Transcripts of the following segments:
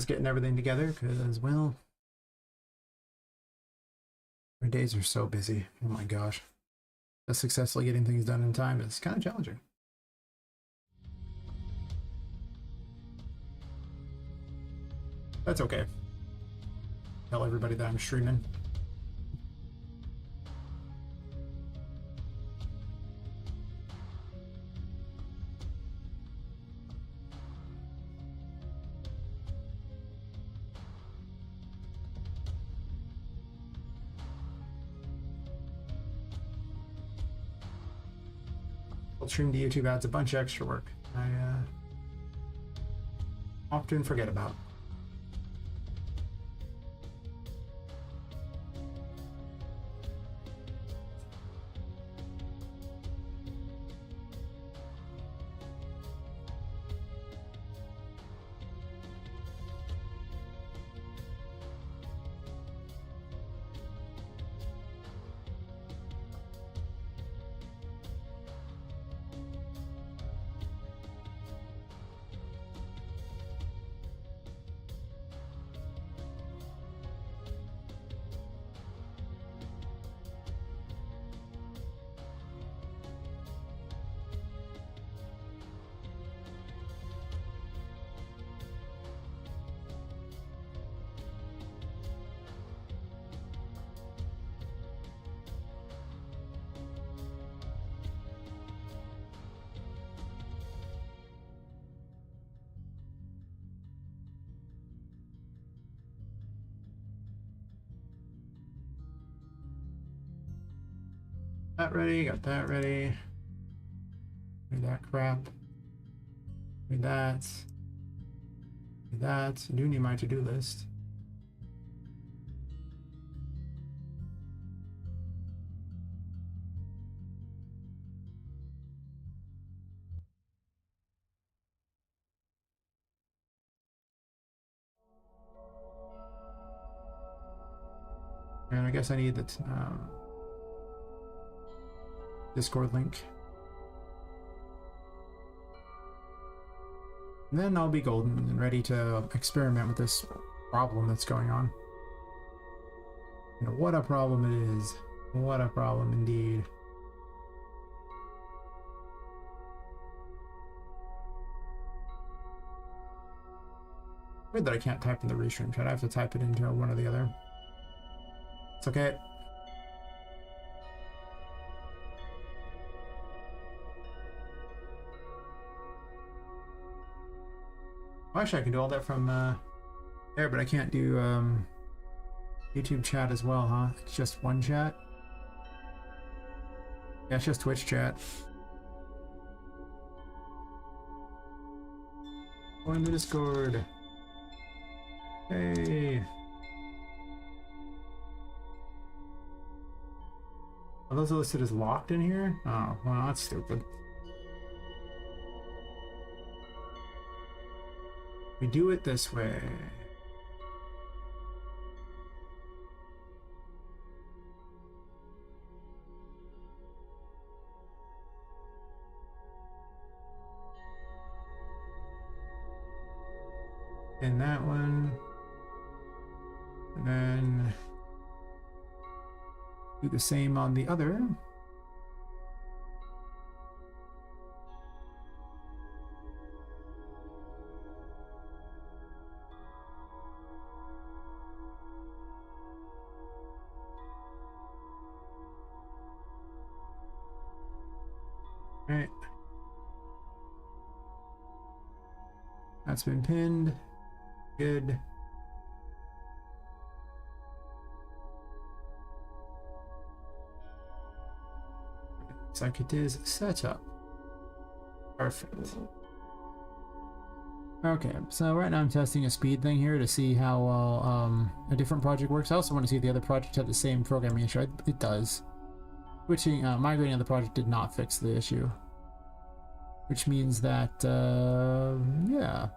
Just getting everything together because, well, my days are so busy. Oh my gosh. Just successfully getting things done in time is kind of challenging. That's okay. Tell everybody that I'm streaming. I'll stream to YouTube adds a bunch of extra work I often forget about. That ready, got that ready. Need that crap. Need that. Need that. I do need my to-do list. And I guess I need the Discord link. And then I'll be golden and ready to experiment with this problem that's going on. You know, what a problem it is. What a problem indeed. Weird that I can't type in the restream chat. I have to type it into one or the other. It's okay. Actually, I can do all that from there, but I can't do YouTube chat as well, huh? It's just one chat? Yeah, it's just Twitch chat. Join the Discord. Hey. Are those listed as locked in here? Oh, well, that's stupid. We do it this way. And that one. And then do the same on the other. Right. That's been pinned. Good. Looks like it is set up. Perfect. Okay, so right now I'm testing a speed thing here to see how well a different project works. I also want to see if the other project had the same programming issue. It does. Switching, migrating the project did not fix the issue. Which means that, yeah.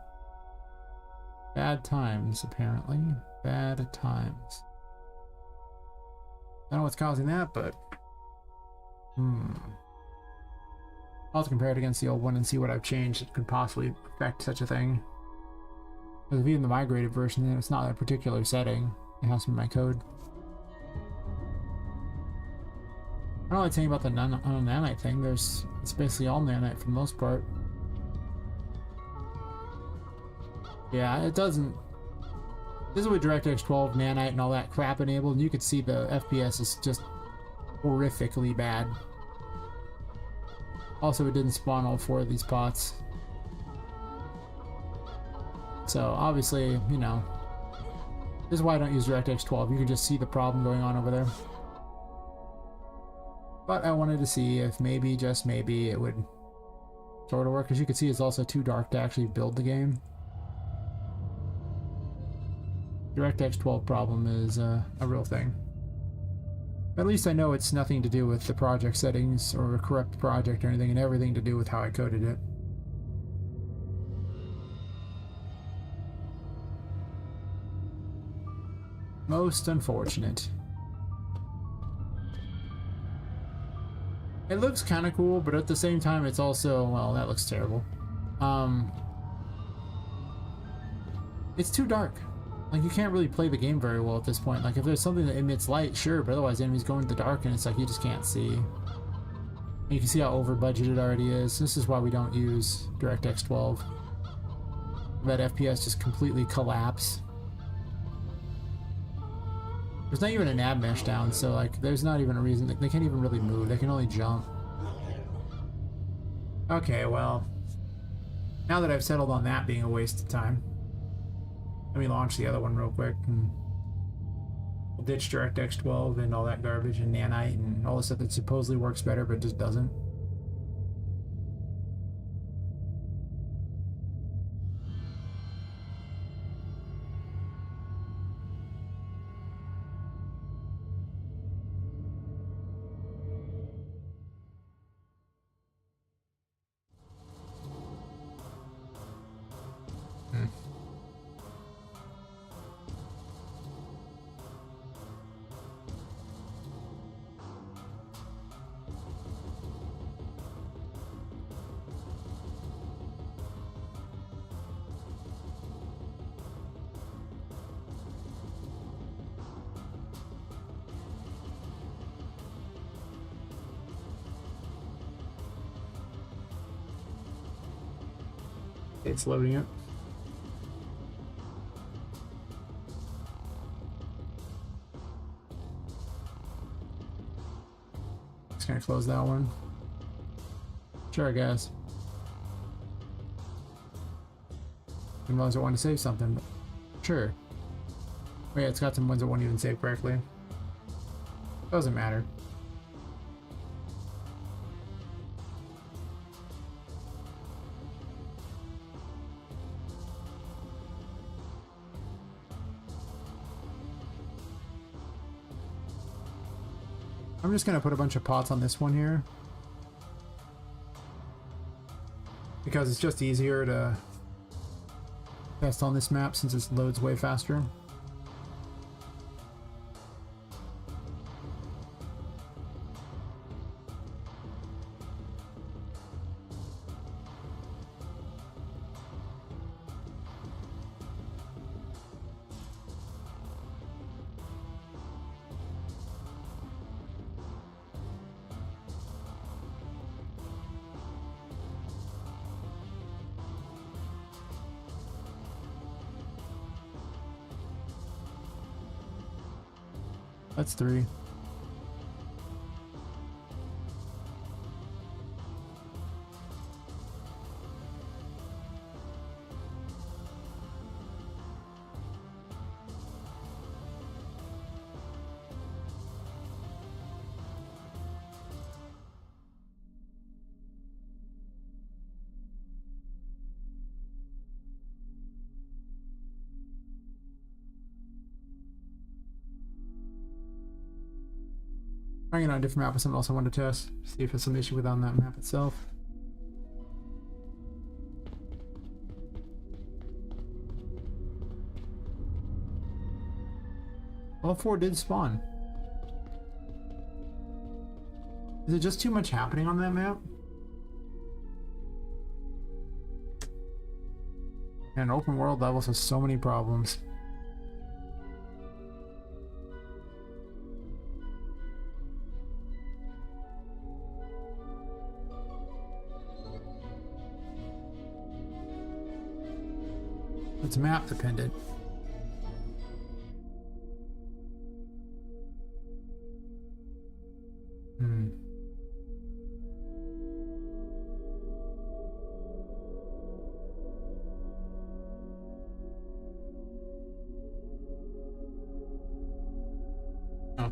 Bad times, apparently. Bad times. I don't know what's causing that, but... I'll have to compare it against the old one and see what I've changed that could possibly affect such a thing. Because even the migrated version, it's not a particular setting. It has to be my code. I don't like saying about the nanite thing. It's basically all nanite for the most part. Yeah, it doesn't. This is with DirectX 12, nanite, and all that crap enabled, and you could see the FPS is just horrifically bad. Also, it didn't spawn all 4 of these pots. So, obviously, you know, this is why I don't use DirectX 12. You can just see the problem going on over there. But I wanted to see if maybe, just maybe, it would sort of work. As you can see, it's also too dark to actually build the game. DirectX 12 problem is a real thing. At least I know it's nothing to do with the project settings or a corrupt project or anything, and everything to do with how I coded it. Most unfortunate. It looks kind of cool, but at the same time it's also, well, that looks terrible. It's too dark. Like, you can't really play the game very well at this point. Like, if there's something that emits light, sure, but otherwise enemies go into the dark and it's like you just can't see. And you can see how over budgeted it already is. This is why we don't use DirectX 12. That FPS just completely collapse. There's not even an nav mesh down, so like there's not even a reason. They can't even really move. They can only jump. Okay, well, now that I've settled on that being a waste of time, let me launch the other one real quick, and we'll ditch DirectX 12 and all that garbage and nanite and all the stuff that supposedly works better but just doesn't. It's loading it. Just gonna close that one. Sure, I guess. Didn't realize I wanted to save something, but sure. Oh yeah, it's got some ones that won't even save correctly. Doesn't matter. I'm just gonna put a bunch of pots on this one here, because it's just easier to test on this map since it loads way faster. That's 3. Trying it on a different map with something else I wanted to test. See if there's some issue with on that map itself. All 4 did spawn. Is it just too much happening on that map? And open world levels have so many problems. It's map dependent. Oh.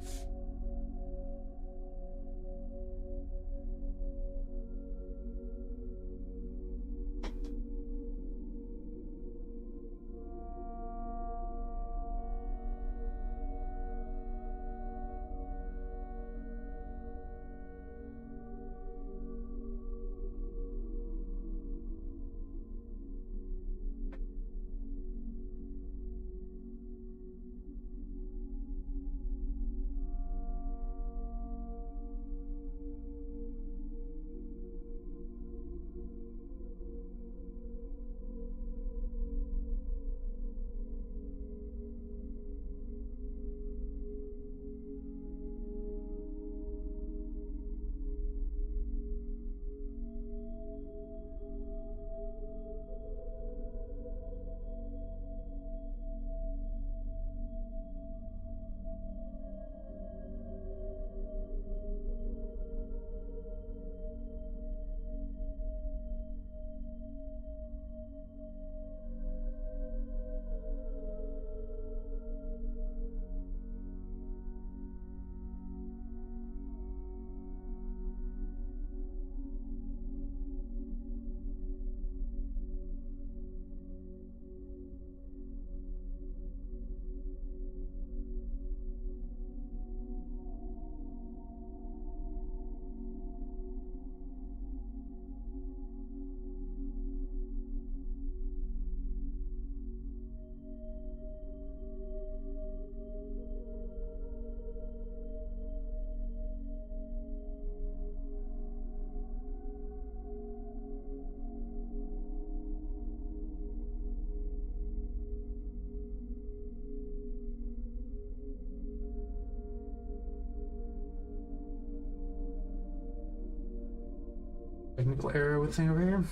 Technical error with thing over here.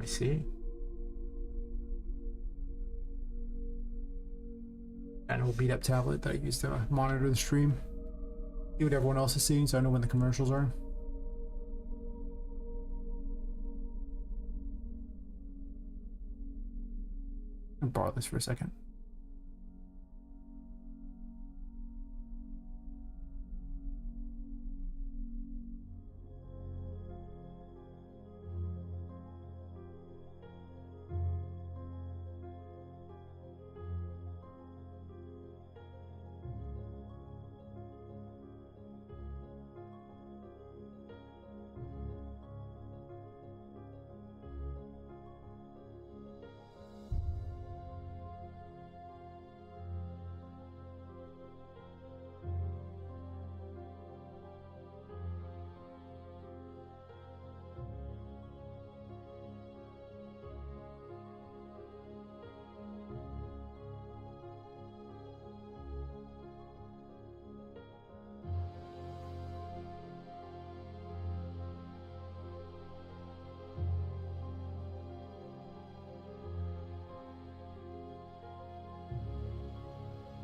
I see. An old beat up tablet that I use to monitor the stream. See what everyone else is seeing so I know when the commercials are. I'll borrow this for a second.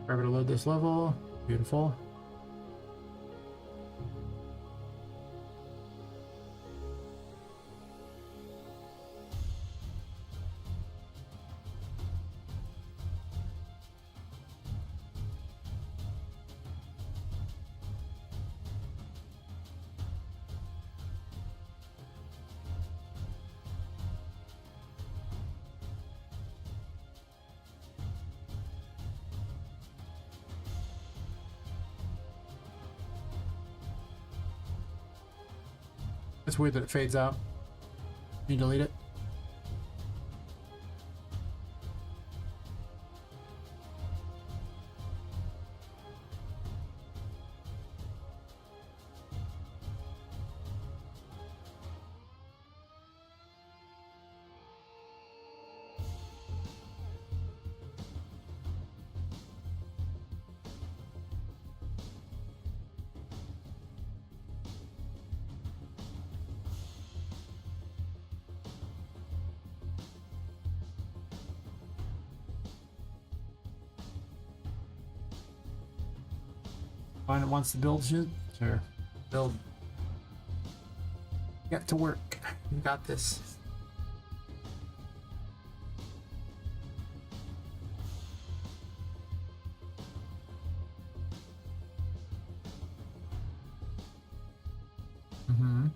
Forever to load this level. Beautiful. It's weird that it fades out. Can you delete it? Find it wants to build shit? Sure. Build. Get to work. You got this. Mm-hmm.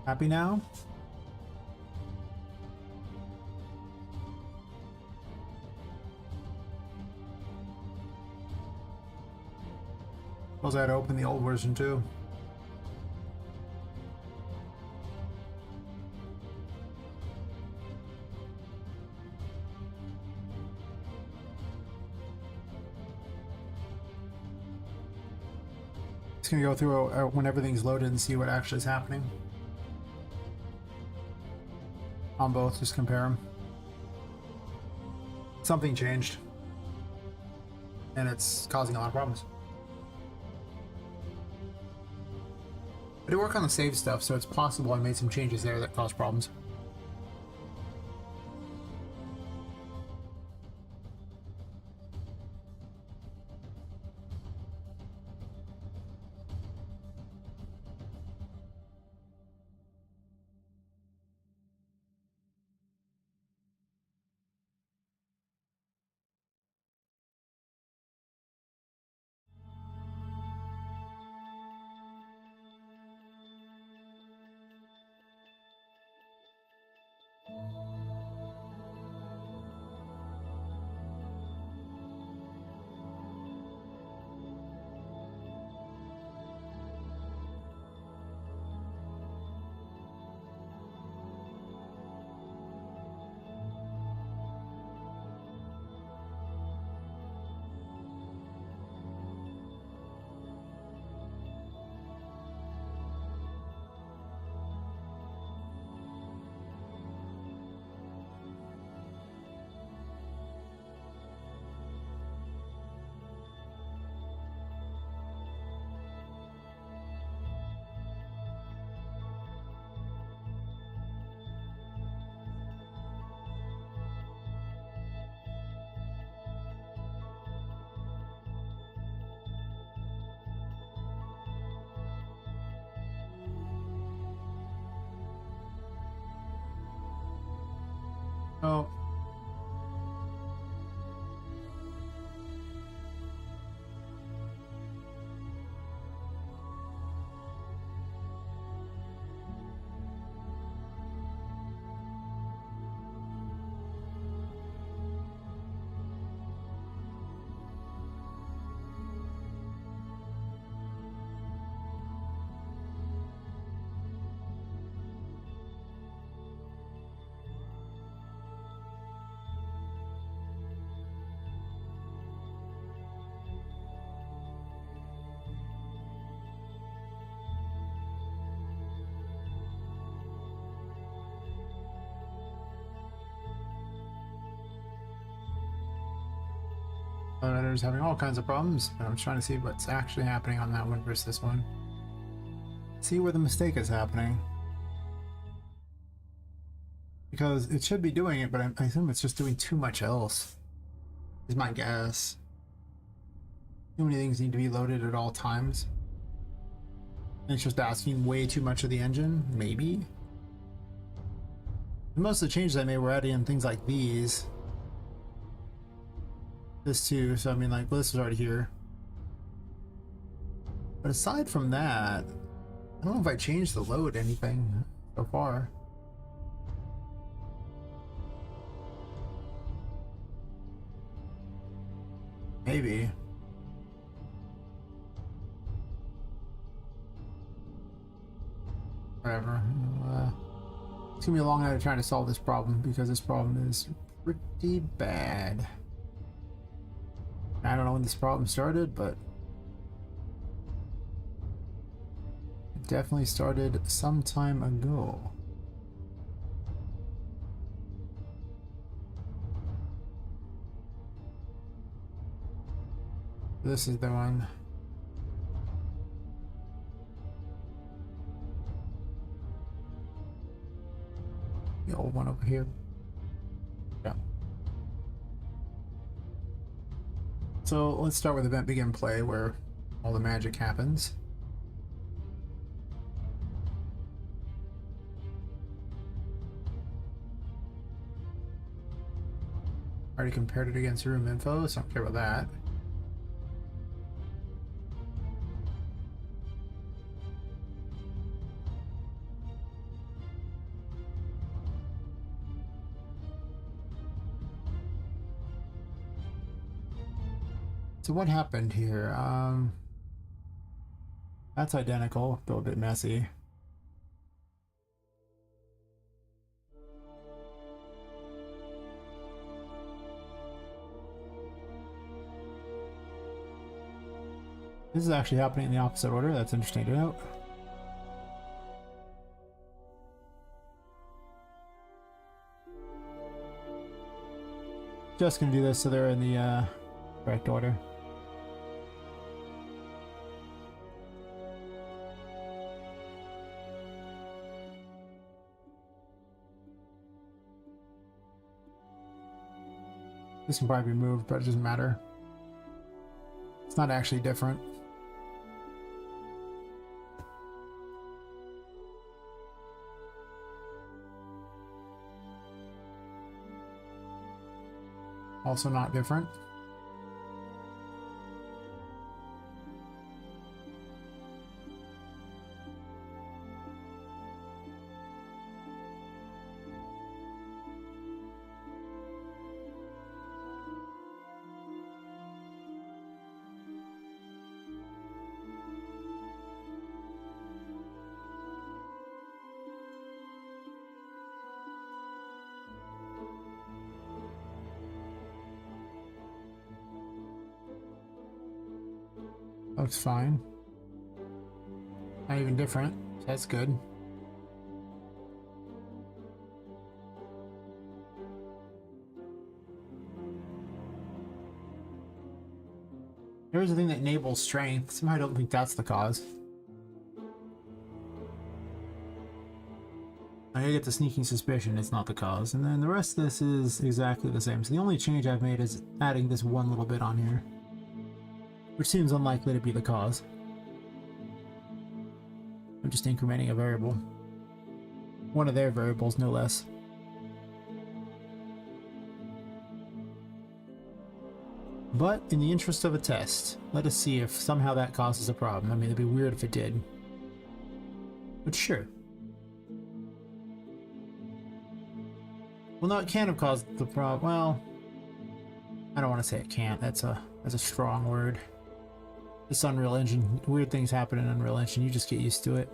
Happy now? Suppose I had to open the old version too. Just gonna go through when everything's loaded and see what actually is happening. On both, just compare them. Something changed. And it's causing a lot of problems. I did work on the save stuff, so it's possible I made some changes there that caused problems. Oh. Other editors having all kinds of problems, but I'm trying to see what's actually happening on that one versus this one. See where the mistake is happening. Because it should be doing it, but I assume it's just doing too much else. Is my guess. Too many things need to be loaded at all times. And it's just asking way too much of the engine, maybe. And most of the changes I made were adding in things like these. This too, so I mean, like, well, this was already here. But aside from that, I don't know if I changed the load anything so far. Maybe. Whatever. It's gonna be a long night of trying to solve this problem because this problem is pretty bad. I don't know when this problem started, but it definitely started some time ago. This is the one. The old one over here. Yeah. So let's start with event begin play where all the magic happens. Already compared it against room info, so I don't care about that. So what happened here? That's identical, though a bit messy. This is actually happening in the opposite order. That's interesting to note. Just gonna do this so they're in the correct order. This can probably be moved, but it doesn't matter. It's not actually different. Also not different. Looks fine. Not even different. So that's good. Here's the thing that enables strength. Somehow I don't think that's the cause. I get the sneaking suspicion it's not the cause. And then the rest of this is exactly the same. So the only change I've made is adding this one little bit on here, which seems unlikely to be the cause. I'm just incrementing a variable. One of their variables, no less. But in the interest of a test, let us see if somehow that causes a problem. I mean, it'd be weird if it did. But sure. Well, no, it can't have caused the problem. Well, I don't want to say it can't. That's a strong word. This Unreal Engine, weird things happen in Unreal Engine. You just get used to it.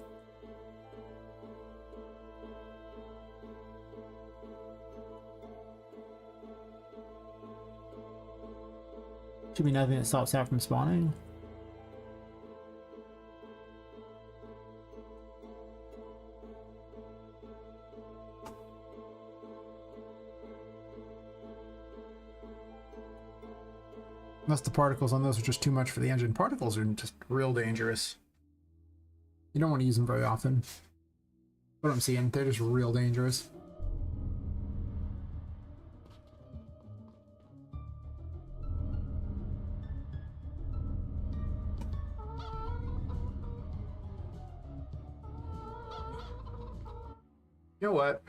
Should be nothing that stops that from spawning. Unless the particles on those are just too much for the engine. Particles are just real dangerous. You don't want to use them very often. What I'm seeing, they're just real dangerous. You know what?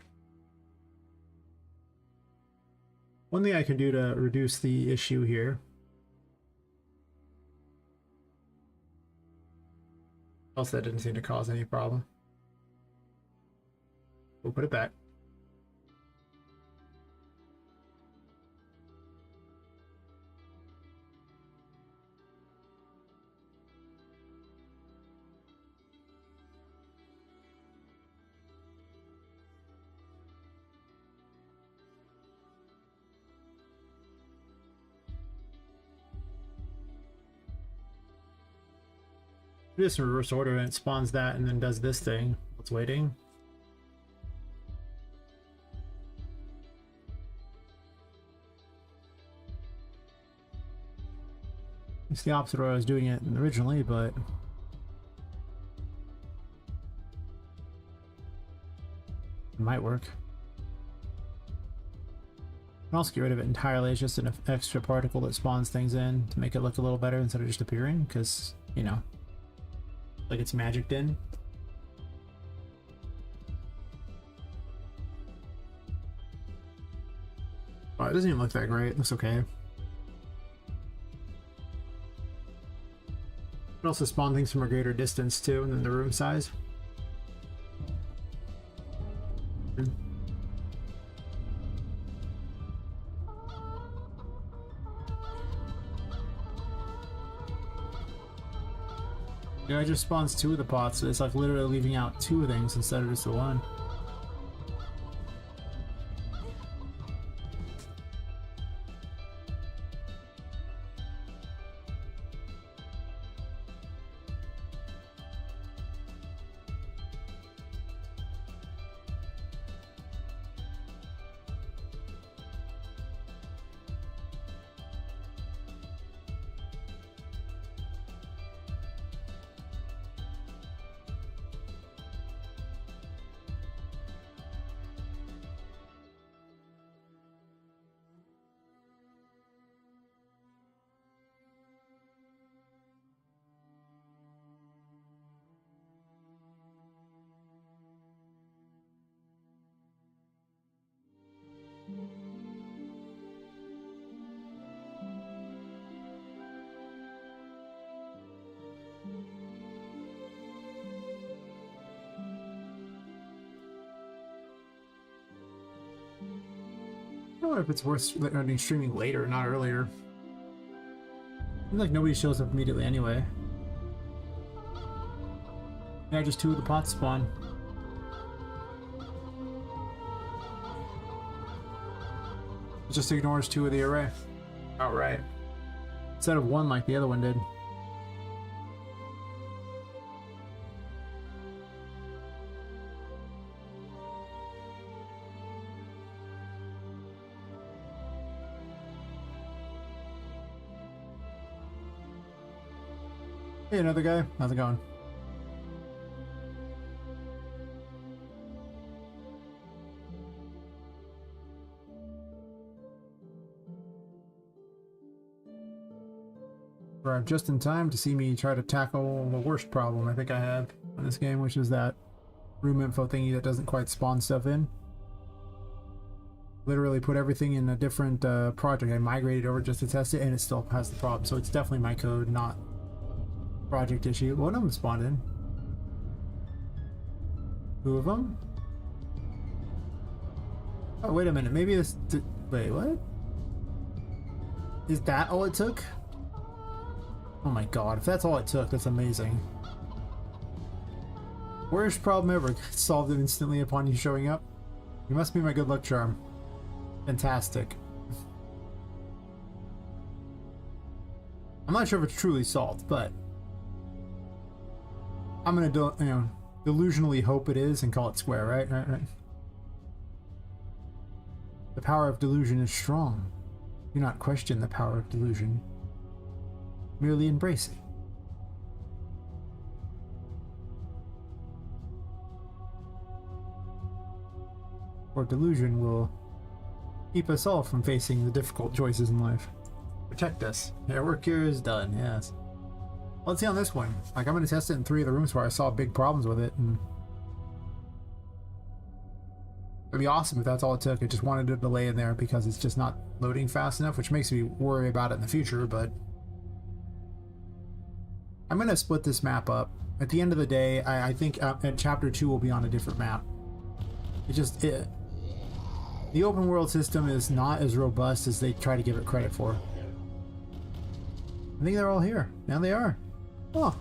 One thing I can do to reduce the issue here. Else that didn't seem to cause any problem. We'll put it back. Do this in reverse order and it spawns that and then does this thing. It's waiting. It's the opposite way I was doing it originally, but it might work. You can also get rid of it entirely. It's just an extra particle that spawns things in to make it look a little better instead of just appearing, because, you know, like it's magicked in. Oh, it doesn't even look that great. It looks okay. It also spawn things from a greater distance too, and then the room size. Yeah, it just spawns 2 of the pots, so it's like literally leaving out 2 things instead of just the 1. I wonder if it's worth streaming later, not earlier. Seems like nobody shows up immediately anyway. Yeah, just 2 of the pots spawn. It just ignores 2 of the array. Outright. Instead of 1 like the other one did. Hey, another guy. How's it going? Arrived just in time to see me try to tackle the worst problem I think I have in this game, which is that room info thingy that doesn't quite spawn stuff in. Literally put everything in a different project. I migrated over just to test it and it still has the problem. So it's definitely my code, not project issue. One of them spawned in. 2 of them? Oh, wait a minute. Maybe this... Wait, what? Is that all it took? Oh my god, if that's all it took, that's amazing. Worst problem ever. Solved it instantly upon you showing up. You must be my good luck charm. Fantastic. I'm not sure if it's truly solved, but I'm gonna delusionally hope it is and call it square, right? Right. The power of delusion is strong. Do not question the power of delusion. Merely embrace it. Or delusion will keep us all from facing the difficult choices in life. Protect us. Our work here is done, yes. Let's see on this one. Like, I'm going to test it in 3 of the rooms where I saw big problems with it, and it'd be awesome if that's all it took. It just wanted a delay in there because it's just not loading fast enough, which makes me worry about it in the future, but I'm going to split this map up. At the end of the day, I think Chapter 2 will be on a different map. The open world system is not as robust as they try to give it credit for. I think they're all here. Now they are. Oh.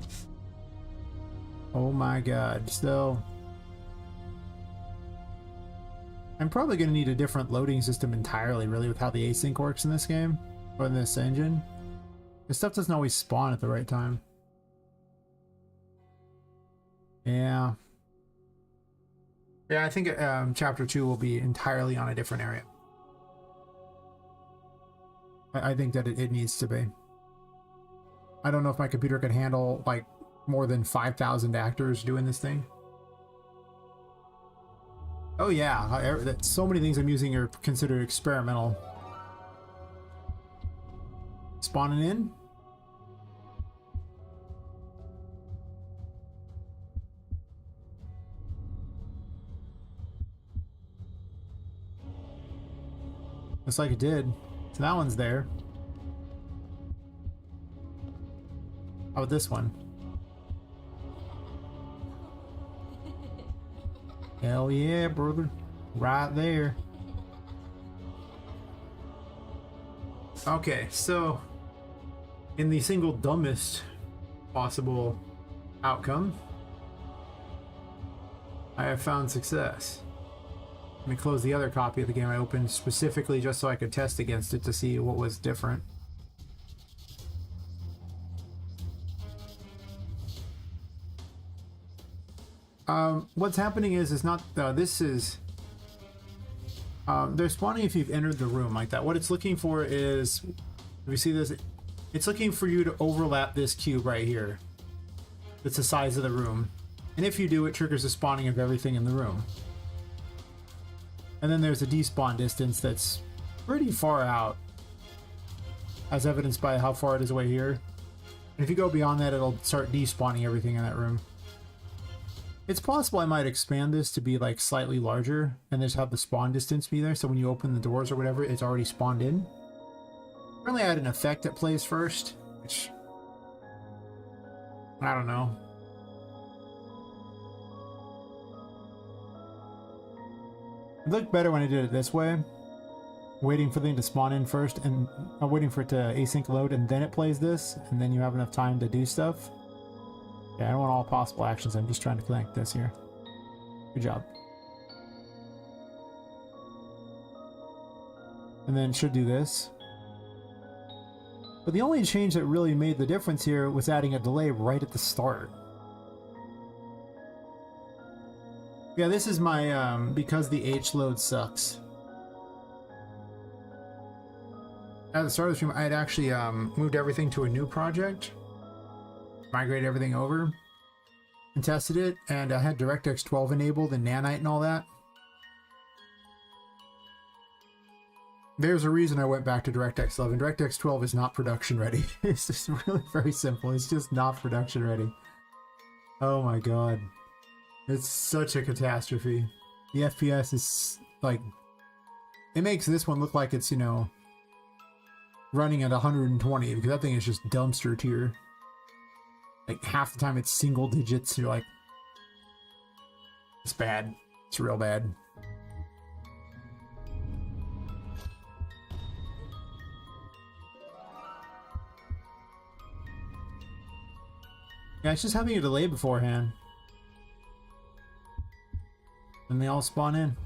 Oh my god. So I'm probably going to need a different loading system entirely, really, with how the async works in this game, or in this engine. This stuff doesn't always spawn at the right time. Yeah. Yeah, I think Chapter 2 will be entirely on a different area. I think that it needs to be. I don't know if my computer can handle, like, more than 5,000 actors doing this thing. Oh yeah, so many things I'm using are considered experimental. Spawning in? Looks like it did. So that one's there. How about this one? Hell yeah, brother. Right there. Okay, so in the single dumbest possible outcome, I have found success. Let me close the other copy of the game I opened specifically just so I could test against it to see what was different. What's happening is not, this is, they're spawning if you've entered the room like that. What it's looking for is, if you see this, it's looking for you to overlap this cube right here. That's the size of the room. And if you do, it triggers the spawning of everything in the room. And then there's a despawn distance that's pretty far out, as evidenced by how far it is away here. And if you go beyond that, it'll start despawning everything in that room. It's possible I might expand this to be like slightly larger and just have the spawn distance be there, so when you open the doors or whatever, it's already spawned in. Apparently I had an effect that plays first, which I don't know. It looked better when I did it this way, waiting for the thing to spawn in first and waiting for it to async load, and then it plays this, and then you have enough time to do stuff. Yeah, I don't want all possible actions. I'm just trying to connect this here. Good job. And then it should do this. But the only change that really made the difference here was adding a delay right at the start. Yeah, this is my, because the H load sucks. At the start of the stream, I had actually moved everything to a new project. Migrated everything over and tested it, and I had DirectX 12 enabled and Nanite and all that. There's a reason I went back to DirectX 11. DirectX 12 is not production ready. It's just really very simple. It's just not production ready. Oh my god. It's such a catastrophe. The FPS is like, it makes this one look like it's, you know, running at 120, because that thing is just dumpster tier. Like half the time it's single digits. You're like, it's bad. It's real bad. Yeah, it's just having a delay beforehand. And they all spawn in.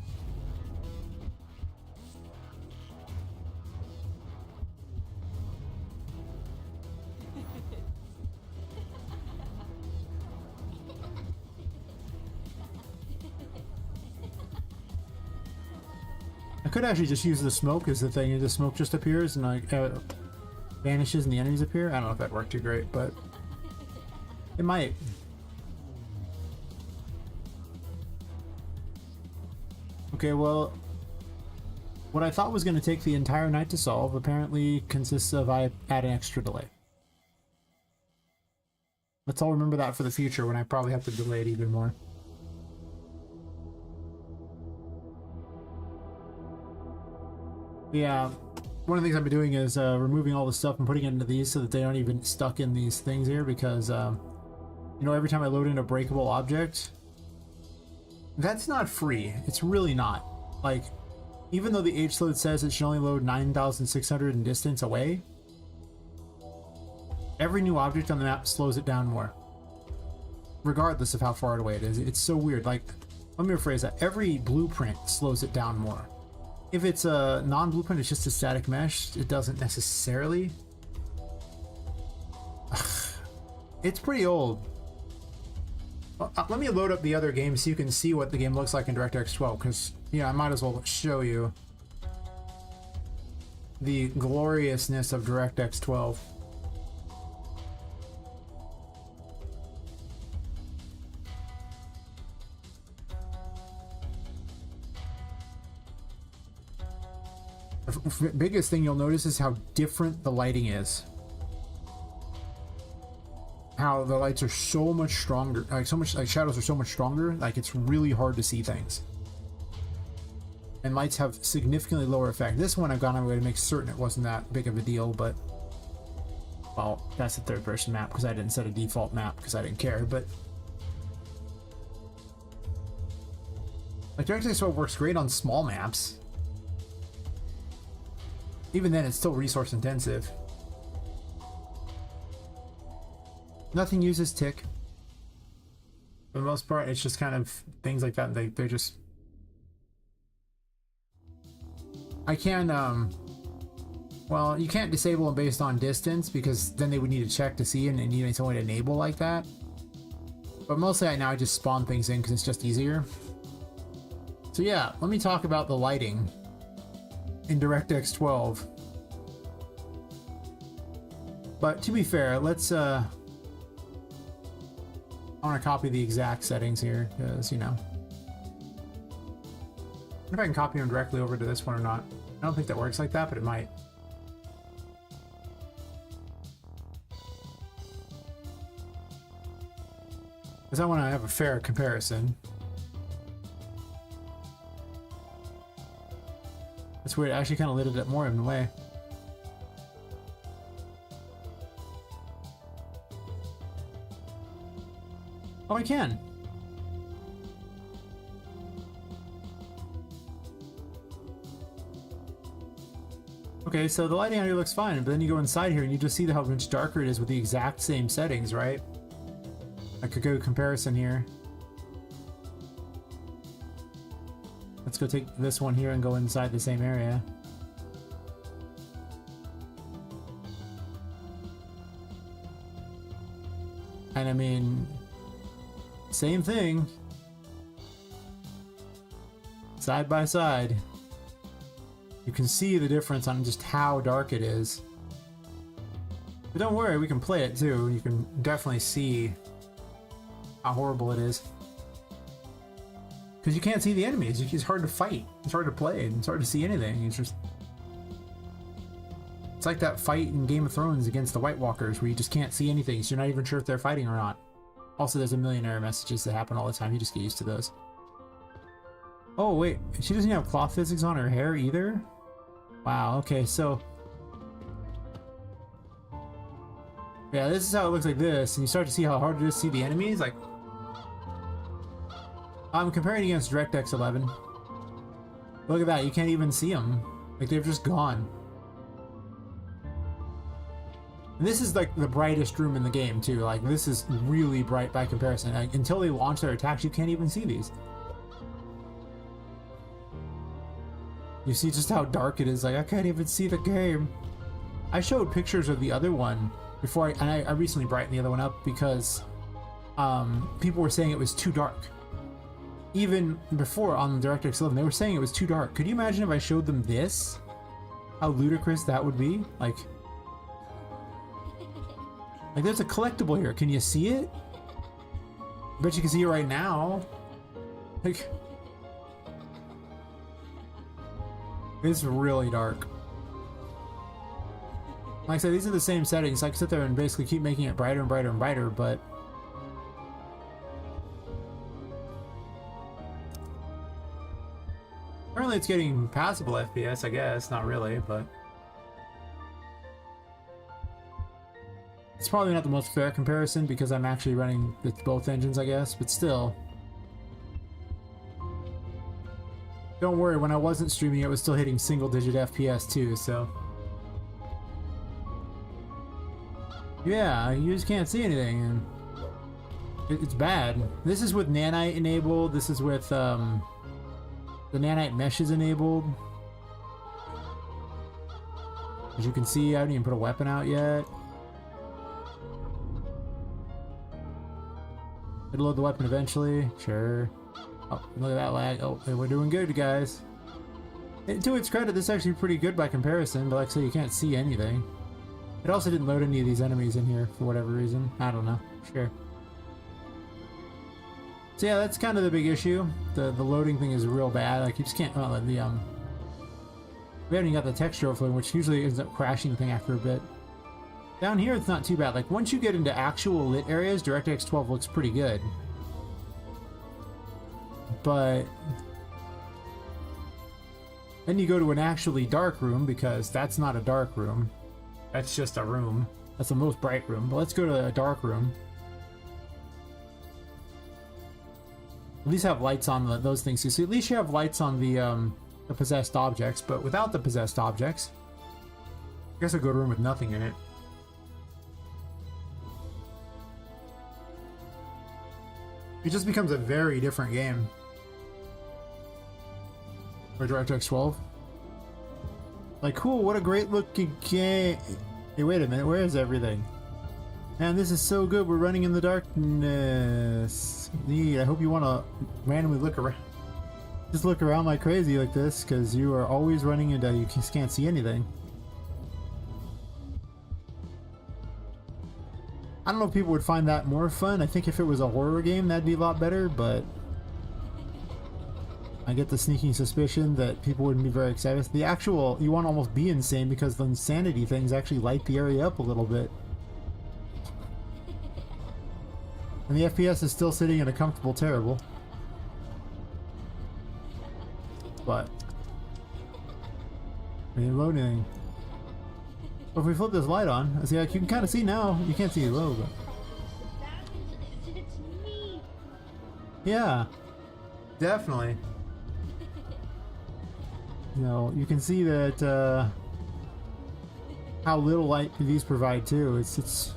I could actually just use the smoke as the thing, and the smoke just appears, and like, vanishes and the enemies appear. I don't know if that worked too great, but it might. Okay, well, what I thought was going to take the entire night to solve apparently consists of I add an extra delay. Let's all remember that for the future when I probably have to delay it even more. Yeah, one of the things I've been doing is removing all the stuff and putting it into these so that they aren't even stuck in these things here, because you know, every time I load in a breakable object, that's not free. It's really not. Like, even though the HLoad says it should only load 9,600 in distance away, every new object on the map slows it down more, regardless of how far away it is. It's so weird. Like, let me rephrase that. Every blueprint slows it down more. If it's a non-blueprint, it's just a static mesh, it doesn't necessarily. It's pretty old. Let me load up the other game so you can see what the game looks like in DirectX 12, because, yeah, I might as well show you the gloriousness of DirectX 12. The biggest thing you'll notice is how different the lighting is. How the lights are so much stronger, like shadows are so much stronger, like it's really hard to see things. And lights have significantly lower effect. This one I've gone on my way to make certain it wasn't that big of a deal, but, well, that's a third person map because I didn't set a default map because I didn't care, but like DirectX 12 works great on small maps. Even then, it's still resource intensive. Nothing uses tick. For the most part, it's just kind of things like that. They're just... I can, well, you can't disable them based on distance because then they would need to check to see and they need someone to enable like that. But mostly right now I just spawn things in because it's just easier. So yeah, let me talk about the lighting in DirectX 12. But to be fair, let's I want to copy the exact settings here because, you know, I wonder if I can copy them directly over to this one or not. I don't think that works like that, but it might. Because I want to have a fair comparison. That's weird. I actually kind of lit it up more in a way. Oh, I can. Okay, so the lighting out here looks fine, but then you go inside here and you just see how much darker it is with the exact same settings, right? I could go comparison here. Let's go take this one here and go inside the same area. And I mean, same thing. Side by side. You can see the difference on just how dark it is. But don't worry, we can play it too. You can definitely see how horrible it is. Because you can't see the enemies. It's hard to fight. It's hard to play. It's hard to see anything. It's just... It's like that fight in Game of Thrones against the White Walkers where you just can't see anything, so you're not even sure if they're fighting or not. Also, there's a million error messages that happen all the time. You just get used to those. Oh, wait. She doesn't have cloth physics on her hair either? Wow, okay, so... Yeah, this is how it looks like this, and you start to see how hard it is to see the enemies. Like, I'm comparing against DirectX 11. Look at that, you can't even see them. Like, they've just gone. And this is like the brightest room in the game too. Like, this is really bright by comparison. Like, until they launch their attacks, you can't even see these. You see just how dark it is. Like, I can't even see the game. I showed pictures of the other one before I recently brightened the other one up because people were saying it was too dark. Even before on DirectX 11, they were saying it was too dark. Could you imagine if I showed them this? How ludicrous that would be? Like, Like, there's a collectible here. Can you see it? I bet you can see it right now. Like, it's really dark. Like I said, these are the same settings. I can sit there and basically keep making it brighter and brighter and brighter, but apparently it's getting passable FPS, I guess. Not really, but it's probably not the most fair comparison because I'm actually running with both engines, I guess, but still. Don't worry, when I wasn't streaming, it was still hitting single-digit FPS too, so. Yeah, you just can't see anything, and it's bad. This is with nanite enabled, this is with, the nanite mesh is enabled. As you can see, I haven't even put a weapon out yet. It'll load the weapon eventually, sure. Oh, look at that lag. Oh, we're doing good, guys. And to its credit, this is actually pretty good by comparison, but like I say, you can't see anything. It also didn't load any of these enemies in here for whatever reason. I don't know. Sure. So yeah, that's kind of the big issue. The loading thing is real bad. Like, you just can't. We haven't even got the texture overflow, which usually ends up crashing the thing after a bit. Down here, it's not too bad. Like, once you get into actual lit areas, DirectX 12 looks pretty good. But then you go to an actually dark room, because that's not a dark room. That's just a room. That's the most bright room. But let's go to a dark room. At least have lights on those things too. So at least you have lights on the possessed objects, but without the possessed objects, I guess I'll go to a room with nothing in it. It just becomes a very different game. For DirectX 12. Like, cool, what a great looking game. Hey, wait a minute, where is everything? Man, this is so good, we're running in the darkness. Neat, I hope you want to randomly look around. Just look around like crazy like this, because you are always running into, you just can't see anything. I don't know if people would find that more fun. I think if it was a horror game, that'd be a lot better, but I get the sneaking suspicion that people wouldn't be very excited. The actual, you want to almost be insane because the insanity things actually light the area up a little bit. And the FPS is still sitting at a comfortable terrible. But when you load anything. But if we flip this light on, see, like, you can kind of see now. You can't see low, but yeah, definitely. You know, you can see that how little light these provide too. It's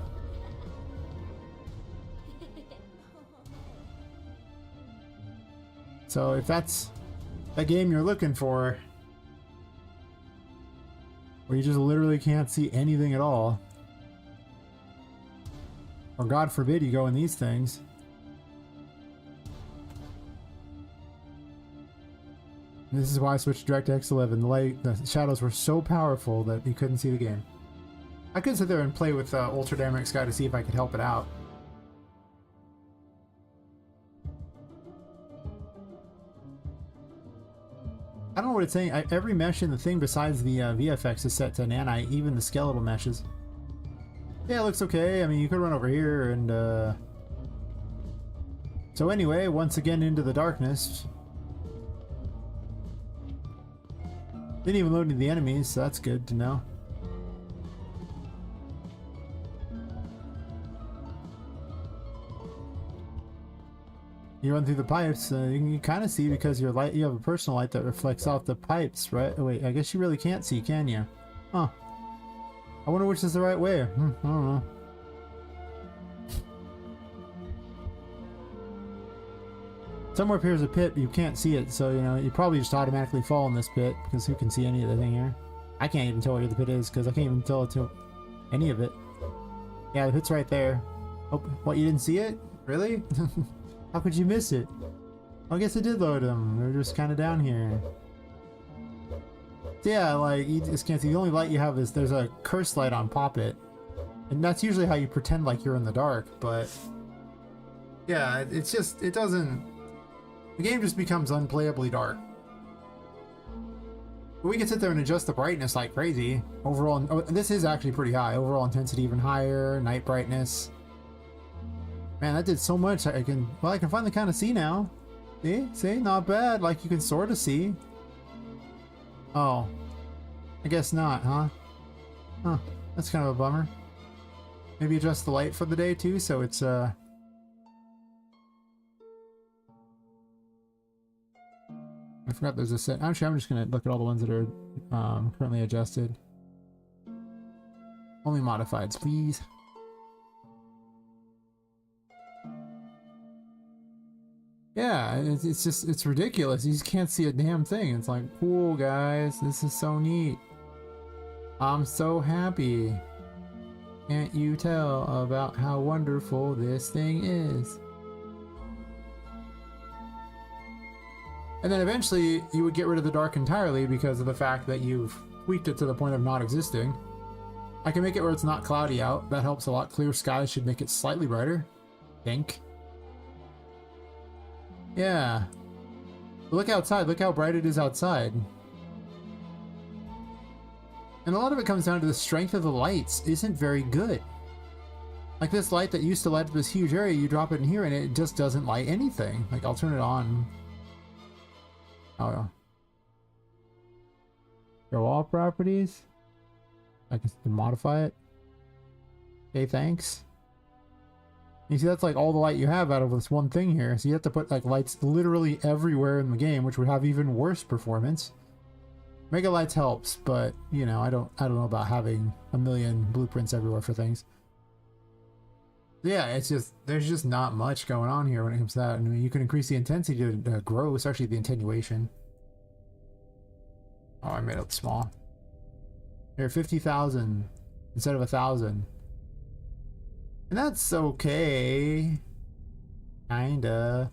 so if that's that game you're looking for, where you just literally can't see anything at all, or God forbid you go in these things. This is why I switched to DirectX 11. The shadows were so powerful that you couldn't see the game. I could sit there and play with Ultra Dynamic Sky to see if I could help it out. I don't know what it's saying. Every mesh in the thing besides the VFX is set to nanite, even the skeletal meshes. Yeah, it looks okay. I mean, you could run over here and... So anyway, once again into the darkness. Didn't even load into the enemies, so that's good to know. You run through the pipes, you can kind of see because your light, you have a personal light that reflects off the pipes, right? Oh, wait, I guess you really can't see, can you? Huh. I wonder which is the right way. I don't know. Somewhere up here is a pit, but you can't see it, so, you know, you probably just automatically fall in this pit, because who can see any of the thing here? I can't even tell where the pit is, because I can't even tell it to any of it. Yeah, the pit's right there. Oh, what, you didn't see it? Really? How could you miss it? Well, I guess it did load them. They're just kind of down here. So yeah, like, you just can't see. The only light you have is, there's a curse light on Poppet. And that's usually how you pretend like you're in the dark, but yeah, it's just, it doesn't, the game just becomes unplayably dark. But we can sit there and adjust the brightness like crazy. Overall, oh, this is actually pretty high. Overall intensity even higher, night brightness. Man, that did so much. I can finally kind of see now. See, not bad. Like you can sort of see. Oh, I guess not, huh? Huh, that's kind of a bummer. Maybe adjust the light for the day too, so it's I forgot there's a set. Actually, I'm just gonna look at all the ones that are currently adjusted. Only modifieds, please. Yeah, it's just, it's ridiculous. You just can't see a damn thing. It's like, cool, guys. This is so neat. I'm so happy. Can't you tell about how wonderful this thing is? And then eventually you would get rid of the dark entirely because of the fact that you've tweaked it to the point of not existing. I can make it where it's not cloudy out. That helps a lot. Clear skies should make it slightly brighter. Think. Yeah. Look outside. Look how bright it is outside. And a lot of it comes down to the strength of the lights isn't very good. Like this light that used to light up this huge area, you drop it in here and it just doesn't light anything. Like I'll turn it on. Oh yeah. Show all properties. I can modify it. Okay, thanks. You see, that's like all the light you have out of this one thing here. So you have to put like lights literally everywhere in the game, which would have even worse performance. Mega lights helps, but you know, I don't know about having a million blueprints everywhere for things. Yeah, it's just, there's just not much going on here when it comes to that. I mean, you can increase the intensity to grow, especially the attenuation. Oh, I made it small. Here, 50,000 instead of 1,000. And that's okay. Kinda.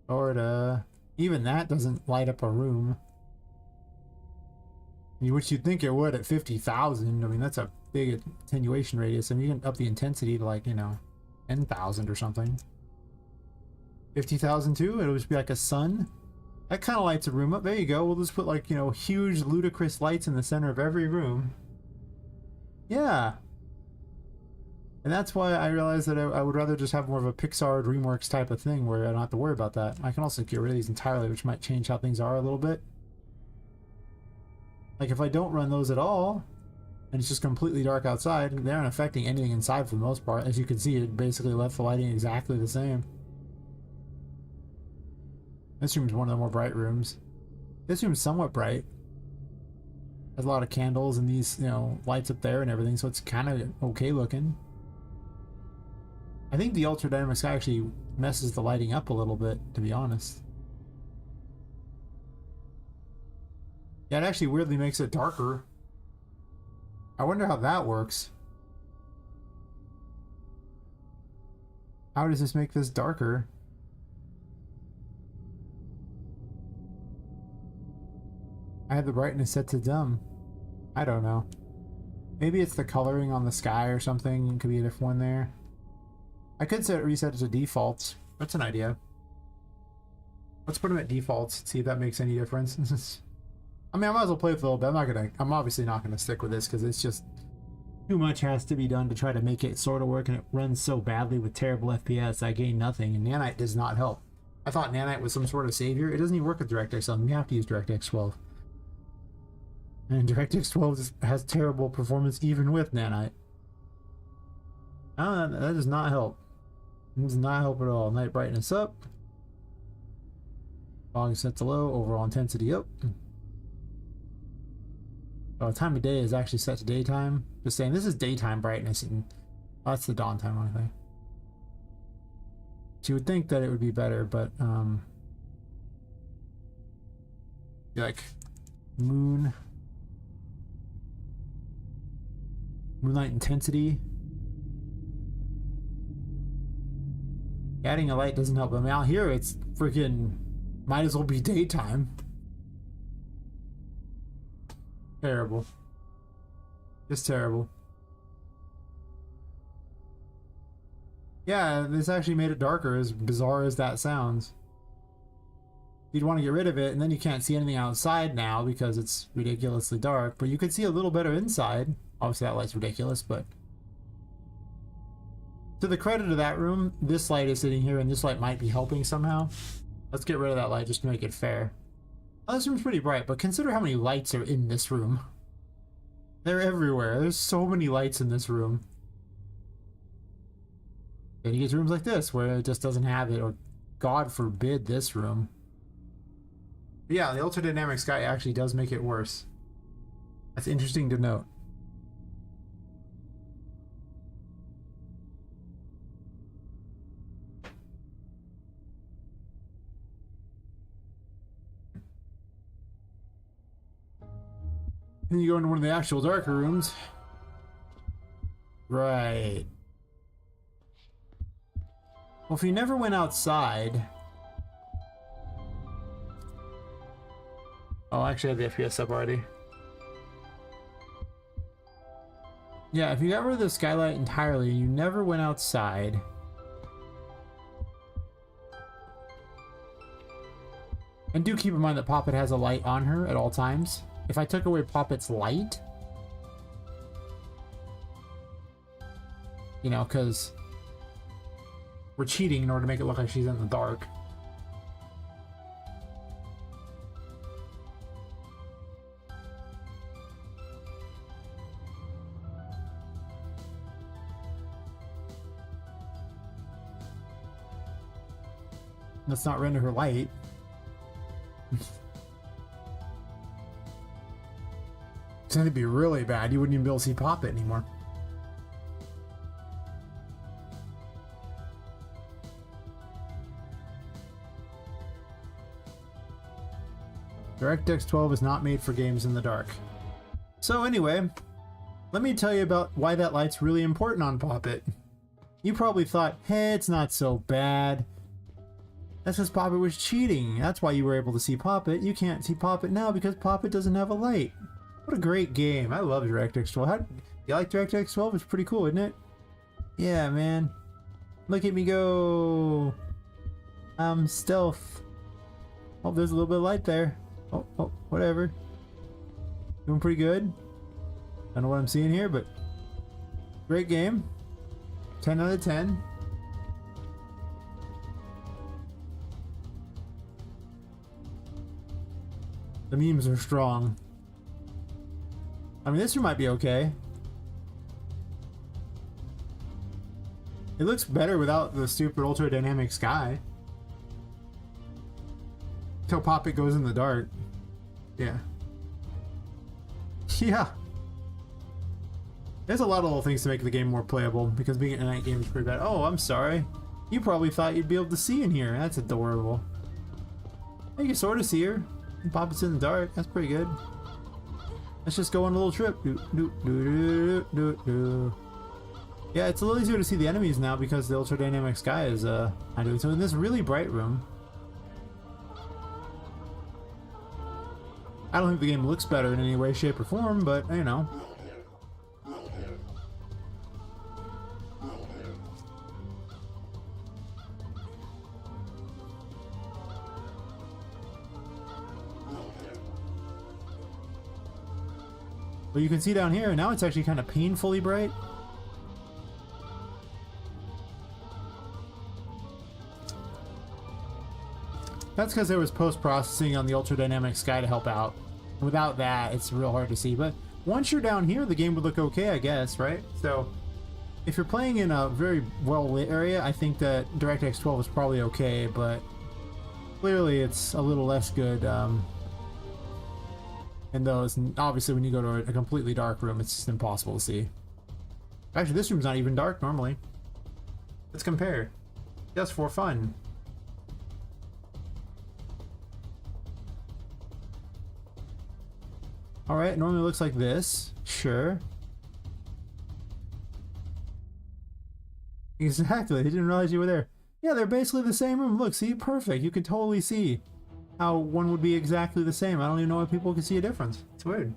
Sorta. Even that doesn't light up a room. Which you'd think it would at 50,000. I mean, that's a big attenuation radius. I mean, you can up the intensity to like, you know, 10,000 or something. 50,000 too? It'll just be like a sun. That kind of lights a room up. There you go. We'll just put like, you know, huge ludicrous lights in the center of every room. Yeah. And that's why I realized that I would rather just have more of a Pixar DreamWorks type of thing where I don't have to worry about that. I can also get rid of these entirely, which might change how things are a little bit. Like if I don't run those at all, and it's just completely dark outside, they aren't affecting anything inside for the most part. As you can see, it basically left the lighting exactly the same. This room's one of the more bright rooms. This room's somewhat bright. Has a lot of candles and these, you know, lights up there and everything, so it's kind of okay looking. I think the Ultra Dynamic Sky actually messes the lighting up a little bit, to be honest. Yeah, it actually weirdly makes it darker. I wonder how that works. How does this make this darker? I have the brightness set to dumb. I don't know. Maybe it's the coloring on the sky or something. It could be a different one there. I could reset it to defaults. That's an idea. Let's put them at defaults, see if that makes any difference. I mean, I might as well play with it a little bit. I'm obviously not gonna stick with this because it's just too much has to be done to try to make it sort of work, and it runs so badly with terrible FPS. I gain nothing, and Nanite does not help. I thought Nanite was some sort of savior. It doesn't even work with DirectX 11. You have to use DirectX 12. And DirectX 12 has terrible performance even with Nanite. That does not help. It does not help at all. Night brightness up. Fog set to low. Overall intensity up. Time of day is actually set to daytime. Just saying, this is daytime brightness, and that's the dawn time, I think. So you would think that it would be better, but like moonlight intensity. Adding a light doesn't help. I mean, out here it's freaking might as well be daytime. Terrible. It's terrible. Yeah, this actually made it darker, as bizarre as that sounds. You'd want to get rid of it, and then you can't see anything outside now because it's ridiculously dark, but you could see a little better inside. Obviously that light's ridiculous, but to the credit of that room, this light is sitting here and this light might be helping somehow. Let's get rid of that light just to make it fair. Oh, this room's pretty bright, but consider how many lights are in this room. They're everywhere. There's so many lights in this room. And you get rooms like this where it just doesn't have it, or God forbid this room. But yeah, the ultra dynamic sky actually does make it worse. That's interesting to note. Then you go into one of the actual darker rooms. Right. Well, if you never went outside... Oh, actually I have the FPS up already. Yeah, if you got rid of the skylight entirely and you never went outside... And do keep in mind that Poppet has a light on her at all times. If I took away Poppet's light... You know, because... we're cheating in order to make it look like she's in the dark. Let's not render her light. It's going to be really bad. You wouldn't even be able to see Poppet anymore. DirectX 12 is not made for games in the dark. So anyway, let me tell you about why that light's really important on Poppet. You probably thought, hey, it's not so bad. That's because Poppet was cheating. That's why you were able to see Poppet. You can't see Poppet now because Poppet doesn't have a light. What a great game. I love DirectX 12. You like DirectX 12? It's pretty cool, isn't it? Yeah, man. Look at me go. Stealth. Oh, there's a little bit of light there. Oh, whatever. Doing pretty good. I don't know what I'm seeing here, but great game. 10 out of 10. The memes are strong. I mean, this room might be okay. It looks better without the stupid ultra dynamic sky. Until Poppet goes in the dark. Yeah. Yeah. There's a lot of little things to make the game more playable, because being a night game is pretty bad. Oh, I'm sorry. You probably thought you'd be able to see in here. That's adorable. You can sort of see her. Poppet's in the dark. That's pretty good. Let's just go on a little trip. Yeah, it's a little easier to see the enemies now because the ultra dynamic sky is so in this really bright room. I don't think the game looks better in any way, shape, or form, but you know. But you can see down here, now it's actually kind of painfully bright. That's because there was post-processing on the ultra dynamic sky to help out. Without that, it's real hard to see. But once you're down here, the game would look okay, I guess, right? So if you're playing in a very well-lit area, I think that DirectX 12 is probably okay, but clearly it's a little less good in those. And obviously when you go to a completely dark room, it's just impossible to see. Actually, this room's not even dark normally. Let's compare. Just for fun. Alright, normally it looks like this. Sure. Exactly, I didn't realize you were there. Yeah, they're basically the same room. Look, see? Perfect. You can totally see how one would be exactly the same. I don't even know why people could see a difference. It's weird.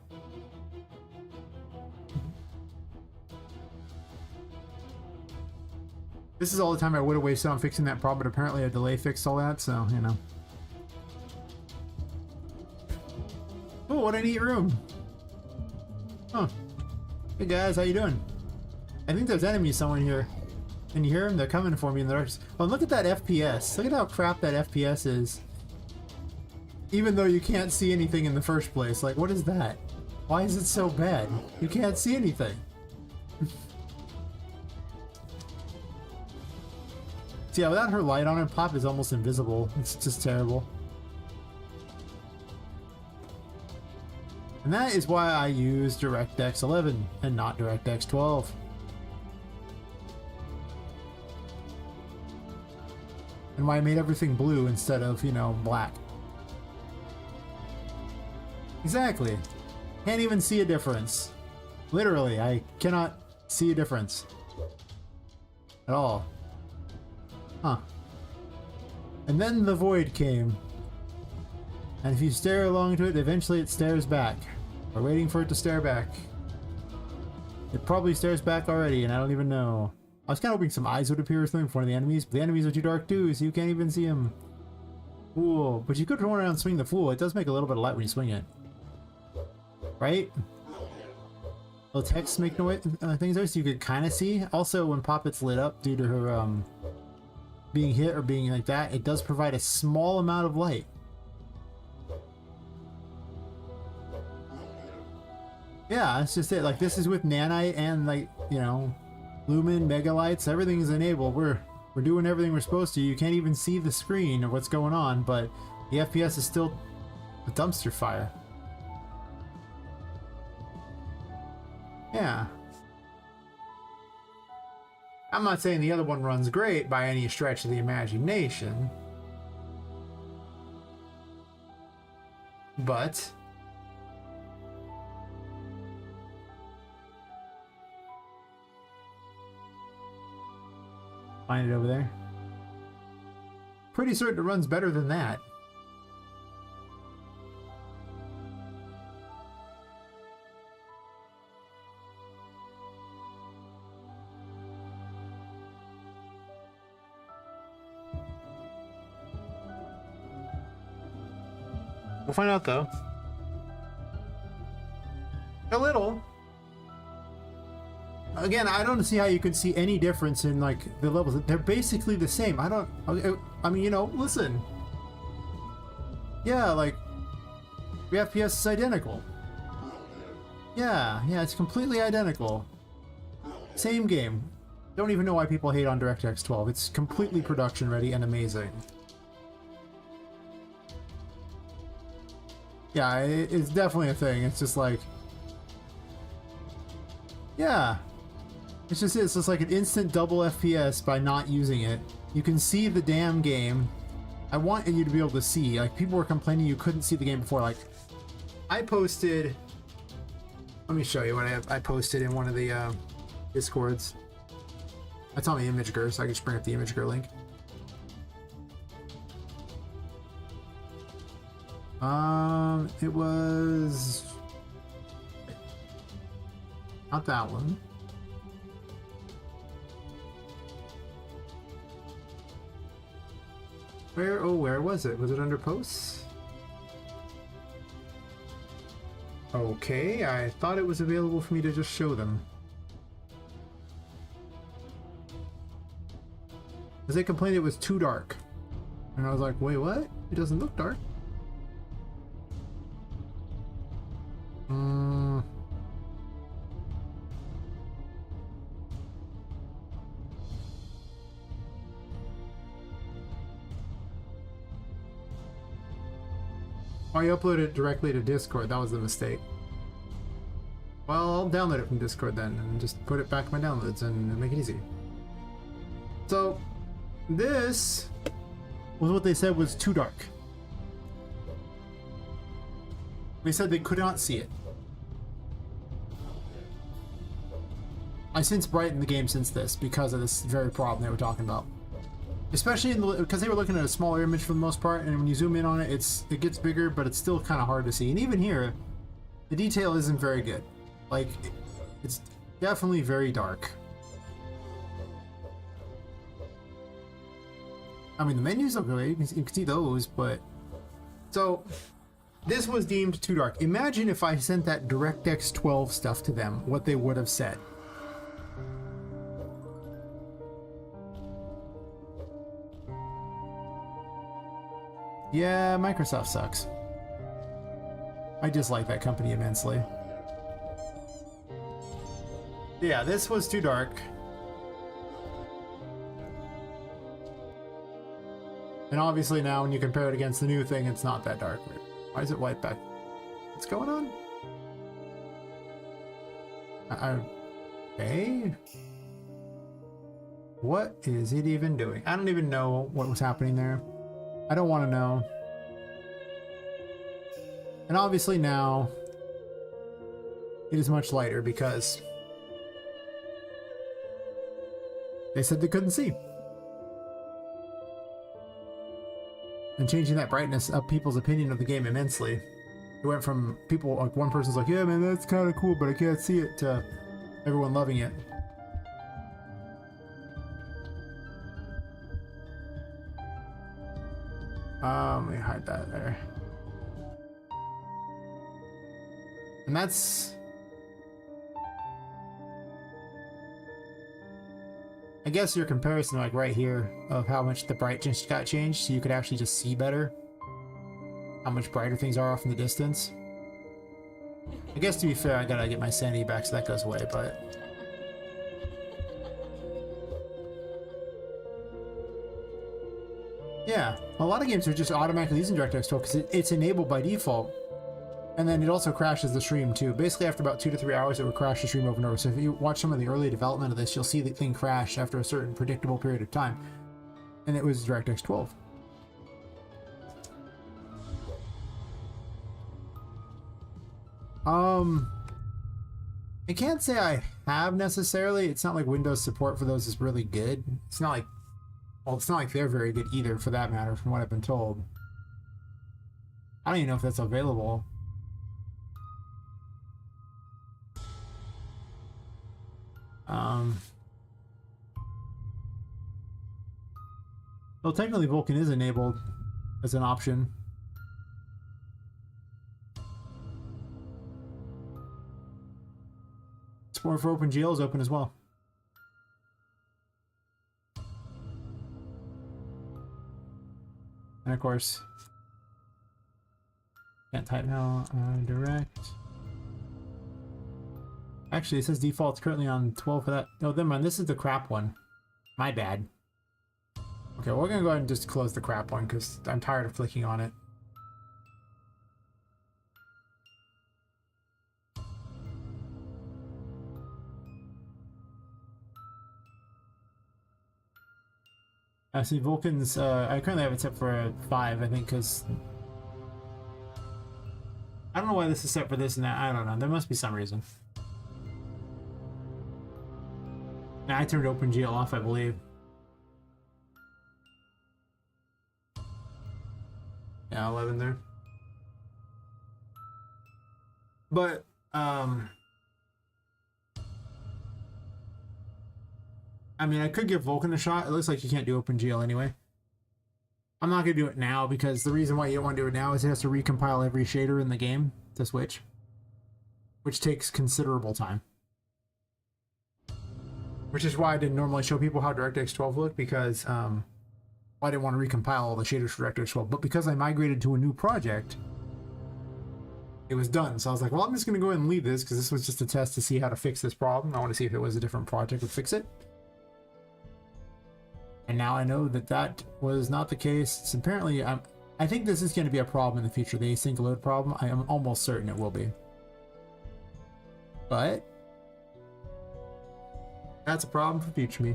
This is all the time I would have wasted on fixing that problem, but apparently a delay fixed all that, so, you know. Oh, what a neat room. Huh. Hey guys, how you doing? I think there's enemies somewhere here. Can you hear them? They're coming for me in the dark. Oh, look at that FPS. Look at how crap that FPS is. Even though you can't see anything in the first place. Like, what is that? Why is it so bad? You can't see anything. So yeah, without her light on, Pop is almost invisible. It's just terrible. And that is why I use DirectX 11 and not DirectX 12. And why I made everything blue instead of, you know, black. Exactly. Can't even see a difference. Literally, I cannot see a difference. At all. Huh. And then the void came. And if you stare along to it, eventually it stares back. We're waiting for it to stare back. It probably stares back already, and I don't even know. I was kind of hoping some eyes would appear or something for one of the enemies, but the enemies are too dark too, so you can't even see them. Cool. But you could run around and swing the Fool. It does make a little bit of light when you swing it. Right? Little texts make noise, things there, so you could kind of see. Also, when Poppet's lit up due to her being hit or being like that, it does provide a small amount of light. Yeah, that's just it. Like, this is with nanite and, like, you know, lumen, mega lights, everything is enabled. We're doing everything we're supposed to. You can't even see the screen or what's going on, but the FPS is still a dumpster fire. Yeah. I'm not saying the other one runs great by any stretch of the imagination, but find it over there. Pretty certain it runs better than that. We'll find out though. A little. Again, I don't see how you could see any difference in like the levels. They're basically the same. I mean, you know, listen. Yeah, like the FPS is identical. Yeah, it's completely identical. Same game. Don't even know why people hate on DirectX 12. It's completely production ready and amazing. Yeah, it's definitely a thing. It's just like, yeah, it's just like an instant double FPS by not using it. You can see the damn game. I want you to be able to see. Like, people were complaining you couldn't see the game before. Like, I posted. Let me show you what I posted in one of the Discords. That's on the ImageGur, so I can just bring up the ImageGur link. It was not that one. Where was it? Was it under posts? Okay, I thought it was available for me to just show them. Because they complained it was too dark. And I was like, wait, what? It doesn't look dark. Oh, you uploaded it directly to Discord. That was the mistake. Well, I'll download it from Discord then and just put it back in my downloads and make it easy. So, this was what they said was too dark. They said they could not see it. I since brightened the game since this because of this very problem they were talking about. Especially because they were looking at a smaller image for the most part, and when you zoom in on it, it gets bigger, but it's still kind of hard to see. And even here, the detail isn't very good. Like, it's definitely very dark. I mean, the menus look great. You can see those, but so this was deemed too dark. Imagine if I sent that DirectX 12 stuff to them, what they would have said. Yeah, Microsoft sucks. I dislike that company immensely. Yeah, this was too dark. And obviously now when you compare it against the new thing, it's not that dark. Why is it white back? What's going on? Okay. What is it even doing? I don't even know what was happening there. I don't want to know. And obviously now it is much lighter because they said they couldn't see. And changing that brightness up people's opinion of the game immensely. It went from people, like one person's like, yeah man, that's kind of cool, but I can't see it, to everyone loving it. Let me hide that there. And that's... I guess your comparison, like right here, of how much the brightness got changed, so you could actually just see better how much brighter things are off in the distance. I guess to be fair, I gotta get my sanity back so that goes away, but... yeah, a lot of games are just automatically using DirectX 12 because it's enabled by default. And then it also crashes the stream too. Basically after about 2 to 3 hours it would crash the stream over and over. So if you watch some of the early development of this, you'll see the thing crash after a certain predictable period of time. And it was DirectX 12. I can't say I have necessarily. It's not like Windows support for those is really good. It's not like, well, it's not like they're very good either for that matter from what I've been told. I don't even know if that's available. Well, technically Vulkan is enabled as an option. Support for OpenGL is open as well. And of course, can't type now, direct. Actually, it says default's currently on 12 for that. No, never mind, this is the crap one. My bad. Okay, we're gonna go ahead and just close the crap one because I'm tired of clicking on it. I see Vulkan's, I currently have it set for a 5, I think, because I don't know why this is set for this and that. I don't know. There must be some reason. Now, I turned OpenGL off, I believe. Yeah, 11 there. But, I mean, I could give Vulkan a shot. It looks like you can't do OpenGL anyway. I'm not going to do it now because the reason why you don't want to do it now is it has to recompile every shader in the game to switch, which takes considerable time. Which is why I didn't normally show people how DirectX 12 looked, because I didn't want to recompile all the shaders for DirectX 12. But because I migrated to a new project, it was done. So I was like, well, I'm just going to go ahead and leave this because this was just a test to see how to fix this problem. I want to see if it was a different project would fix it. And now I know that that was not the case. It's apparently, I think this is going to be a problem in the future. The async load problem, I am almost certain it will be. But that's a problem for future me.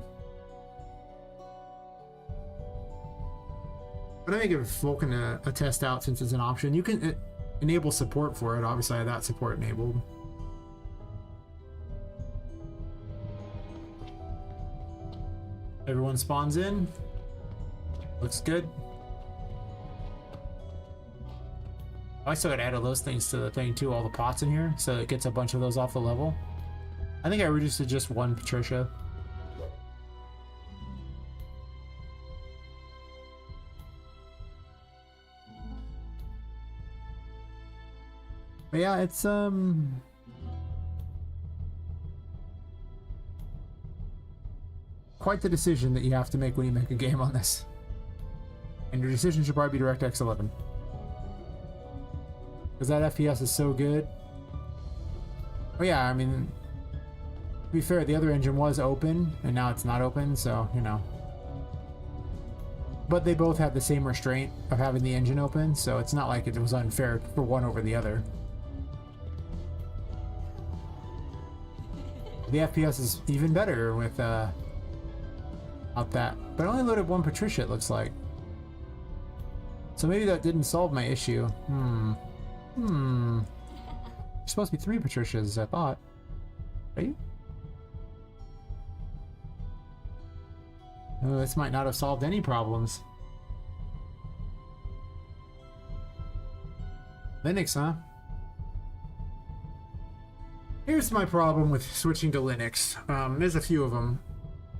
But I may give Vulkan a test out since it's an option. You can enable support for it. Obviously I have that support enabled. Everyone spawns in. Looks good. I still gotta add all those things to the thing too, all the pots in here, so it gets a bunch of those off the level. I think I reduced to just one Patricia. But yeah, it's quite the decision that you have to make when you make a game on this. And your decision should probably be DirectX 11. Because that FPS is so good. Oh yeah, I mean, to be fair, the other engine was open, and now it's not open, so, you know. But they both have the same restraint of having the engine open, so it's not like it was unfair for one over the other. The FPS is even better with out that. But I only loaded one Patricia, it looks like. So maybe that didn't solve my issue. There's supposed to be 3 Patricias, I thought. Right? Oh, this might not have solved any problems. Linux, huh? Here's my problem with switching to Linux. There's a few of them.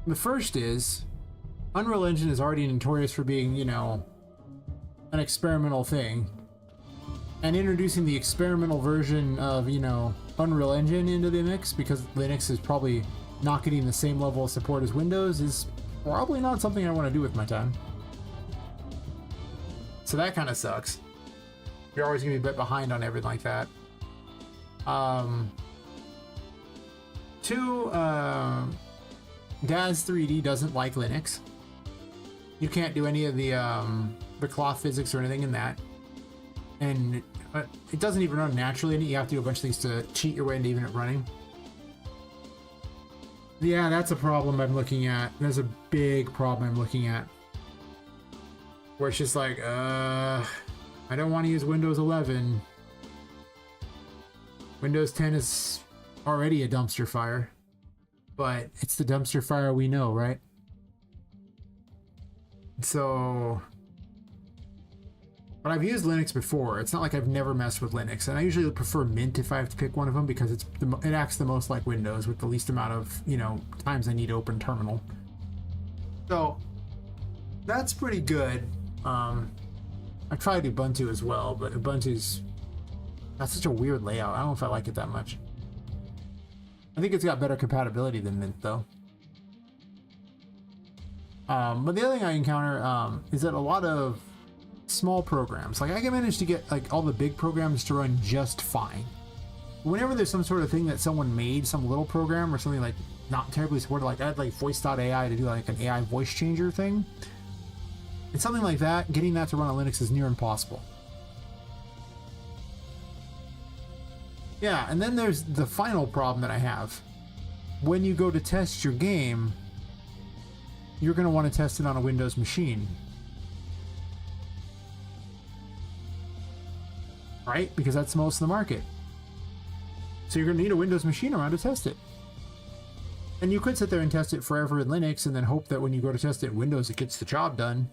The first is, Unreal Engine is already notorious for being, you know, an experimental thing. And introducing the experimental version of, you know, Unreal Engine into the mix, because Linux is probably not getting the same level of support as Windows, is probably not something I want to do with my time. So that kind of sucks. You're always going to be a bit behind on everything like that. 2, Daz 3D doesn't like Linux. You can't do any of the cloth physics or anything in that. And it doesn't even run naturally in it. You have to do a bunch of things to cheat your way into even it running. Yeah, that's a problem I'm looking at. There's a big problem I'm looking at. Where it's just like, I don't want to use Windows 11. Windows 10 is already a dumpster fire. But it's the dumpster fire we know, right? So... But I've used Linux before. It's not like I've never messed with Linux, and I usually prefer Mint if I have to pick one of them because it acts the most like Windows with the least amount of, you know, times I need to open terminal. So that's pretty good. I tried Ubuntu as well, but Ubuntu's got such a weird layout. I don't know if I like it that much. I think it's got better compatibility than Mint though. But the other thing I encounter is that a lot of small programs, like I can manage to get like all the big programs to run just fine. Whenever there's some sort of thing that someone made, some little program or something like not terribly supported, like I had like voice.ai to do like an AI voice changer thing, and something like that, getting that to run on Linux is near impossible. Yeah, and then there's the final problem that I have. When you go to test your game, you're going to want to test it on a Windows machine. Right? Because that's most of the market. So you're going to need a Windows machine around to test it. And you could sit there and test it forever in Linux and then hope that when you go to test it in Windows, it gets the job done.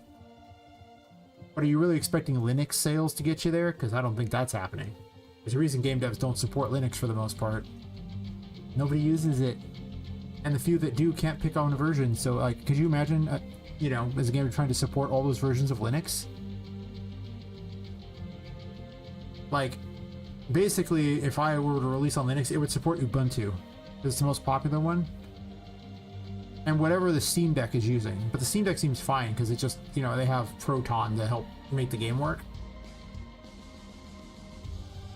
But are you really expecting Linux sales to get you there? Because I don't think that's happening. There's a reason game devs don't support Linux for the most part. Nobody uses it. And the few that do can't pick on a version. So, like, could you imagine, you know, as a game trying to support all those versions of Linux? Like, basically, if I were to release on Linux, it would support Ubuntu. It's the most popular one. And whatever the Steam Deck is using. But the Steam Deck seems fine, because it just, you know, they have Proton to help make the game work.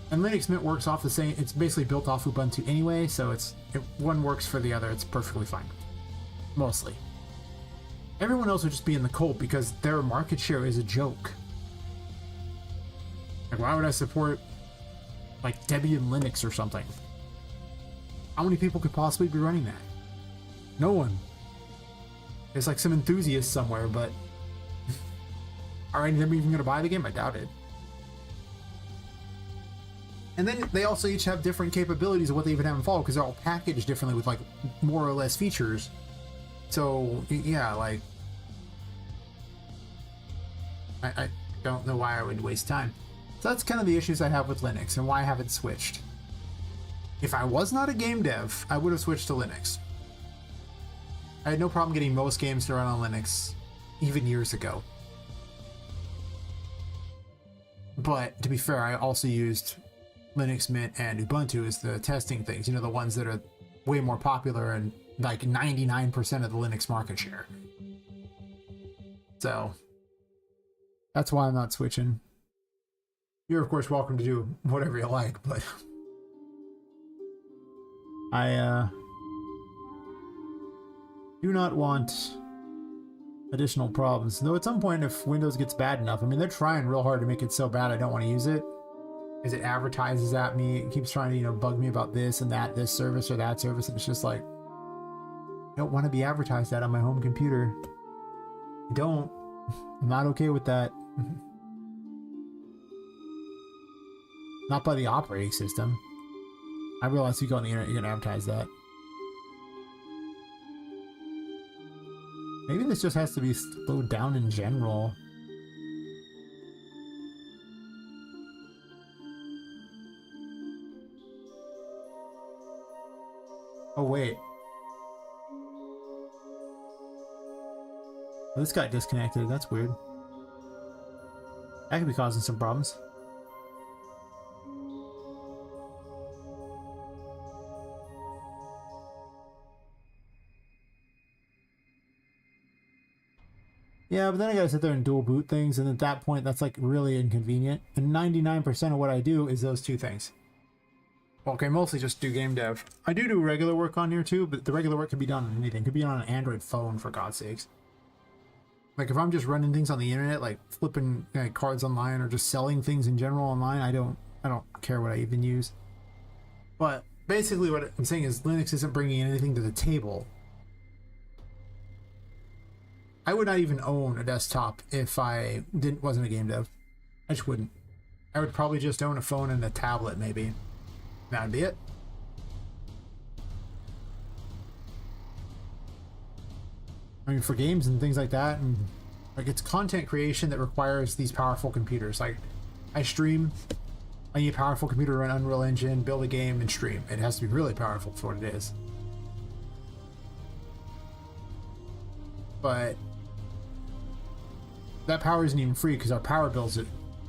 And Linux Mint works off the same, it's basically built off Ubuntu anyway, so if one works for the other, it's perfectly fine. Mostly. Everyone else would just be in the cold, because their market share is a joke. Like, why would I support, like, Debian Linux or something? How many people could possibly be running that? No one. There's, like, some enthusiasts somewhere, but... Are any of them even going to buy the game? I doubt it. And then they also each have different capabilities of what they even have involved, because they're all packaged differently with, like, more or less features. So, yeah, like... I don't know why I would waste time. So that's kind of the issues I have with Linux and why I haven't switched. If I was not a game dev, I would have switched to Linux. I had no problem getting most games to run on Linux, even years ago. But to be fair, I also used Linux Mint and Ubuntu is the testing things, you know, the ones that are way more popular and like 99% of the Linux market share. So that's why I'm not switching. You're of course welcome to do whatever you like, but I do not want additional problems. Though at some point, if Windows gets bad enough, I mean, they're trying real hard to make it so bad I don't want to use it. Because it advertises at me, it keeps trying to, you know, bug me about this and that, this service or that service, and it's just like, I don't want to be advertised at on my home computer. I don't. I'm not okay with that. Not by the operating system. I realize if you go on the internet, you're gonna advertise that. Maybe this just has to be slowed down in general. Oh wait. This got disconnected. That's weird. That could be causing some problems. Yeah, but then I gotta sit there and dual boot things, and at that point, that's like really inconvenient. And 99% of what I do is those two things. Okay, mostly just do game dev. I do regular work on here too, but the regular work can be done on anything. It could be on an Android phone, for God's sakes. Like if I'm just running things on the internet, like flipping cards online or just selling things in general online, I don't care what I even use. But basically what I'm saying is Linux isn't bringing anything to the table. I would not even own a desktop if I wasn't a game dev. I just wouldn't. I would probably just own a phone and a tablet, maybe. That'd be it. I mean, for games and things like that, and like it's content creation that requires these powerful computers. Like, I stream, I need a powerful computer to run Unreal Engine, build a game, and stream. It has to be really powerful for what it is. But that power isn't even free because our power bill's a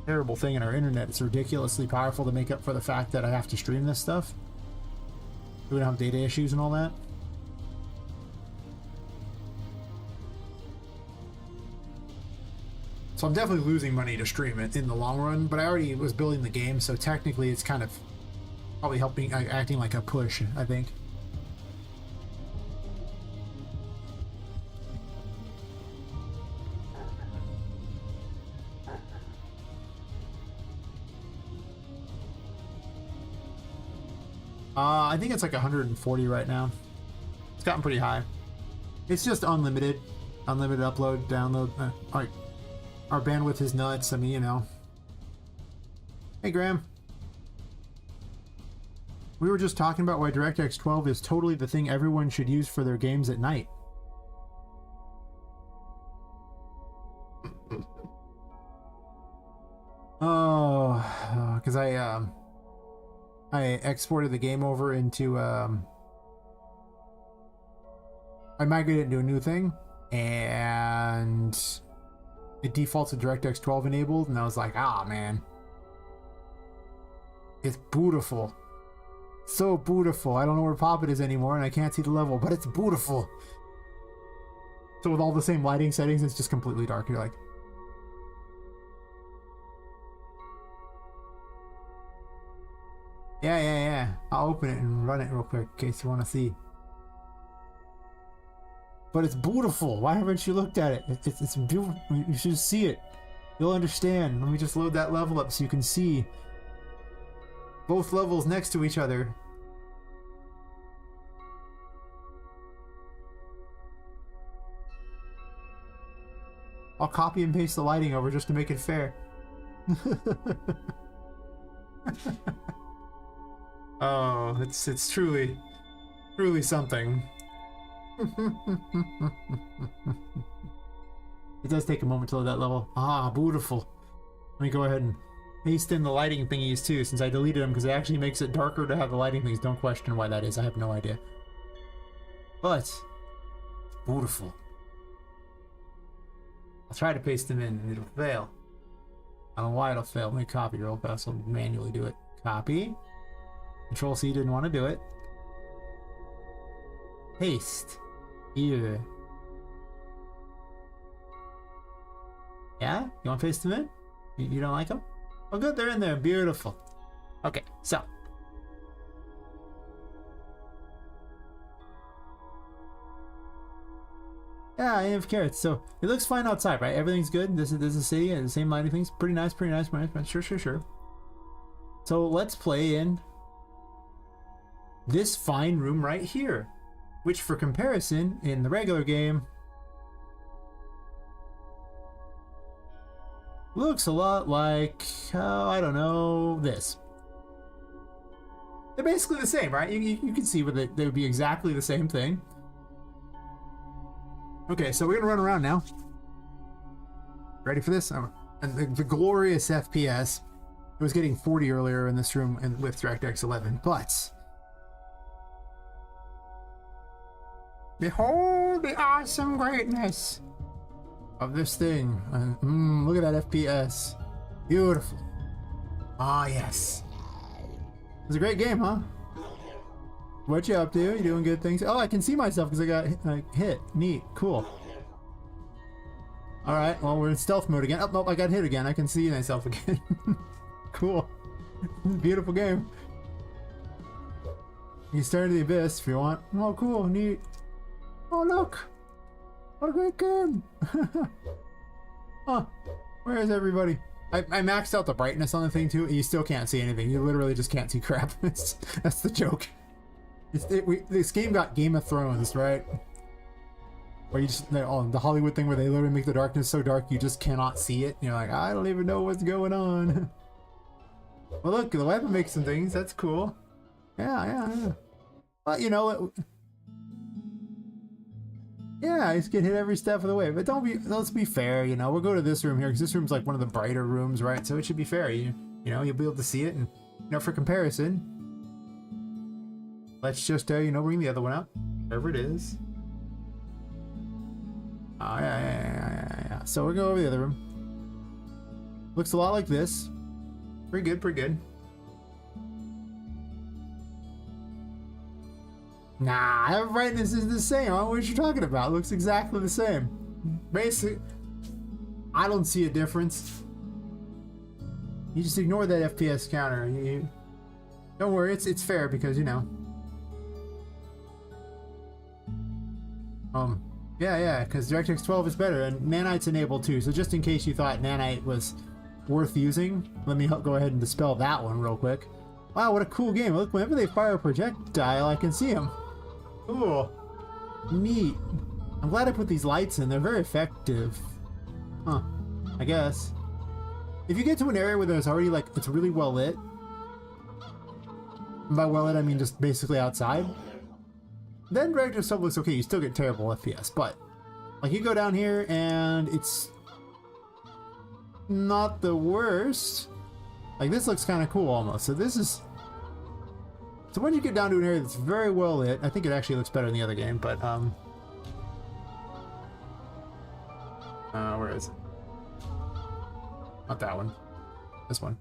terrible thing, and our internet is ridiculously powerful to make up for the fact that I have to stream this stuff. We don't have data issues and all that. So I'm definitely losing money to stream it in the long run, but I already was building the game, so technically it's kind of probably helping, acting like a push, I think. I think it's like 140 right now. It's gotten pretty high. It's just unlimited upload, download. Like, our bandwidth is nuts. I mean, you know. Hey, Graham. We were just talking about why DirectX 12 is totally the thing everyone should use for their games at night. Oh, because I exported the game over into I migrated it into a new thing, and it defaults to DirectX 12 enabled, and I was like, ah, man, it's beautiful, so beautiful. I don't know where Poppet is anymore, and I can't see the level, but it's beautiful. So with all the same lighting settings, it's just completely dark. You're like, yeah. I'll open it and run it real quick in case you want to see. But it's beautiful. Why haven't you looked at it? It's beautiful. You should see it. You'll understand. Let me just load that level up so you can see both levels next to each other. I'll copy and paste the lighting over just to make it fair. Oh, it's truly something. It does take a moment to load that level. Ah, beautiful. Let me go ahead and paste in the lighting thingies too, since I deleted them, because it actually makes it darker to have the lighting things. Don't question why that is. I have no idea. But it's beautiful. I'll try to paste them in and it'll fail. I don't know why it'll fail. Let me copy real fast. I'll manually do it. Copy. Control C didn't want to do it. Paste. Here. Yeah? You want to paste them in? You don't like them? Oh good, they're in there. Beautiful. Okay, so. Yeah, I have carrots. So it looks fine outside, right? Everything's good. This is the city and the same lighting things. Pretty nice, pretty nice, pretty nice. Sure. So let's play in this fine room right here, which for comparison in the regular game looks a lot like, I don't know, this. They're basically the same, right? You can see where they would be exactly the same thing. Okay, so we're gonna run around now. Ready for this? And the glorious FPS. It was getting 40 earlier in this room and with DirectX 11, but behold the awesome greatness of this thing. And look at that FPS. Beautiful. Ah, yes. It was a great game, huh? What you up to? You doing good things? Oh, I can see myself because I got hit. Neat. Cool. All right. Well, we're in stealth mode again. Oh, nope. I got hit again. I can see myself again. Cool. Beautiful game. You can start into the abyss if you want. Oh, cool. Neat. Oh, look. What a great game. Huh. Where is everybody? I maxed out the brightness on the thing too. You still can't see anything. You literally just can't see crap. That's the joke. This game got Game of Thrones, right? Where you just, the Hollywood thing where they literally make the darkness so dark you just cannot see it. And you're like, I don't even know what's going on. Well, look, the weapon makes some things. That's cool. Yeah. Well, you know, yeah, I just get hit every step of the way. But let's be fair, you know. We'll go to this room here because this room's like one of the brighter rooms, right? So it should be fair. You know, you'll be able to see it, and you know, for comparison, let's just you know, bring the other one up, wherever it is. Oh yeah. So we'll go over the other room. Looks a lot like this. Pretty good. Nah, that brightness is the same. I don't know what you're talking about. It looks exactly the same. Basically, I don't see a difference. You just ignore that FPS counter. Don't worry, it's fair because, you know. Yeah, because DirectX 12 is better, and Nanite's enabled too. So just in case you thought Nanite was worth using, let me go ahead and dispel that one real quick. Wow, what a cool game. Look, whenever they fire a projectile, I can see them. Cool. Neat. I'm glad I put these lights in. They're very effective. Huh. I guess. If you get to an area where there's already, like, it's really well lit. And by well lit, I mean just basically outside. Then DirectX 12 looks okay. You still get terrible FPS, but like you go down here and it's not the worst. Like this looks kind of cool almost. So this is, so when you get down to an area that's very well lit, I think it actually looks better in the other game, but where is it? Not that one. This one.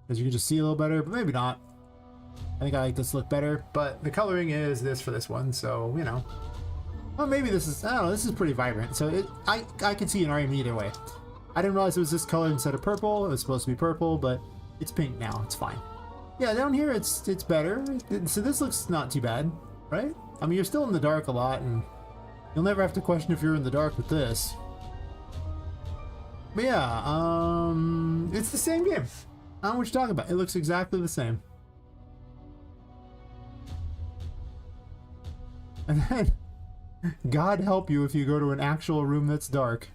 Because you can just see a little better, but maybe not. I think I like this look better, but the coloring is this for this one, so, you know. Well, maybe this is, I don't know, this is pretty vibrant, so I can see an argument either way. I didn't realize it was this color instead of purple. It was supposed to be purple, but it's pink now. It's fine. Yeah, down here it's better. So this looks not too bad, right? I mean, you're still in the dark a lot, and you'll never have to question if you're in the dark with this. But yeah, it's the same game. I don't know what you're talking about. It looks exactly the same. And then, God help you if you go to an actual room that's dark.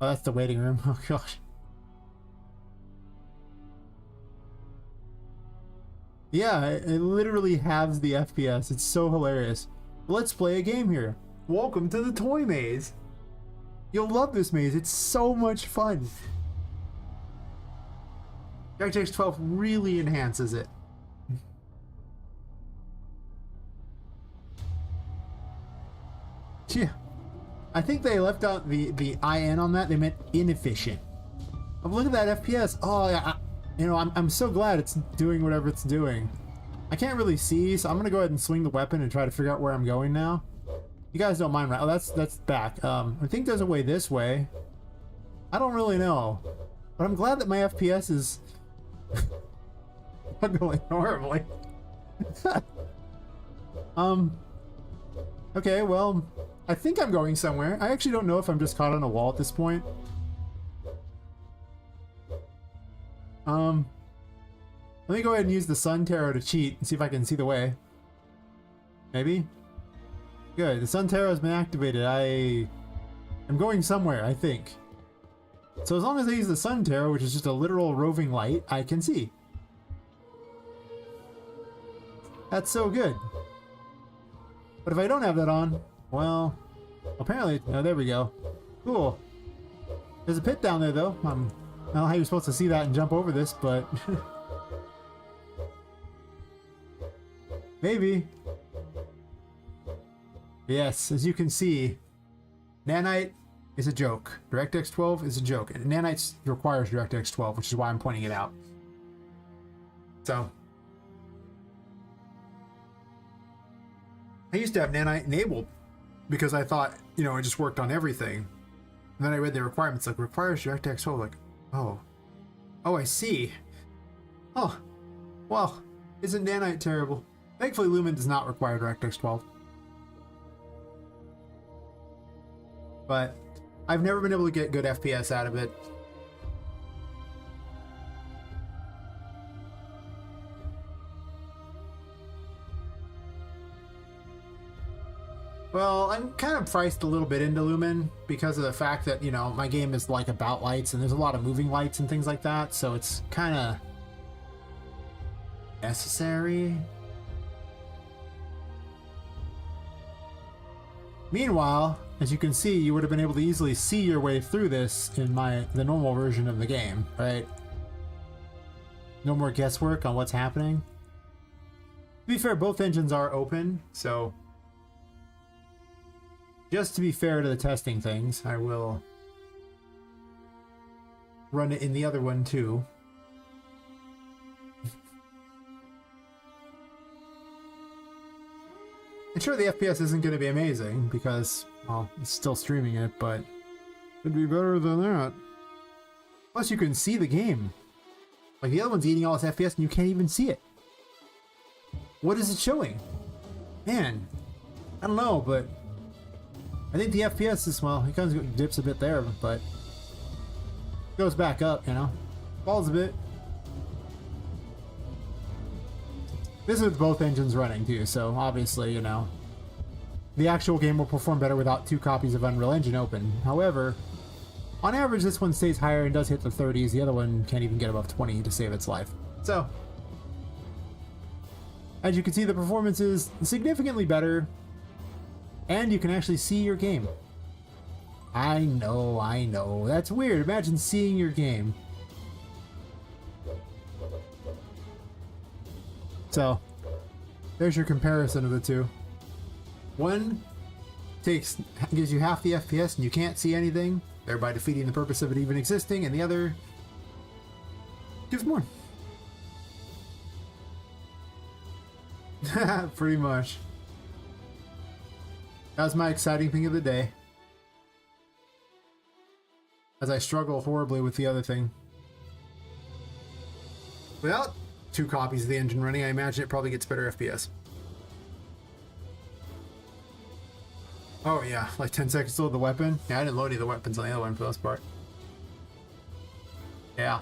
Oh, that's the waiting room. Oh, gosh. Yeah, it literally halves the FPS. It's so hilarious. Let's play a game here. Welcome to the toy maze. You'll love this maze. It's so much fun. DirectX 12 really enhances it. Yeah. I think they left out the IN on that. They meant inefficient. But look at that FPS. Oh, yeah. You know, I'm so glad it's doing whatever it's doing. I can't really see, so I'm going to go ahead and swing the weapon and try to figure out where I'm going now. You guys don't mind, right? Oh, that's back. I think there's a way this way. I don't really know. But I'm glad that my FPS is struggling horribly. Okay, well, I think I'm going somewhere. I actually don't know if I'm just caught on a wall at this point. Let me go ahead and use the Sun Tarot to cheat and see if I can see the way. Maybe? Good, the Sun Tarot has been activated. I'm going somewhere, I think. So as long as I use the Sun Tarot, which is just a literal roving light, I can see. That's so good. But if I don't have that on, well, apparently, oh, there we go. Cool. There's a pit down there, though. I don't know how you're supposed to see that and jump over this, but maybe. Yes, as you can see, Nanite is a joke. DirectX 12 is a joke. And Nanite requires DirectX 12, which is why I'm pointing it out. So, I used to have Nanite enabled because I thought, you know, it just worked on everything. And then I read the requirements, like, requires DirectX 12, like, oh, I see. Oh, well, isn't Nanite terrible? Thankfully, Lumen does not require DirectX 12. But I've never been able to get good FPS out of it. Well, I'm kind of priced a little bit into Lumen because of the fact that, you know, my game is like about lights and there's a lot of moving lights and things like that, so it's kind of necessary. Meanwhile, as you can see, you would have been able to easily see your way through this in the normal version of the game, right? No more guesswork on what's happening. To be fair, both engines are open, so just to be fair to the testing things, I will run it in the other one too. And sure, the FPS isn't going to be amazing because, well, it's still streaming it, but it'd be better than that. Plus, you can see the game. Like, the other one's eating all its FPS and you can't even see it. What is it showing? Man, I don't know, but I think the FPS is, well, it kind of dips a bit there, but goes back up, you know? Falls a bit. This is with both engines running too, so obviously, you know, the actual game will perform better without 2 copies of Unreal Engine open. However, on average, this one stays higher and does hit the 30s. The other one can't even get above 20 to save its life. So, as you can see, the performance is significantly better, and you can actually see your game. I know. That's weird. Imagine seeing your game. So, there's your comparison of the two. One gives you half the FPS and you can't see anything, thereby defeating the purpose of it even existing, and the other gives more. Pretty much. That was my exciting thing of the day, as I struggle horribly with the other thing. Without 2 copies of the engine running, I imagine it probably gets better FPS. Oh yeah, like 10 seconds to load the weapon. Yeah, I didn't load any of the weapons on the other one for the most part. Yeah.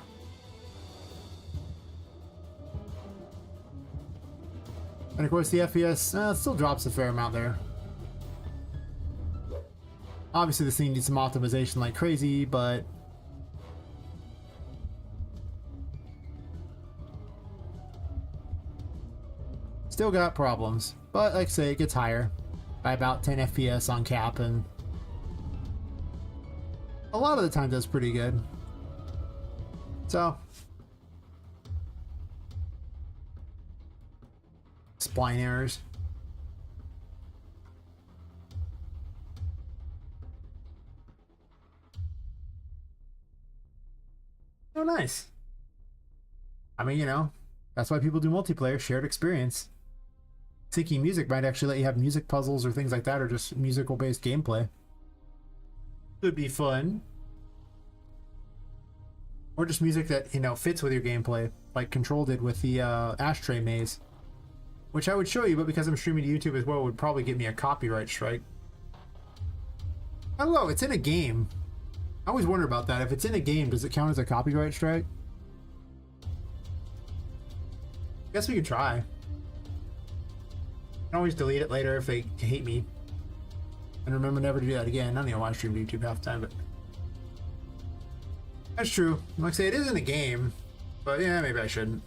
And of course the FPS still drops a fair amount there. Obviously this thing needs some optimization like crazy, but still got problems. But like I say, it gets higher by about 10 FPS on cap, and a lot of the time that's pretty good. So, spline errors. mean, you know, that's why people do multiplayer, shared experience. Syncing music might actually let you have music puzzles or things like that, or just musical based gameplay. Could be fun. Or just music that, you know, fits with your gameplay, like Control did with the Ashtray Maze. Which I would show you, but because I'm streaming to YouTube as well, would probably get me a copyright strike. Hello, it's in a game. I always wonder about that. If it's in a game, does it count as a copyright strike? Guess we could try. I can always delete it later if they hate me. And remember never to do that again. I don't even want to stream to YouTube half the time, but... That's true. Like I say, it is in a game. But yeah, maybe I shouldn't.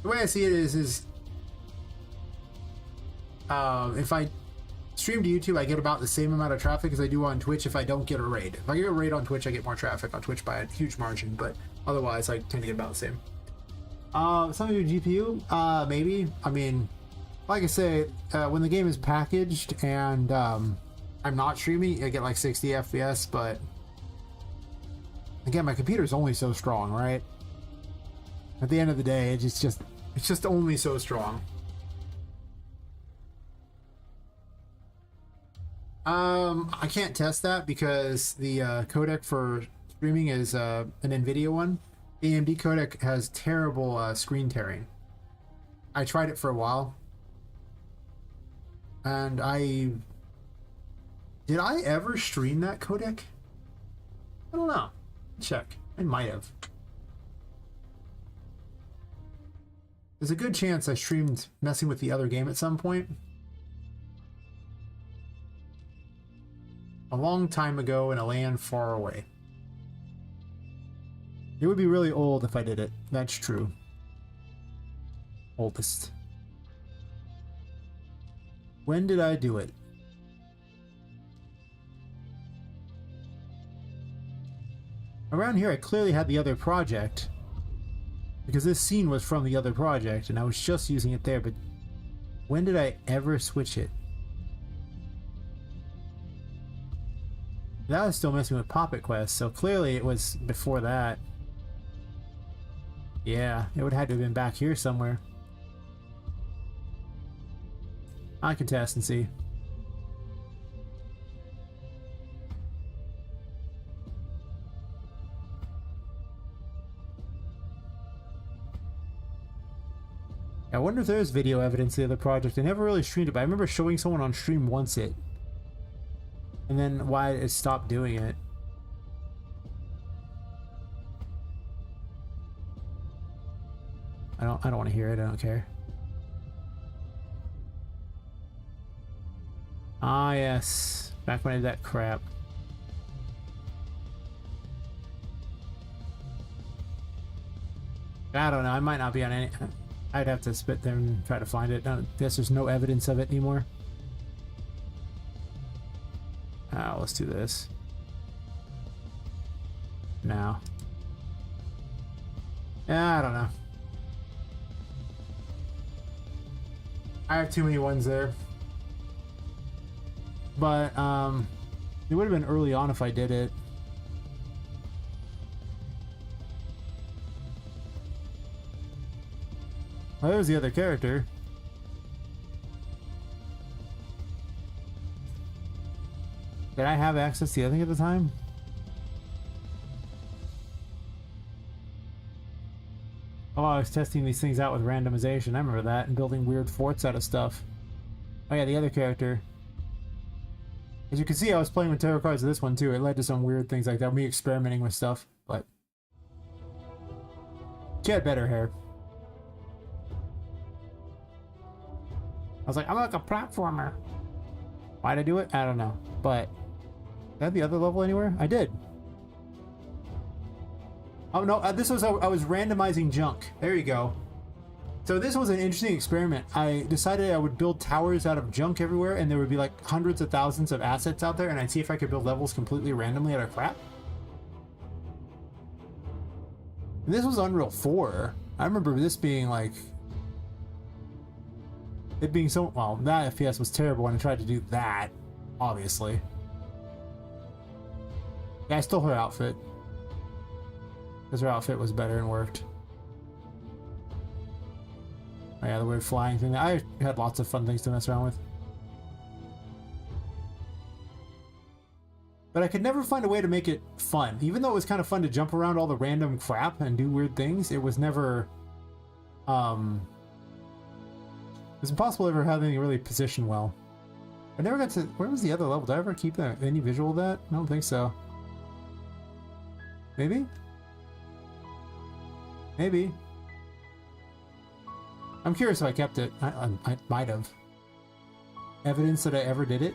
The way I see it is if I stream to YouTube, I get about the same amount of traffic as I do on Twitch if I don't get a raid. If I get a raid on Twitch, I get more traffic on Twitch by a huge margin, but otherwise I tend to get about the same. Some of your GPU, maybe. I mean, like I say, when the game is packaged and I'm not streaming, I get like 60 FPS, but again, my computer's only so strong, right? At the end of the day, it's just only so strong. I can't test that because the codec for streaming is an NVIDIA one. The AMD codec has terrible screen tearing. I tried it for a while, and did I ever stream that codec? I don't know. Check. I might have. There's a good chance I streamed messing with the other game at some point. A long time ago in a land far away. It would be really old if I did it. That's true. Oldest. When did I do it? Around here I clearly had the other project, because this scene was from the other project and I was just using it there, but when did I ever switch it? That was still messing with Poppet Quest, so clearly it was before that. Yeah, it would have had to have been back here somewhere. I can test and see. I wonder if there's video evidence of the other project. I never really streamed it, but I remember showing someone on stream once it. And then why it stopped doing it. I don't want to hear it, I don't care. Ah yes. Back when I did that crap. I don't know, I might not be on any... I'd have to spit there and try to find it. I guess there's no evidence of it anymore. Let's do this. Now. Yeah, I don't know. I have too many ones there. But, it would have been early on if I did it. Oh, there's the other character. Did I have access to the other thing at the time? Oh, I was testing these things out with randomization. I remember that, and building weird forts out of stuff. Oh yeah, the other character. As you can see, I was playing with tarot cards of this one too. It led to some weird things like that. Me experimenting with stuff, but she had better hair. I was like, I'm like a platformer. Why'd I do it? I don't know. But did I have the other level anywhere? I did. Oh no, this was I was randomizing junk. There you go. So this was an interesting experiment. I decided I would build towers out of junk everywhere, and there would be like hundreds of thousands of assets out there, and I'd see if I could build levels completely randomly out of crap. And this was Unreal 4. I remember this being like... it being so... well, that FPS was terrible when I tried to do that, obviously. Yeah, I stole her outfit. Because her outfit was better and worked. Oh yeah, the weird flying thing. I had lots of fun things to mess around with. But I could never find a way to make it fun. Even though it was kind of fun to jump around all the random crap and do weird things, it was never... it was impossible to ever have anything really position well. I never got to... Where was the other level? Did I ever keep that, any visual of that? I don't think so. Maybe? Maybe. I'm curious if I kept it. I might have. Evidence that I ever did it?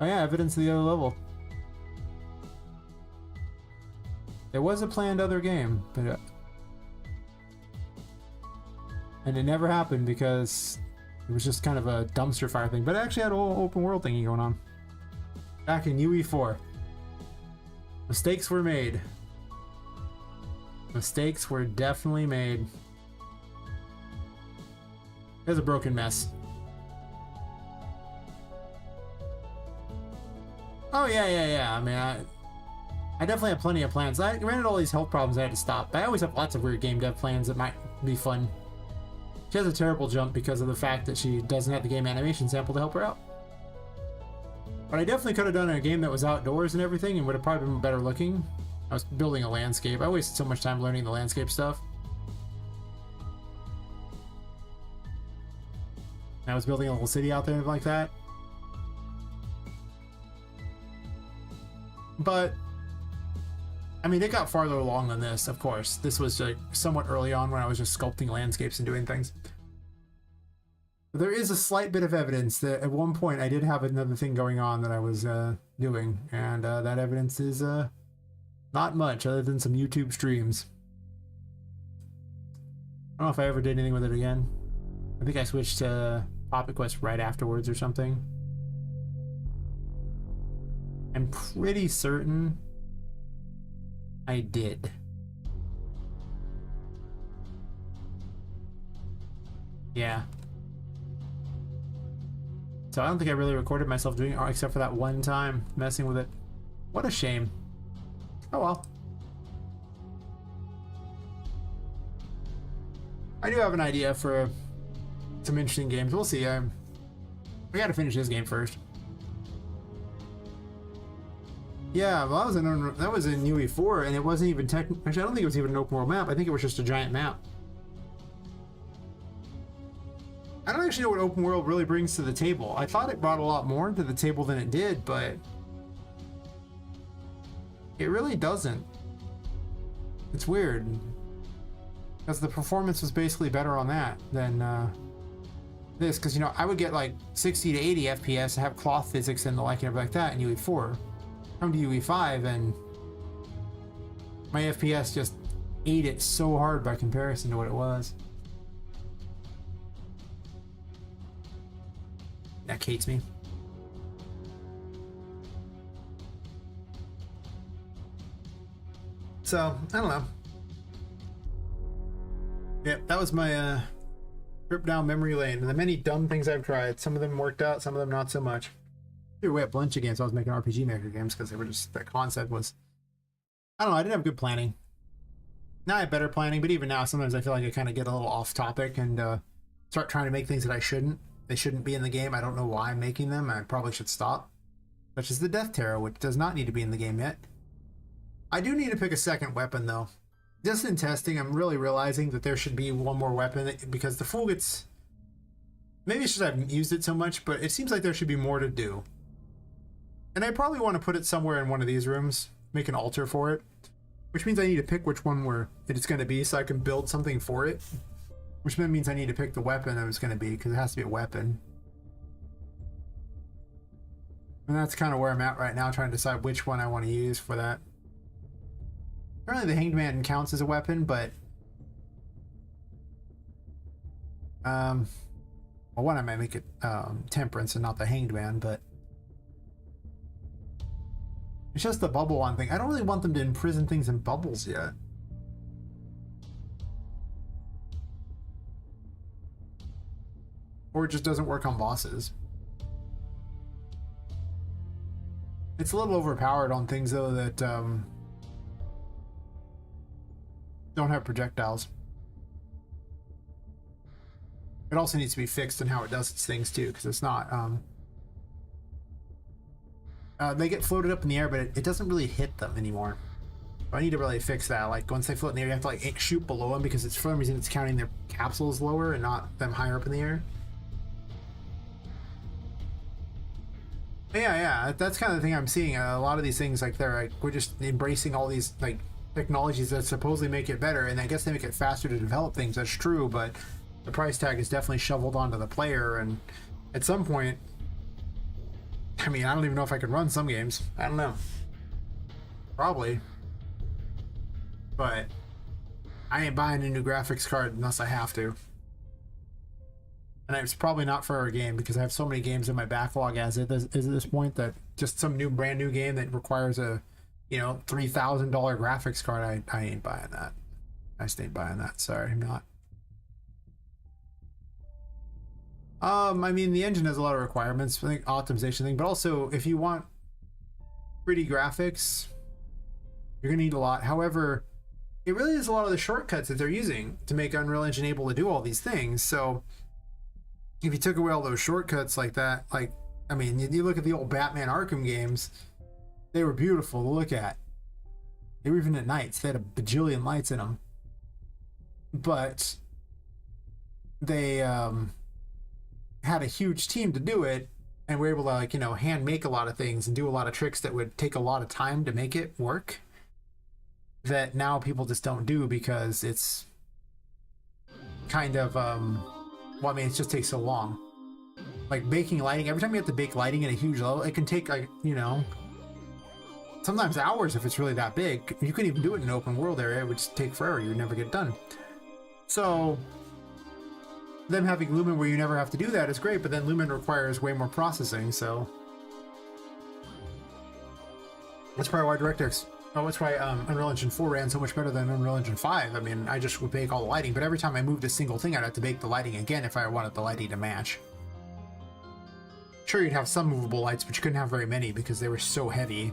Oh yeah, evidence of the other level. There was a planned other game, but and it never happened because it was just kind of a dumpster fire thing. But it actually had a whole open world thingy going on. Back in UE4. Mistakes were made. Mistakes were definitely made. It was a broken mess. Oh yeah. I mean, I definitely have plenty of plans. I ran into all these health problems I had to stop. But I always have lots of weird game dev plans that might be fun. She has a terrible jump because of the fact that she doesn't have the game animation sample to help her out. But I definitely could have done a game that was outdoors and everything and would have probably been better looking. I was building a landscape. I wasted so much time learning the landscape stuff. I was building a little city out there like that. But I mean, it got farther along than this, of course. This was like somewhat early on when I was just sculpting landscapes and doing things. But there is a slight bit of evidence that at one point I did have another thing going on that I was doing, and that evidence is not much other than some YouTube streams. I don't know if I ever did anything with it again. I think I switched to Poppet Quest right afterwards or something. I'm pretty certain I did. Yeah. So I don't think I really recorded myself doing it except for that one time messing with it. What a shame. Oh well. I do have an idea for some interesting games. We'll see. We gotta finish this game first. Yeah, well, that was in UE4, and it wasn't even actually, I don't think it was even an open world map. I think it was just a giant map. I don't actually know what open world really brings to the table. I thought it brought a lot more to the table than it did, but it really doesn't. It's weird. Because the performance was basically better on that than this. Because, you know, I would get like 60 to 80 FPS and have cloth physics and the like and everything like that in UE4. Come to UE5 and my FPS just ate it so hard by comparison to what it was. That hates me. So, I don't know. Yeah, that was my trip down memory lane and the many dumb things I've tried. Some of them worked out, some of them not so much. Either way, a bunch of games I was making RPG Maker games because they were just, the concept was, I don't know, I didn't have good planning. Now I have better planning, but even now sometimes I feel like I kind of get a little off topic and start trying to make things that I shouldn't. They shouldn't be in the game. I don't know why I'm making them. I probably should stop. Such as the Death Terror, which does not need to be in the game yet. I do need to pick a second weapon though. Just in testing, I'm really realizing that there should be one more weapon because the Fool gets... Maybe it's just I haven't used it so much, but it seems like there should be more to do. And I probably want to put it somewhere in one of these rooms, make an altar for it, which means I need to pick which one where it's going to be so I can build something for it, which then means I need to pick the weapon that it's going to be because it has to be a weapon. And that's kind of where I'm at right now, trying to decide which one I want to use for that. Apparently the Hanged Man counts as a weapon, but well, one I might make it Temperance and not the Hanged Man, but it's just the bubble one thing. I don't really want them to imprison things in bubbles yet. Or it just doesn't work on bosses. It's a little overpowered on things though that don't have projectiles. It also needs to be fixed in how it does its things too, because it's not. They get floated up in the air, but it doesn't really hit them anymore. I need to really fix that. Like once they float in the air, you have to like shoot below them because it's for some reason it's counting their capsules lower and not them higher up in the air. But yeah, that's kind of the thing I'm seeing. A lot of these things, like they're like we're just embracing all these like technologies that supposedly make it better, and I guess they make it faster to develop things. That's true, but the price tag is definitely shoveled onto the player, and at some point, I mean, I don't even know if I could run some games. I don't know. Probably. But I ain't buying a new graphics card unless I have to. And it's probably not for our game because I have so many games in my backlog as it is at this point that just some brand new game that requires a, $3,000 graphics card, I ain't buying that. I just ain't buying that. Sorry, I'm not. I mean, the engine has a lot of requirements, I think optimization thing, but also if you want pretty graphics, you're gonna need a lot. However, it really is a lot of the shortcuts that they're using to make Unreal Engine able to do all these things. So if you took away all those shortcuts like that, like, I mean, you look at the old Batman Arkham games, they were beautiful to look at. They were even at nights. They had a bajillion lights in them. But they had a huge team to do it, and were able to, like, hand make a lot of things and do a lot of tricks that would take a lot of time to make it work that now people just don't do because it's kind of well, I mean, it just takes so long. Like baking lighting, every time you have to bake lighting at a huge level, it can take, like, sometimes hours if it's really that big. You couldn't even do it in an open world area. It would just take forever. You'd never get done. So them having Lumen where you never have to do that is great, but then Lumen requires way more processing, so that's probably why DirectX, that's why Unreal Engine 4 ran so much better than Unreal Engine 5. I mean, I just would bake all the lighting, but every time I moved a single thing, I'd have to bake the lighting again if I wanted the lighting to match. Sure, you'd have some movable lights, but you couldn't have very many because they were so heavy.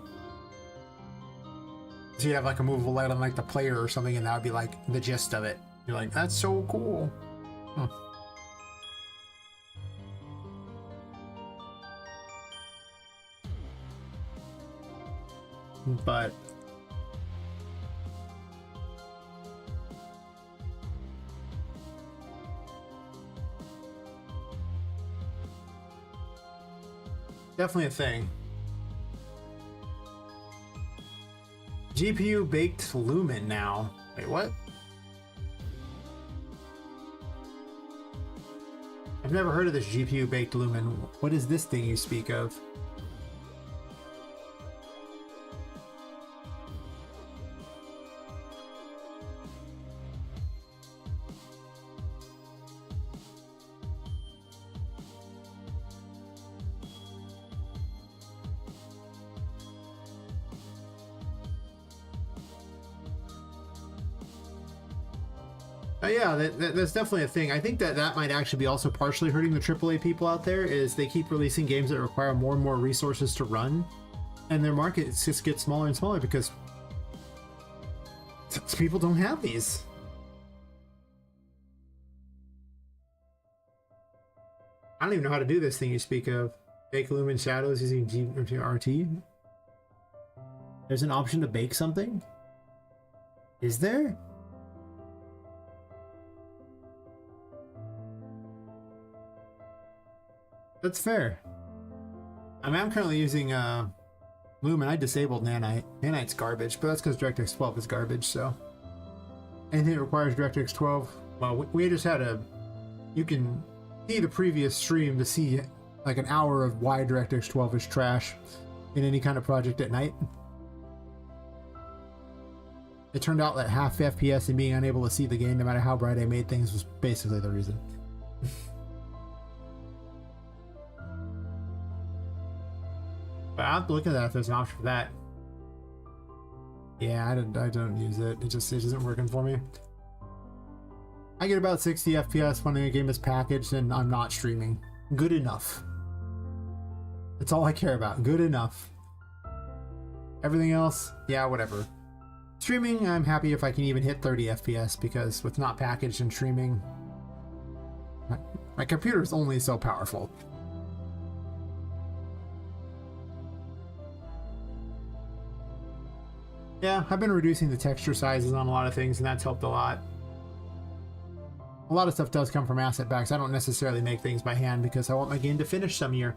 So you'd have like a movable light on like the player or something, and that would be like the gist of it. You're like, that's so cool. Huh. But definitely a thing. GPU baked Lumen now. Wait, what? I've never heard of this GPU baked Lumen. What is this thing you speak of? Yeah, that's definitely a thing. I think that might actually be also partially hurting the AAA people out there, is they keep releasing games that require more and more resources to run, and their market just gets smaller and smaller because people don't have these. I don't even know how to do this thing you speak of. Bake Lumen shadows using GRT? There's an option to bake something? Is there? That's fair. I mean, I'm currently using Lumen. I disabled Nanite. Nanite's garbage, but that's because DirectX 12 is garbage, so. Anything that requires DirectX 12, well, we just had you can see the previous stream to see like an hour of why DirectX 12 is trash in any kind of project at night. It turned out that half FPS and being unable to see the game no matter how bright I made things was basically the reason. But I'll have to look at that if there's an option for that. Yeah, I don't use it. It isn't working for me. I get about 60 FPS when a game is packaged and I'm not streaming. Good enough. That's all I care about. Good enough. Everything else, yeah, whatever. Streaming, I'm happy if I can even hit 30 FPS because with not packaged and streaming, my computer is only so powerful. Yeah, I've been reducing the texture sizes on a lot of things, and that's helped a lot. A lot of stuff does come from asset packs. I don't necessarily make things by hand because I want my game to finish some year.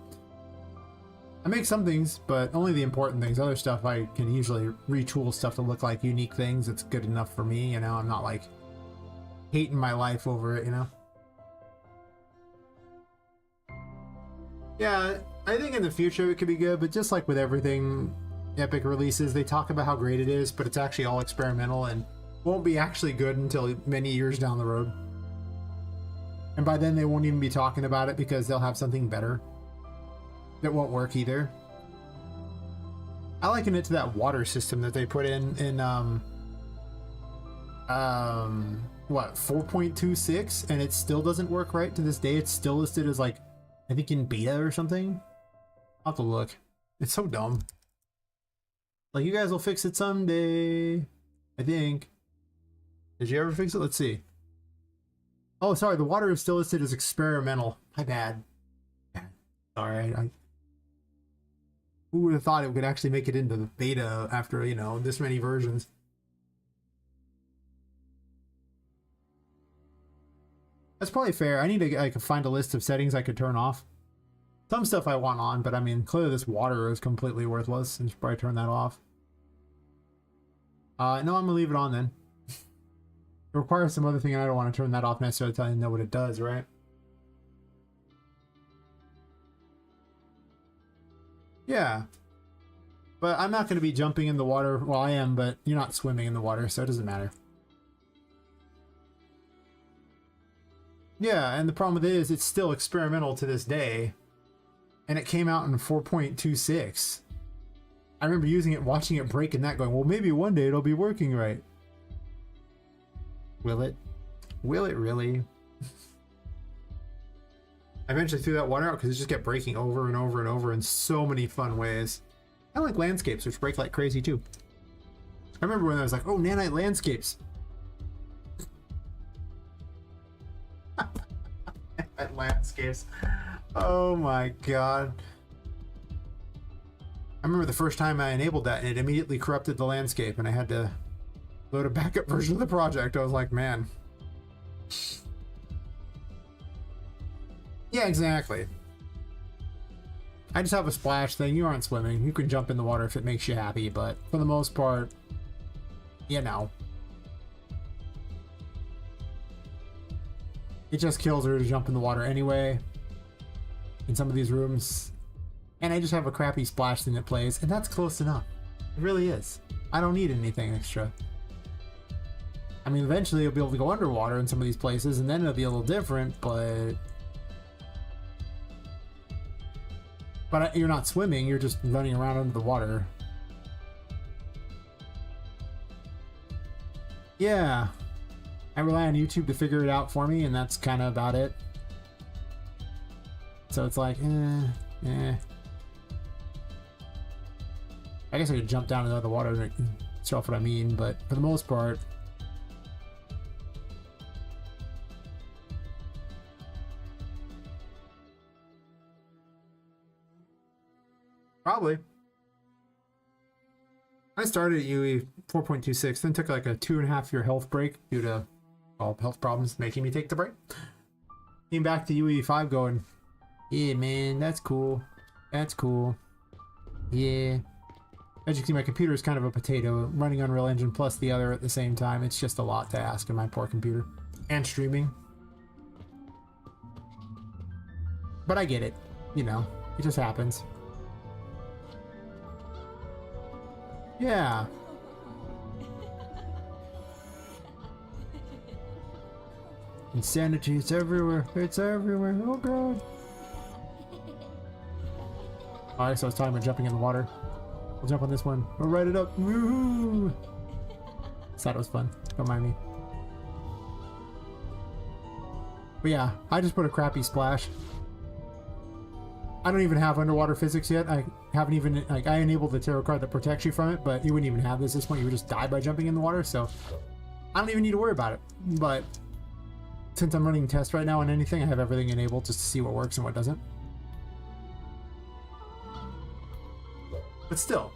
I make some things, but only the important things. Other stuff I can usually retool stuff to look like unique things. It's good enough for me, you know? I'm not like hating my life over it, you know? Yeah, I think in the future it could be good, but just like with everything Epic releases, they talk about how great it is, but it's actually all experimental and won't be actually good until many years down the road. And by then they won't even be talking about it because they'll have something better that won't work either. I liken it to that water system that they put in what, 4.26, and it still doesn't work right to this day. It's still listed as like, I think in beta or something. I'll have to look. It's so dumb. Like, you guys will fix it someday, I think. Did you ever fix it? Let's see. Oh, sorry, the water is still listed as experimental. My bad. Sorry, who would have thought it could actually make it into the beta after, you know, this many versions? That's probably fair. I need to like find a list of settings I could turn off. Some stuff I want on, but I mean, clearly this water is completely worthless. I should probably turn that off. No, I'm gonna leave it on then. It requires some other thing, and I don't want to turn that off necessarily until I know what it does, right? Yeah. But I'm not going to be jumping in the water. Well, I am, but you're not swimming in the water, so it doesn't matter. Yeah, and the problem with it is it's still experimental to this day. And it came out in 4.26. I remember using it, watching it break and that going, well, maybe one day it'll be working right. Will it? Will it really? I eventually threw that water out because it just kept breaking over and over and over in so many fun ways. I like landscapes, which break like crazy too. I remember when I was like, oh, nanite landscapes. Nanite landscapes. Oh my god. I remember the first time I enabled that and it immediately corrupted the landscape and I had to load a backup version of the project. I was like, man. Yeah, exactly. I just have a splash thing. You aren't swimming. You can jump in the water if it makes you happy, but for the most part, you know. It just kills her to jump in the water anyway. In some of these rooms. And I just have a crappy splash thing that plays, and that's close enough. It really is. I don't need anything extra. I mean, eventually you'll be able to go underwater in some of these places, and then it'll be a little different, but you're not swimming, you're just running around under the water. Yeah. I rely on YouTube to figure it out for me, and that's kind of about it. So it's like, I guess I could jump down into the water to show off what I mean, but for the most part, probably. I started at UE 4.26, then took like a 2.5-year health break due to all health problems making me take the break. Came back to UE 5 going, yeah, man, that's cool. That's cool. Yeah. As you can see, my computer is kind of a potato, running Unreal Engine plus the other at the same time. It's just a lot to ask in my poor computer. And streaming. But I get it. You know, it just happens. Yeah. Insanity, it's everywhere. It's everywhere. Oh god. Alright, so I was talking about jumping in the water. We'll jump on this one. We'll ride it up. Woohoo! Thought it was fun. Don't mind me. But yeah, I just put a crappy splash. I don't even have underwater physics yet. I haven't even, like, I enabled the tarot card that protects you from it, but you wouldn't even have this at this point. You would just die by jumping in the water, so I don't even need to worry about it. But since I'm running tests right now on anything, I have everything enabled just to see what works and what doesn't. But still,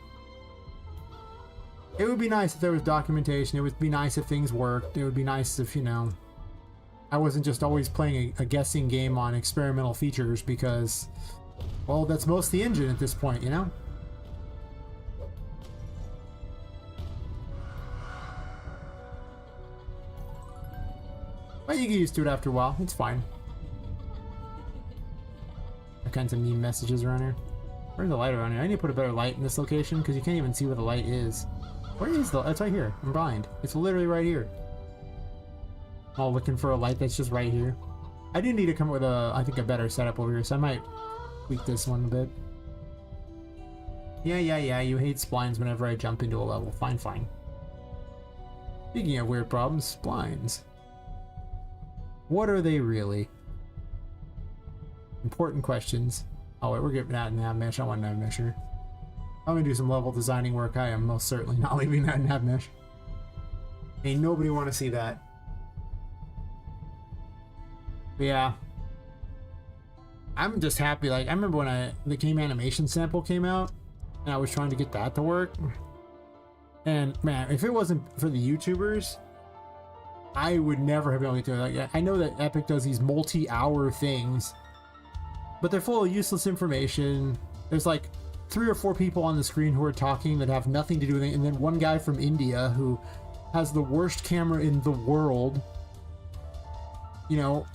it would be nice if there was documentation. It would be nice if things worked. It would be nice if, you know, I wasn't just always playing a guessing game on experimental features because, well, that's most the engine at this point, you know? But you get used to it after a while. It's fine. All kinds of meme messages around here. Where's the light around here? I need to put a better light in this location because you can't even see where the light is. Where is the... It's right here. I'm blind. It's literally right here. I'm all looking for a light that's just right here. I do need to come up with a, I think, a better setup over here, so I might tweak this one a bit. Yeah, you hate splines whenever I jump into a level. Fine. Speaking of weird problems, splines. What are they really? Important questions. Oh wait, we're getting that in nav mesh. I want nav mesh here. I'm gonna do some level designing work. I am most certainly not leaving that in nav mesh. Ain't nobody want to see that. But yeah, I'm just happy. Like, I remember when the game animation sample came out, and I was trying to get that to work. And man, if it wasn't for the YouTubers, I would never have been able to do it. Like, I know that Epic does these multi-hour things, but they're full of useless information. There's like 3 or 4 people on the screen who are talking that have nothing to do with it, and then one guy from India who has the worst camera in the world, you know,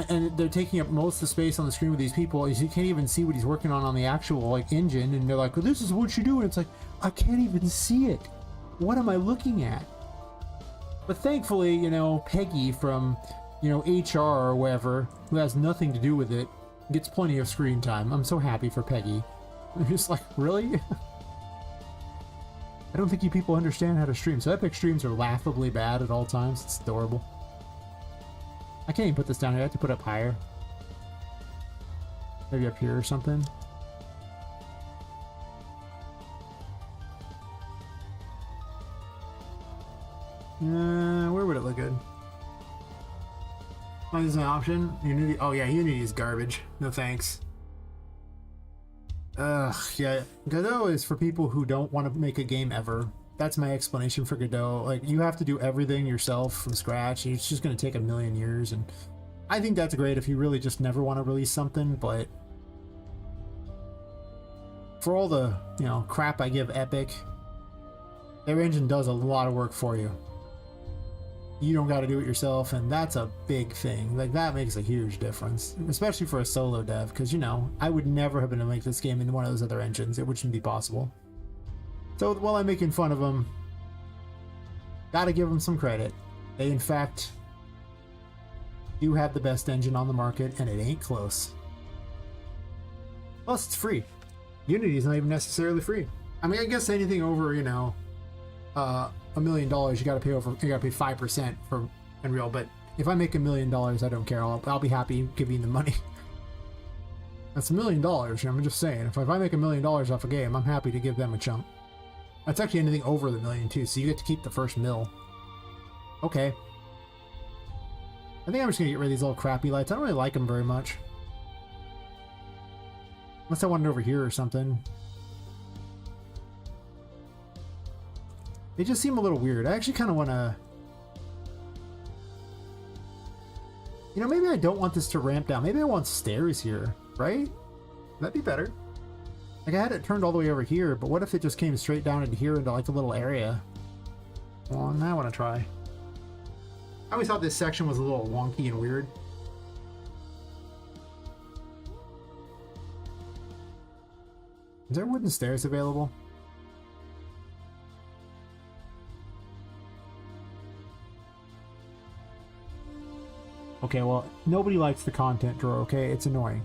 and they're taking up most of the space on the screen with these people. You can't even see what he's working on the actual, like, engine, and they're like, well, this is what you do, and it's like, I can't even see it. What am I looking at? But thankfully, you know, Peggy from, you know, HR or whatever, who has nothing to do with it, gets plenty of screen time. I'm so happy for Peggy. I'm just like, really? I don't think you people understand how to stream. So Epic streams are laughably bad at all times. It's adorable. I can't even put this down here. I have to put it up higher. Maybe up here or something. Where would it look good? Oh, there's an option. Unity. Oh yeah, Unity is garbage. No thanks. Yeah. Godot is for people who don't want to make a game ever. That's my explanation for Godot. Like, you have to do everything yourself from scratch. It's just going to take a million years, and I think that's great if you really just never want to release something. But for all the, you know, crap I give Epic, their engine does a lot of work for you. You don't got to do it yourself, and that's a big thing. Like, that makes a huge difference, especially for a solo dev, because, you know, I would never have been able to make this game in one of those other engines. It wouldn't be possible. So while I'm making fun of them, gotta give them some credit. They, in fact, do have the best engine on the market, and it ain't close. Plus, it's free. Unity is not even necessarily free. I mean, I guess anything over, you know, $1 million, you gotta pay 5% for Unreal. But if I make $1 million, I don't care. I'll be happy giving the money. That's $1 million. I'm just saying. If I make $1 million off a game, I'm happy to give them a chunk. That's actually anything over the $1 million too, so you get to keep the first $1 Okay. I think I'm just gonna get rid of these little crappy lights. I don't really like them very much. Unless I want it over here or something. They just seem a little weird. I actually kind of want to... You know, maybe I don't want this to ramp down. Maybe I want stairs here, right? That'd be better. Like, I had it turned all the way over here, but what if it just came straight down into here into, like, a little area? Well, now I want to try. I always thought this section was a little wonky and weird. Is there wooden stairs available? Okay, well, nobody likes the content drawer, okay? It's annoying.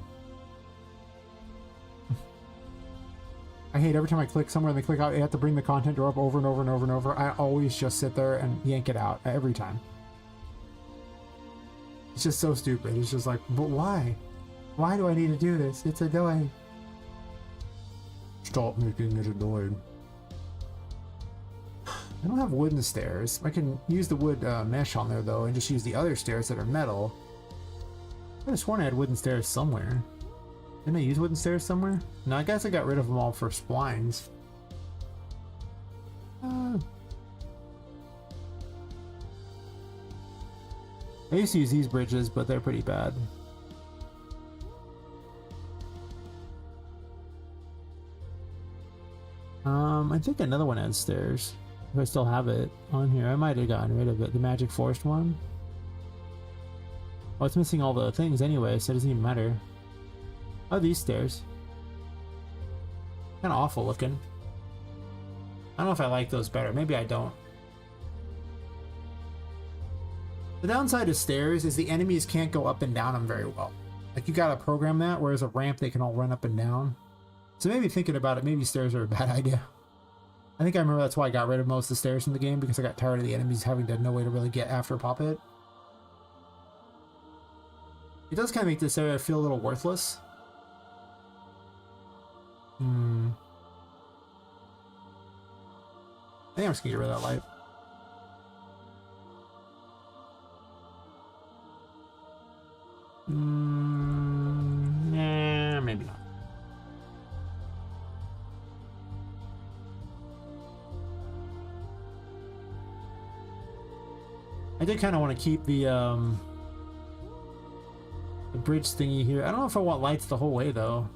I hate every time I click somewhere and they click out, you have to bring the content drawer up over and over and over and over. I always just sit there and yank it out every time. It's just so stupid. It's just like, but why? Why do I need to do this? It's annoying. Stop making it annoying. I don't have wooden stairs. I can use the wood mesh on there though and just use the other stairs that are metal. I could have sworn I had wooden stairs somewhere. Didn't I use wooden stairs somewhere? No, I guess I got rid of them all for splines. I used to use these bridges, but they're pretty bad. I think another one has stairs. If I still have it on here, I might have gotten rid of it. The Magic Forest one. Oh, it's missing all the things anyway, so it doesn't even matter. Oh, these stairs. Kind of awful looking. I don't know if I like those better. Maybe I don't. The downside of stairs is the enemies can't go up and down them very well. Like, you gotta program that, whereas a ramp they can all run up and down. So maybe thinking about it, maybe stairs are a bad idea. I think I remember that's why I got rid of most of the stairs in the game, because I got tired of the enemies having no way to really get after Poppet. It does kind of make this area feel a little worthless. I think I'm just gonna get rid of that light. Nah, maybe not. I did kind of want to keep the bridge thingy here. I don't know if I want lights the whole way though.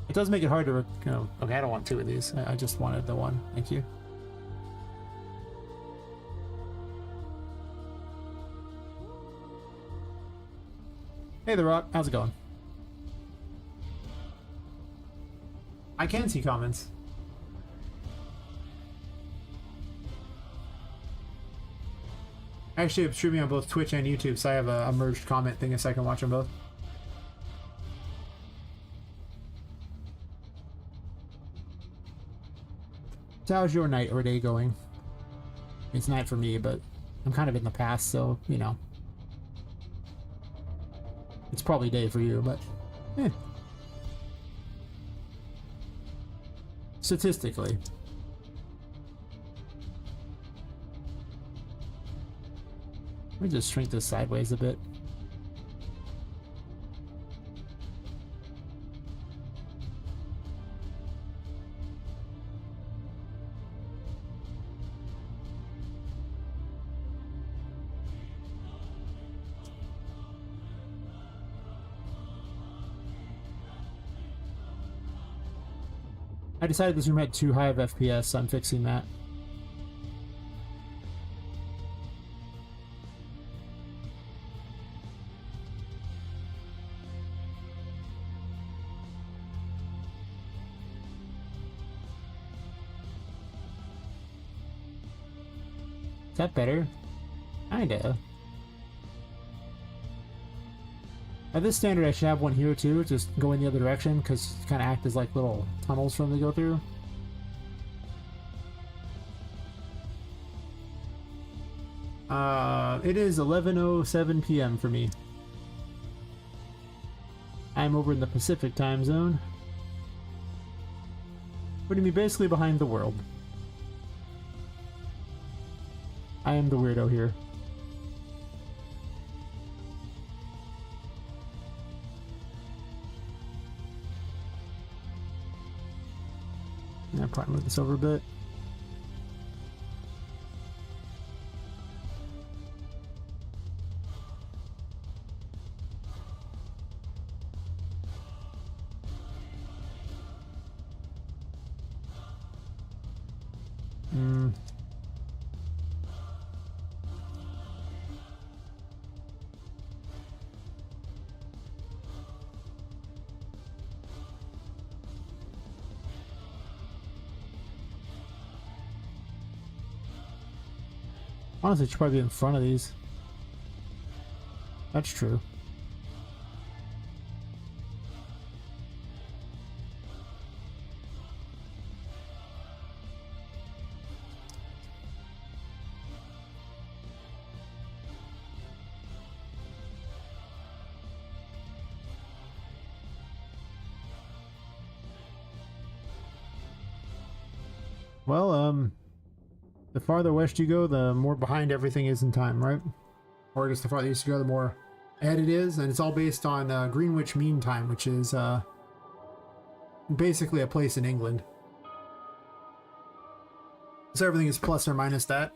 It does make it hard to, you know. Okay, I don't want two of these. I just wanted the one. Thank you. Hey, The Rock. How's it going? I can see comments. Actually, I'm streaming on both Twitch and YouTube, so I have a merged comment thing so I can watch them both. So how's your night or day going? It's night for me, but I'm kind of in the past, so, you know. It's probably day for you, but eh. Statistically. Let me just shrink this sideways a bit. I decided this room had too high of FPS, so I'm fixing that. Is that better? Kinda. At this standard, I should have one here too, just go in the other direction, because kind of act as like little tunnels for them to go through. It is 11:07 p.m. for me. I'm over in the Pacific time zone, putting me basically behind the world. I am the weirdo here. I'll probably move this over a bit. Honestly, it should probably be in front of these. That's true. Well, the farther west you go, the more behind everything is in time, right? Or just the farther east you go, the more ahead it is, and it's all based on Greenwich Mean Time, which is basically a place in England. So everything is plus or minus that,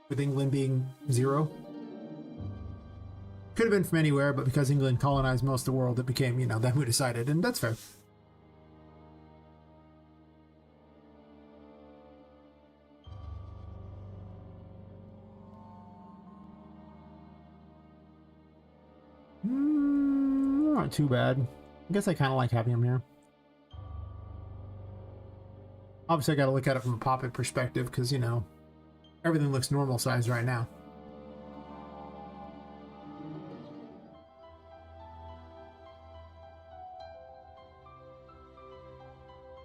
with England being 0. Could have been from anywhere, but because England colonized most of the world, it became, you know, them who decided, and that's fair. Not too bad. I guess I kind of like having him here. Obviously, I got to look at it from a Poppet perspective because, you know, everything looks normal size right now.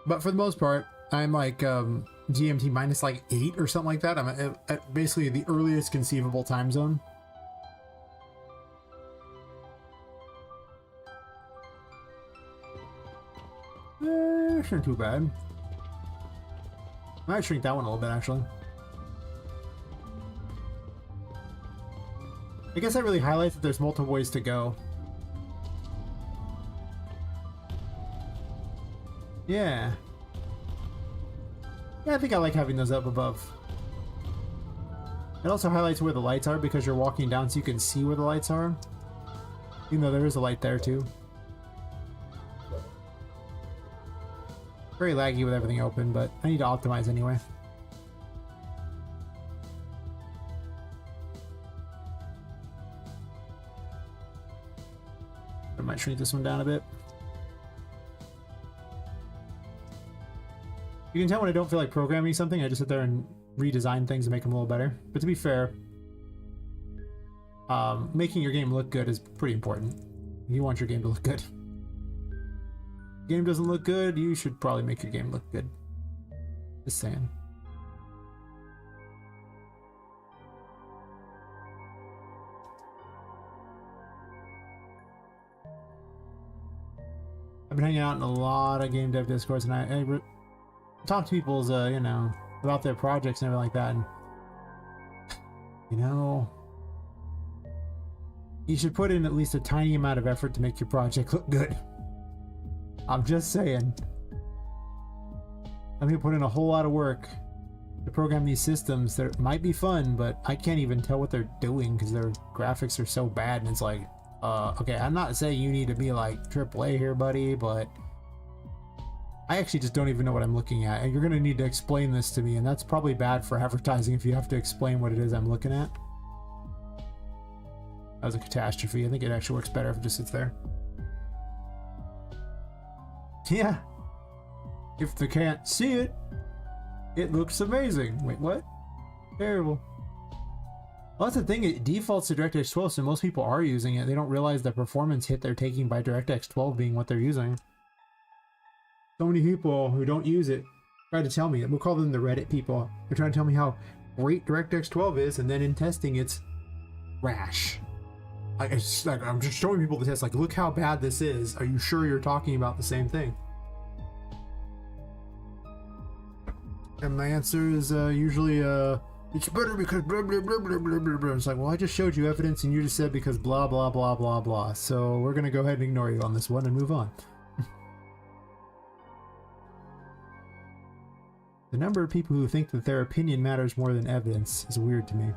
But for the most part, I'm like GMT minus like 8 or something like that. I'm at basically the earliest conceivable time zone. It's not too bad. I might shrink that one a little bit, actually. I guess that really highlights that there's multiple ways to go. Yeah. Yeah, I think I like having those up above. It also highlights where the lights are because you're walking down so you can see where the lights are. Even though there is a light there too. Very laggy with everything open, but I need to optimize anyway. I might shrink this one down a bit. You can tell when I don't feel like programming something, I just sit there and redesign things to make them a little better. But to be fair, making your game look good is pretty important. You want your game to look good. If the game doesn't look good, you should probably make your game look good. Just saying. I've been hanging out in a lot of game dev discords, and I talk to people's, you know, about their projects and everything like that, and you know, you should put in at least a tiny amount of effort to make your project look good. I'm just saying. I'm gonna put in a whole lot of work to program these systems that might be fun, but I can't even tell what they're doing because their graphics are so bad, and it's like, okay, I'm not saying you need to be like AAA here, buddy, but I actually just don't even know what I'm looking at, and you're gonna need to explain this to me, and that's probably bad for advertising if you have to explain what it is I'm looking at. That was a catastrophe. I think it actually works better if it just sits there. Yeah. If they can't see it, it looks amazing. Wait, what? Terrible. Well, that's the thing. It defaults to DirectX 12, so most people are using it. They don't realize the performance hit they're taking by DirectX 12 being what they're using. So many people who don't use it try to tell me. We'll call them the Reddit people. They're trying to tell me how great DirectX 12 is, and then in testing, it's trash. It's like, I'm just showing people the test, like, look how bad this is. Are you sure you're talking about the same thing? And my answer is usually, it's better because blah, blah, blah, blah, blah, blah, blah. It's like, well, I just showed you evidence and you just said because blah, blah, blah, blah, blah. So we're going to go ahead and ignore you on this one and move on. The number of people who think that their opinion matters more than evidence is weird to me.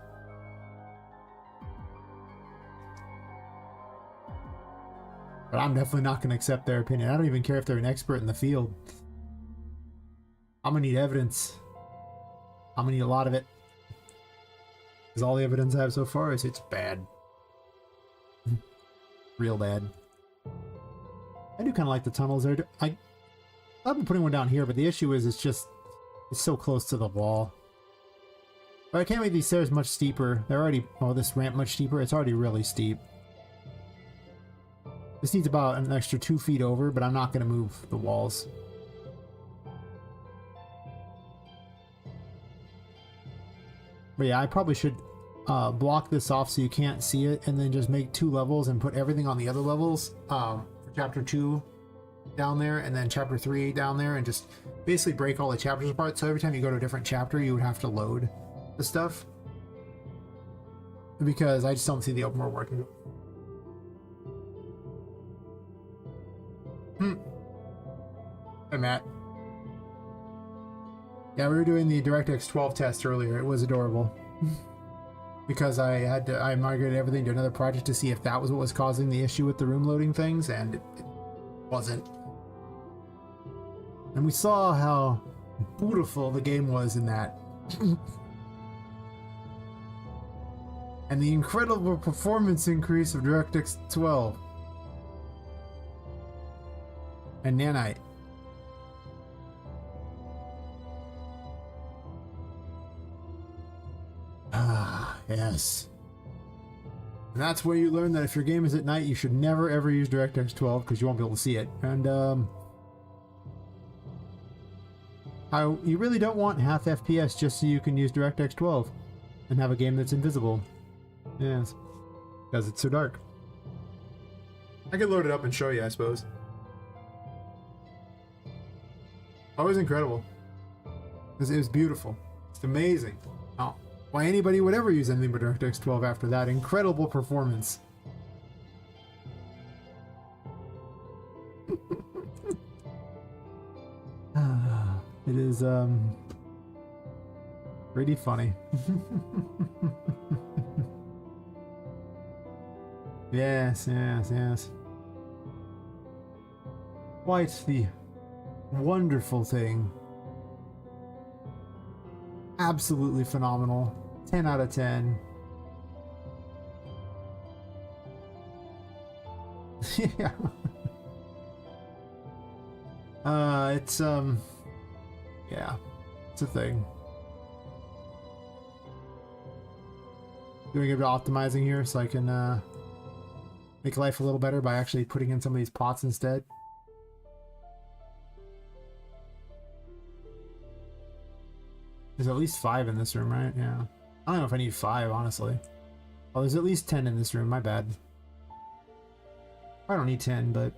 But I'm definitely not going to accept their opinion. I don't even care if they're an expert in the field. I'm going to need evidence. I'm going to need a lot of it. Because all the evidence I have so far is it's bad. Real bad. I do kind of like the tunnels there. I've been putting one down here, but the issue is it's so close to the wall. But I can't make these stairs much steeper. They're already, oh, this ramp much steeper. It's already really steep. This needs about an extra 2 feet over, but I'm not going to move the walls. But yeah, I probably should block this off so you can't see it, and then just make 2 levels and put everything on the other levels for chapter 2 down there, and then chapter 3 down there, and just basically break all the chapters apart. So every time you go to a different chapter, you would have to load the stuff. Because I just don't see the open world working. Hi, Matt. Yeah, we were doing the DirectX 12 test earlier. It was adorable. Because I migrated everything to another project to see if that was what was causing the issue with the room loading things, and it wasn't. And we saw how beautiful the game was in that. And the incredible performance increase of DirectX 12. And Nanite. Ah, yes. And that's where you learn that if your game is at night, you should never ever use DirectX 12 because you won't be able to see it. And you really don't want half FPS just so you can use DirectX 12 and have a game that's invisible. Yes, because it's so dark. I could load it up and show you, I suppose. Oh, it was incredible. It was beautiful. It's amazing. Oh, why anybody would ever use anything but DirectX 12 after that incredible performance. It is pretty funny. Yes, yes, yes. Quite the wonderful thing. Absolutely phenomenal. 10 out of 10. Yeah. It's yeah, it's a thing. Doing a bit of optimizing here so I can make life a little better by actually putting in some of these pots instead. There's at least 5 in this room, right? Yeah. I don't know if I need 5, honestly. Oh, there's at least 10 in this room, my bad. I don't need 10, but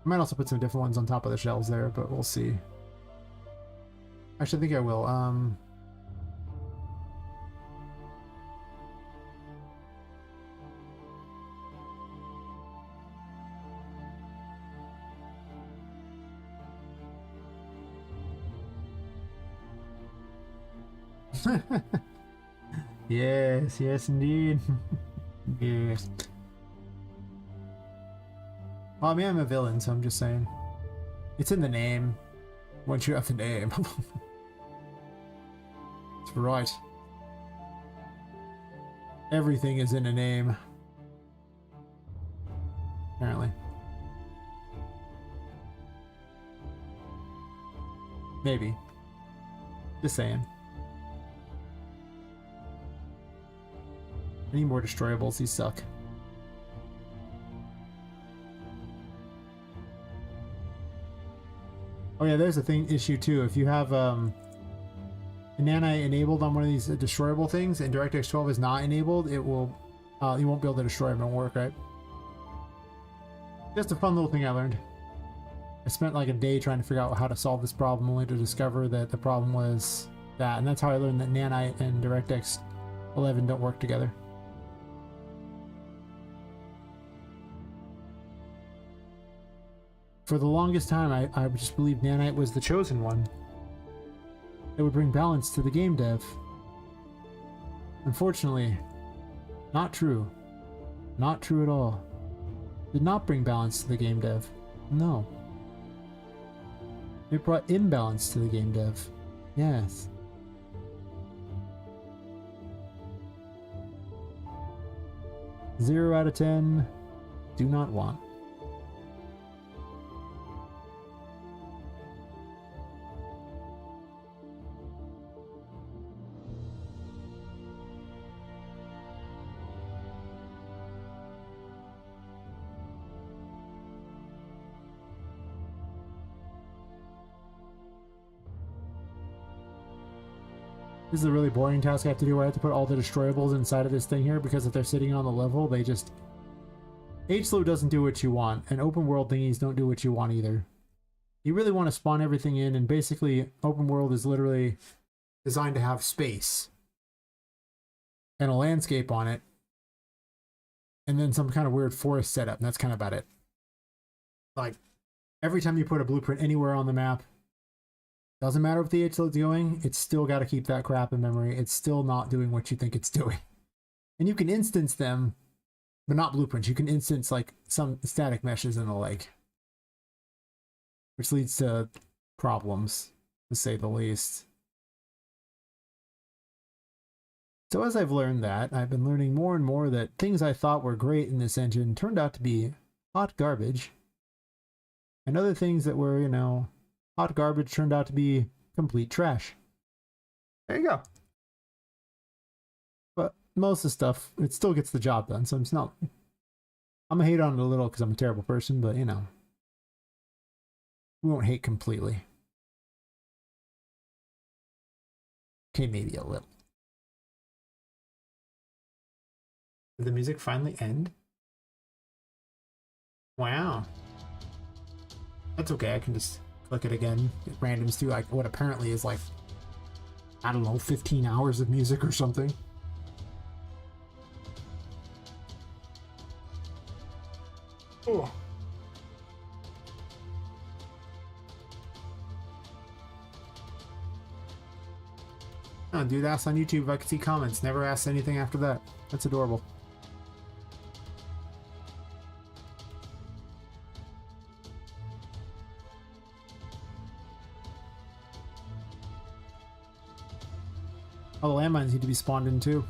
I might also put some different ones on top of the shelves there, but we'll see. Actually, I think I will. Yes, yes indeed. Yes. Well, I mean, I'm a villain, so I'm just saying. It's in the name. Once you have the name. That's right. Everything is in a name. Apparently. Maybe. Just saying. I need more destroyables, these suck. Oh yeah, there's a issue too. If you have a nanite enabled on one of these destroyable things and DirectX 12 is not enabled, it will you won't be able to destroy them. It won't work, right? Just a fun little thing I learned. I spent like a day trying to figure out how to solve this problem, only to discover that the problem was that, and that's how I learned that nanite and DirectX 11 don't work together. For the longest time, I just believed nanite was the chosen one. It would bring balance to the game dev. Unfortunately, not true. Not true at all. Did not bring balance to the game dev. No. It brought imbalance to the game dev. Yes. Zero out of 10. Do not want. This is a really boring task I have to do where I have to put all the destroyables inside of this thing here because if they're sitting on the level, they just H-Slow doesn't do what you want, and open world thingies don't do what you want either. You really want to spawn everything in, and basically open world is literally designed to have space and a landscape on it, and then some kind of weird forest setup, and that's kind of about it. Like, every time you put a blueprint anywhere on the map, doesn't matter what the H-Slow is doing, it's still got to keep that crap in memory. It's still not doing what you think it's doing. And you can instance them, but not blueprints. You can instance like some static meshes in the lake, which leads to problems, to say the least. So as I've learned that, I've been learning more and more that things I thought were great in this engine turned out to be hot garbage. And other things that were, you know, hot garbage turned out to be complete trash. There you go. But most of the stuff, it still gets the job done, so it's not... I'm gonna hate on it a little because I'm a terrible person, but, you know, we won't hate completely. Okay, maybe a little. Did the music finally end? Wow. That's okay, I can just click it again. It randoms through like what apparently is like, I don't know, 15 hours of music or something. Oh. Oh, dude asked on YouTube if I could see comments. Never asked anything after that. That's adorable. Oh, the landmines need to be spawned in too.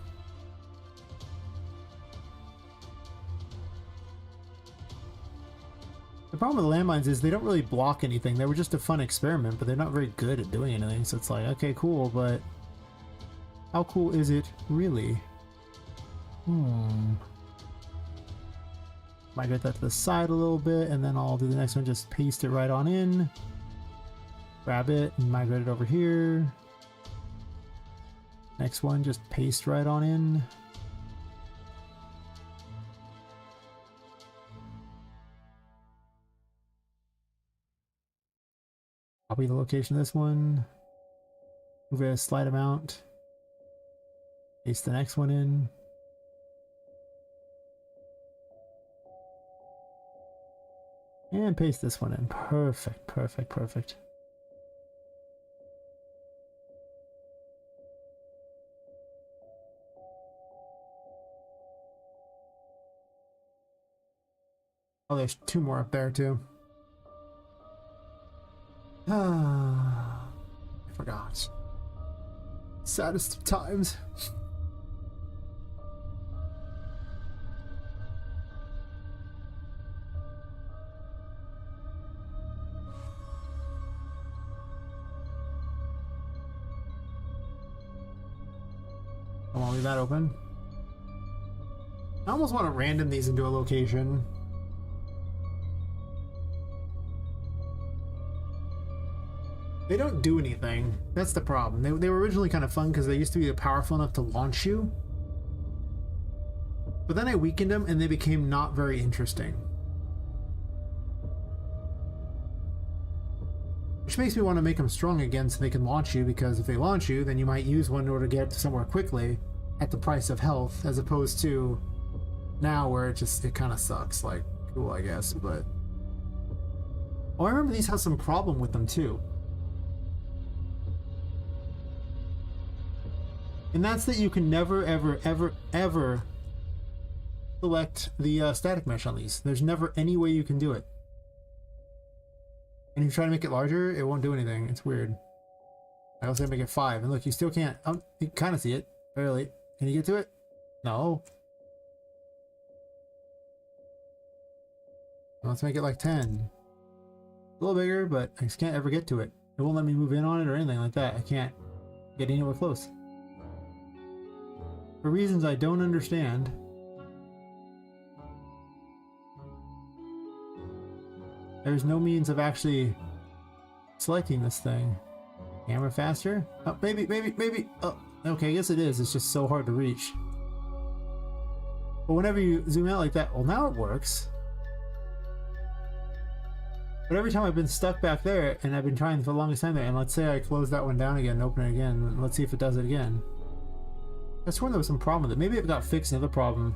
The problem with the landmines is they don't really block anything. They were just a fun experiment, but they're not very good at doing anything. So it's like, okay, cool, but how cool is it really? Migrate that to the side a little bit, and then I'll do the next one, just paste it right on in. Grab it and migrate it over here. Next one, just paste right on in. Copy the location of this one. Move it a slight amount. Paste the next one in. And paste this one in. Perfect, perfect, perfect. Oh, there's two more up there too. Ah, I forgot. Saddest of times. I want to leave that open. I almost want to random these into a location. They don't do anything. That's the problem. They were originally kind of fun because they used to be powerful enough to launch you. But then I weakened them and they became not very interesting. Which makes me want to make them strong again so they can launch you, because if they launch you, then you might use one in order to get somewhere quickly at the price of health, as opposed to now where it kind of sucks. Like, cool, I guess, but... Oh, I remember these had some problem with them too. And that's that you can never, ever, ever, ever select the static mesh on these. There's never any way you can do it. And if you try to make it larger, it won't do anything. It's weird. I also make it 5. And look, you still can't... you can kind of see it. Barely. Can you get to it? No. Let's make it like 10. A little bigger, but I just can't ever get to it. It won't let me move in on it or anything like that. I can't get anywhere close. For reasons I don't understand. There's no means of actually selecting this thing. Camera faster? Oh, maybe. Oh, okay, I guess it is. It's just so hard to reach. But whenever you zoom out like that, well, now it works. But every time I've been stuck back there, and I've been trying for the longest time there, and let's say I close that one down again and open it again, and let's see if it does it again. I swear there was some problem with it. Maybe it got fixed, another problem.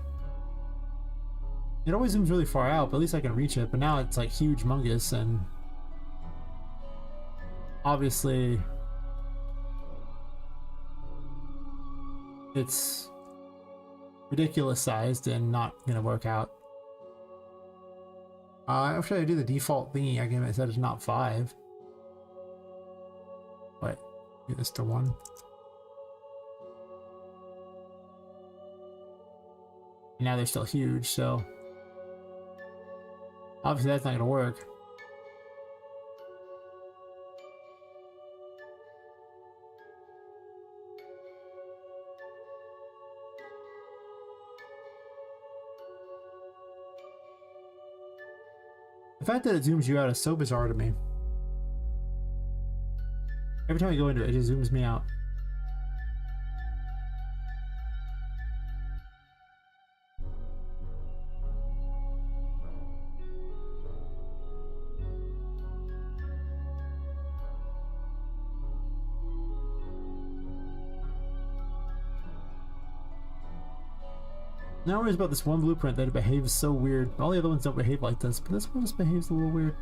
It always zooms really far out, but at least I can reach it. But now it's like huge mungus, and obviously it's ridiculous sized and not gonna work out. Actually, I do the default thingy. I can set it to not 5. Wait, do this to 1. And now they're still huge, so obviously that's not gonna work. The fact that it zooms you out is so bizarre to me. Every time I go into it, it just zooms me out. Now worries about this one blueprint that it behaves so weird. All the other ones don't behave like this, but this one just behaves a little weird.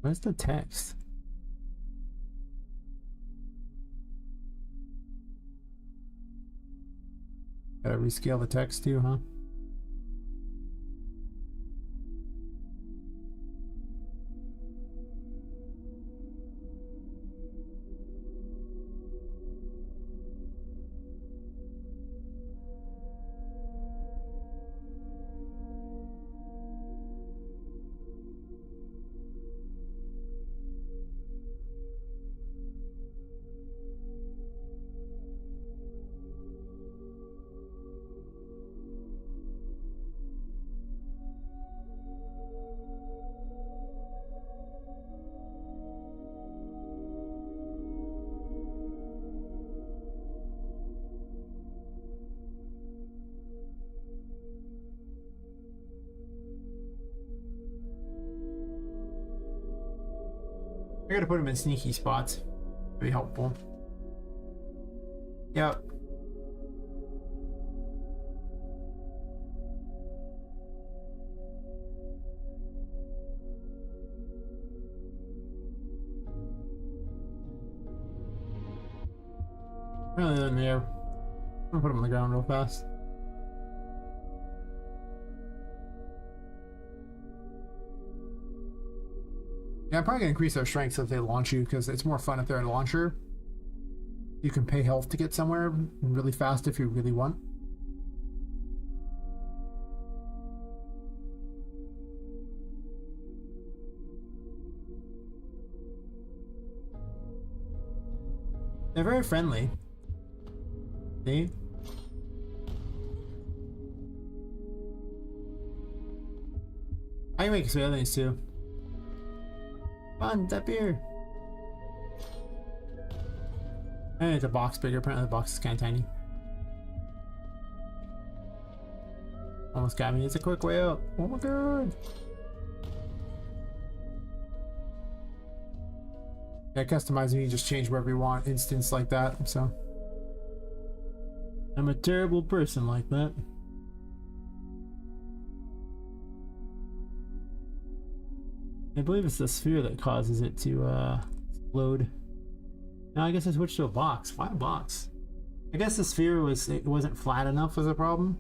Where's the text? Gotta rescale the text too, huh? I gotta put them in sneaky spots. Be helpful. Yep. Really in the air. I'm gonna put them on the ground real fast. Yeah, I'm probably gonna increase their strength so if they launch you, because it's more fun if they're a launcher. You can pay health to get somewhere really fast if you really want. They're very friendly. See? I can make some other things too. Fun, that beer. And it's a box bigger. Apparently the box is kind of tiny. Almost got me. It's a quick way out. Oh my god. Yeah, customizing, you can just change wherever you want. Instance like that, so. I'm a terrible person like that. I believe it's the sphere that causes it to explode. Now I guess I switched to a box. Why a box? I guess the sphere wasn't flat enough was a problem.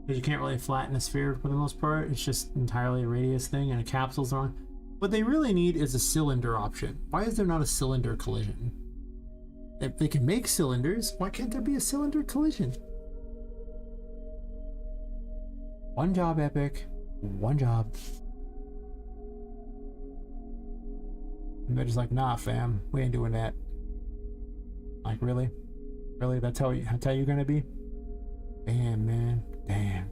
Because you can't really flatten a sphere for the most part. It's just entirely a radius thing, and a capsule's on. What they really need is a cylinder option. Why is there not a cylinder collision? If they can make cylinders, why can't there be a cylinder collision? One job, Epic. One job. And they're just like, nah, fam, we ain't doing that. Like, really? Really? That's how you're gonna be? Damn, man. Damn.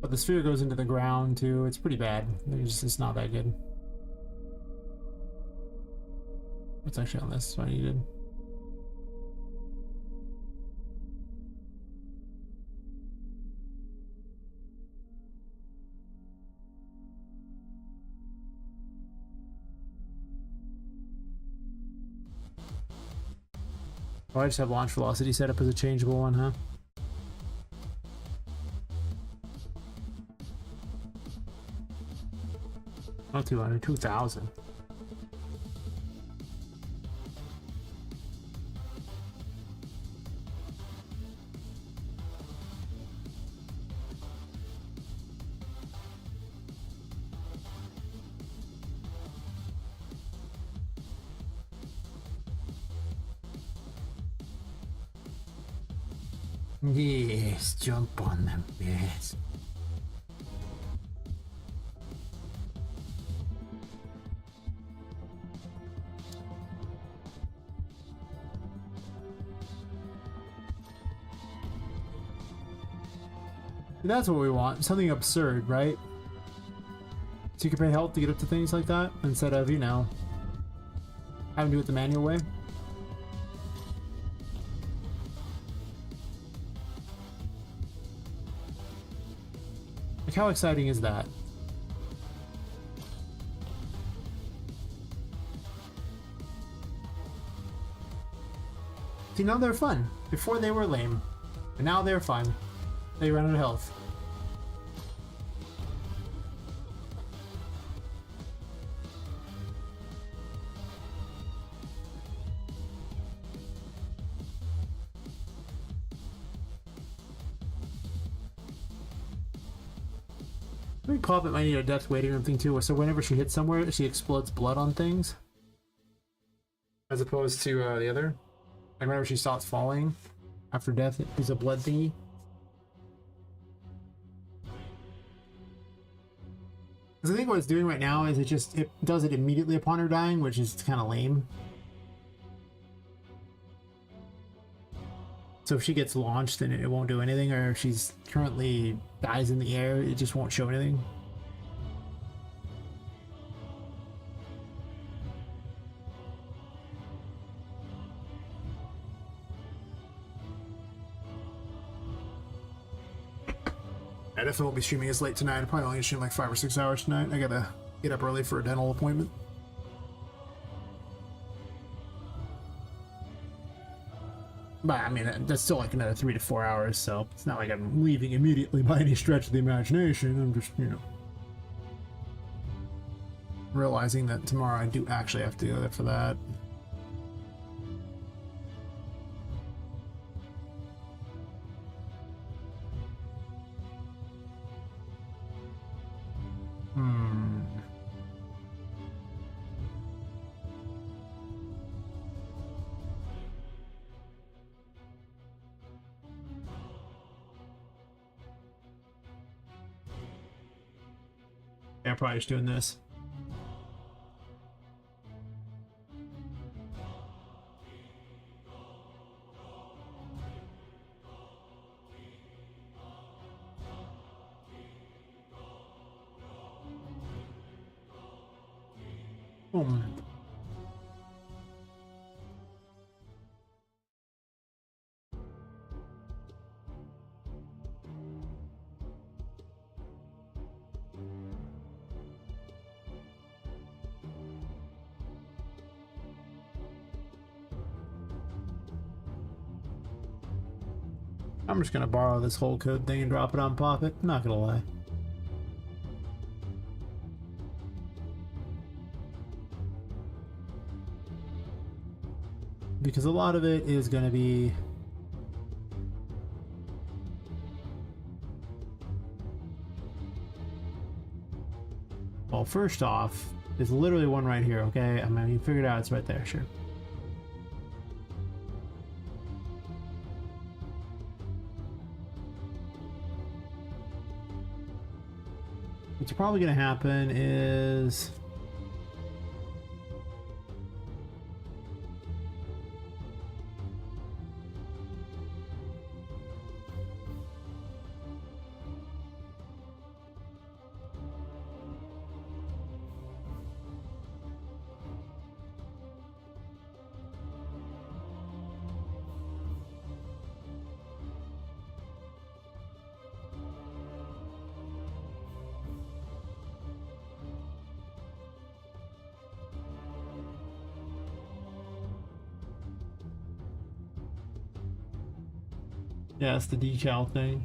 But the sphere goes into the ground too. It's pretty bad. It's not that good. What's actually on this? What I needed. Oh, I just have launch velocity set up as a changeable one, huh? Not 200, 2,000. Yes, jump on them, yes. That's what we want. Something absurd, right? So you can pay health to get up to things like that instead of, you know, having to do it the manual way. Like, how exciting is that? See, now they're fun. Before they were lame, but now they're fun. They run out of health. I think Poppet might need a death waiting room thing too, so whenever she hits somewhere, she explodes blood on things. As opposed to the other. Like whenever she stops falling after death, it's a blood thingy. Because I think what it's doing right now is it does it immediately upon her dying, which is kind of lame. So if she gets launched, then it won't do anything, or if she's currently dies in the air, it just won't show anything. I definitely won't be streaming as late tonight. I'm probably only gonna stream like 5 or 6 hours tonight. I gotta get up early for a dental appointment. But I mean, that's still like another 3 to 4 hours, so it's not like I'm leaving immediately by any stretch of the imagination. I'm just, you know, realizing that tomorrow I do actually have to go there for that. Yeah, I'm probably just doing this. Boom. I'm just gonna borrow this whole code thing and drop it on Poppet. Not gonna lie. Because a lot of it is gonna be Well, first off, there's literally one right here, okay? I mean, you figured out it's right there, sure. What's probably going to happen is... yeah, it's the decal thing.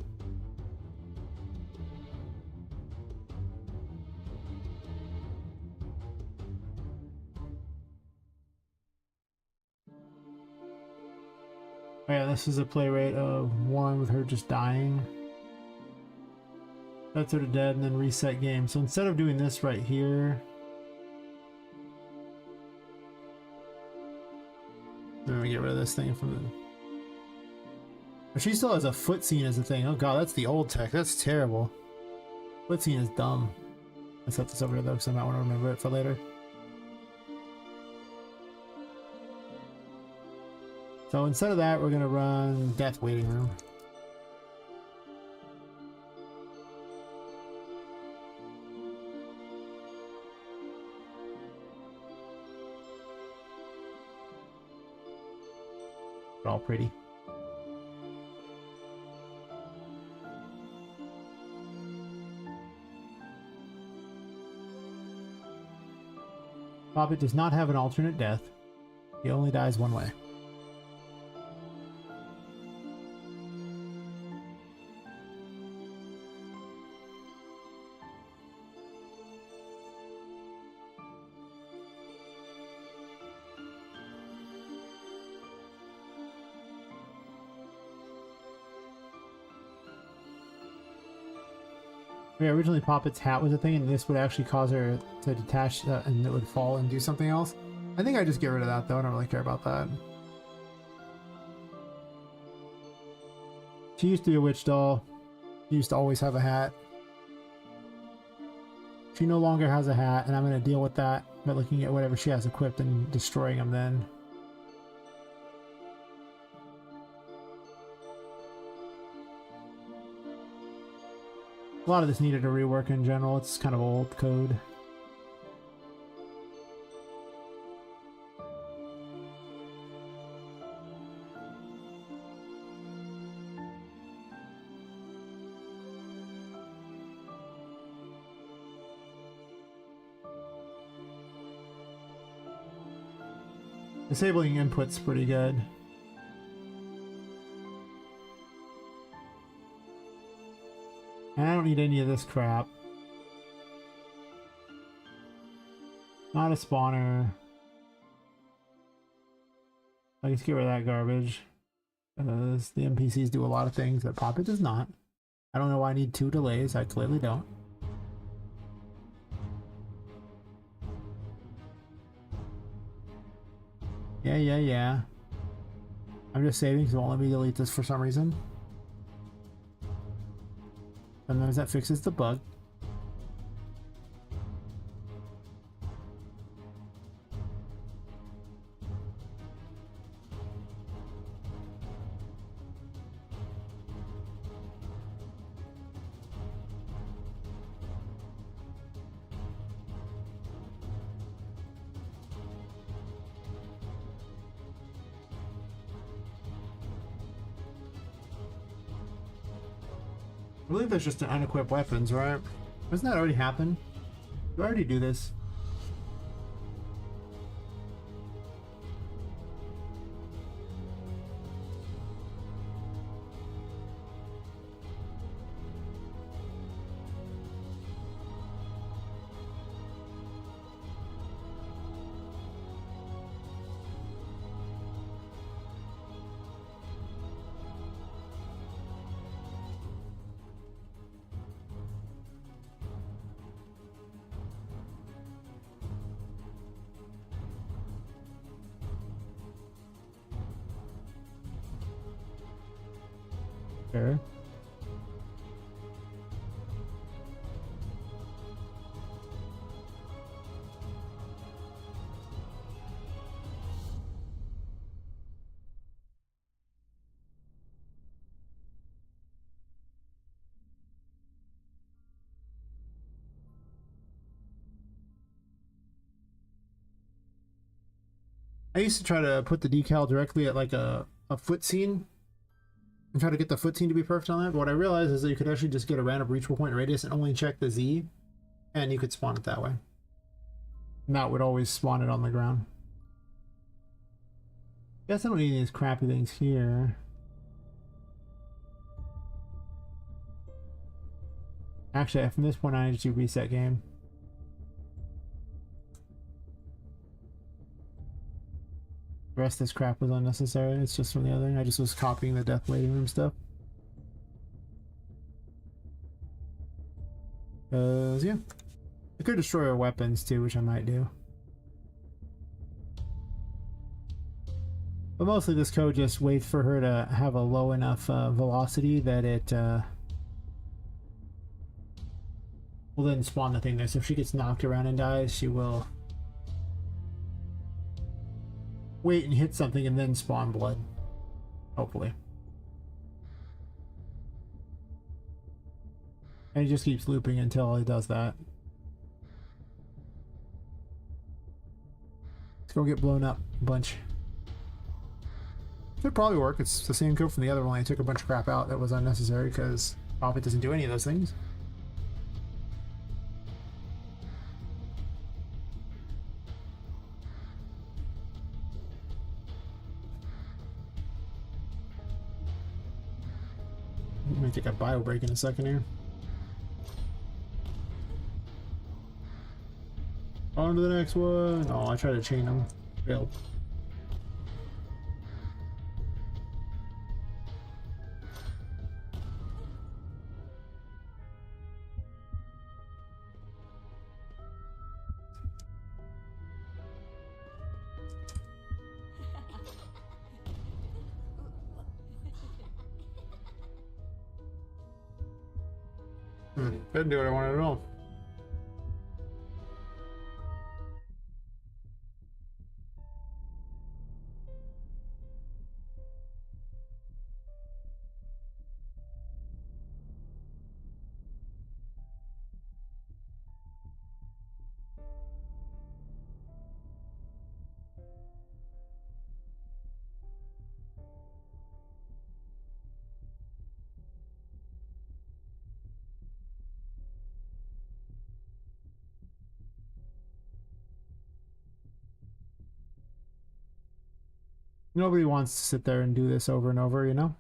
Oh yeah, this is a play rate of 1 with her just dying. That's her to dead and then reset game. So instead of doing this right here, let me get rid of this thing from the... But she still has a foot scene as a thing. Oh god, that's the old tech. That's terrible. Foot scene is dumb. I set this over here though because I might want to remember it for later. So instead of that, we're going to run Death Waiting Room. They're all pretty. Poppet does not have an alternate death. He only dies one way. Yeah, originally Poppet's hat was a thing, and this would actually cause her to detach and it would fall and do something else. I think I just get rid of that though, I don't really care about that. She used to be a witch doll. She used to always have a hat. She no longer has a hat, and I'm going to deal with that by looking at whatever she has equipped and destroying them then. A lot of this needed a rework in general. It's kind of old code. Disabling input's pretty good. And I don't need any of this crap. Not a spawner. I can get rid of that garbage. Because the NPCs do a lot of things that Poppet does not. I don't know why I need 2 delays. I clearly don't. Yeah. I'm just saving because it won't let me delete this for some reason. Sometimes that fixes the bug. I believe there's just an unequipped weapons, right? Doesn't that already happen? Do I already do this? Sure. I used to try to put the decal directly at like a foot scene and try to get the foot scene to be perfect on that, but what I realized is that you could actually just get a random reachable point radius and only check the Z, and you could spawn it that way. And that would always spawn it on the ground. Guess I don't need these crappy things here. Actually, from this point on, I just do reset game. The rest of this crap was unnecessary. It's just from the other. I just was copying the death waiting room stuff. Yeah. I could destroy her weapons too, which I might do. But mostly this code just waits for her to have a low enough velocity that it will then spawn the thing there. So if she gets knocked around and dies, she will wait and hit something and then spawn blood. Hopefully. And he just keeps looping until he does that. Let's go get blown up a bunch. Should probably work. It's the same code from the other one. I took a bunch of crap out that was unnecessary because Poppet doesn't do any of those things. I'm gonna take a bio break in a second here. On to the next one. Oh, I tried to chain them. Failed. Didn't do what I wanted at all. Nobody wants to sit there and do this over and over, you know?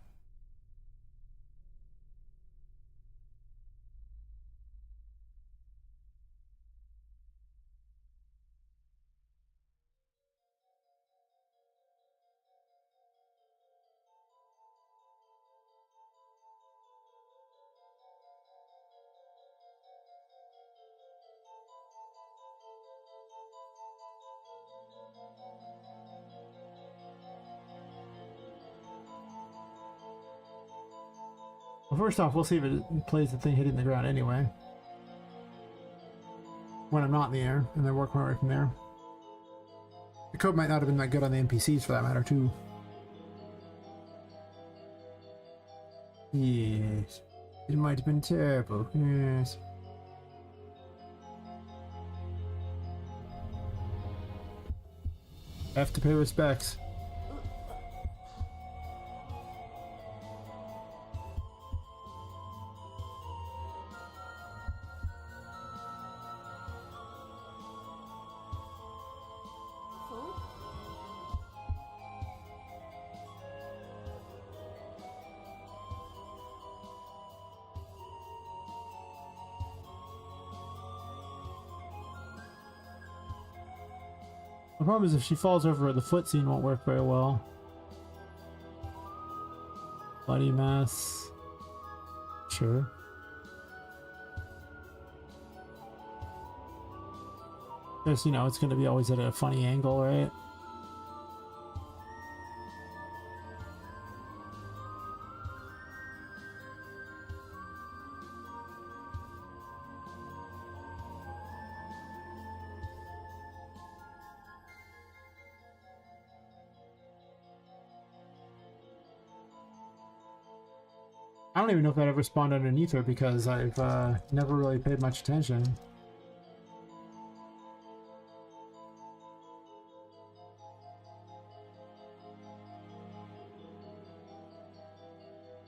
Well, first off, we'll see if it plays the thing hitting the ground anyway. When I'm not in the air, and then work my way from there. The code might not have been that good on the NPCs for that matter, too. Yes. It might have been terrible, yes. Have to pay respects. The problem is if she falls over, the foot scene won't work very well. Bloody mess. Sure. There's, you know, it's going to be always at a funny angle, right? I don't even know if that ever spawned underneath her because I've never really paid much attention.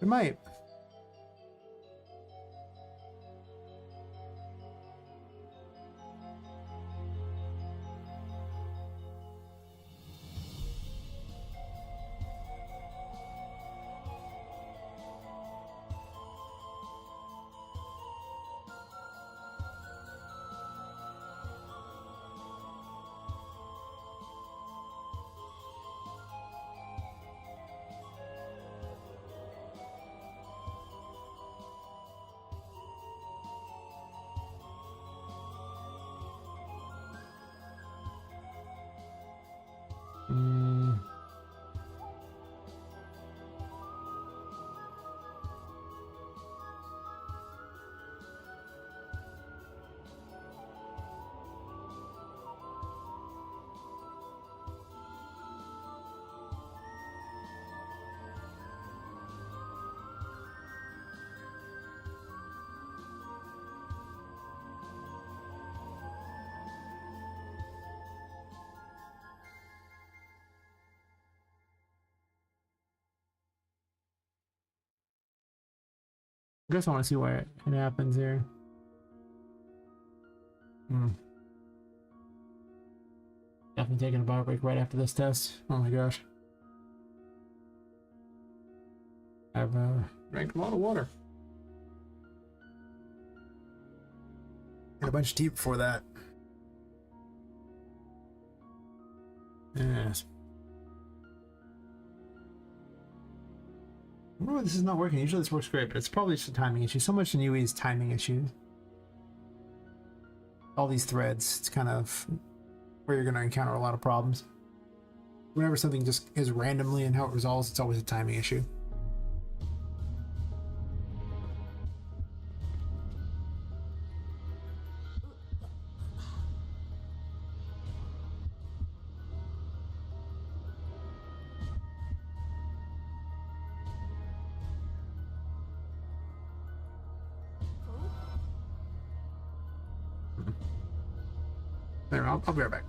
It might. I guess I want to see why it happens here. Definitely taking a bio break right after this test. Oh my gosh. I've drank a lot of water. Had a bunch of tea before that. Yes. I wonder why this is not working. Usually this works great, but it's probably just a timing issue. So much in UE is timing issues. All these threads, it's kind of where you're going to encounter a lot of problems. Whenever something just is randomly and how it resolves, it's always a timing issue. There, I'll be right back.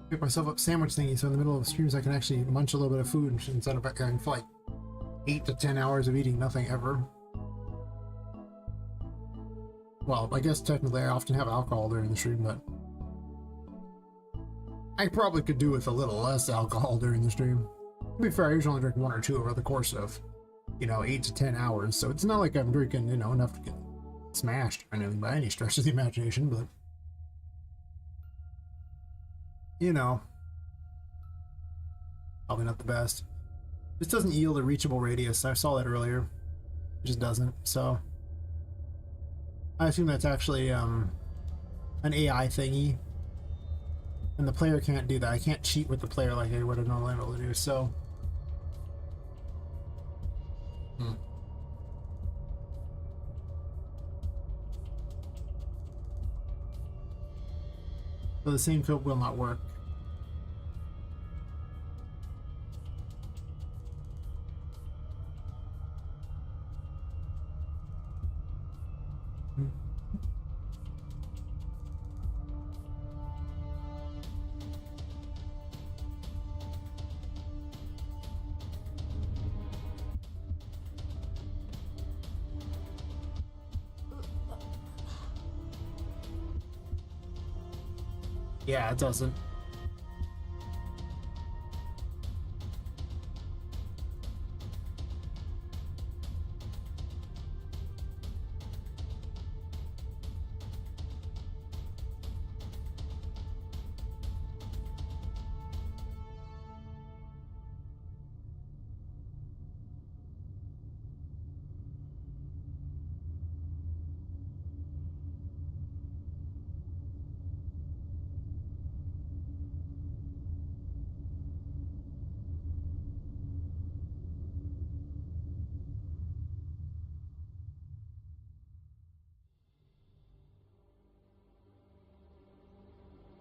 pick myself up sandwich thingy, so in the middle of streams I can actually munch a little bit of food instead of going for like 8 to 10 hours of eating nothing ever. Well, I guess technically I often have alcohol during the stream, but I probably could do with a little less alcohol during the stream. To be fair, I usually only drink 1 or 2 over the course of, 8 to 10 hours, so it's not like I'm drinking, enough to get smashed or anything by any stretch of the imagination, but probably not the best. This doesn't yield a reachable radius. I saw that earlier. It just doesn't, so I assume that's actually an AI thingy, and the player can't do that. I can't cheat with the player like I would have normally been able to do, so So the same code will not work. Yeah, it doesn't.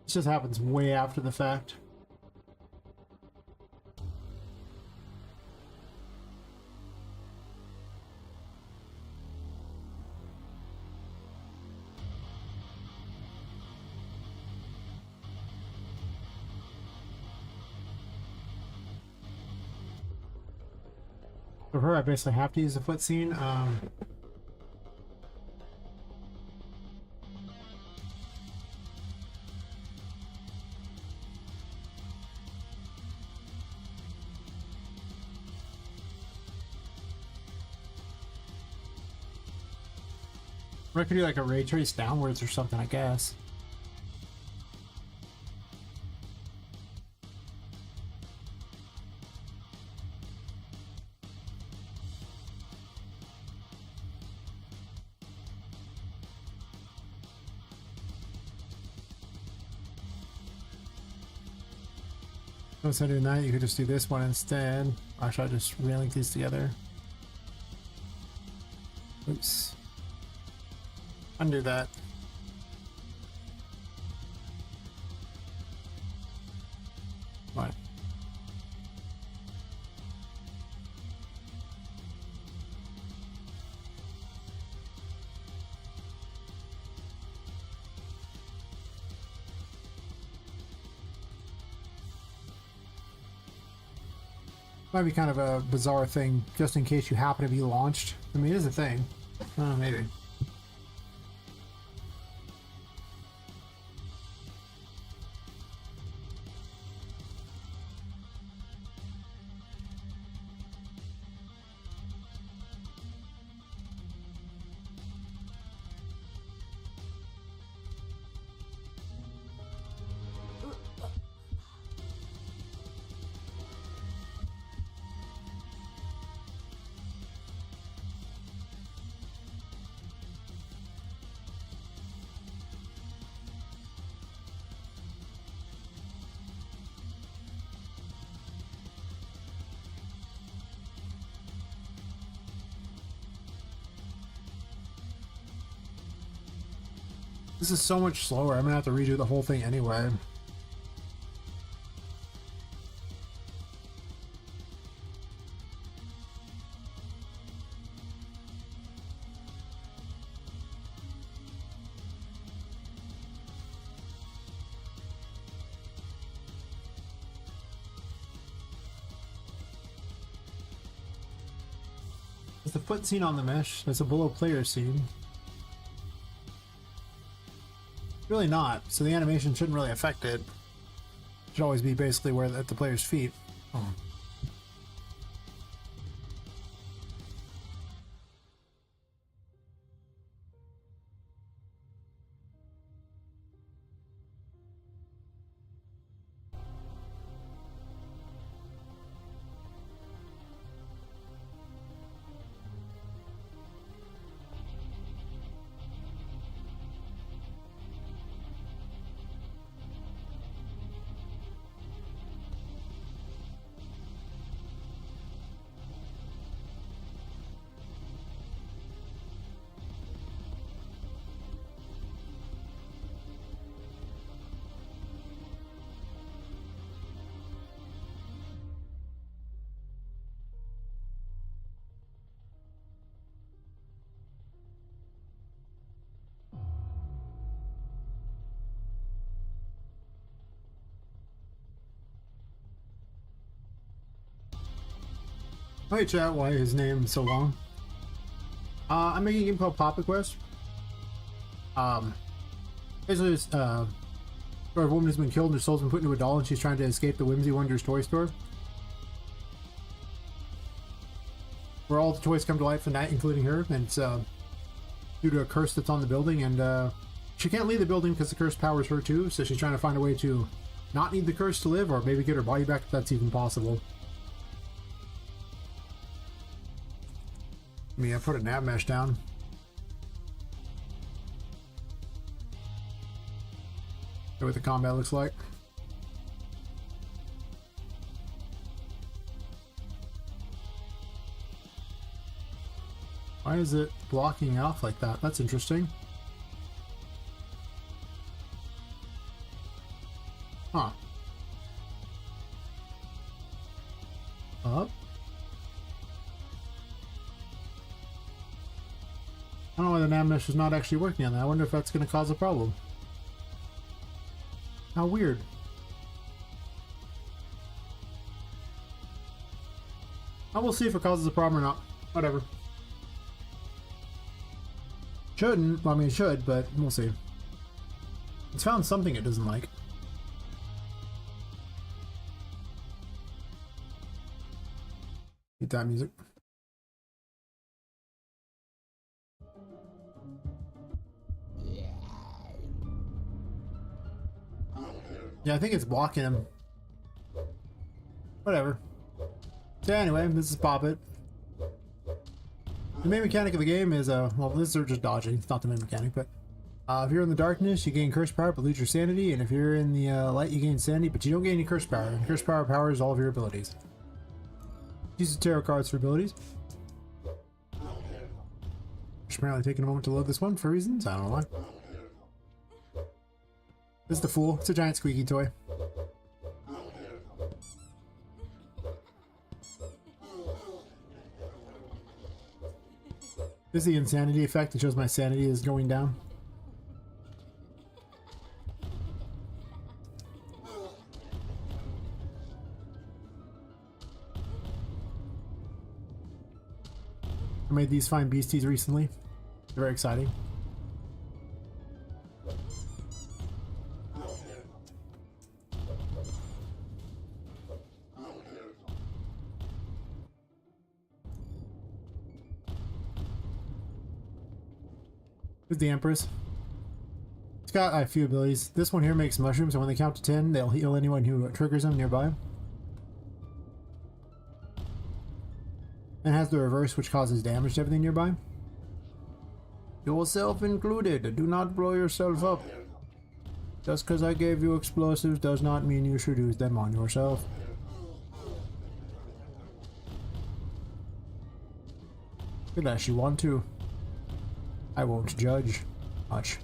This just happens way after the fact. For her, I basically have to use the foot scene. Or I could do like a ray trace downwards or something, I guess. Instead of doing that, you could just do this one instead. Actually, I'll just relink these together. Oops. Undo that. What? Might be kind of a bizarre thing, just in case you happen to be launched. I mean, it is a thing. Maybe. This is so much slower. I'm gonna have to redo the whole thing anyway. the foot scene on the mesh? That's a below player scene. Really not. So the animation shouldn't really affect it. It should always be basically where at the player's feet. Oh. Hey chat, why his name is so long? I'm making a game called Poppet Quest. Basically it's where a woman has been killed and her soul's been put into a doll and she's trying to escape the Whimsy Wonders toy store. Where all the toys come to life for the night, including her, and it's due to a curse that's on the building, and she can't leave the building because the curse powers her too, so she's trying to find a way to not need the curse to live, or maybe get her body back if that's even possible. I put a nav mesh down. See what the combat looks like. Why is it blocking off like that? That's interesting. Huh. Up. I don't know why the nav mesh is not actually working on that. I wonder if that's going to cause a problem. How weird. I will see if it causes a problem or not. Whatever. Shouldn't. Well, I mean, it should, but we'll see. It's found something it doesn't like. Get that music. Yeah, I think it's blocking him. Whatever. So anyway, this is Poppet. The main mechanic of the game is, well, this is just dodging. It's not the main mechanic, but if you're in the darkness, you gain curse power but lose your sanity, and if you're in the light, you gain sanity, but you don't gain any curse power. And curse power powers all of your abilities. Use the tarot cards for abilities. Just apparently taking a moment to load this one for reasons. I don't know why. This is the Fool. It's a giant squeaky toy. This is the insanity effect. It shows my sanity is going down. I made these fine beasties recently. They're very exciting. Here's the Empress. It's got a few abilities. This one here makes mushrooms, and when they count to 10, they'll heal anyone who triggers them nearby. And has the reverse, which causes damage to everything nearby. Yourself included. Do not blow yourself up. Just because I gave you explosives does not mean you should use them on yourself. Unless you want to. I won't judge much.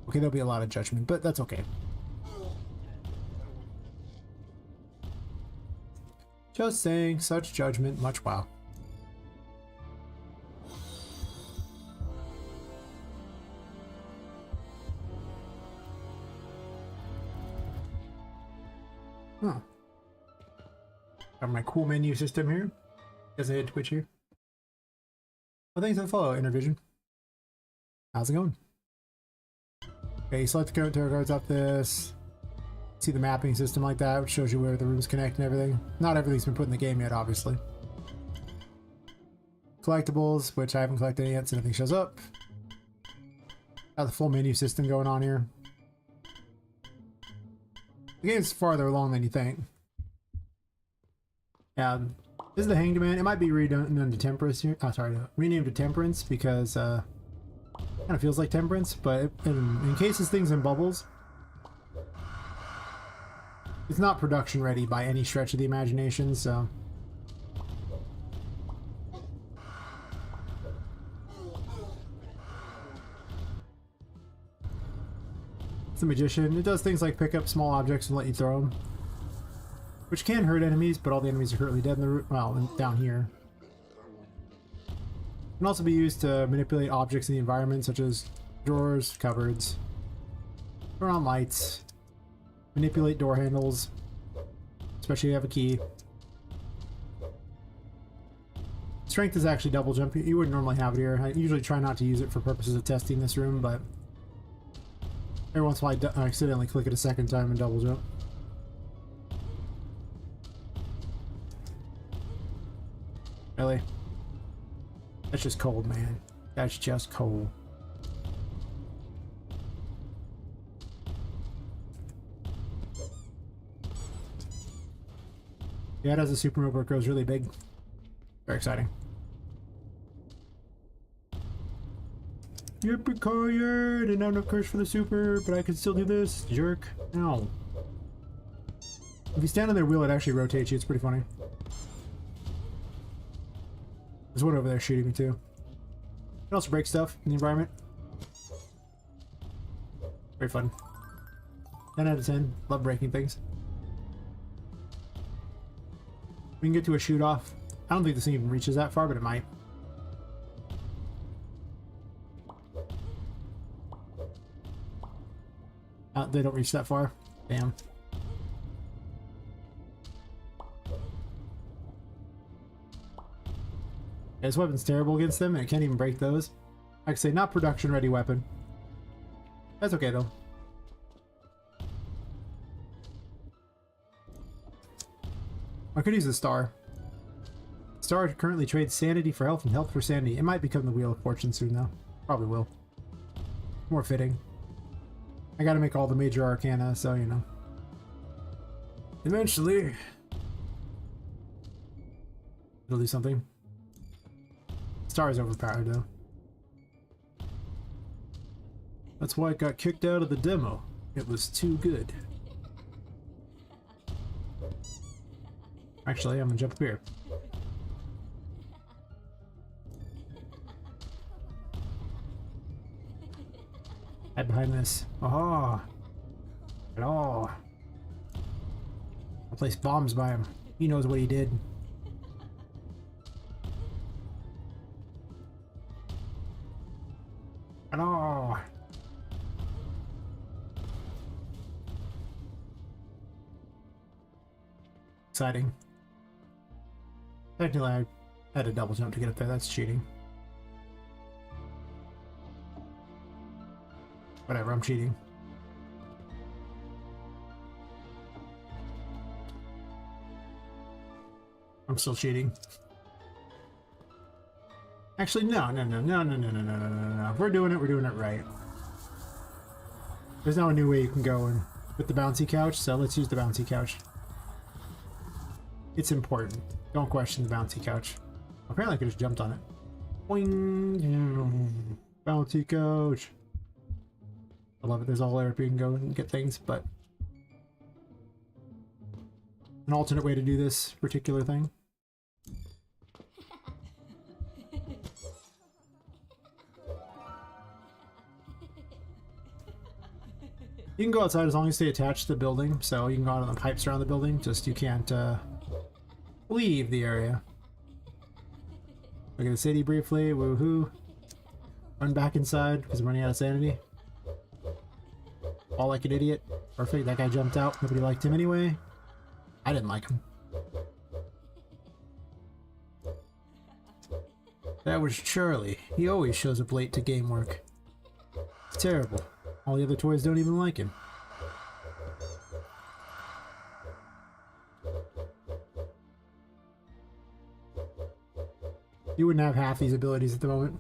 Okay, there'll be a lot of judgment, but that's okay. Just saying, such judgment, much wow. Huh. Got my cool menu system here. Guess I hit Twitch here. Well, thanks for the follow, Intervision. How's it going? Okay, select the tarot cards off this. See the mapping system like that, which shows you where the rooms connect and everything. Not everything's been put in the game yet, obviously. Collectibles, which I haven't collected any yet, so nothing shows up. Got the full menu system going on here. The game's farther along than you think. Yeah, this is the Hanged Man. It might be renamed to Temperance here. Oh, sorry, renamed to Temperance because kind of feels like Temperance, but in cases things in bubbles. It's not production ready by any stretch of the imagination, so. It's a magician. It does things like pick up small objects and let you throw them, which can hurt enemies, but all the enemies are currently dead in the room. Well, down here. It can also be used to manipulate objects in the environment, such as drawers, cupboards, turn on lights, manipulate door handles, especially if you have a key. Strength is actually double jump. You wouldn't normally have it here. I usually try not to use it for purposes of testing this room, but every once in a while I accidentally click it a second time and double jump. Really? That's just cold, man. That's just cold. Yeah, it has a supernova where it grows really big. Very exciting. Yep, required. Didn't have enough courage for the super, but I can still do this. Jerk. No. If you stand on their wheel, it actually rotates you. It's pretty funny. There's one over there shooting me too. You can also break stuff in the environment. Very fun. 10 out of 10. Love breaking things. We can get to a shoot off. I don't think this thing even reaches that far, but it might. They don't reach that far. Damn. Yeah, this weapon's terrible against them, and it can't even break those. Like I say, not production ready weapon. That's okay though. I could use a star. Star currently trades sanity for health and health for sanity. It might become the Wheel of Fortune soon though. Probably will. More fitting. I gotta make all the major arcana, so you know. Eventually. It'll do something. Star is overpowered though. That's why it got kicked out of the demo. It was too good. Actually, I'm gonna jump up here. Hide behind this. Oh. Hello. I'll place bombs by him. He knows what he did. Hello. Exciting. Technically, I had a double jump to get up there. That's cheating. Whatever, I'm cheating. I'm still cheating. Actually, no. If we're doing it right. There's now a new way you can go in with the bouncy couch, so let's use the bouncy couch. It's important. Don't question the bouncy couch. Apparently I could just jumped on it. Boing! Bouncy couch. I love it. There's all where you can go and get things, but an alternate way to do this particular thing. You can go outside as long as they attach to the building, so you can go out on the pipes around the building, just you can't leave the area. Look at the city briefly, woohoo. Run back inside because I'm running out of sanity. All like an idiot. Perfect, that guy jumped out. Nobody liked him anyway. I didn't like him. That was Charlie. He always shows up late to game work. It's terrible. All the other toys don't even like him. You wouldn't have half these abilities at the moment.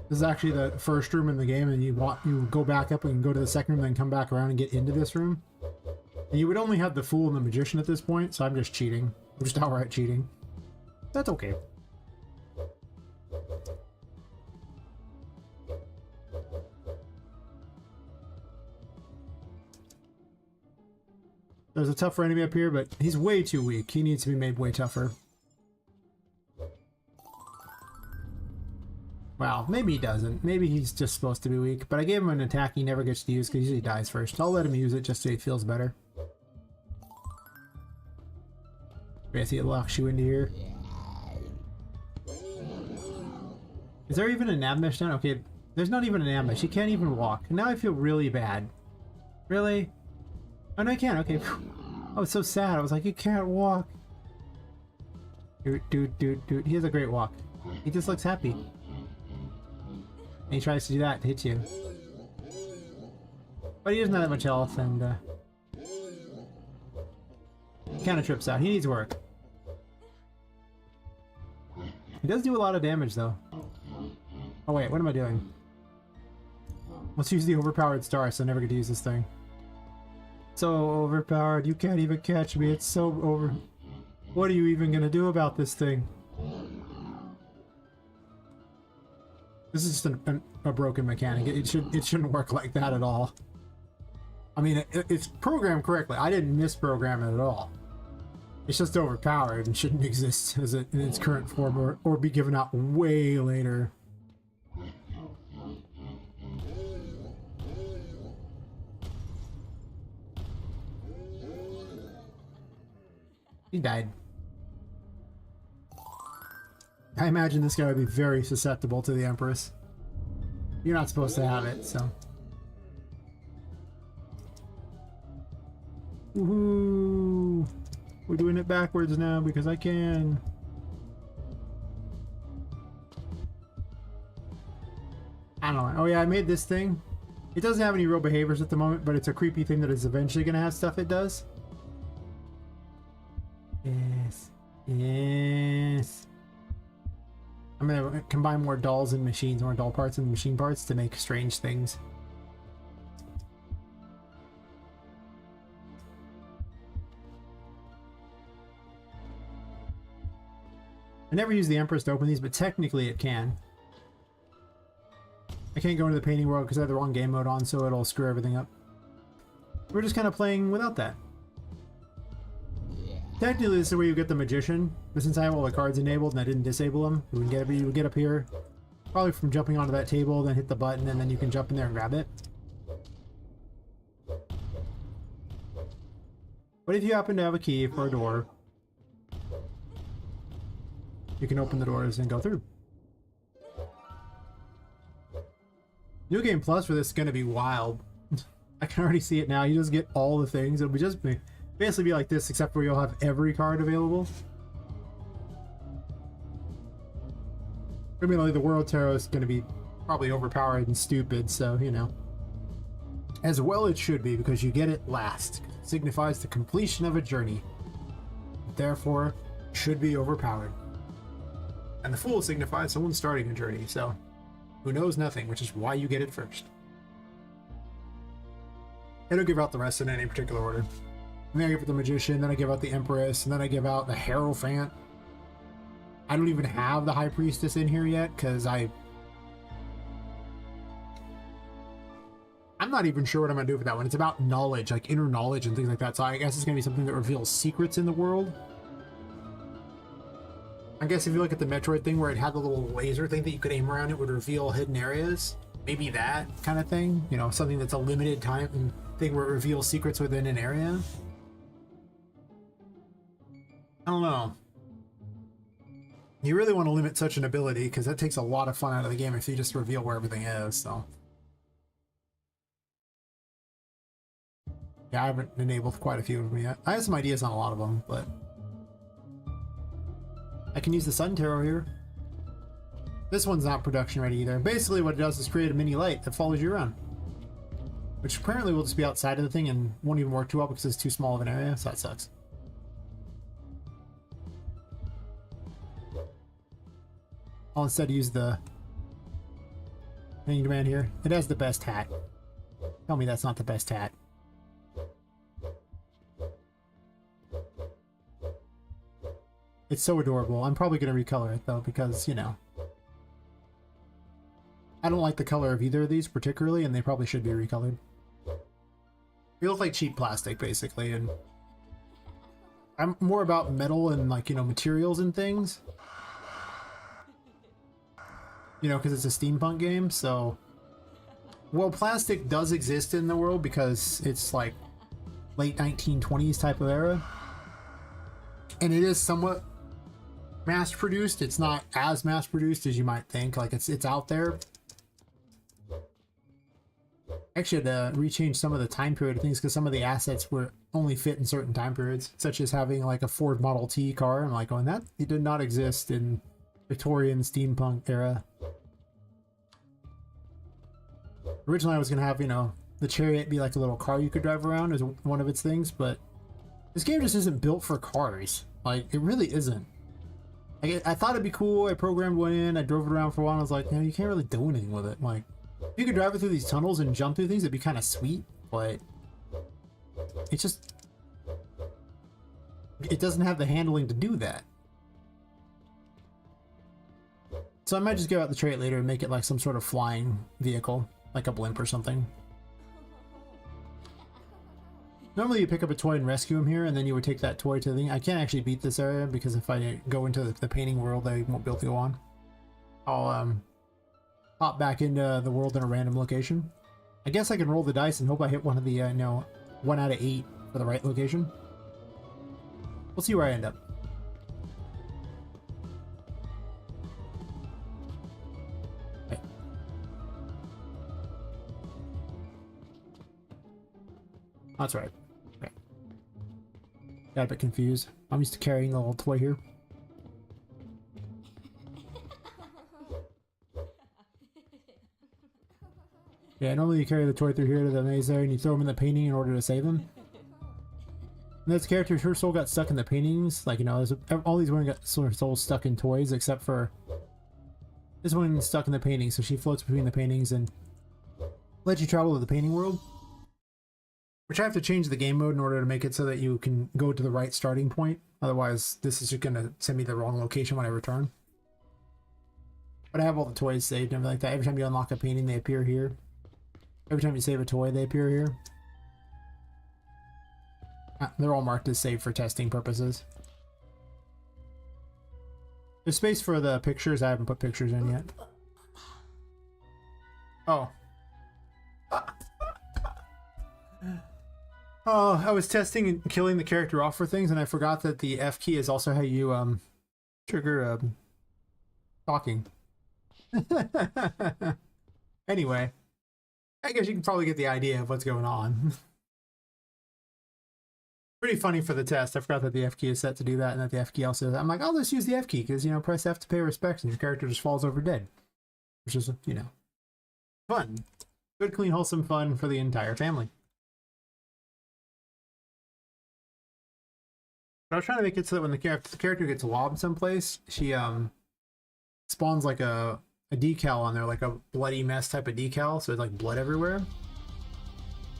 This is actually the first room in the game, and you go back up and go to the second room, then come back around and get into this room. And you would only have the Fool and the Magician at this point, so I'm just cheating. I'm just outright cheating. That's okay. There's a tougher enemy up here, but he's way too weak. He needs to be made way tougher. Well, maybe he doesn't. Maybe he's just supposed to be weak. But I gave him an attack he never gets to use because he usually dies first. I'll let him use it just so he feels better. I see it locks you into here. Is there even a nav mesh down? Okay, there's not even a nav mesh. He can't even walk. Now I feel really bad. Really? Oh, no, I can. Okay. I was so sad. I was like, you can't walk. Dude. He has a great walk. He just looks happy. And he tries to do that to hit you. But he doesn't have that much health, and he kind of trips out. He needs work. He does do a lot of damage, though. Oh wait, what am I doing? Let's use the overpowered star, so I never get to use this thing. So overpowered, you can't even catch me. It's so over. What are you even gonna do about this thing? This is just a broken mechanic. It shouldn't work like that at all. I mean, it's programmed correctly. I didn't misprogram it at all. It's just overpowered and shouldn't exist as in its current form or be given out way later. He died. I imagine this guy would be very susceptible to the Empress. You're not supposed to have it, so. Woohoo! We're doing it backwards now because I can. I don't know. Oh yeah, I made this thing. It doesn't have any real behaviors at the moment, but it's a creepy thing that is eventually going to have stuff it does. Yes. Yes. I'm going to combine more dolls and machines, more doll parts and machine parts to make strange things. I never use the Empress to open these, but technically it can. I can't go into the painting world because I have the wrong game mode on, so it'll screw everything up. We're just kind of playing without that. Technically, this is where you get the Magician, but since I have all the cards enabled and I didn't disable them, you would get up here, probably from jumping onto that table, then hit the button, and then you can jump in there and grab it. But if you happen to have a key for a door, you can open the doors and go through. New Game Plus for this is going to be wild. I can already see it now. You just get all the things. It'll be just basically be like this, except for you'll have every card available. I mean, like the World Tarot is going to be probably overpowered and stupid, so, you know. As well it should be, because you get it last. It signifies the completion of a journey. Therefore, should be overpowered. And the Fool signifies someone starting a journey, so who knows nothing, which is why you get it first. I don't give out the rest in any particular order. And then I give out the Magician, then I give out the Empress, and then I give out the Hierophant. I don't even have the High Priestess in here yet, because I'm not even sure what I'm going to do for that one. It's about knowledge, like inner knowledge and things like that, so I guess it's going to be something that reveals secrets in the world. I guess if you look at the Metroid thing where it had the little laser thing that you could aim around, it would reveal hidden areas. Maybe that kind of thing. You know, something that's a limited time thing where it reveals secrets within an area. I don't know. You really want to limit such an ability because that takes a lot of fun out of the game if you just reveal where everything is, so. Yeah, I haven't enabled quite a few of them yet. I have some ideas on a lot of them, but I can use the Sun Tarot here. This one's not production ready either. Basically what it does is create a mini light that follows you around. Which apparently will just be outside of the thing and won't even work too well because it's too small of an area, so that sucks. I'll instead use the hanging command here. It has the best hat. Tell me that's not the best hat. It's so adorable. I'm probably going to recolor it though because, you know, I don't like the color of either of these particularly, and they probably should be recolored. They look like cheap plastic basically, and I'm more about metal and, like, you know, materials and things. You know, because it's a steampunk game, so... Well, plastic does exist in the world because it's, like, late 1920s type of era. And it is somewhat mass-produced. It's not as mass-produced as you might think. Like, it's out there. Actually, I had to rechange some of the time period of things because some of the assets were only fit in certain time periods, such as having, like, a Ford Model T car. I'm like, going, that it did not exist in Victorian steampunk era. Originally I was gonna have, you know, the Chariot be like a little car you could drive around as one of its things, but this game just isn't built for cars. Like, it really isn't. Like, I thought it'd be cool. I programmed one in, I drove it around for a while, and I was like, you can't really do anything with it. Like, if you could drive it through these tunnels and jump through things, it'd be kind of sweet, but it's just... It doesn't have the handling to do that. So I might just give out the trait later and make it like some sort of flying vehicle, like a blimp or something. Normally you pick up a toy and rescue him here, and then you would take that toy to the thing. I can't actually beat this area because if I go into the painting world, I won't be able to go on. I'll pop back into the world in a random location. I guess I can roll the dice and hope I hit one of the, no, 1 out of 8 for the right location. We'll see where I end up. That's right. Okay. Got a bit confused. I'm used to carrying the little toy here. Yeah, normally you carry the toy through here to the maze there and you throw him in the painting in order to save him. And this character, her soul got stuck in the paintings. Like, you know, all these women got sort of souls stuck in toys except for this one stuck in the painting, so she floats between the paintings and lets you travel to the painting world. Which I have to change the game mode in order to make it so that you can go to the right starting point. Otherwise, this is just going to send me the wrong location when I return. But I have all the toys saved and everything like that. Every time you unlock a painting, they appear here. Every time you save a toy, they appear here. They're all marked as saved for testing purposes. There's space for the pictures. I haven't put pictures in yet. Oh. Oh, I was testing and killing the character off for things, and I forgot that the F key is also how you trigger talking. Anyway, I guess you can probably get the idea of what's going on. Pretty funny for the test. I forgot that the F key is set to do that, and that the F key also. I'm like, oh, let's use the F key because, you know, press F to pay respects, and your character just falls over dead, which is, you know, fun, good, clean, wholesome fun for the entire family. I was trying to make it so that when the character gets lobbed someplace, she spawns like a decal on there, like a bloody mess type of decal, so it's like blood everywhere,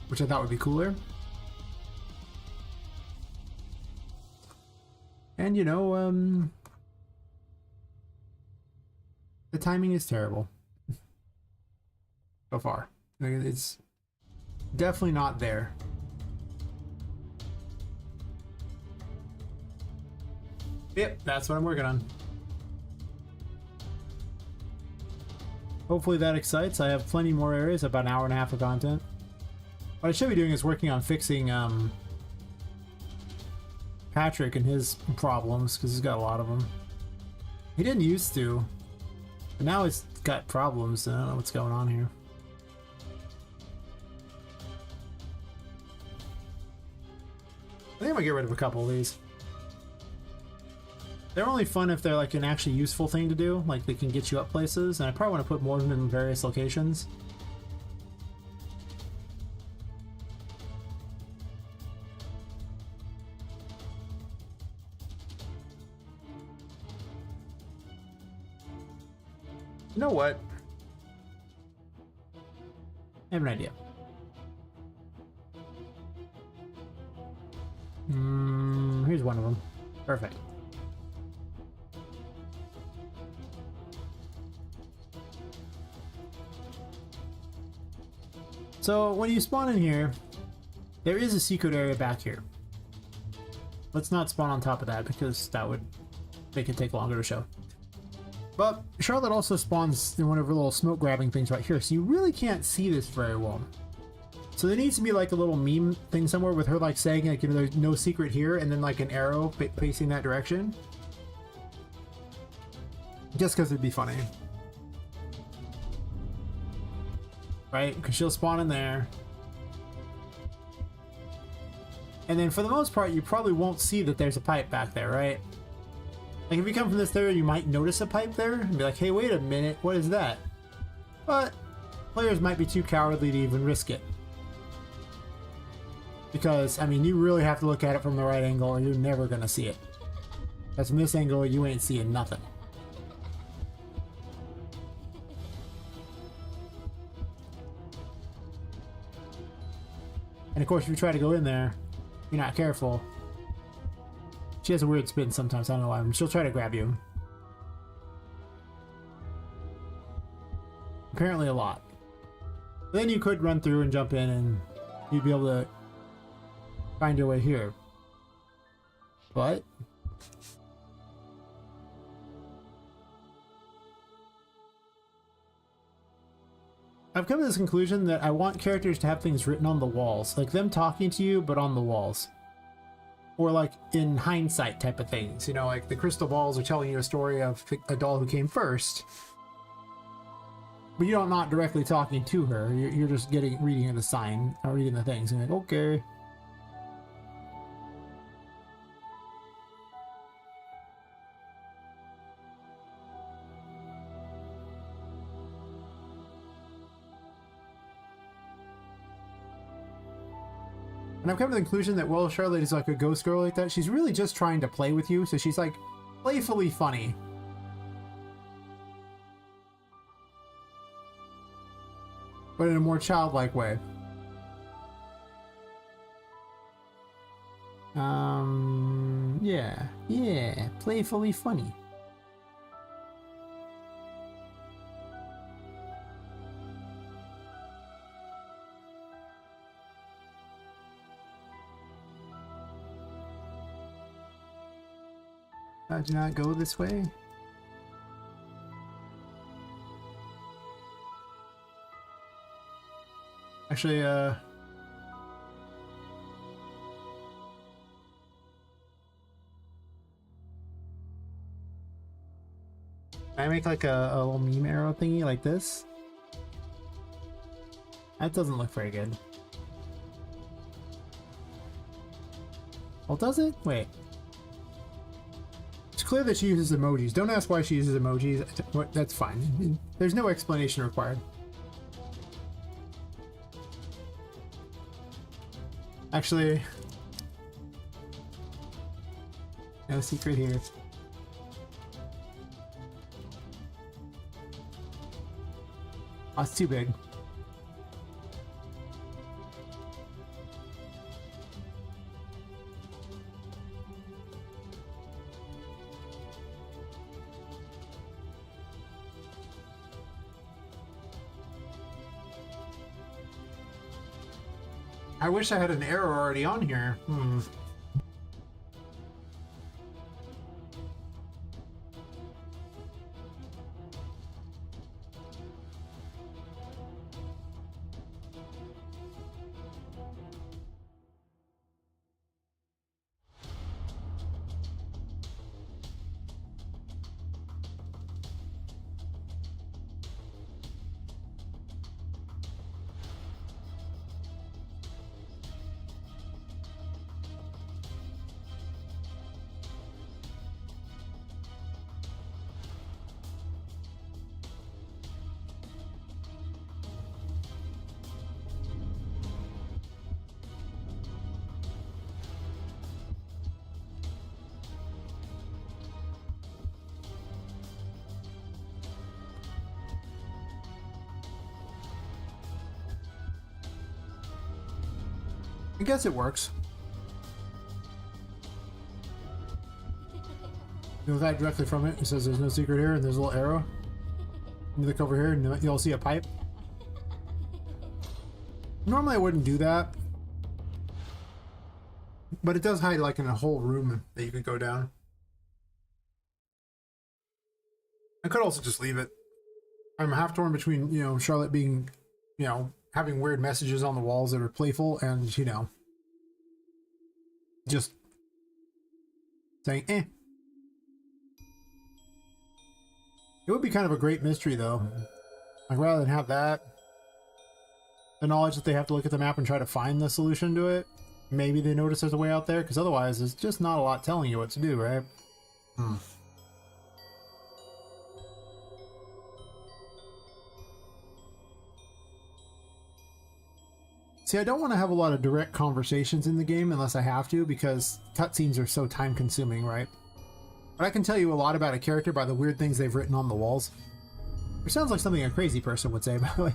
which I thought would be cooler. And, you know, the timing is terrible so far. It's definitely not there. Yep, that's what I'm working on. Hopefully that excites. I have plenty more areas, about an hour and a half of content. What I should be doing is working on fixing Patrick and his problems, because he's got a lot of them. He didn't used to, but now he's got problems. I don't know what's going on here. I think I'm gonna get rid of a couple of these. They're only fun if they're like an actually useful thing to do, like they can get you up places, and I probably want to put more of them in various locations. You know what? I have an idea. Here's one of them. Perfect. So when you spawn in here, there is a secret area back here. Let's not spawn on top of that because that would make it take longer to show. But Charlotte also spawns in one of her little smoke grabbing things right here, so you really can't see this very well. So there needs to be like a little meme thing somewhere with her like saying like, you know, there's no secret here, and then like an arrow facing that direction. Just because it'd be funny. Right? Because she'll spawn in there. And then for the most part, you probably won't see that there's a pipe back there, right? Like if you come from this area, you might notice a pipe there and be like, hey, wait a minute, what is that? But players might be too cowardly to even risk it. Because, I mean, you really have to look at it from the right angle or you're never going to see it. Because from this angle, you ain't seeing nothing. And of course, if you try to go in there, you're not careful. She has a weird spin sometimes, I don't know why. She'll try to grab you. Apparently a lot. But then you could run through and jump in and you'd be able to find your way here. But I've come to this conclusion that I want characters to have things written on the walls. Like them talking to you, but on the walls. Or like in hindsight type of things. You know, like the crystal balls are telling you a story of a doll who came first. But you're not directly talking to her. You're just reading the sign, or reading the things. And you're like, okay. And I've come to the conclusion that, well, Charlotte is like a ghost girl like that. She's really just trying to play with you, so she's like playfully funny. But in a more childlike way. Yeah, playfully funny. Do not go this way. Actually, can I make like a little meme arrow thingy like this? That doesn't look very good. Well, does it? Wait. It's clear that she uses emojis. Don't ask why she uses emojis. That's fine. There's no explanation required. Actually, no secret here. Oh, it's too big. I wish I had an arrow already on here. I guess it works. You look at it directly from it. It says there's no secret here, and there's a little arrow. You look over here, and you'll see a pipe. Normally, I wouldn't do that, but it does hide like in a whole room that you could go down. I could also just leave it. I'm half torn between, you know, Charlotte being, you know, having weird messages on the walls that are playful, and, you know, just saying, eh. It would be kind of a great mystery, though. Like, rather than have that, the knowledge that they have to look at the map and try to find the solution to it, maybe they notice there's a way out there, because otherwise there's just not a lot telling you what to do, right? See, I don't want to have a lot of direct conversations in the game unless I have to, because cutscenes are so time-consuming, right? But I can tell you a lot about a character by the weird things they've written on the walls. It sounds like something a crazy person would say, by the way.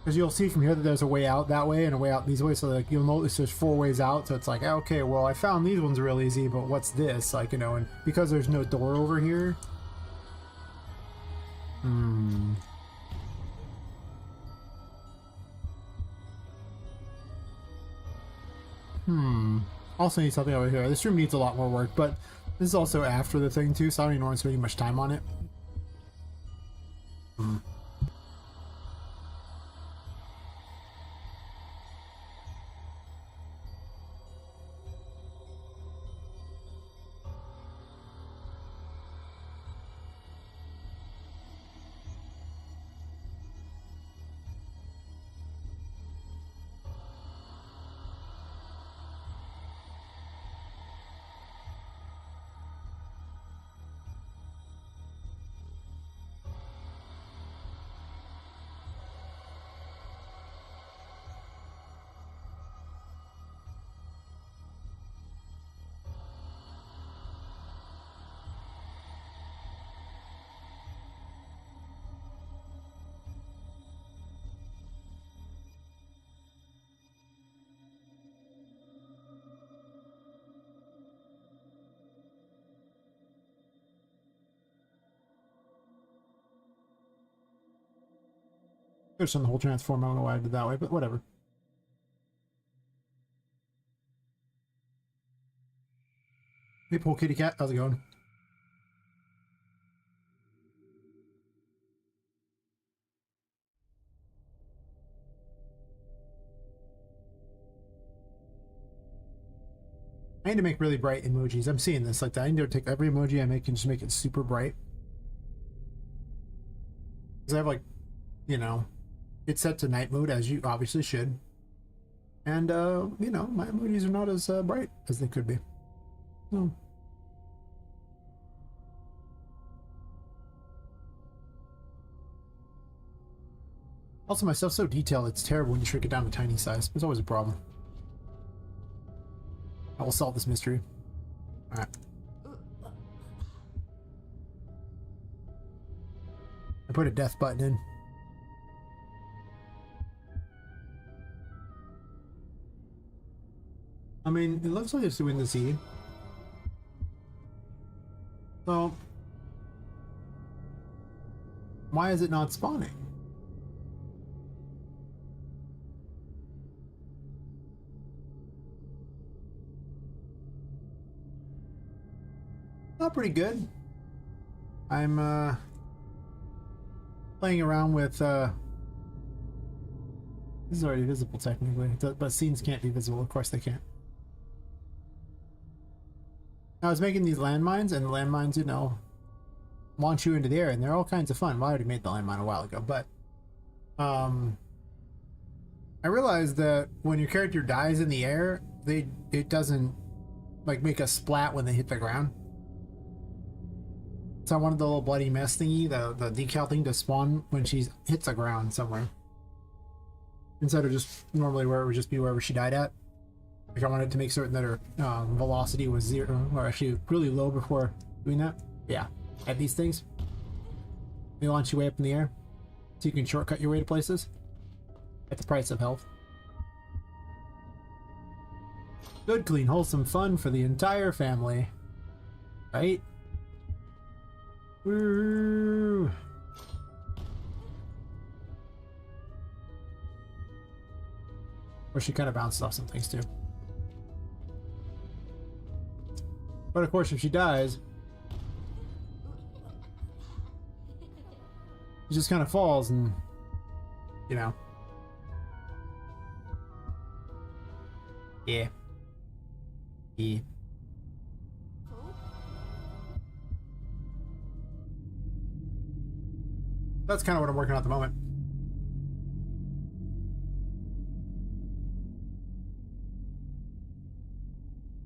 Because you'll see from here that there's a way out that way and a way out these ways, so like you'll notice there's 4 ways out, so it's like, okay, well, I found these ones real easy, but what's this? Like, you know, and because there's no door over here... Also need something over here. This room needs a lot more work, but this is also after the thing too, so I don't even want to spend much time on it. There's some the whole transform. I don't know why I did that way, but whatever. Hey, poor kitty cat. How's it going? I need to make really bright emojis. I'm seeing this. Like, I need to take every emoji I make and just make it super bright. Because I have, like, you know, it's set to night mode, as you obviously should. And, you know, my emojis are not as bright as they could be. So. Also, my stuff's so detailed, it's terrible when you shrink it down to tiny size. It's always a problem. I will solve this mystery. Alright. I put a death button in. I mean, it looks like it's doing the seed. So, why is it not spawning? Not pretty good. I'm playing around with this is already visible technically, but scenes can't be visible. Of course they can't. I was making these landmines, and the landmines, you know, launch you into the air, and they're all kinds of fun. Well, I already made the landmine a while ago, but I realized that when your character dies in the air, it doesn't like make a splat when they hit the ground. So I wanted the little bloody mess thingy, the decal thing, to spawn when she hits the ground somewhere, instead of just normally where it would just be wherever she died at. Like, I wanted to make certain that her velocity was 0, or actually really low before doing that. Yeah, at these things, they launch you way up in the air, so you can shortcut your way to places. at the price of health. Good, clean, wholesome fun for the entire family. Right? Woo! Or she kind of bounced off some things too. But of course, if she dies, she just kind of falls and, you know. Yeah. Yeah. That's kind of what I'm working on at the moment.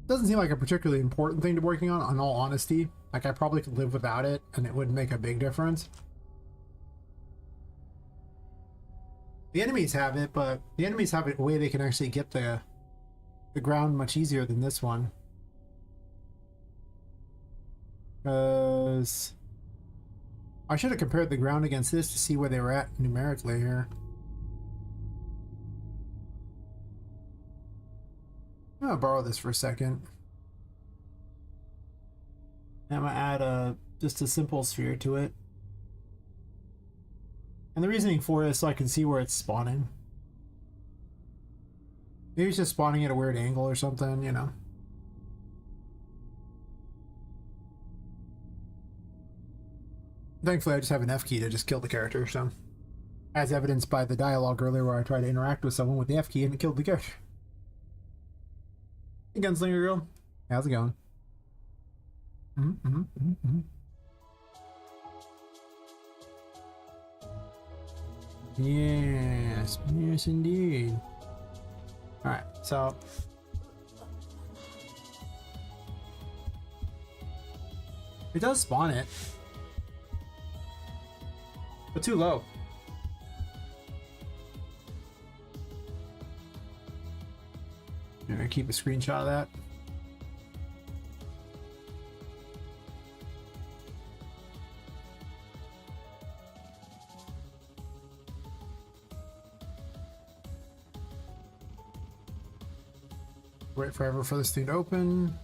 Doesn't seem like a particularly important thing to be working on all honesty. Like, I probably could live without it, and it wouldn't make a big difference. The enemies have it, but the enemies have a way they can actually get the ground much easier than this one. Because I should have compared the ground against this to see where they were at numerically here. I'm gonna borrow this for a second. I'm gonna add just a simple sphere to it. And the reasoning for it is so I can see where it's spawning. Maybe it's just spawning at a weird angle or something, you know. Thankfully, I just have an F key to just kill the character, so. As evidenced by the dialogue earlier where I tried to interact with someone with the F key and it killed the character. Hey, Gunslinger Girl. How's it going? Yes, yes indeed. Alright, so it does spawn it, but too low. I'm gonna keep a screenshot of that. Wait forever for this thing to open.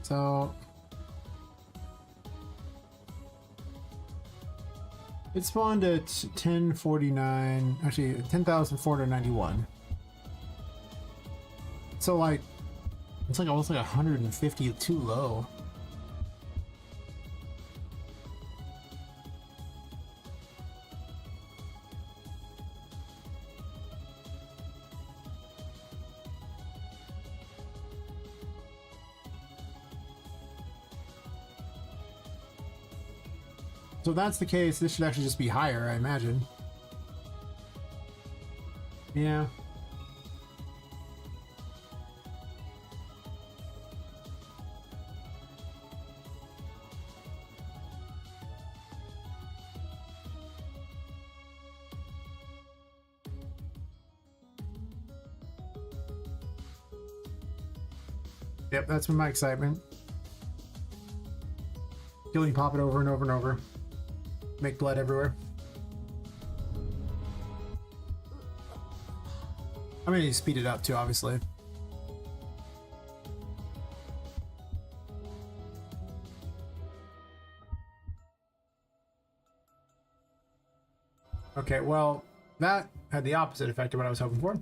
So it spawned at 1049, actually 10,491. So like it's like almost like 150 too low. So if that's the case, this should actually just be higher, I imagine. Yeah. Yep, that's been my excitement. Killing Poppet over and over and over. Make blood everywhere. I'm gonna speed it up too, obviously. Okay, well, that had the opposite effect of what I was hoping for.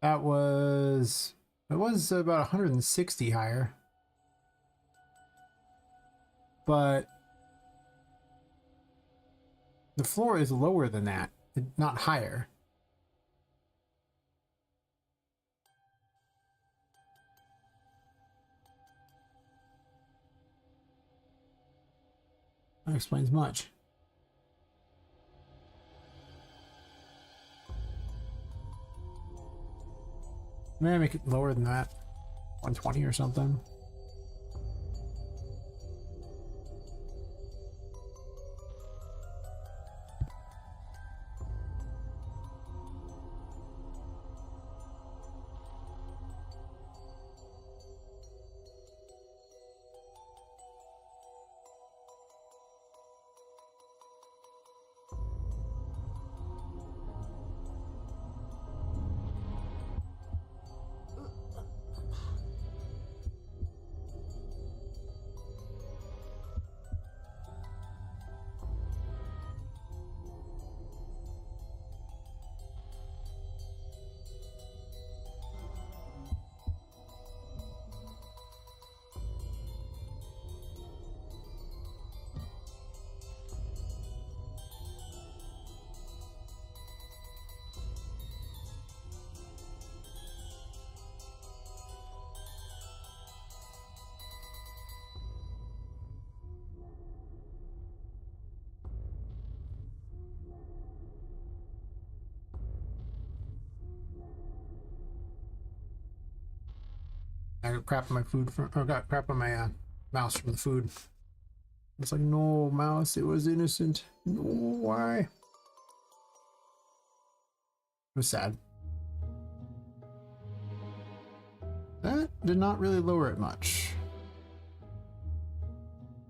That was... it was about 160 higher. But the floor is lower than that, not higher. That explains much. Maybe I make it lower than that. 120 or something. I got crap on my food from, or got crap on my mouse from the food. It's like, no, mouse, it was innocent. No, why? It was sad. That did not really lower it much.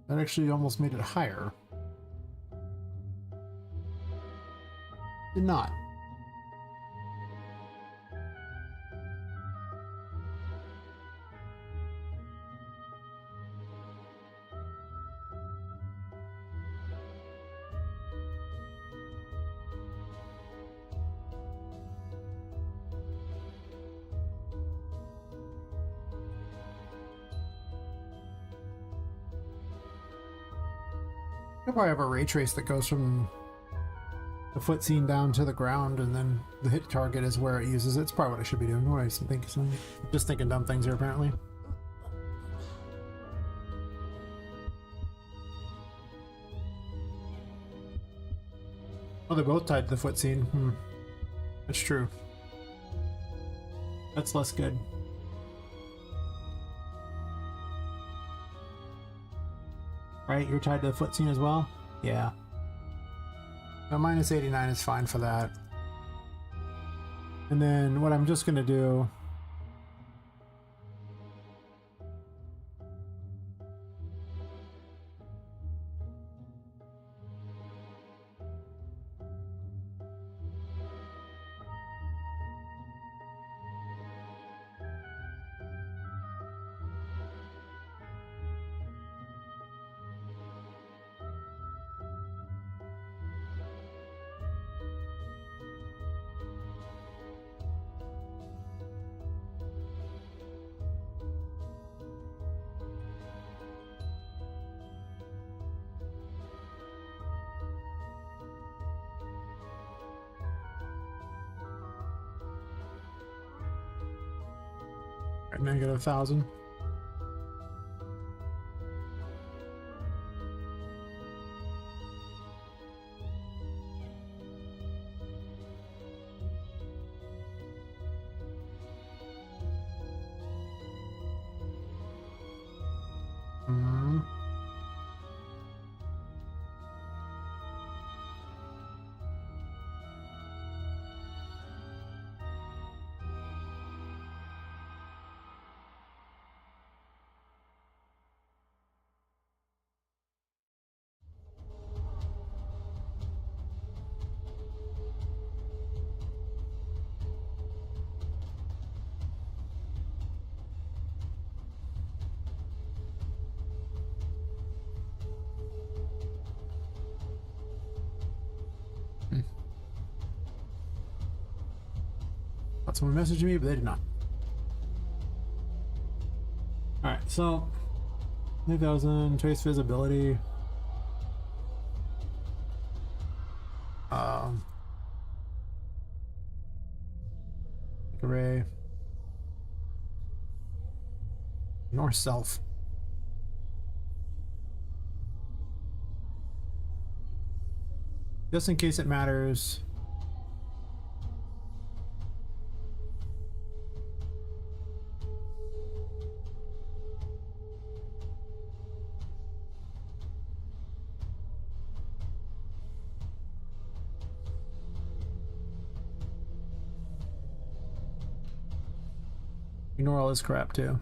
That actually almost made it higher. Did not. I probably have a ray trace that goes from the foot scene down to the ground, and then the hit target is where it uses it. It's probably what I should be doing. What do I think? Just thinking dumb things here, apparently. Oh, they're both tied to the foot scene. That's true. That's less good. Right, you're tied to the foot scene as well? Yeah. Now minus 89 is fine for that. And then what I'm just gonna do... Negative 1,000. Thought someone messaged me, but they did not. Alright, so 2,000 trace visibility. Array. North self. Just in case it matters. Ignore all this crap too.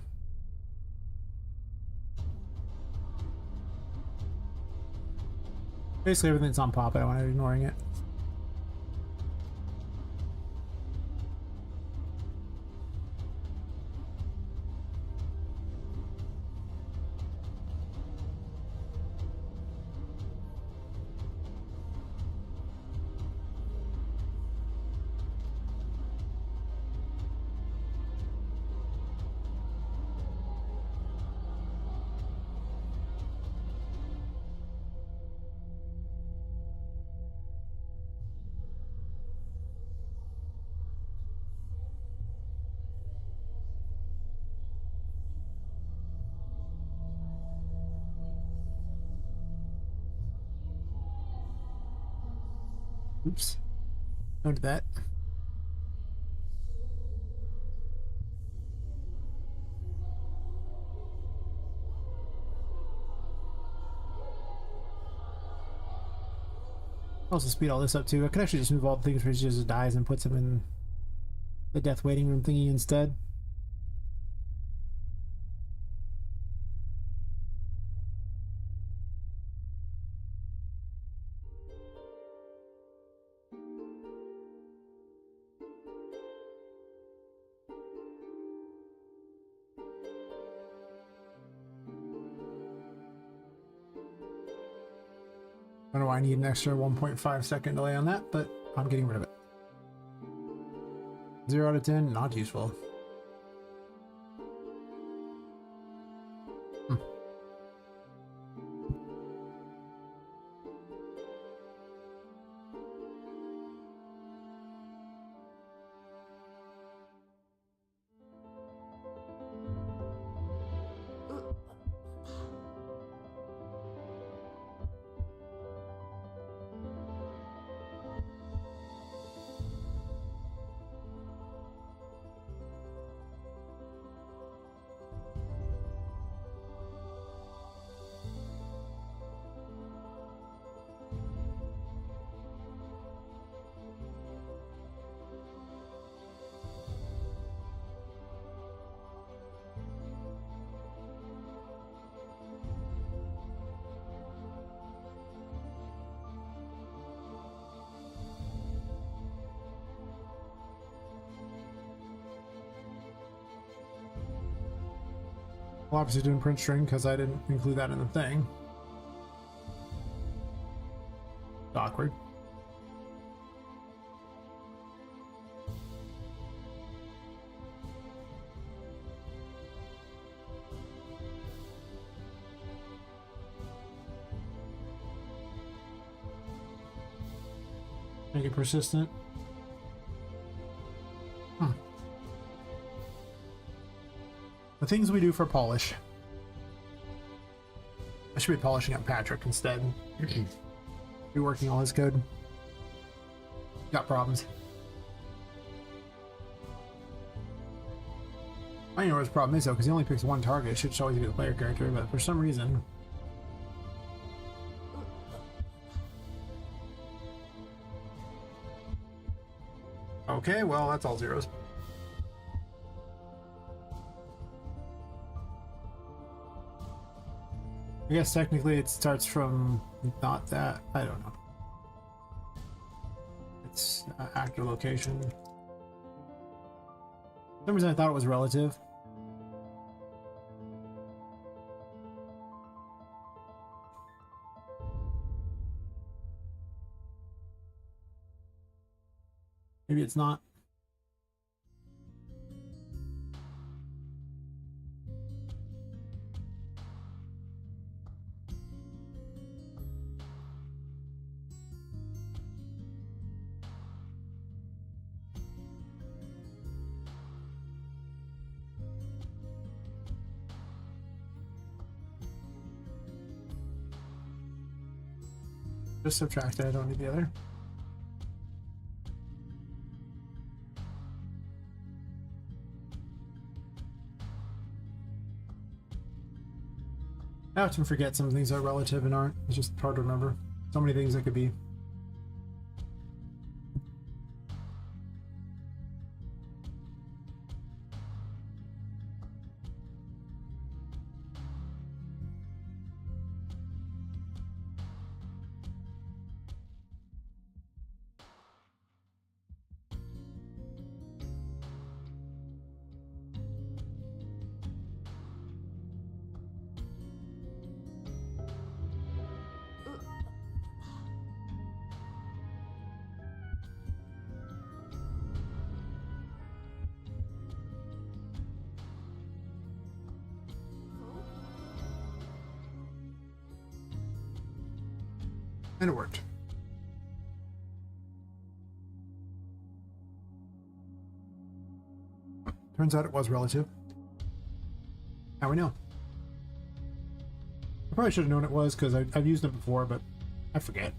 Basically everything that's on Poppet, I wanted ignoring it. Oops. Don't do that. Also speed all this up too. I could actually just move all the things where he just dies and puts him in the death waiting room thingy instead. I don't know why I need an extra 1.5 second delay on that, but I'm getting rid of it. 0 out of 10, not useful. Well, obviously doing print string because I didn't include that in the thing. Awkward. Make it persistent. The things we do for polish. I should be polishing up Patrick instead. Be working all his code. Got problems. I don't know what his problem is though, because he only picks one target. It should always be the player character, but for some reason. Okay, well, that's all zeros. I guess technically it starts from not that. I don't know. It's actor location. For some reason I thought it was relative. Maybe it's not. Just subtract it, I don't need the other. I often forget some things are relative and aren't. It's just hard to remember. So many things that could be. And it worked. Turns out it was relative. Now we know. I probably should have known it was because I've used it before, but I forget.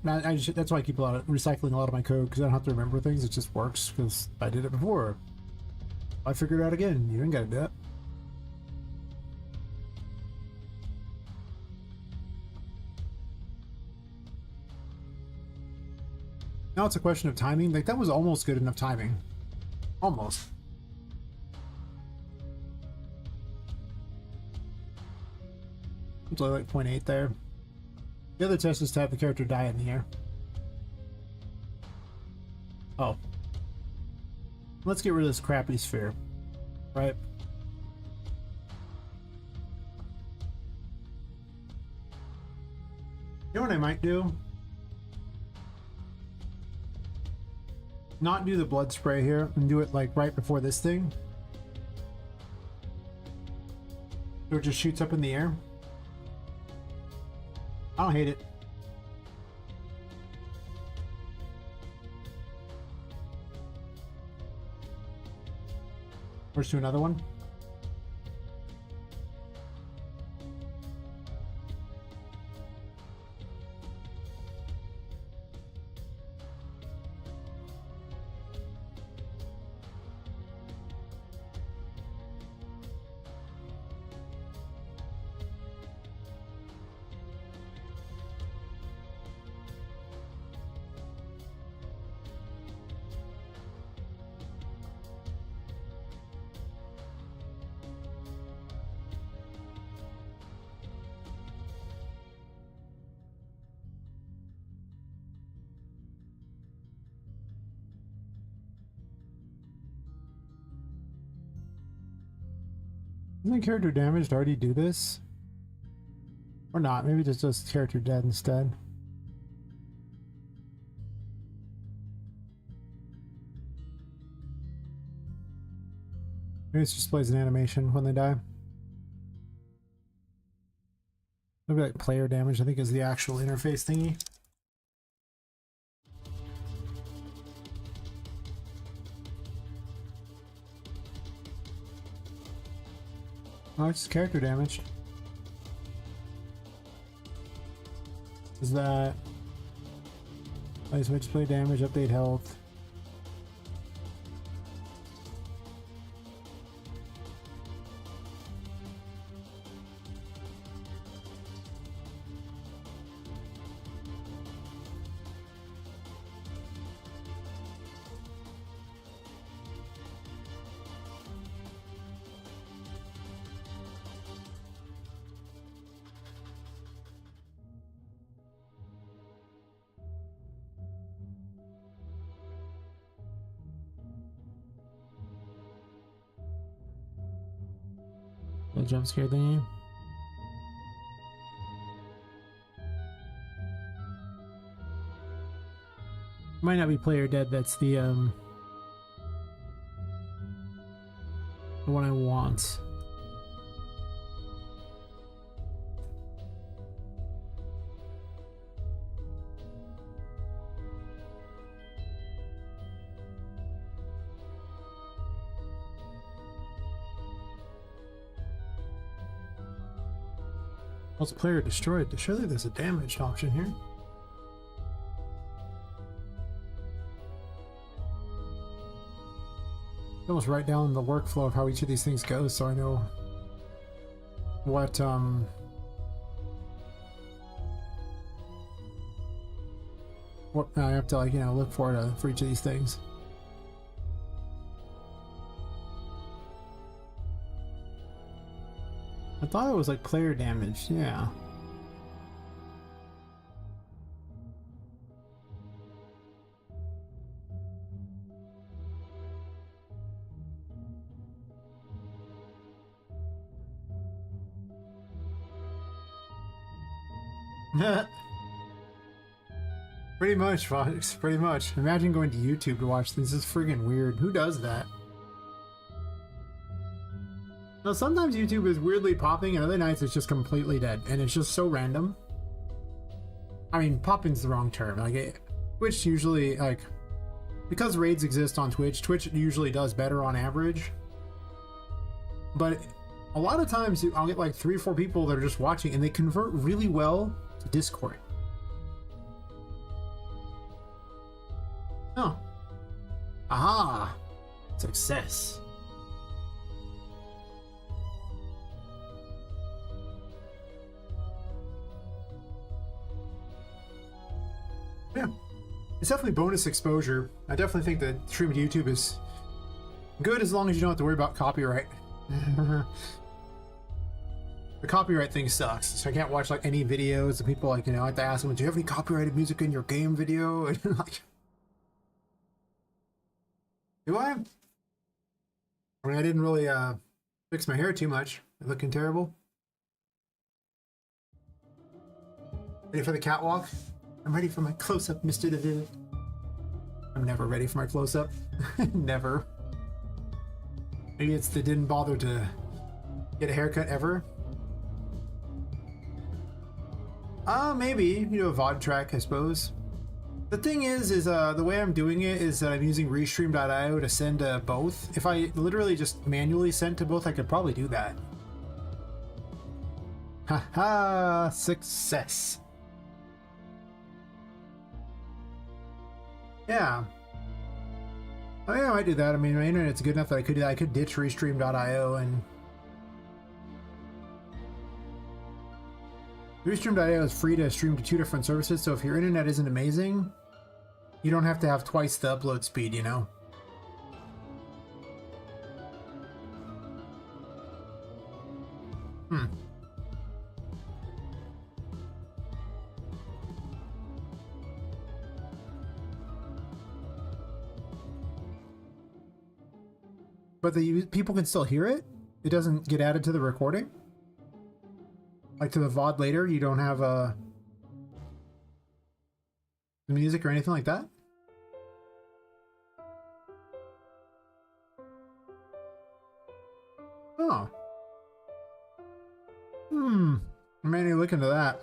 That's why I keep recycling a lot of my code, because I don't have to remember things. It just works because I did it before. I figured it out again. You ain't got to do that. Now it's a question of timing. Like, that was almost good enough timing. Almost. It's only like 0.8 there. The other test is to have the character die in the air. Oh. Let's get rid of this crappy sphere. Right? You know what I might do? Not do the blood spray here and do it like right before this thing. So it just shoots up in the air. I don't hate it. Let's do another one. Didn't the character damaged already do this? Or not? Maybe just does character dead instead. Maybe it just plays an animation when they die. Maybe like player damage, I think, is the actual interface thingy. Oh, it's just character damage. Is that... Play switch, play damage, update health. The jump scare thingy. Might not be player dead, that's the one I want. What's player destroyed? Surely there's a damaged option here. Almost write down the workflow of how each of these things goes so I know what I have to, like, you know, look for each of these things. I thought it was like player damage, yeah. Pretty much, folks. Pretty much. Imagine going to YouTube to watch this. This is friggin' weird. Who does that? Now, sometimes YouTube is weirdly popping, and other nights it's just completely dead, and it's just so random. I mean, popping's the wrong term. Like, Twitch usually, like, because raids exist on Twitch, Twitch usually does better on average. But a lot of times, I'll get like 3 or 4 people that are just watching, and they convert really well to Discord. Oh. Aha! Success. Yeah. It's definitely bonus exposure. I definitely think that streaming to YouTube is good as long as you don't have to worry about copyright. The copyright thing sucks, so I can't watch like any videos of people like, you know, I have to ask them, do you have any copyrighted music in your game video? And like, do I? I mean, I didn't really fix my hair too much. I'm looking terrible. Ready for the catwalk? I'm ready for my close-up, Mr. DeVille. I'm never ready for my close-up. Never. Maybe it's the didn't bother to get a haircut ever. Maybe, you know, a VOD track, I suppose. The thing is the way I'm doing it is that I'm using Restream.io to send to both. If I literally just manually sent to both, I could probably do that. Haha, success. Yeah. Oh yeah, I might do that. I mean, my internet's good enough that I could ditch Restream.io and Restream.io is free to stream to 2 different services, so if your internet isn't amazing, you don't have to have twice the upload speed, you know? But the people can still hear it? It doesn't get added to the recording? Like to the VOD later, you don't have the music or anything like that? Oh. I may need to look into that.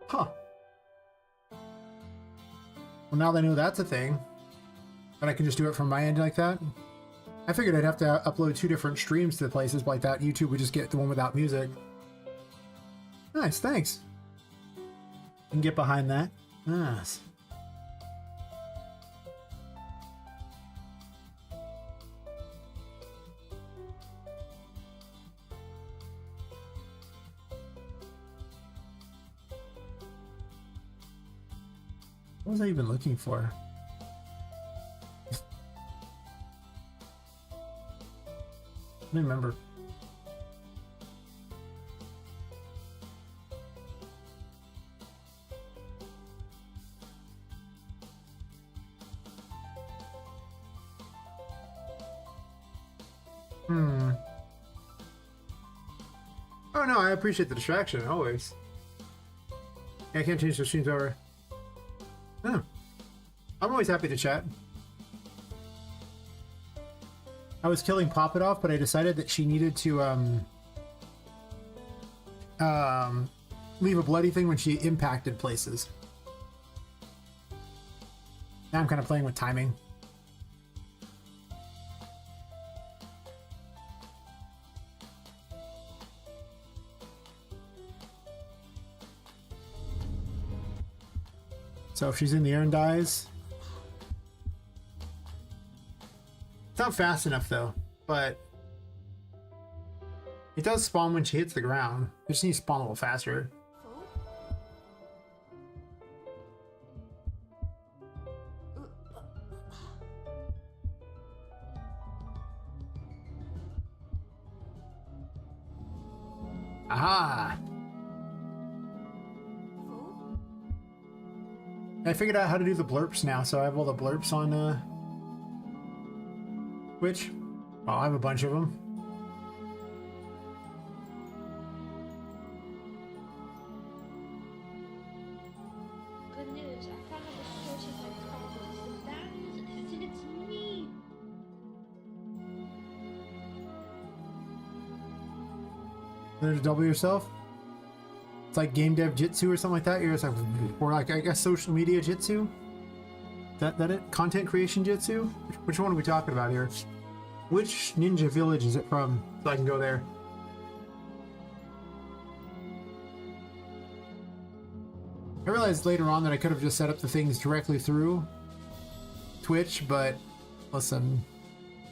Huh. Well, now they know that's a thing. But I can just do it from my end like that. I figured I'd have to upload 2 different streams to places like that. YouTube would just get the one without music. Nice, thanks. You can get behind that. Nice. What was I even looking for? I don't remember. Oh no, I appreciate the distraction, always. Yeah, I can't change the streams over. Oh. I'm always happy to chat. I was killing Poppet off, but I decided that she needed to leave a bloody thing when she impacted places. Now I'm kind of playing with timing. So if she's in the air and dies... It's not fast enough though, but it does spawn when she hits the ground. It just needs to spawn a little faster. Aha! I figured out how to do the blurps now, so I have all the blurps on Twitch. Well, I have a bunch of them. Good news, I found out the source of my problems. The bad news is that it's me. Learn to double yourself? It's like game dev jitsu or something like that. You're just like, or like, I guess social media jitsu? That it? Content creation jitsu? Which one are we talking about here? Which ninja village is it from? So I can go there. I realized later on that I could have just set up the things directly through Twitch, but listen.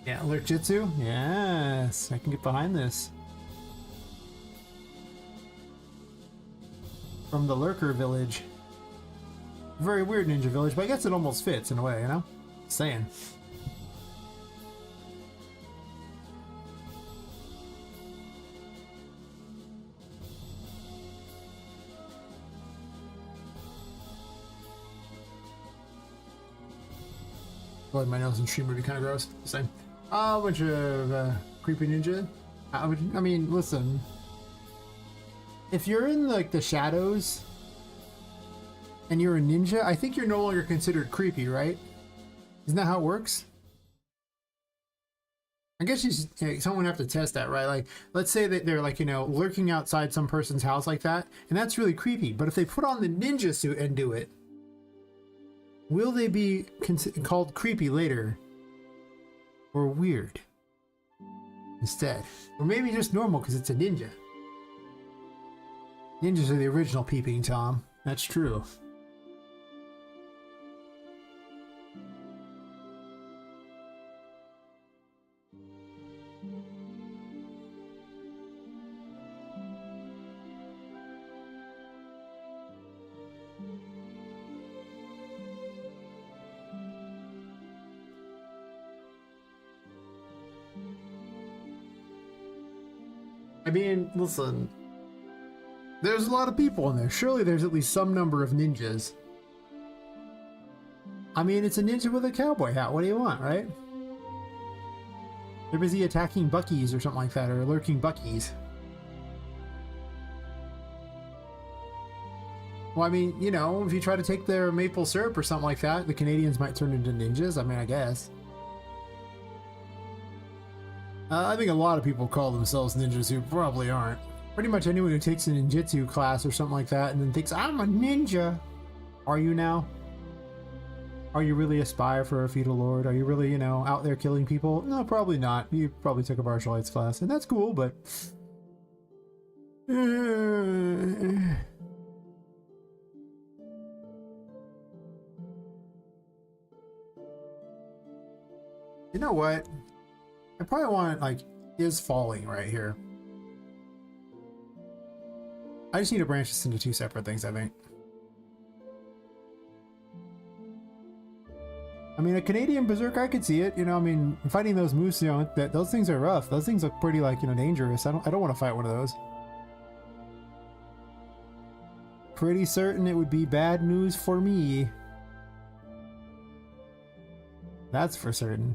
Yeah, alert jitsu? Yes, I can get behind this. From the lurker village. Very weird ninja village, but I guess it almost fits in a way, you know? Saying. Blowing my nose in stream would be kind of gross. Same. A bunch of creepy ninja. I mean, listen. If you're in like the shadows and you're a ninja, I think you're no longer considered creepy, right? Isn't that how it works? I guess someone would have to test that, right? Like, let's say that they're like, you know, lurking outside some person's house like that, and that's really creepy. But if they put on the ninja suit and do it, will they be called creepy later? Or weird instead? Or maybe just normal because it's a ninja. Ninjas are the original peeping Tom. That's true. I mean, listen. There's a lot of people in there. Surely there's at least some number of ninjas. I mean, it's a ninja with a cowboy hat. What do you want, right? They're busy attacking Buckies or something like that, or lurking Buckies. Well, I mean, you know, if you try to take their maple syrup or something like that, the Canadians might turn into ninjas. I mean, I guess. I think a lot of people call themselves ninjas who probably aren't. Pretty much anyone who takes a ninjutsu class or something like that and then thinks, I'm a ninja. Are you now? Are you really a spy for a feudal lord? Are you really, you know, out there killing people? No, probably not. You probably took a martial arts class, and that's cool, but... You know what? I probably want, like, is falling right here. I just need to branch this into two separate things, I think. I mean, a Canadian berserk, I could see it. You know, I mean, fighting those moose, you know, those things are rough. Those things look pretty, like, you know, dangerous. I don't want to fight one of those. Pretty certain it would be bad news for me. That's for certain.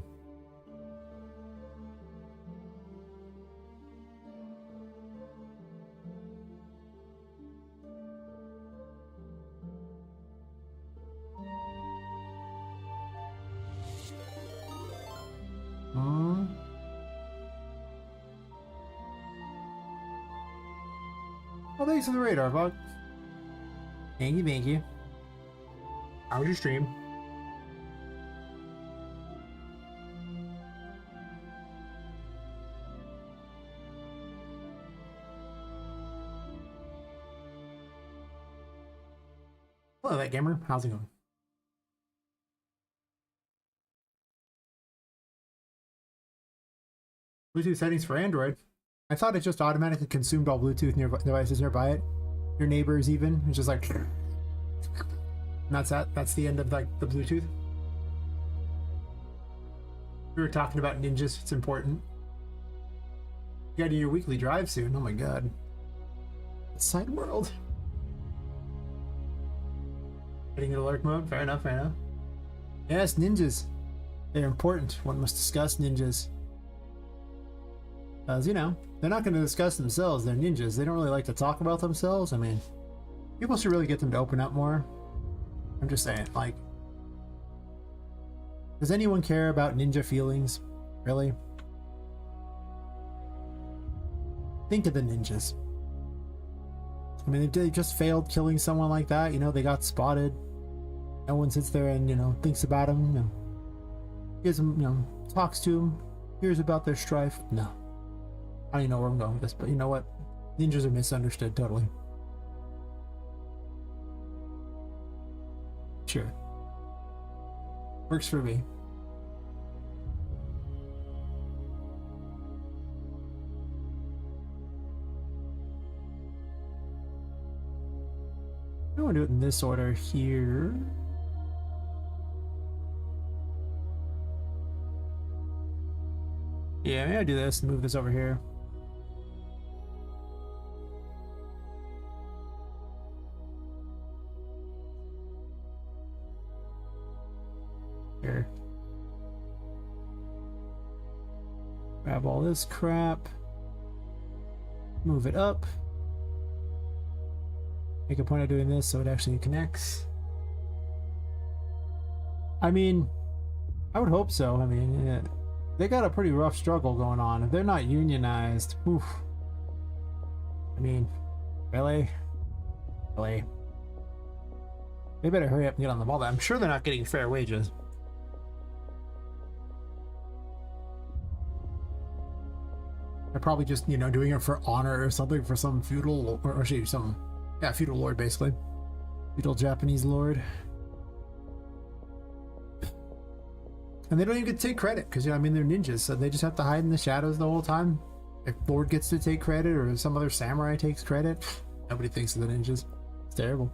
Oh, thanks for the radar, bug. Thank you, thank you. How was your stream? Hello, that gamer. How's it going? Bluetooth settings for Android. I thought it just automatically consumed all Bluetooth devices nearby it. Your neighbors even. It's just like... And that's that. That's the end of like the Bluetooth. We were talking about ninjas. It's important. You gotta do your weekly drive soon. Oh my god. Side world. Getting into alert mode. Fair enough, fair enough. Yes, ninjas. They're important. One must discuss ninjas. Because, you know, they're not going to discuss themselves. They're ninjas. They don't really like to talk about themselves. I mean, people should really get them to open up more. I'm just saying, like, does anyone care about ninja feelings? Really? Think of the ninjas. I mean, they just failed killing someone like that. You know, they got spotted. No one sits there and, you know, thinks about them. And gives them, you know, talks to them. Hears about their strife. No. I don't even know where I'm going with this, but you know what? Ninjas are misunderstood totally. Sure. Works for me. No, want to do it in this order here. Yeah, maybe I do this and move this over here. Here. Grab all this crap. Move it up. Make a point of doing this so it actually connects. I mean, I would hope so. I mean, yeah, they got a pretty rough struggle going on. If they're not unionized, oof. I mean, really? Really? They better hurry up and get on the ball. I'm sure they're not getting fair wages. They're probably just, you know, doing it for honor or something for some feudal, or actually some, yeah, feudal lord basically. Feudal Japanese lord. And they don't even get to take credit because, you know, I mean, they're ninjas, so they just have to hide in the shadows the whole time. If Lord gets to take credit or some other samurai takes credit, nobody thinks of the ninjas. It's terrible.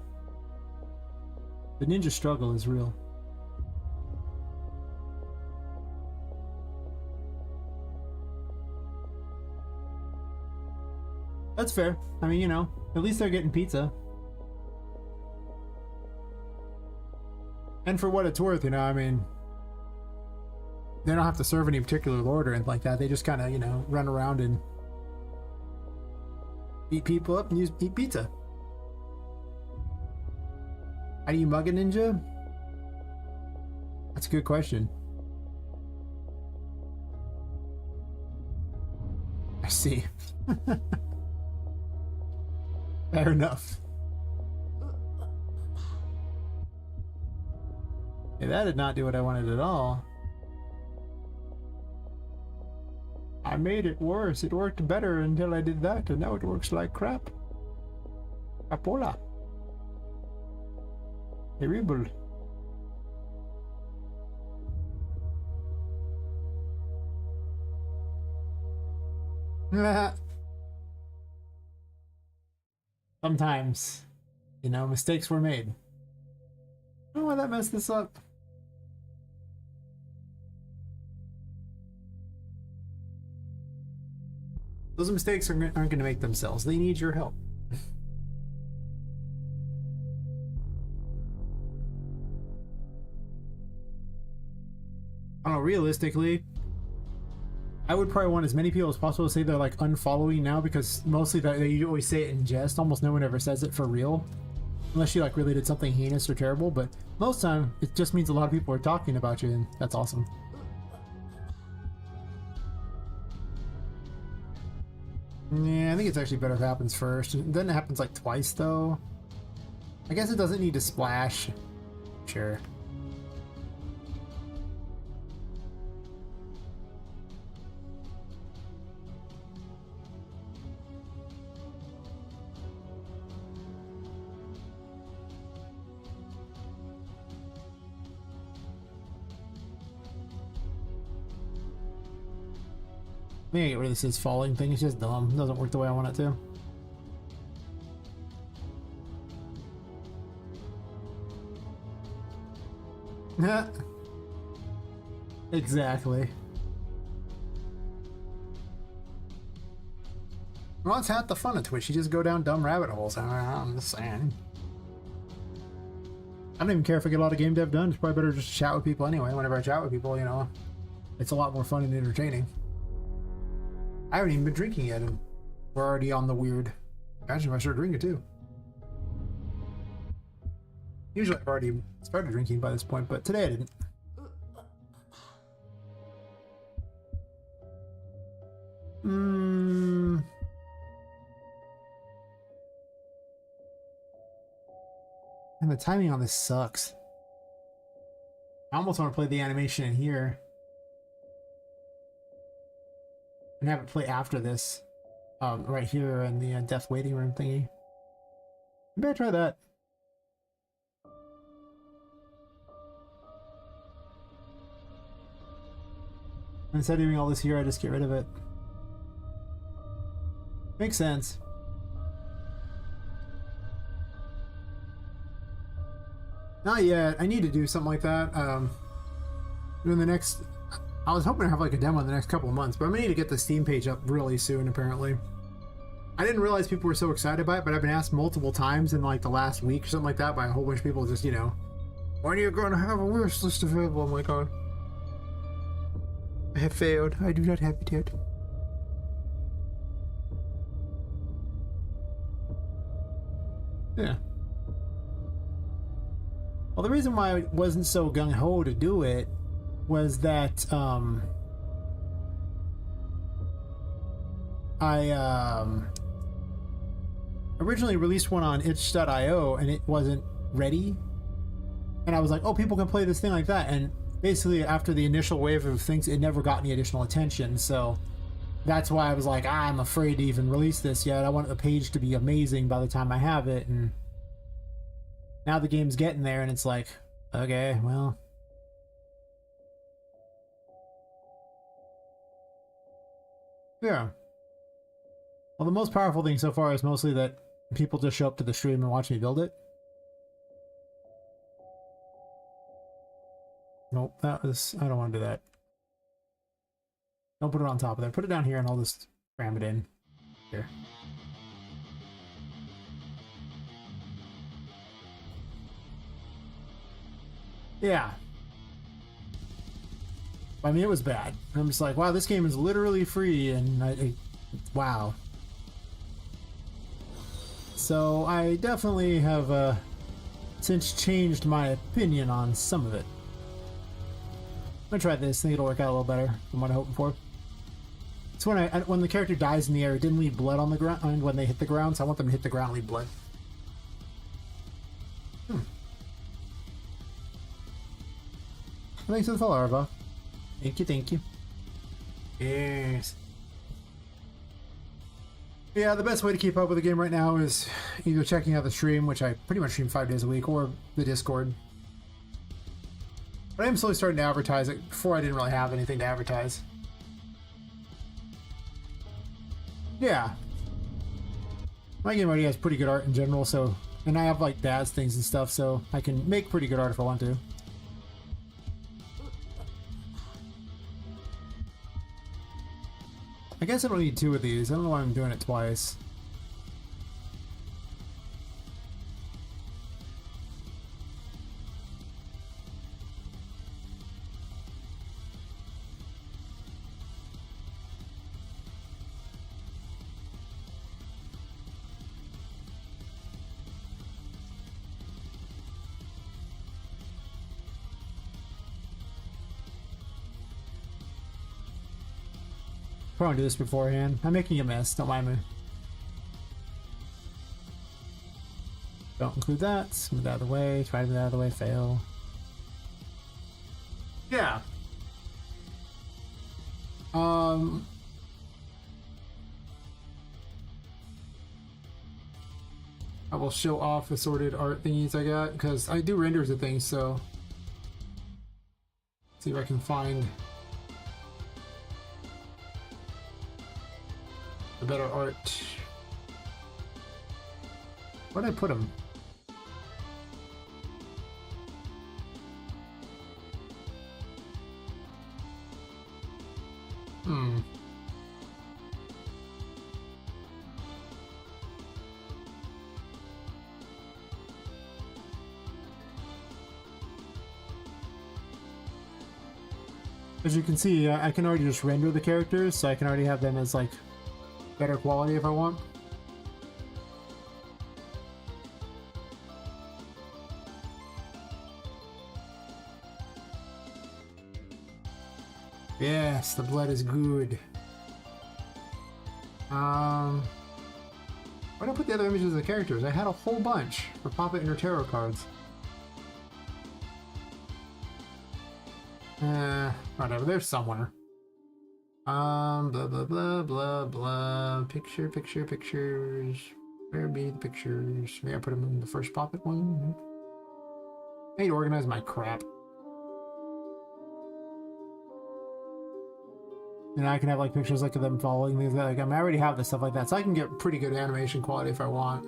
The ninja struggle is real. That's fair. I mean, you know, at least they're getting pizza. And for what it's worth, you know, I mean, they don't have to serve any particular lord or anything like that. They just kind of, you know, run around and beat people up and eat pizza. How do you mug a ninja? That's a good question. I see. Fair enough. Yeah, that did not do what I wanted at all. I made it worse. It worked better until I did that, and now it works like crap. Crapola. Terrible. Sometimes, you know, mistakes were made. I don't know why that messed this up. Those mistakes aren't going to make themselves. They need your help. I don't know, realistically, I would probably want as many people as possible to say they're like unfollowing now, because mostly they always say it in jest. Almost no one ever says it for real. Unless you like really did something heinous or terrible, but most time it just means a lot of people are talking about you, and that's awesome. Yeah, I think it's actually better if it happens first. Then it happens like twice though. I guess it doesn't need to splash. Sure. I'm gonna get rid of this falling thing. It's just dumb. It doesn't work the way I want it to. Exactly. Well, that's half the fun of Twitch. You just go down dumb rabbit holes. I'm just saying. I don't even care if I get a lot of game dev done. It's probably better just to chat with people anyway. Whenever I chat with people, you know, it's a lot more fun and entertaining. I haven't even been drinking yet, and we're already on the weird. Imagine if I started drinking too. Usually I've already started drinking by this point, but today I didn't. And the timing on this sucks. I almost want to play the animation in here and have it play after this, right here in the death waiting room thingy. Maybe I try that. Instead of doing all this here, I just get rid of it. Makes sense. Not yet. I need to do something like that. In the next, I was hoping to have like a demo in the next couple of months, but I'm gonna need to get the Steam page up really soon. Apparently, I didn't realize people were so excited about it, but I've been asked multiple times in like the last week or something like that by a whole bunch of people. Just when are you going to have a wish list available? I'm like, oh, I have failed. I do not have it yet. Yeah. Well, the reason why I wasn't so gung-ho to do it was that I originally released one on itch.io and it wasn't ready. And I was like, oh, people can play this thing like that. And basically after the initial wave of things, it never got any additional attention. So that's why I was like, I'm afraid to even release this yet. I want the page to be amazing by the time I have it. And now the game's getting there and it's like, okay, well. Yeah. Well, the most powerful thing so far is mostly that people just show up to the stream and watch me build it. Nope, I don't want to do that. Don't put it on top of there. Put it down here and I'll just cram it in here. Yeah. I mean, it was bad. I'm just like, wow, this game is literally free, and wow. So I definitely have since changed my opinion on some of it. I'm gonna try this. I think it'll work out a little better than what I'm hoping for. It's when the character dies in the air, it didn't leave blood on the ground when they hit the ground, so I want them to hit the ground and leave blood. Thanks for the follow, Arva. Thank you, thank you. Yes. Yeah, the best way to keep up with the game right now is either checking out the stream, which I pretty much stream 5 days a week, or the Discord. But I am slowly starting to advertise it. Before I didn't really have anything to advertise. Yeah. My game already has pretty good art in general, so... And I have, like, dad's things and stuff, so I can make pretty good art if I want to. I guess I don't need 2 of these. I don't know why I'm doing it twice. Probably do this beforehand. I'm making a mess, don't mind me. Don't include that. Move it out of the way. Try to move it out of the way. Fail. Yeah. I will show off assorted art thingies I got because I do renders of things, so see if I can find a better art. Where'd I put them? As you can see, I can already just render the characters, so I can already have them as like better quality if I want. Yes, the blood is good. Where did I put the other images of the characters? I had a whole bunch for Poppet and her tarot cards. Whatever, they're somewhere. Blah blah blah blah blah. Pictures. Where be the pictures? Maybe I put them in the first Poppet one. I need to organize my crap. And I can have like pictures like of them following these. Like I already have this stuff like that, so I can get pretty good animation quality if I want.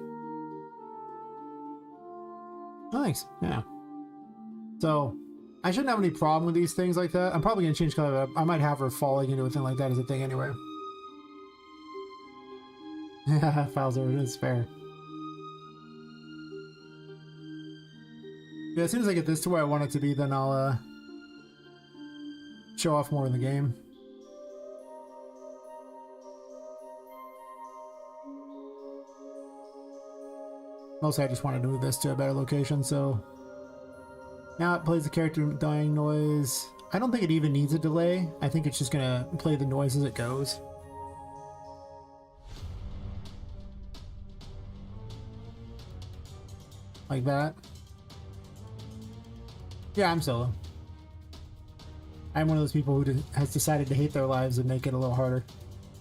Oh, thanks. Yeah. So I shouldn't have any problem with these things like that. I'm probably gonna change color. I might have her falling into a thing like that as a thing anyway. Yeah, files over. It's fair. Yeah, as soon as I get this to where I want it to be, then I'll show off more in the game. Mostly I just wanted to move this to a better location, so now it plays the character dying noise. I don't think it even needs a delay. I think it's just gonna play the noise as it goes. Like that. Yeah, I'm solo. I'm one of those people who has decided to hate their lives and make it a little harder.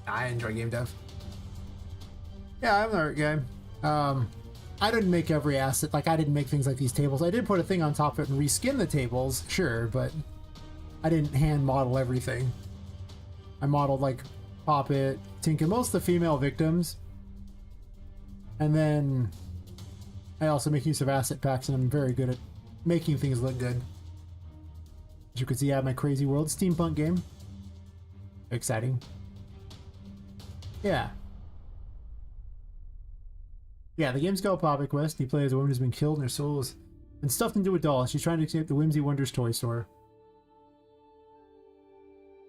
I enjoy game dev. Yeah, I'm the art guy. I didn't make every asset. Like, I didn't make things like these tables. I did put a thing on top of it and reskin the tables, sure, but I didn't hand model everything. I modeled, like, Poppet, Tinka, most of the female victims. And then I also make use of asset packs, and I'm very good at making things look good. As you can see, I have my Crazy World steampunk game. Exciting. Yeah. Yeah, the game's called Poppet Quest. You play as a woman who's been killed and her soul is been stuffed into a doll. She's trying to escape the Whimsy Wonders toy store.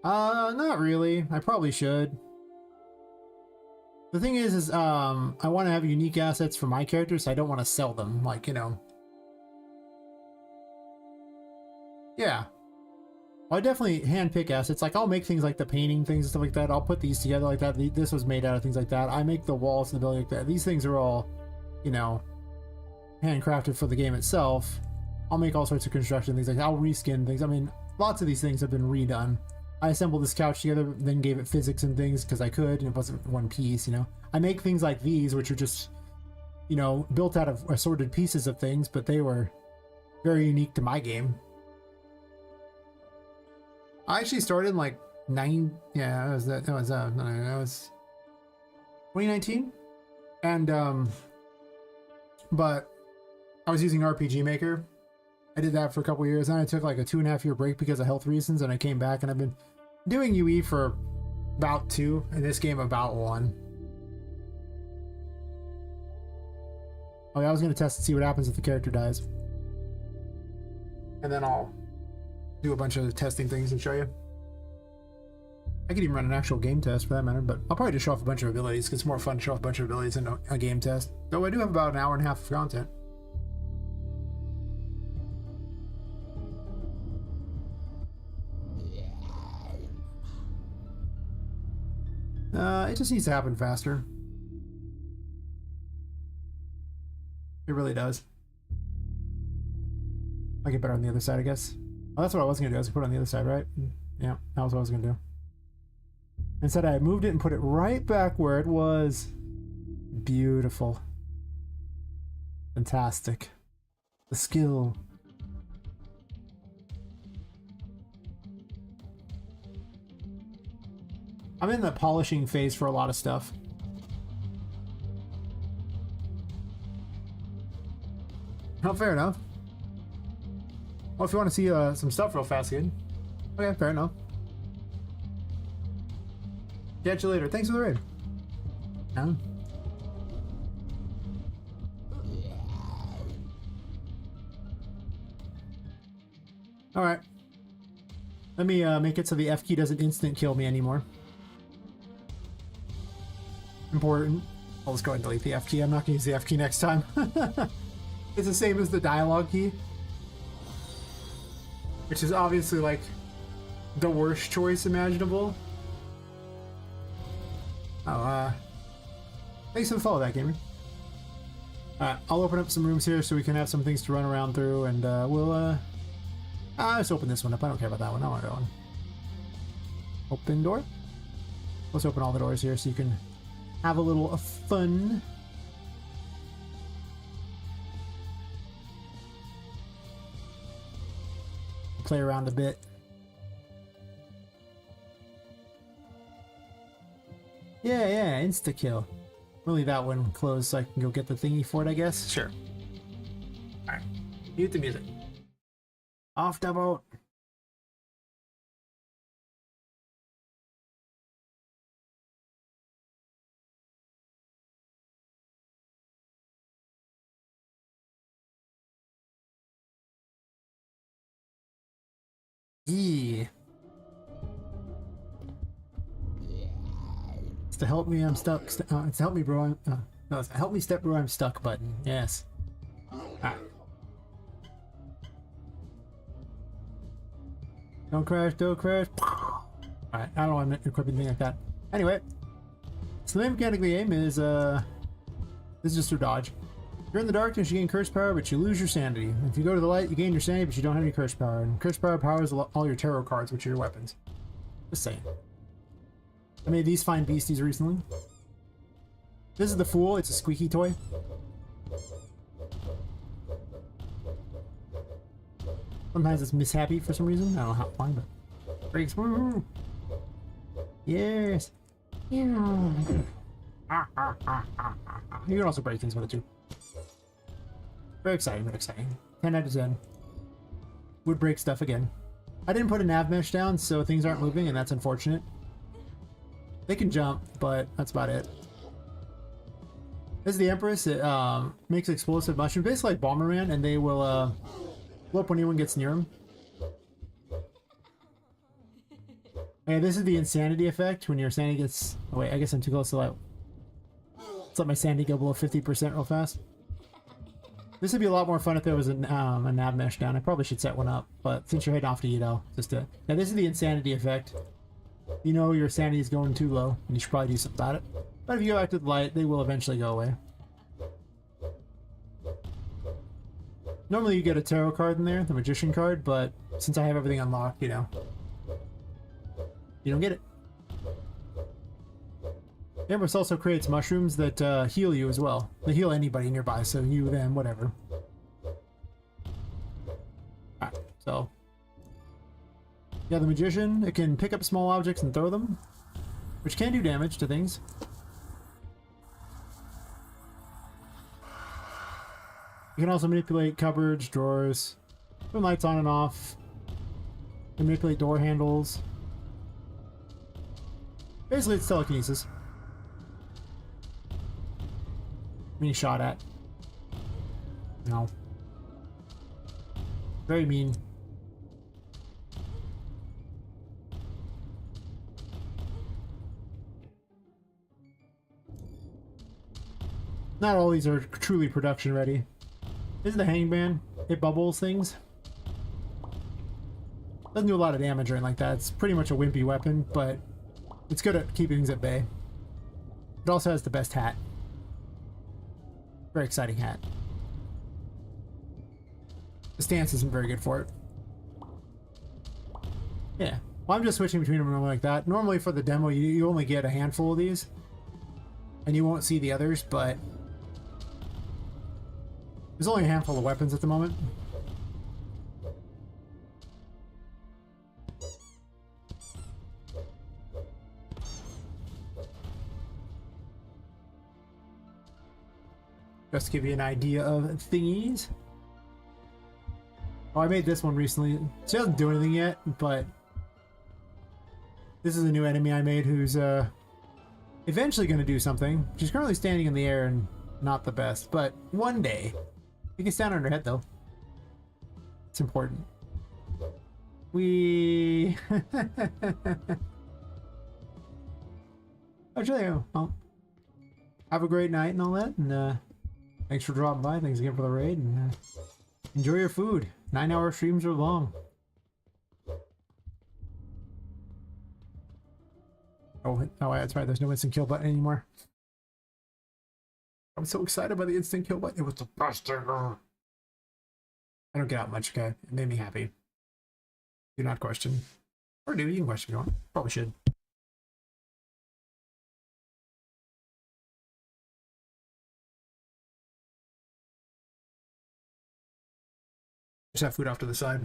Not really. I probably should. The thing is I want to have unique assets for my characters, so I don't want to sell them, like, you know. Yeah. Well, I definitely handpick assets. Like, I'll make things like the painting things and stuff like that. I'll put these together like that. This was made out of things like that. I make the walls and the building like that. These things are all, you know, handcrafted for the game itself. I'll make all sorts of construction things. Like, I'll reskin things. I mean, lots of these things have been redone. I assembled this couch together, then gave it physics and things because I could, and it wasn't one piece, you know. I make things like these, which are just, you know, built out of assorted pieces of things, but they were very unique to my game. I actually started in like that was 2019, and but I was using RPG Maker. I did that for a couple years, and I took like a 2.5-year break because of health reasons, and I came back, and I've been doing UE for about 2, and this game about 1. Okay, I was gonna test to see what happens if the character dies, and then I'll do a bunch of testing things and show you. I could even run an actual game test for that matter, but I'll probably just show off a bunch of abilities because it's more fun to show off a bunch of abilities in a game test. Though I do have about an hour and a half of content. It just needs to happen faster. It really does. I'll get better on the other side, I guess. Oh, that's what I was gonna do. I was gonna put it on the other side, right? Yeah, that was what I was gonna do. Instead, I moved it and put it right back where it was. Beautiful. Fantastic. The skill. I'm in the polishing phase for a lot of stuff. Oh, fair enough. Well, if you want to see some stuff real fast, good. Okay, fair enough. Catch you later. Thanks for the raid. Yeah. Alright. Let me make it so the F key doesn't instant kill me anymore. Important. I'll just go ahead and delete the F key. I'm not going to use the F key next time. It's the same as the dialogue key. Which is obviously like the worst choice imaginable. Oh, thanks for the follow that, gamer. I'll open up some rooms here so we can have some things to run around through, and we'll let's open this one up. I don't care about that one. I want that one. Open door. Let's open all the doors here so you can have a little fun. Play around a bit. Yeah, insta kill. We'll leave that one closed so I can go get the thingy for it, I guess. Sure. Alright. Mute the music. Off the boat. Yeah. It's to help me, I'm stuck. It's to help me, bro. No, it's to help me step bro, I'm stuck button. Yes. Alright. Don't crash, don't crash. Alright, I don't know why I'm equipping anything like that. Anyway, so the main mechanic of the game is, this is just through dodge. You're in the darkness, you gain curse power, but you lose your sanity. If you go to the light, you gain your sanity, but you don't have any curse power. And curse power powers all your tarot cards, which are your weapons. Just saying. I made these fine beasties recently. This is the Fool, it's a squeaky toy. Sometimes it's mishappy for some reason. I don't know how why, but breaks. Yes. Yeah. You can also break things with it too. Very exciting, very exciting. 10 out of 10. Would break stuff again. I didn't put a nav mesh down, so things aren't moving, and that's unfortunate. They can jump, but that's about it. This is the Empress. It makes explosive mushrooms, basically like Bomberman, and they will blow up when anyone gets near them. And this is the insanity effect when your sanity gets. Oh wait, I guess I'm too close to that. Let's let my sanity go below 50% real fast. This would be a lot more fun if there was a nav mesh down. I probably should set one up, but since you're heading off to Edo, just to. Now this is the insanity effect. You know your sanity is going too low, and you should probably do something about it. But if you go back to the light, they will eventually go away. Normally you get a tarot card in there, the magician card, but since I have everything unlocked, you know, you don't get it. Empress also creates mushrooms that heal you as well. They heal anybody nearby, so you, them, whatever. Alright, so. Yeah, the magician, it can pick up small objects and throw them, which can do damage to things. You can also manipulate cupboards, drawers, turn lights on and off, and manipulate door handles. Basically, it's telekinesis. Being shot at. No. Very mean. Not all these are truly production ready. This is the hangman. It bubbles things. Doesn't do a lot of damage or anything like that. It's pretty much a wimpy weapon, but it's good at keeping things at bay. It also has the best hat. Very exciting hat. The stance isn't very good for it. Yeah. Well, I'm just switching between them like that. Normally for the demo, you only get a handful of these. And you won't see the others, but there's only a handful of weapons at the moment. Just to give you an idea of thingies. Oh, I made this one recently. She doesn't do anything yet, but this is a new enemy I made who's eventually going to do something. She's currently standing in the air and not the best, but one day. You can stand on her head though. It's important. We. Actually, well, have a great night and all that, and thanks for dropping by. Thanks again for the raid, and enjoy your food. 9-hour streams are long. Oh, that's right. There's no instant kill button anymore. I'm so excited by the instant kill button. It was the best thing ever. I don't get out much, okay? It made me happy. Do not question. Or do, you can question if you want. Probably should. Just have food off to the side.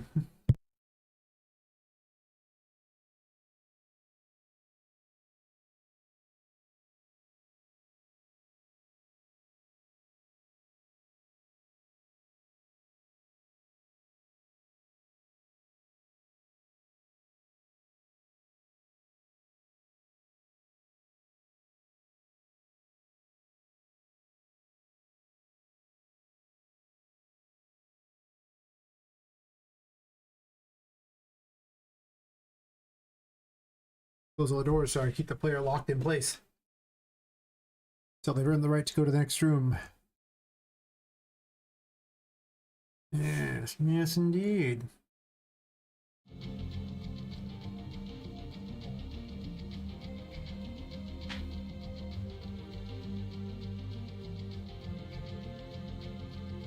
Close all the doors so I keep the player locked in place. So they've earned the right to go to the next room. Yes, yes indeed.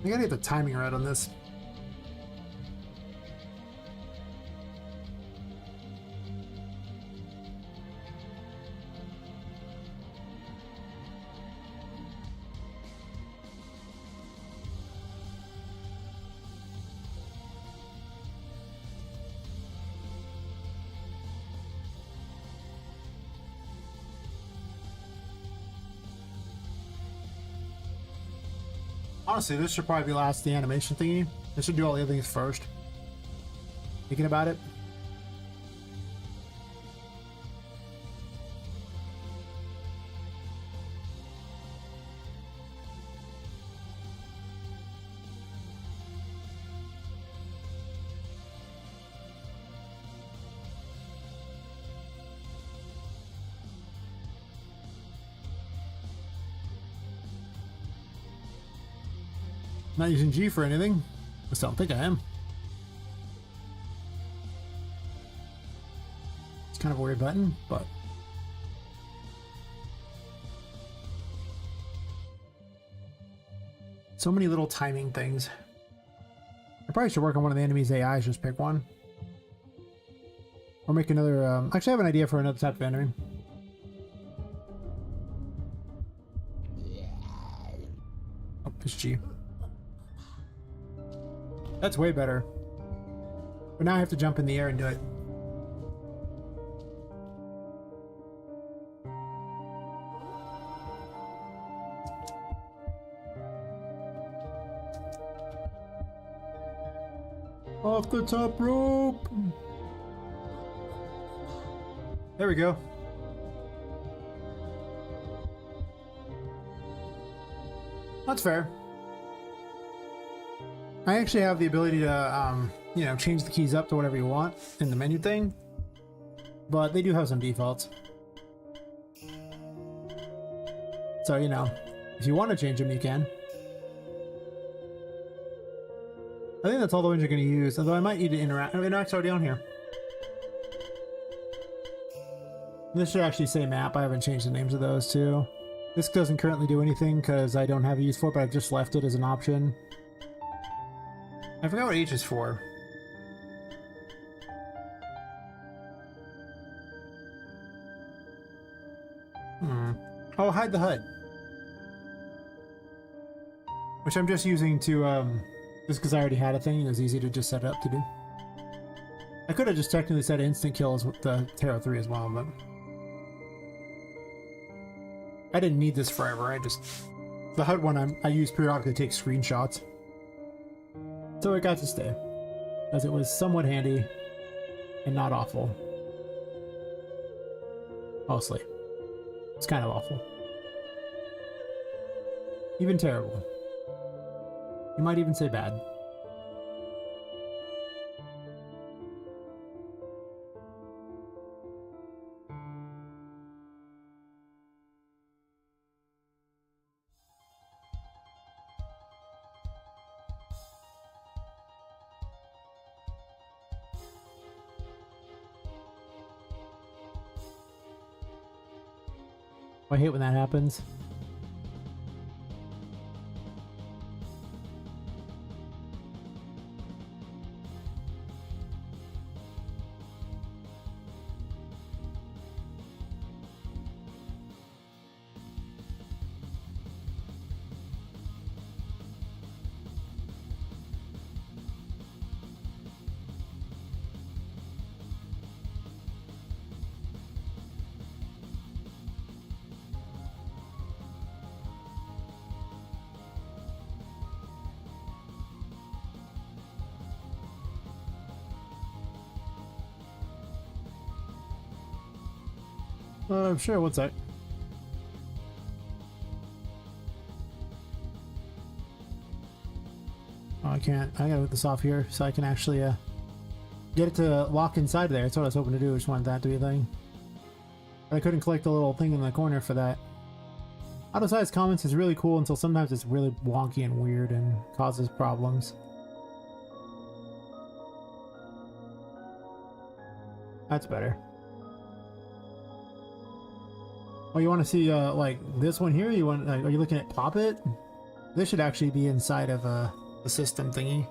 I gotta get the timing right on this. Honestly, this should probably be last the animation thingy. This should do all the other things first. Thinking about it. Not using G for anything. I still don't think I am. It's kind of a weird button, but so many little timing things. I probably should work on one of the enemy's AIs, just pick one. Or make another, actually I have an idea for another type of enemy. Oh, it's G. That's way better. But now I have to jump in the air and do it. Off the top rope! There we go. That's fair. I actually have the ability to, you know, change the keys up to whatever you want in the menu thing, but they do have some defaults. So, you know, if you want to change them, you can. I think that's all the ones you're going to use, although I might need to interact. Oh, interact's already on here. This should actually say map. I haven't changed the names of those too. This doesn't currently do anything because I don't have a use for it, but I've just left it as an option. I forgot what H is for. Oh, hide the HUD. Which I'm just using to, just because I already had a thing, it was easy to just set it up to do. I could have just technically set instant kills with the Tarot 3 as well, but I didn't need this forever. The HUD one I use periodically to take screenshots. So it got to stay, as it was somewhat handy and not awful. Mostly. It's kind of awful. Even terrible. You might even say bad. I hate when that happens. Sure, one sec. Oh, I can't. I gotta put this off here so I can actually get it to lock inside there. That's what I was hoping to do. I just wanted that to be a thing. But I couldn't collect the little thing in the corner for that. Auto-size comments is really cool until sometimes it's really wonky and weird and causes problems. That's better. Oh, you want to see like this one here? You want? Like, are you looking at Poppet? This should actually be inside of the system thingy.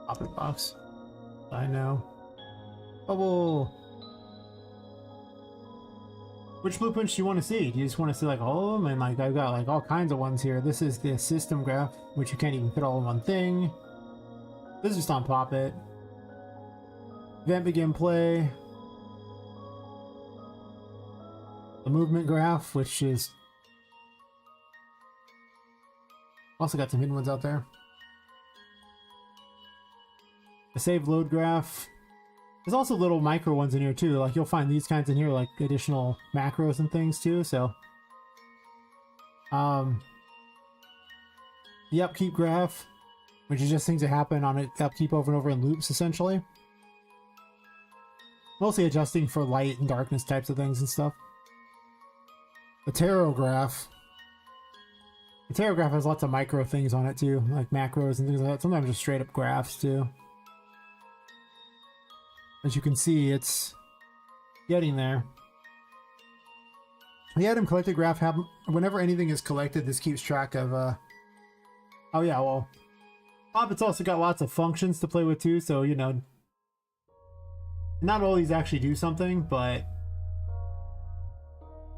Poppet box. I know. Bubble. Which blueprints do you want to see? Do you just want to see like all of them? And like I've got like all kinds of ones here. This is the system graph, which you can't even fit all in one thing. This is just on Poppet. Event begin play. The movement graph, which is also got some hidden ones out there. The save load graph. There's also little micro ones in here too. Like you'll find these kinds in here, like additional macros and things too. So, the upkeep graph, which is just things that happen on it, upkeep over and over in loops, essentially. Mostly adjusting for light and darkness types of things and stuff. The tarot graph. The tarot graph has lots of micro things on it too, like macros and things like that. Sometimes just straight up graphs too. As you can see, it's getting there. The item collected graph, whenever anything is collected, this keeps track of, oh yeah, well, Poppet's also got lots of functions to play with too, so, you know, not all these actually do something, but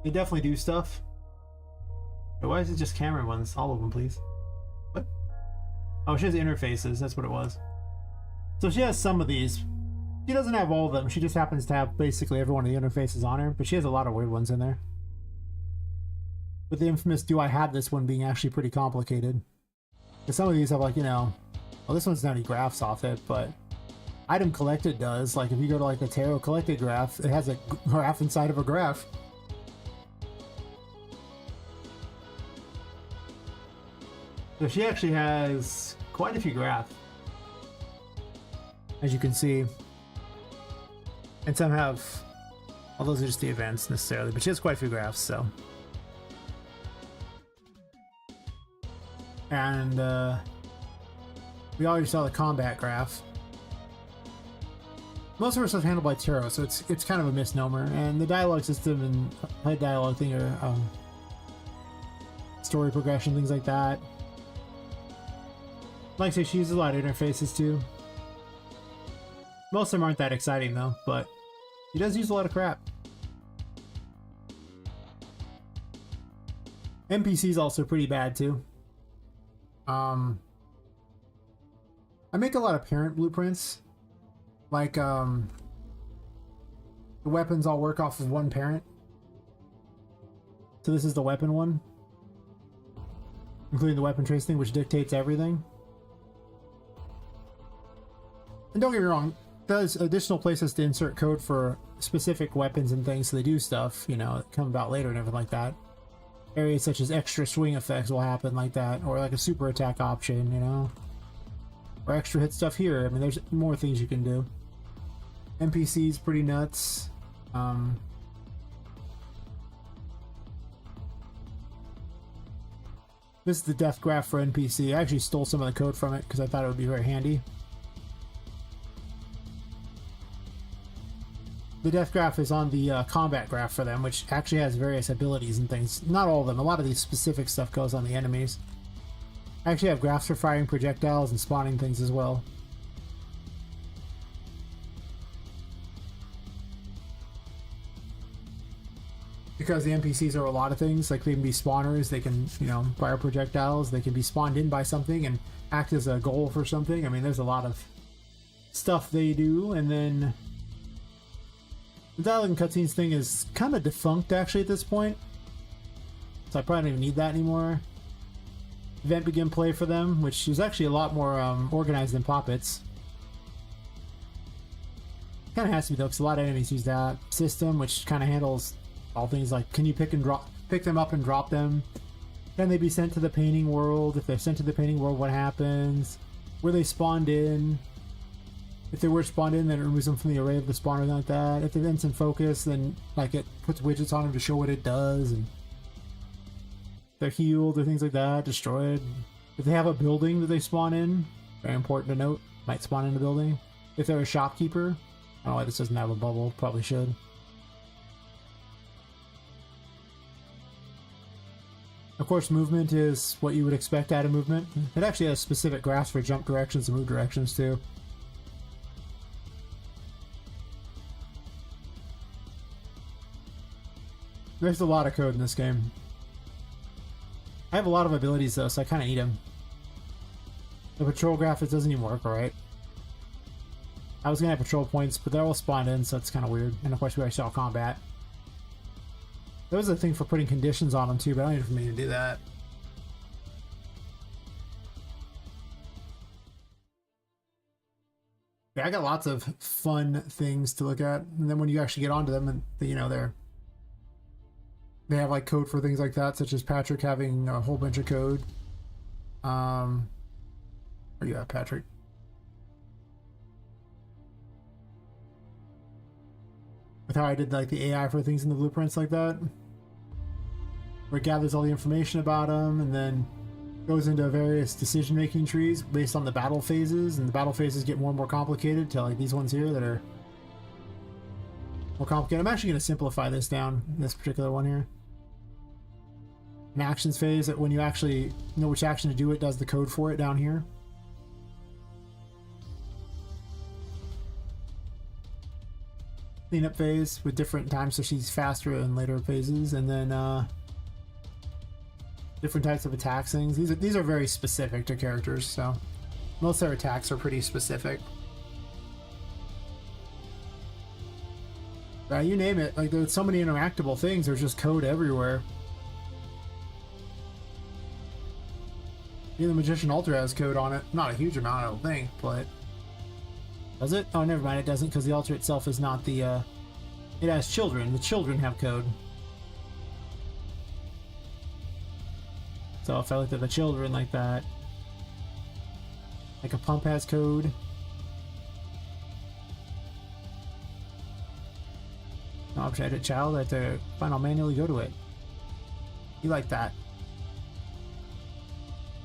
they definitely do stuff. But why is it just camera ones? All of them, please. What? Oh, she has interfaces, that's what it was. So she has some of these. She doesn't have all of them. She just happens to have basically every one of the interfaces on her, but she has a lot of weird ones in there. With the infamous "do I have this" one being actually pretty complicated. Because some of these have like, you know, well, this one's not any graphs off it, but item collected does. Like if you go to like the tarot collected graph, it has a graph inside of a graph. So she actually has quite a few graphs, as you can see. And some have, well, those are just the events necessarily, but she has quite a few graphs, so. And we already saw the combat graph. Most of our stuff handled by Tarot, so it's kind of a misnomer. And the dialogue system and head dialogue thing are story progression, things like that. Like I say, she uses a lot of interfaces too. Most of them aren't that exciting though, but he does use a lot of crap. NPC's also pretty bad too. I make a lot of parent blueprints. Like, the weapons all work off of one parent. So this is the weapon one. Including the weapon trace thing, which dictates everything. And don't get me wrong, there's additional places to insert code for specific weapons and things, so they do stuff, you know, that come about later and everything like that. Areas such as extra swing effects will happen like that, or like a super attack option, you know? Or extra hit stuff here. I mean, there's more things you can do. NPC's pretty nuts. This is the death graph for NPC. I actually stole some of the code from it because I thought it would be very handy. The death graph is on the combat graph for them, which actually has various abilities and things. Not all of them. A lot of these specific stuff goes on the enemies. I actually have graphs for firing projectiles and spawning things as well. Because the NPCs are a lot of things, like they can be spawners, they can, you know, fire projectiles, they can be spawned in by something and act as a goal for something. I mean, there's a lot of stuff they do, and then the dialogue and cutscenes thing is kind of defunct actually at this point. So I probably don't even need that anymore. Event begin play for them, which is actually a lot more organized than Poppet's. Kind of has to be though, because a lot of enemies use that system, which kind of handles all things like, can you pick them up and drop them? Can they be sent to the painting world? If they're sent to the painting world, what happens? Were they spawned in? If they were spawned in, then it removes them from the array of the spawn or like that. If they're instant focus, then like it puts widgets on them to show what it does, and they're healed or things like that, destroyed. If they have a building that they spawn in, very important to note, might spawn in a building. If they're a shopkeeper, I don't know why this doesn't have a bubble, probably should. Of course, movement is what you would expect out of movement. It actually has specific graphs for jump directions and move directions too. There's a lot of code in this game. I have a lot of abilities though, so I kind of need them. The patrol graph, it doesn't even work alright. I was gonna have patrol points, but they're all spawned in, so it's kind of weird. And of course, we already saw combat. There was a thing for putting conditions on them too, but I don't need for me to do that. Yeah, I got lots of fun things to look at, and then when you actually get onto them, and you know they have like code for things like that, such as Patrick having a whole bunch of code. Where you at, Patrick? With how I did like the AI for things in the blueprints like that, where it gathers all the information about them and then goes into various decision-making trees based on the battle phases, and the battle phases get more and more complicated to like these ones here that are more complicated. I'm actually going to simplify this down, this particular one here. An actions phase, that when you actually know which action to do, it does the code for it down here. Cleanup phase with different times, so she's faster in later phases, and then different types of attacks things. These are very specific to characters, so most of their attacks are pretty specific. You name it, like there's so many interactable things, there's just code everywhere. Yeah, the Magician Altar has code on it. Not a huge amount, I don't think, but... Does it? Oh, never mind, it doesn't, because the altar itself is not the, It has children. The children have code. So if I looked at the children like that... Like a pump has code. Object a child, I have to find, I'll manually go to it. You like that.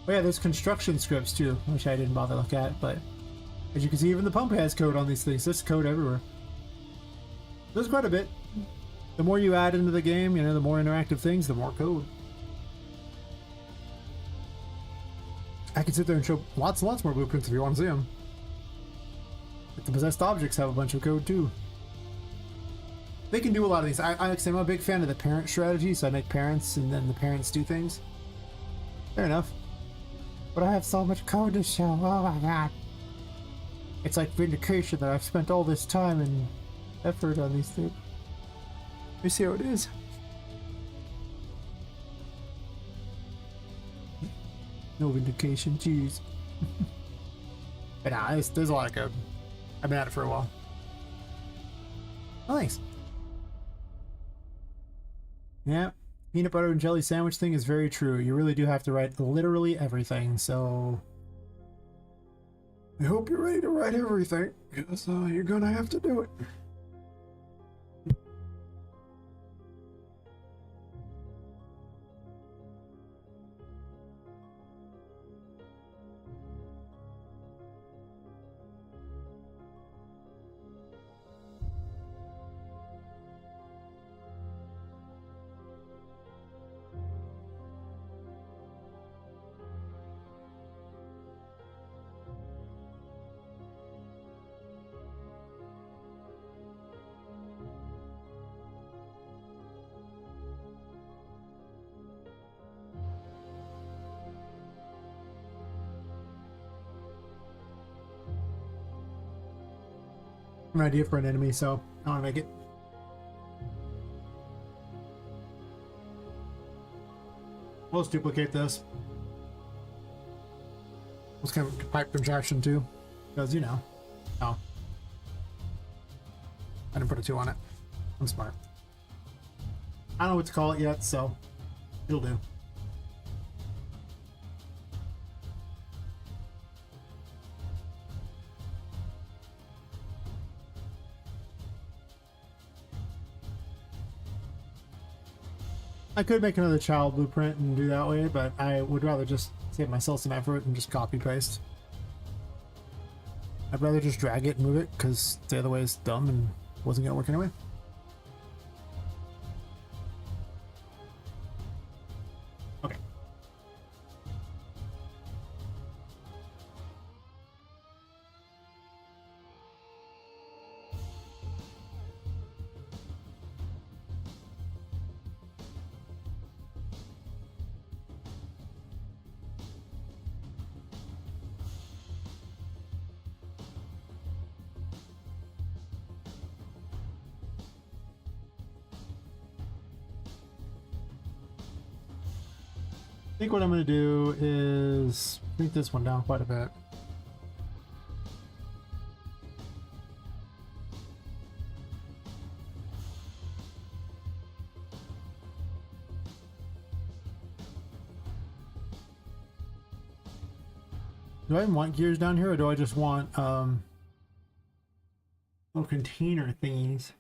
Oh yeah, there's construction scripts too, which I didn't bother to look at, but as you can see, even the pump has code on these things. There's code everywhere. There's quite a bit. The more you add into the game, you know, the more interactive things, the more code. I can sit there and show lots and lots more blueprints if you want to see them. But the possessed objects have a bunch of code too. They can do a lot of these. I'm a big fan of the parent strategy, so I make parents and then the parents do things. Fair enough. But I have so much code to show. Oh my god. It's like vindication that I've spent all this time and effort on these things. Let me see how it is. No vindication, jeez. But nah, there's a lot of code. I've been at it for a while. Oh, thanks. Yeah, peanut butter and jelly sandwich thing is very true. You really do have to write literally everything, so... I hope you're ready to write everything, because you're gonna have to do it. An idea for an enemy, so I want to make it. Let's duplicate this. Let's kind of pipe contraction too, because you know. Oh, I didn't put a 2 on it. I'm smart. I don't know what to call it yet, so it'll do. I could make another child blueprint and do that way, but I would rather just save myself some effort and just copy paste. I'd rather just drag it and move it, because the other way is dumb and wasn't going to work anyway. Okay. I think what I'm going to do is shrink this one down quite a bit. Do I even want gears down here, or do I just want little container thingies?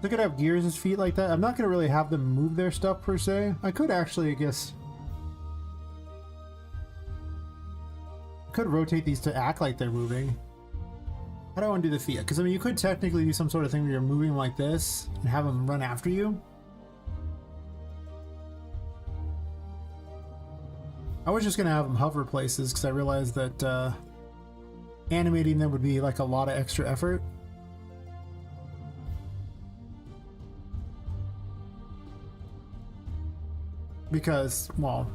They could have gears as feet like that. I'm not going to really have them move their stuff per se. I could actually, I guess... I could rotate these to act like they're moving. How do I want to do the feet? Because, I mean, you could technically do some sort of thing where you're moving like this and have them run after you. I was just going to have them hover places because I realized that animating them would be like a lot of extra effort. Because, well,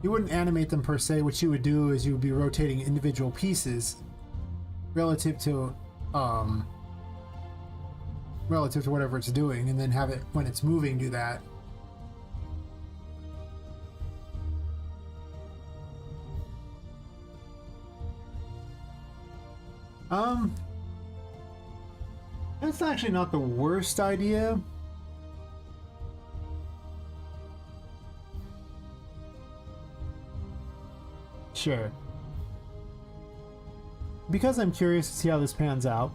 you wouldn't animate them per se. What you would do is you would be rotating individual pieces relative to whatever it's doing, and then have it, when it's moving, do that. That's actually not the worst idea. Sure. Because I'm curious to see how this pans out.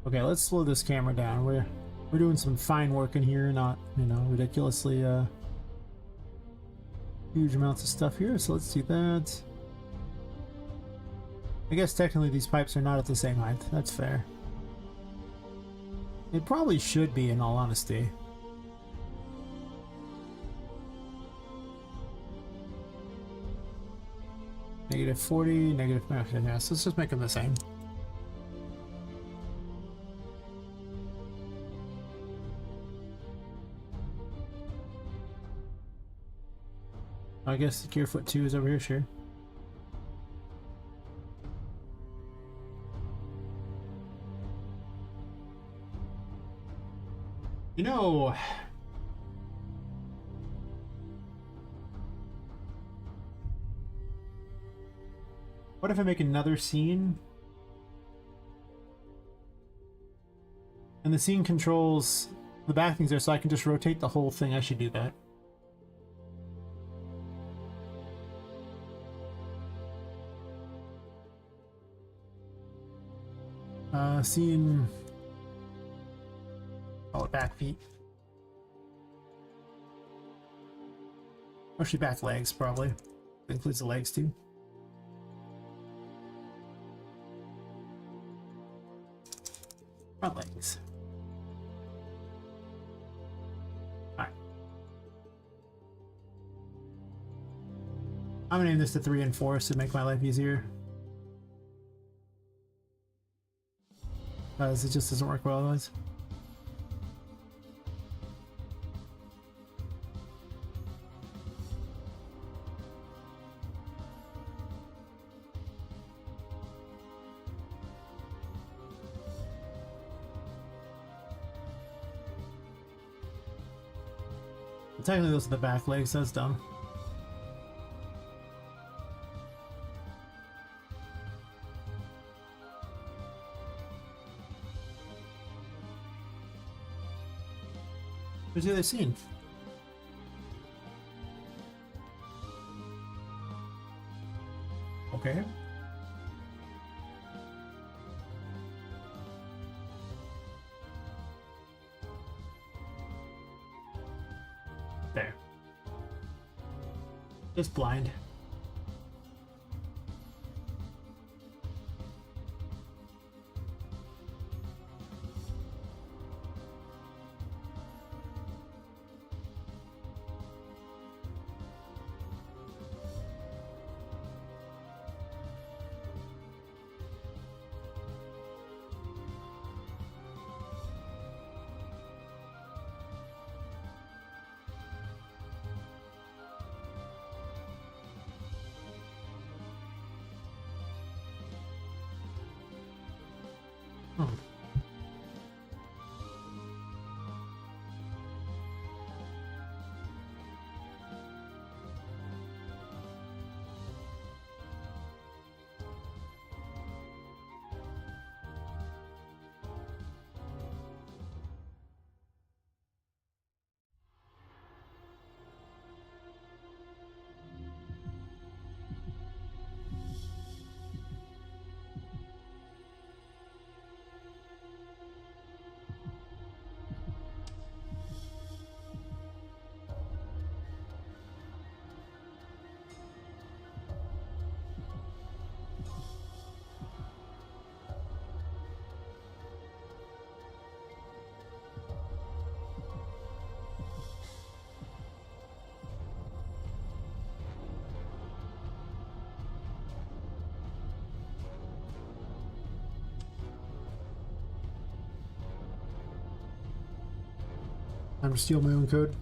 Okay, let's slow this camera down. We're doing some fine work in here, not, you know, ridiculously huge amounts of stuff here. So let's do that. I guess technically these pipes are not at the same height. That's fair. It probably should be, in all honesty. Negative 40, negative... Okay, yeah, so let's just make them the same. I guess the Gearfoot 2 is over here, sure. You know... What if I make another scene? And the scene controls the back things there, so I can just rotate the whole thing. I should do that. Scene... Oh, back feet. Actually, back legs, probably. That includes the legs, too. Front legs. Alright. I'm gonna name this to 3 and 4 to make my life easier. Because it just doesn't work well otherwise. Technically, those are the back legs. That's dumb. Who's the other scene? Okay. There. Just blind. Hmm. I'm to steal my own code.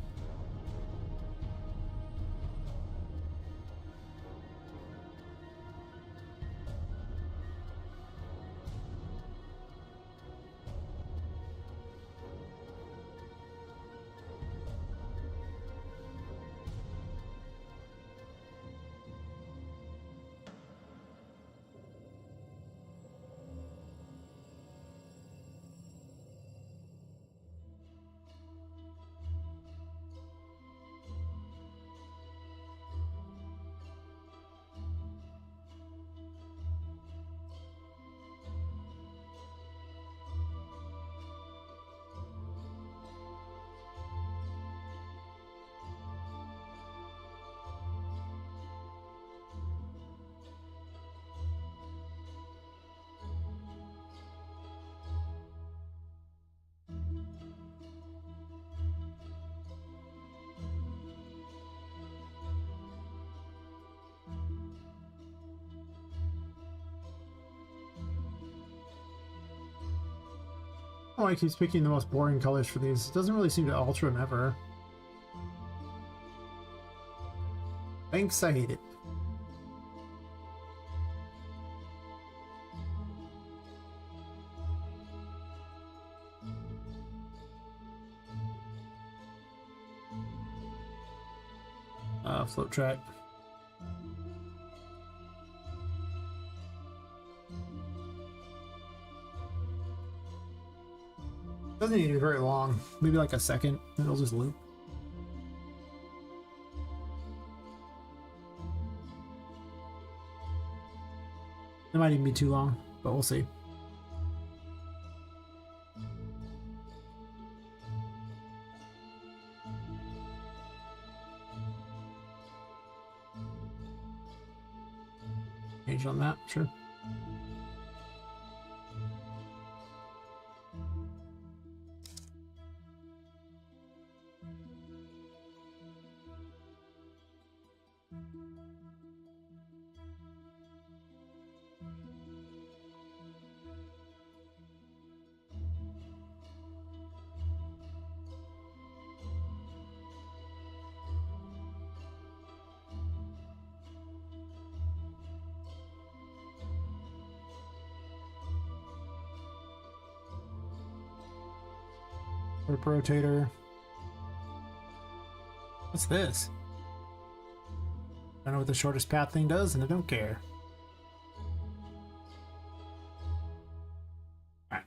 Oh, he keeps picking the most boring colors for these. It doesn't really seem to alter them ever. Thanks, I hate it. Float track. Doesn't need to be very long. Maybe like a second, and it'll just loop. It might even be too long, but we'll see. Change on that, sure. Rip rotator. What's this? I don't know what the shortest path thing does, and I don't care. Alright.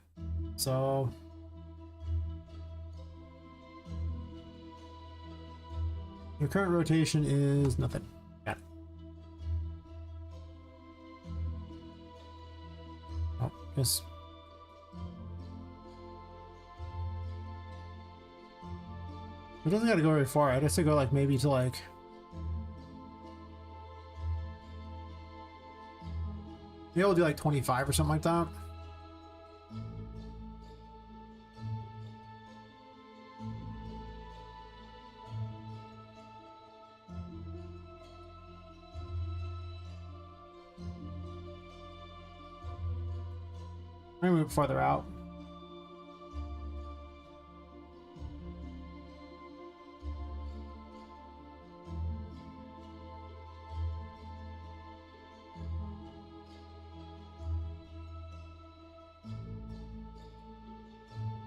So... your current rotation is nothing. Yeah. Oh, yes. It doesn't gotta go very far. I guess to go like maybe to like... maybe we'll do like 25 or something like that. I'm gonna move farther out.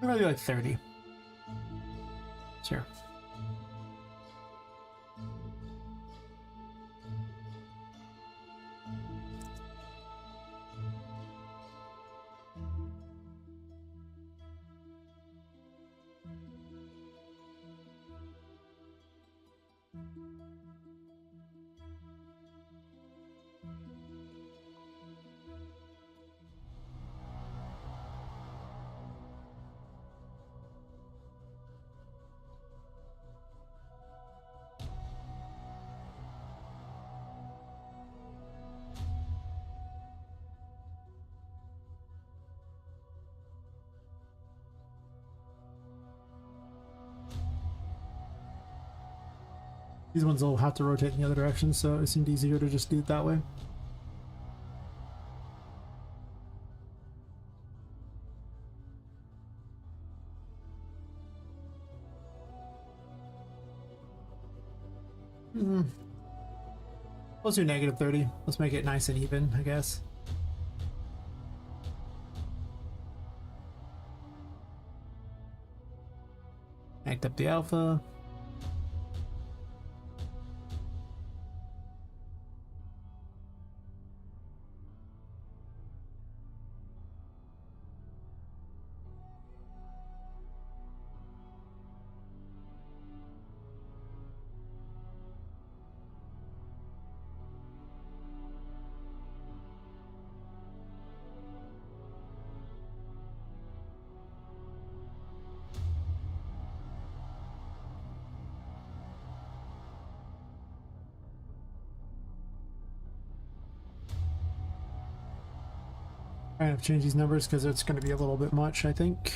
I'm gonna do like 30. Sure. These ones will have to rotate in the other direction, so it seemed easier to just do it that way. Let's do negative 30. Let's make it nice and even, I guess. Act up the alpha. I have to change these numbers because it's going to be a little bit much, I think.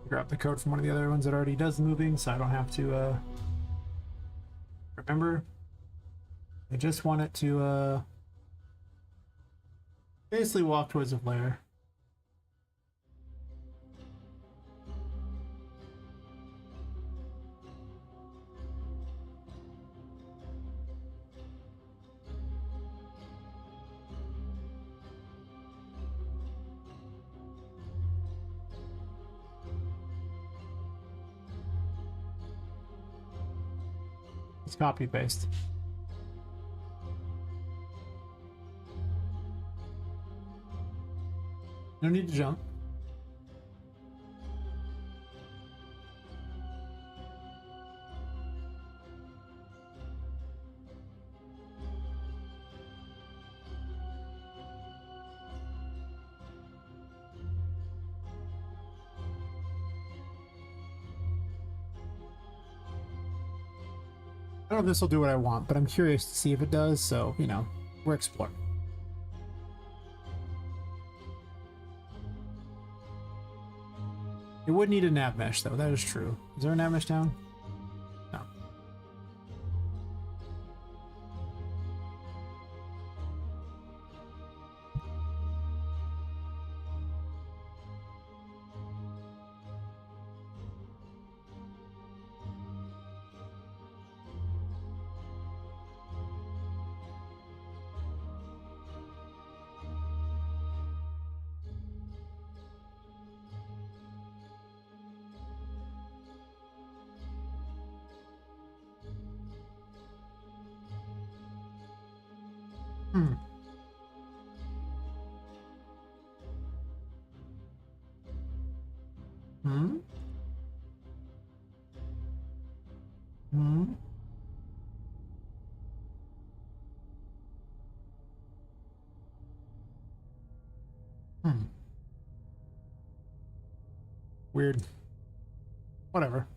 Grab the code from one of the other ones that already does the moving, so I don't have to remember. I just want it to basically walk towards the flare. Let's copy paste. No need to jump. I don't know if this will do what I want, but I'm curious to see if it does, so, you know, we're exploring. It would need a nav mesh, though, that is true. Is there a nav mesh down? No. Hmm. Hmm. Hmm. Hmm. Weird. Whatever.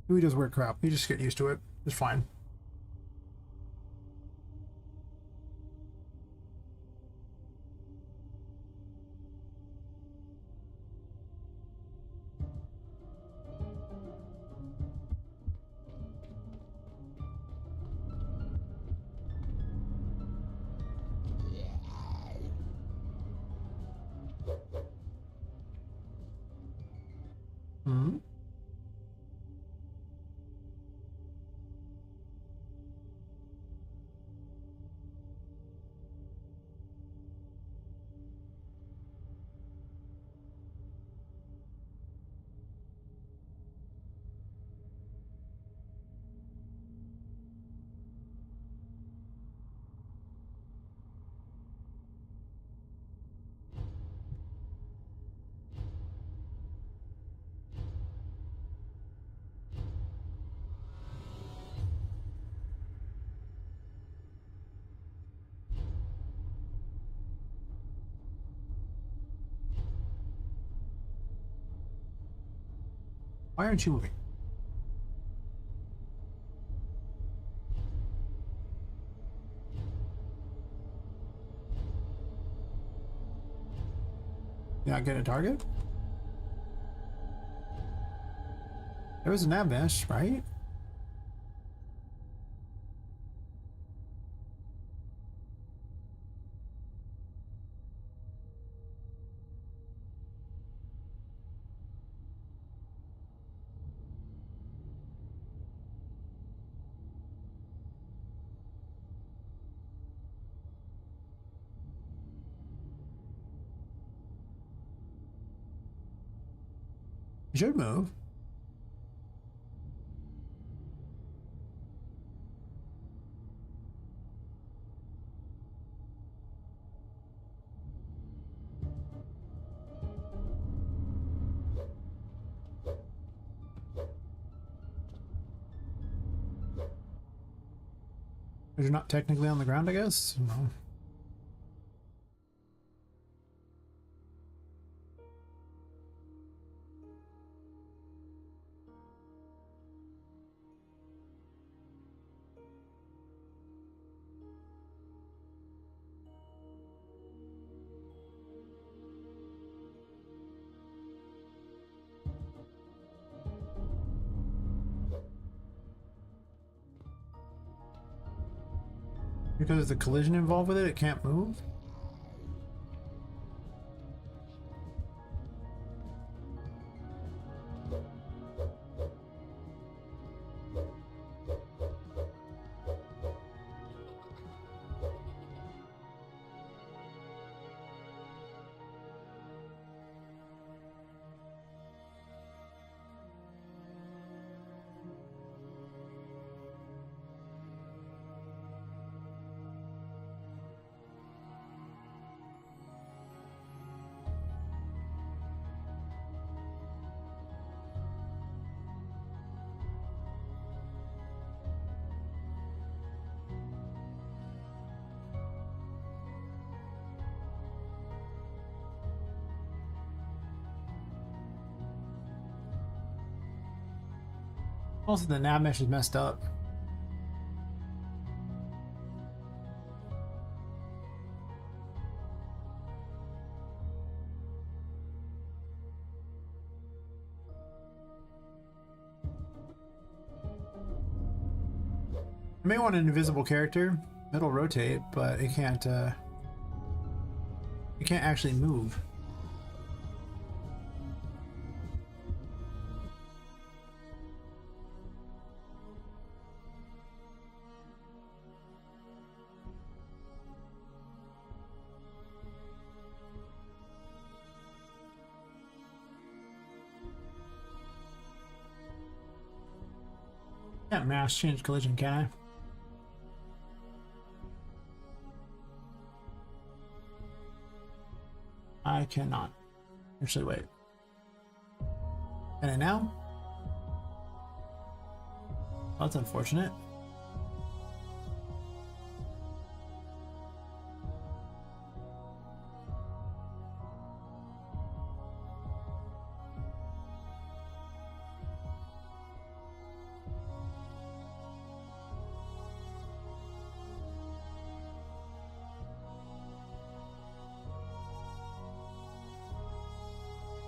We just wear crap. You just get used to it. It's fine. Hmm. Why aren't you moving? You not getting a target? There was an nav mesh, right? You should move. You're not technically on the ground, I guess? No. Because there's a collision involved with it, it can't move? Also, the nav mesh is messed up. I may want an invisible character. It'll rotate, but it can't actually move. Can't mass change collision, can I? I cannot. Actually, wait. Can I now? That's unfortunate.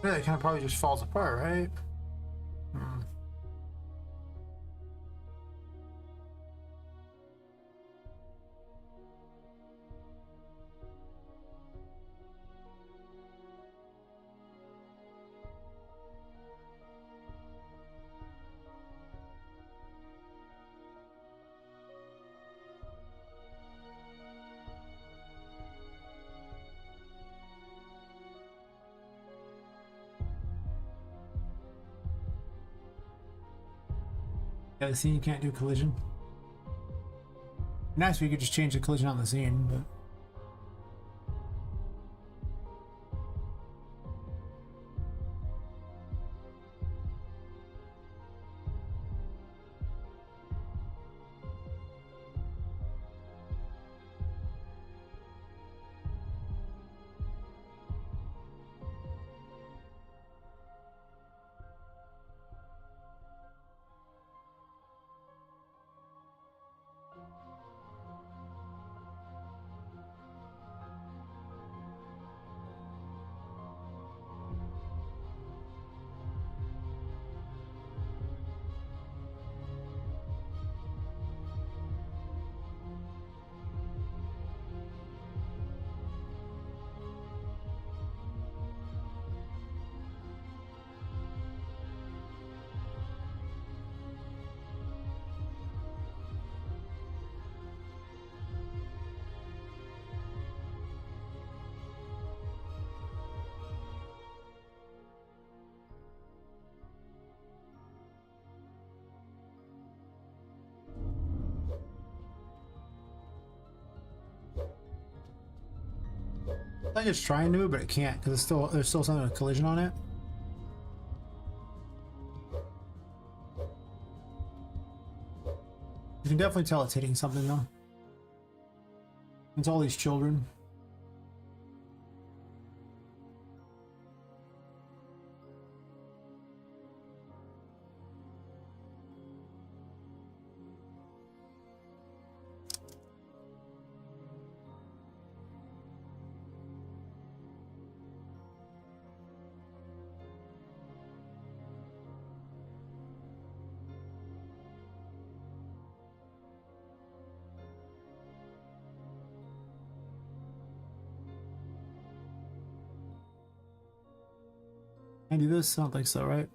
Yeah, it kind of probably just falls apart, right? Hmm. Yeah, the scene can't do collision. Nice if you could just change the collision on the scene, but I think it's trying to, but it can't because there's still something with collision on it. You can definitely tell it's hitting something though. It's all these children. Can I do this? I don't think so, right?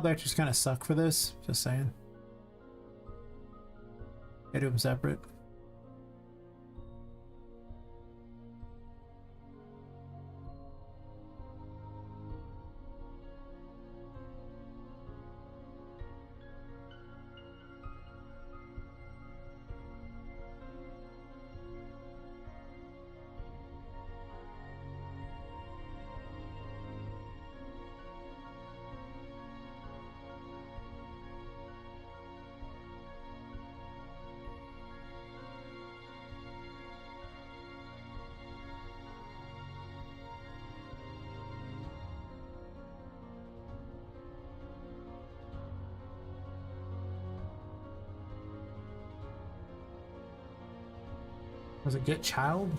Batteries just kind of suck for this. Just saying. I do them separate. Does it get child?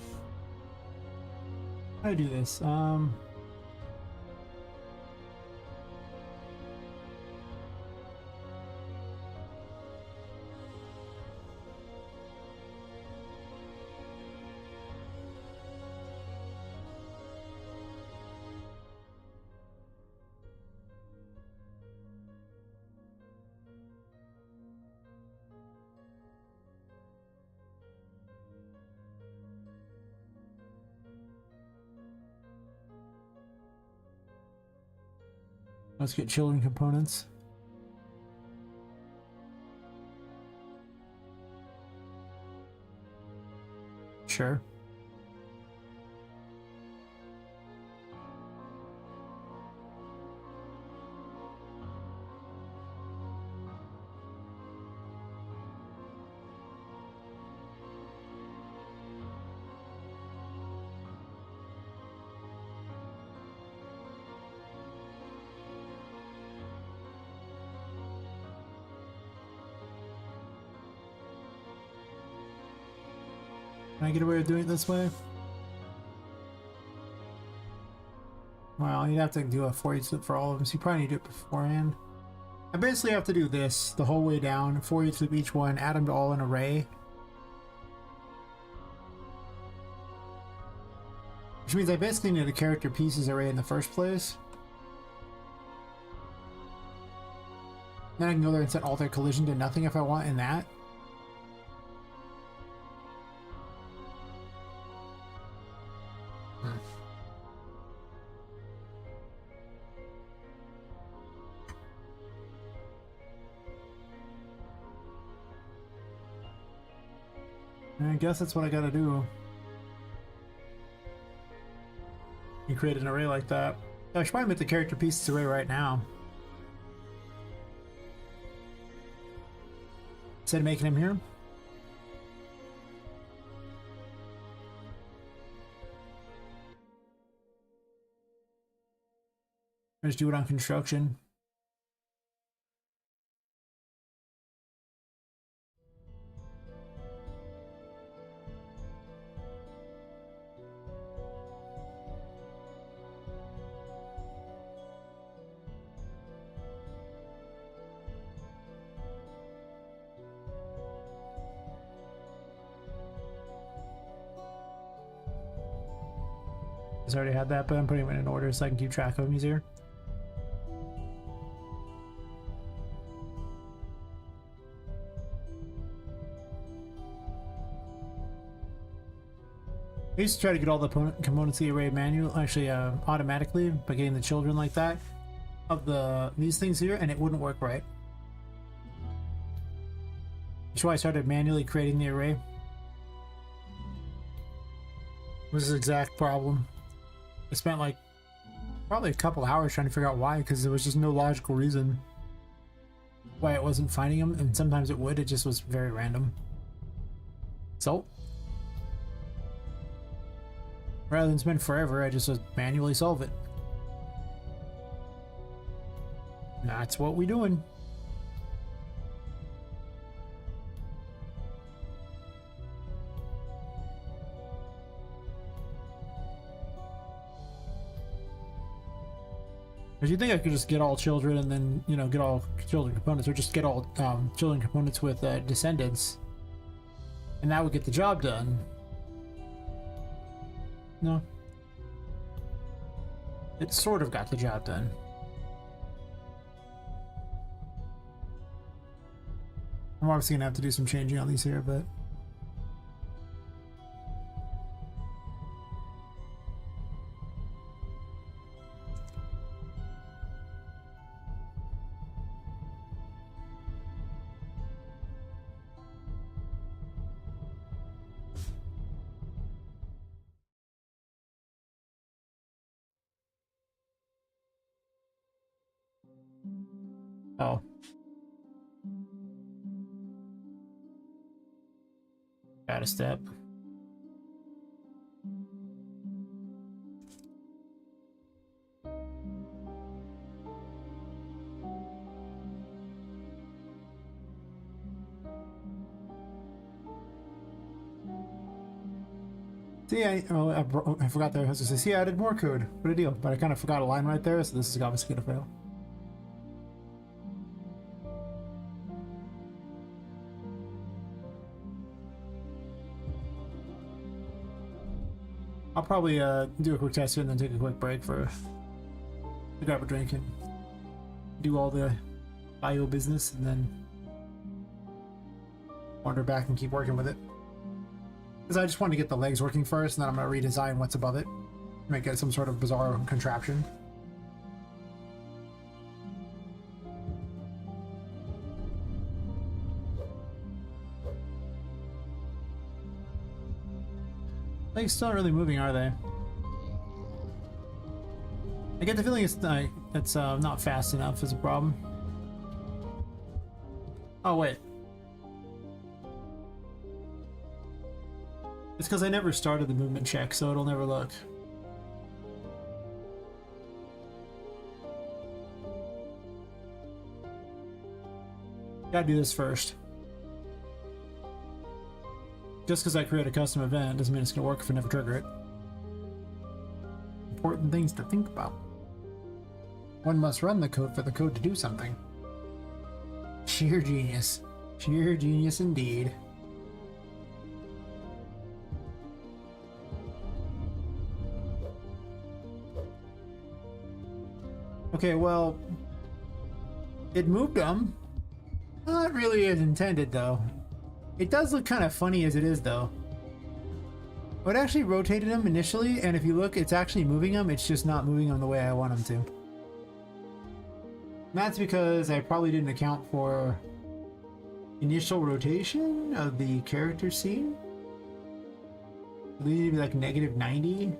How do I do this? Let's get children components. Sure. Can I get away with doing it this way? Well, you'd have to do a for each loop for all of them, so you probably need to do it beforehand. I basically have to do this the whole way down, for each loop each one, add them to all in an array. Which means I basically need a character pieces array in the first place. Then I can go there and set alter collision to nothing if I want in that. I guess that's what I gotta do. You create an array like that. I should probably make the character pieces array right now. Instead of making him here. Just do it on construction. I already had that, but I'm putting them in order so I can keep track of them easier. I used to try to get all the components of the array actually automatically by getting the children like that of these things here, and it wouldn't work right. That's why I started manually creating the array. This is the exact problem. I spent like probably a couple hours trying to figure out why, because there was just no logical reason why it wasn't finding them, and sometimes it would, it just was very random. So rather than spend forever, I just manually solve it. And that's what we're doing. Because you think I could just get all children and then, you know, get all children components, or just get all children components with descendants, and that would get the job done. No. It sort of got the job done. I'm obviously gonna have to do some changing on these here, but oh. Got a step. See, I forgot that I was to say, see, I added more code. What a deal. But I kind of forgot a line right there, so this is obviously going to fail. I'll probably do a quick test here and then take a quick break to grab a drink and do all the bio business, and then wander back and keep working with it. Because I just want to get the legs working first, and then I'm going to redesign what's above it. Make it some sort of bizarre contraption. Like, still not really moving, are they? I get the feeling it's not fast enough is a problem. Oh wait. It's because I never started the movement check, so it'll never look. Gotta do this first. Just because I create a custom event doesn't mean it's gonna work if I never trigger it. Important things to think about. One must run the code for the code to do something. Sheer genius. Sheer genius indeed. Okay, well, it moved them. Not really as intended, though. It does look kind of funny as it is, though. It actually rotated them initially, and if you look, it's actually moving them. It's just not moving them the way I want them to. And that's because I probably didn't account for initial rotation of the character scene. It needed to be like -90.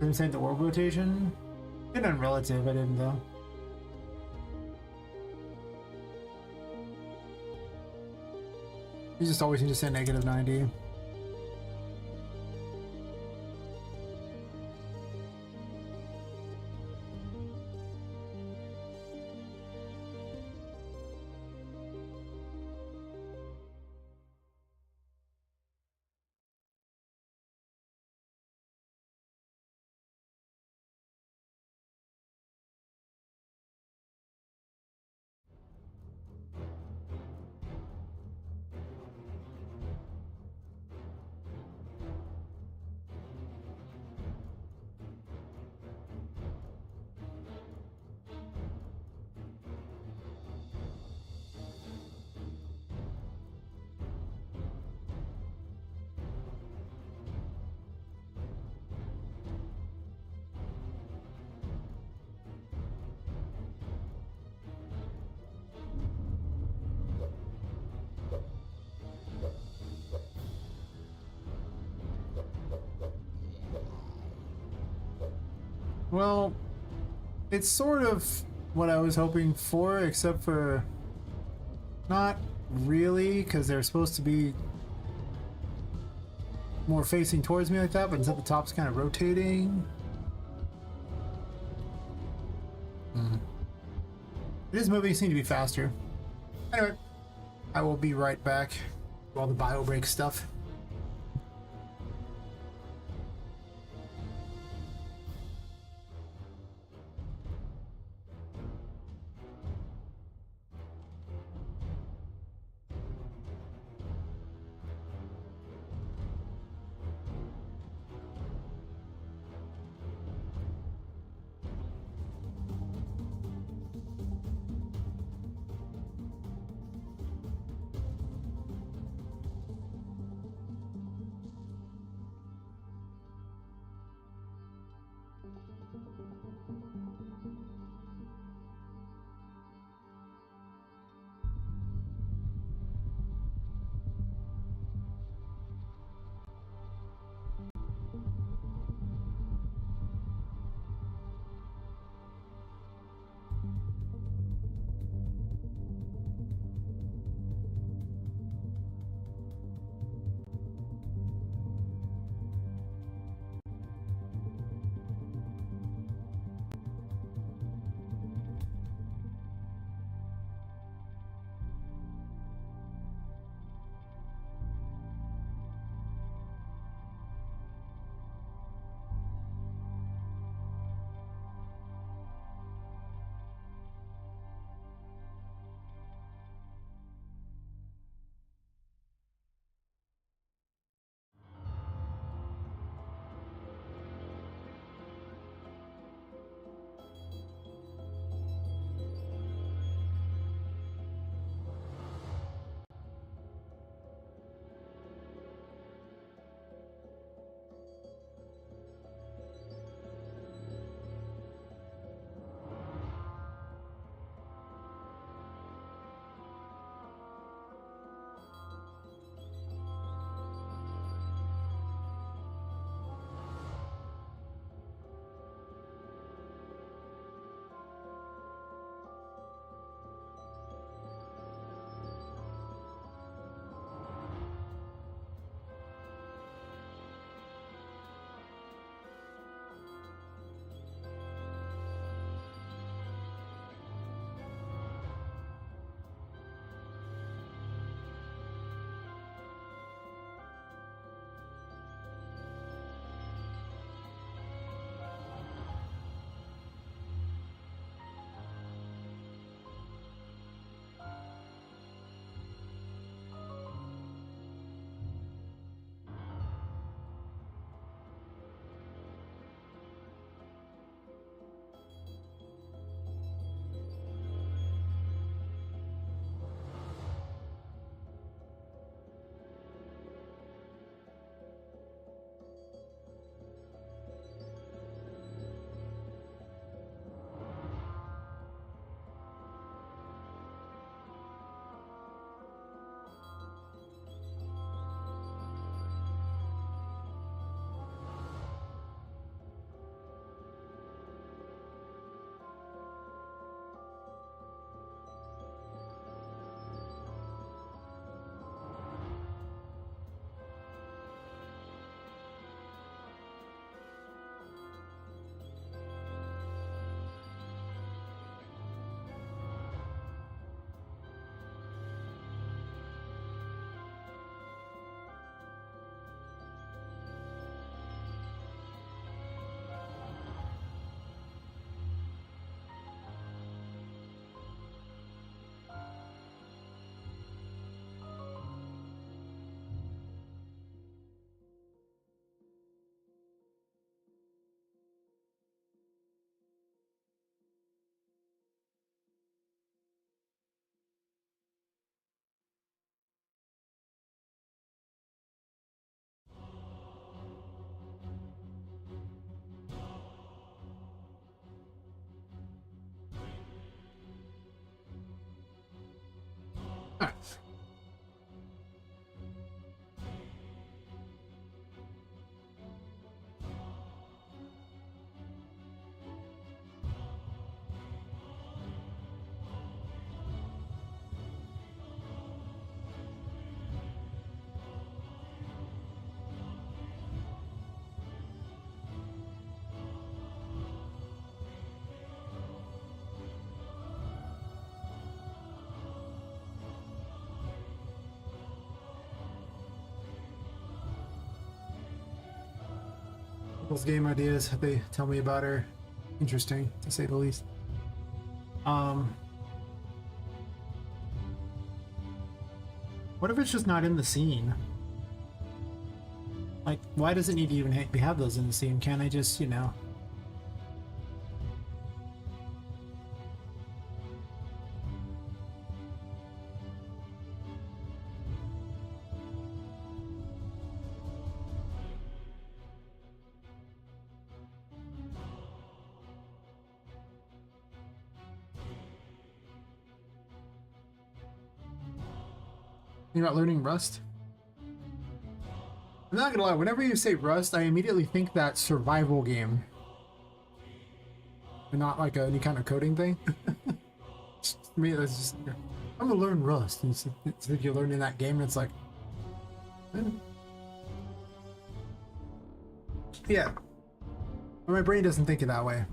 Didn't say the orb rotation. Did on relative, I didn't though. You just always need to say -90. Well, it's sort of what I was hoping for, except for not really, because they're supposed to be more facing towards me like that, but instead the top's kind of rotating. It is moving, seem to be faster. Anyway, I will be right back with all the bio break stuff. Those game ideas that they tell me about are interesting, to say the least. What if it's just not in the scene? Like, why does it need to even have those in the scene? Can't I just, you know... You're not learning Rust? I'm not gonna lie, whenever you say Rust, I immediately think that survival game. And not like any kind of coding thing. To me, that's just... I'm gonna learn Rust. And it's like you're learning that game, and it's like... Yeah. But my brain doesn't think it that way.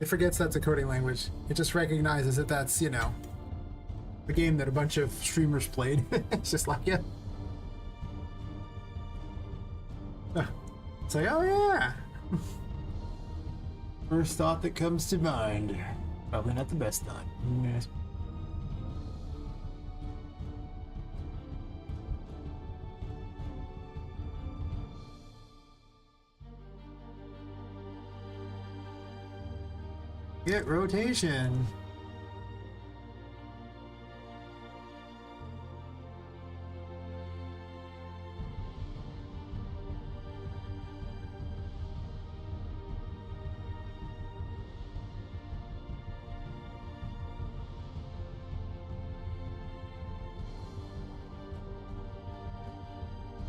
It forgets that's a coding language. It just recognizes that that's, you know... a game that a bunch of streamers played. It's just like, yeah. It's like, oh yeah. First thought that comes to mind. Probably not the best thought. Yes. Get rotation.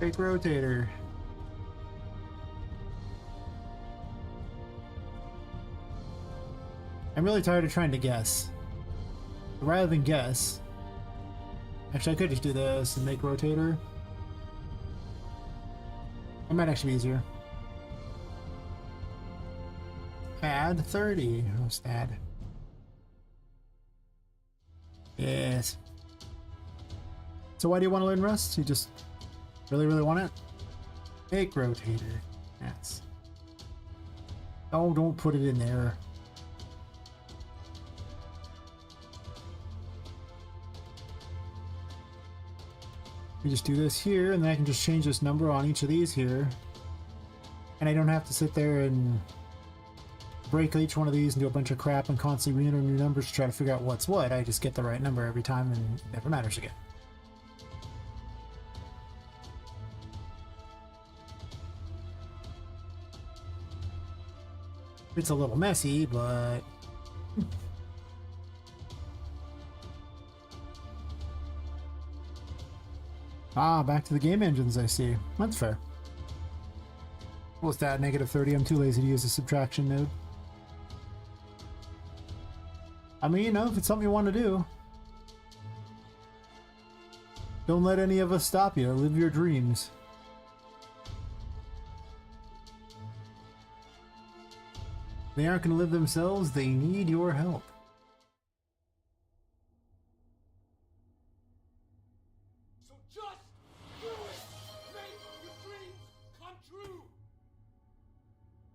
Fake rotator. I'm really tired of trying to guess. Rather than guess... Actually, I could just do this and make rotator. That might actually be easier. Add 30. Just add. Yes. So why do you want to learn Rust? You just really want it? Make rotator. Yes. Oh, don't put it in there. We just do this here, and then I can just change this number on each of these here. And I don't have to sit there and break each one of these and do a bunch of crap and constantly re-enter new numbers to try to figure out what's what. I just get the right number every time and it never matters again. It's a little messy, but... Ah, back to the game engines, I see. That's fair. What's that, negative 30? I'm too lazy to use the subtraction node. I mean, you know, if it's something you want to do. Don't let any of us stop you. Live your dreams. They aren't going to live themselves. They need your help. So just do it! Make your dreams come true!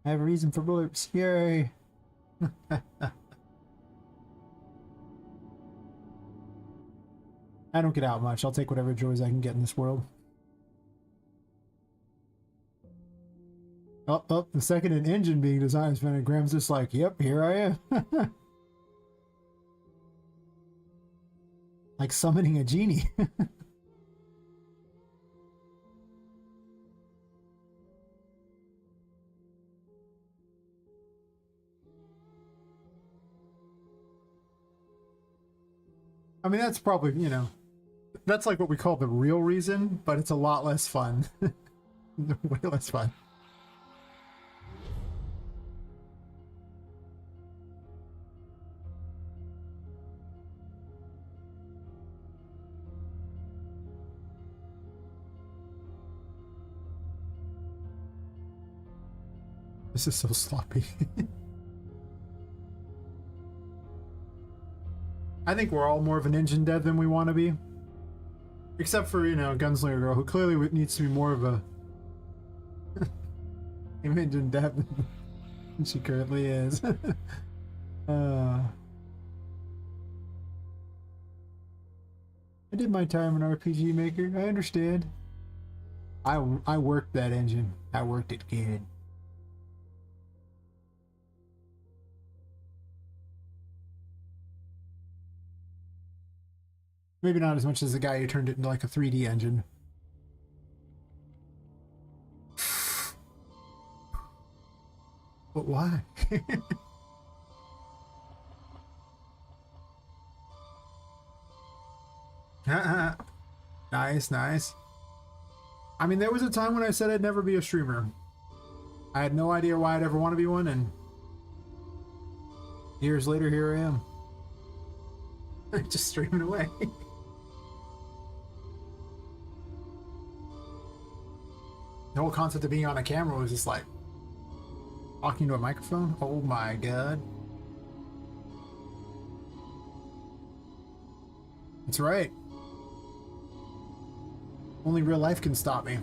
I have a reason for blurps. Yay! I don't get out much. I'll take whatever joys I can get in this world. Oh, the second an engine being designed, Graham's just like, yep, here I am. Like summoning a genie. I mean, that's probably, you know, that's like what we call the real reason, but it's a lot less fun. Way less fun. This is so sloppy. I think we're all more of an engine dev than we want to be. Except for, you know, Gunslinger Girl, who clearly needs to be more of a... Image in depth. She currently is. I did my time in RPG Maker. I understand. I worked that engine. I worked it good. Maybe not as much as the guy who turned it into like a 3D engine. But why? Nice, nice. I mean, there was a time when I said I'd never be a streamer. I had no idea why I'd ever want to be one, and years later, here I am. Just streaming away. The whole concept of being on a camera was just like talking to a microphone. Oh my god. That's right. Only real life can stop me.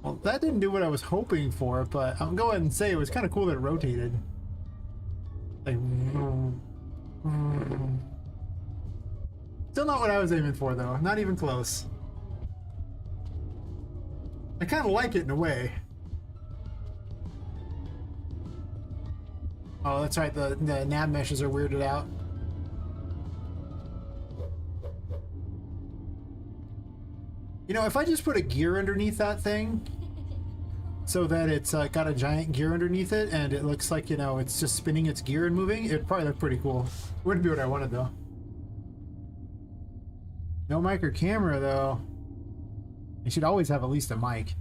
Well, that didn't do what I was hoping for, but I'm going and say it was kind of cool that it rotated. Like, still not what I was aiming for, though. Not even close. I kind of like it in a way. Oh, that's right. The nav meshes are weirded out. You know, if I just put a gear underneath that thing, so that it's got a giant gear underneath it, and it looks like, you know, it's just spinning its gear and moving, it'd probably look pretty cool. Wouldn't be what I wanted, though. No mic or camera, though. You should always have at least a mic.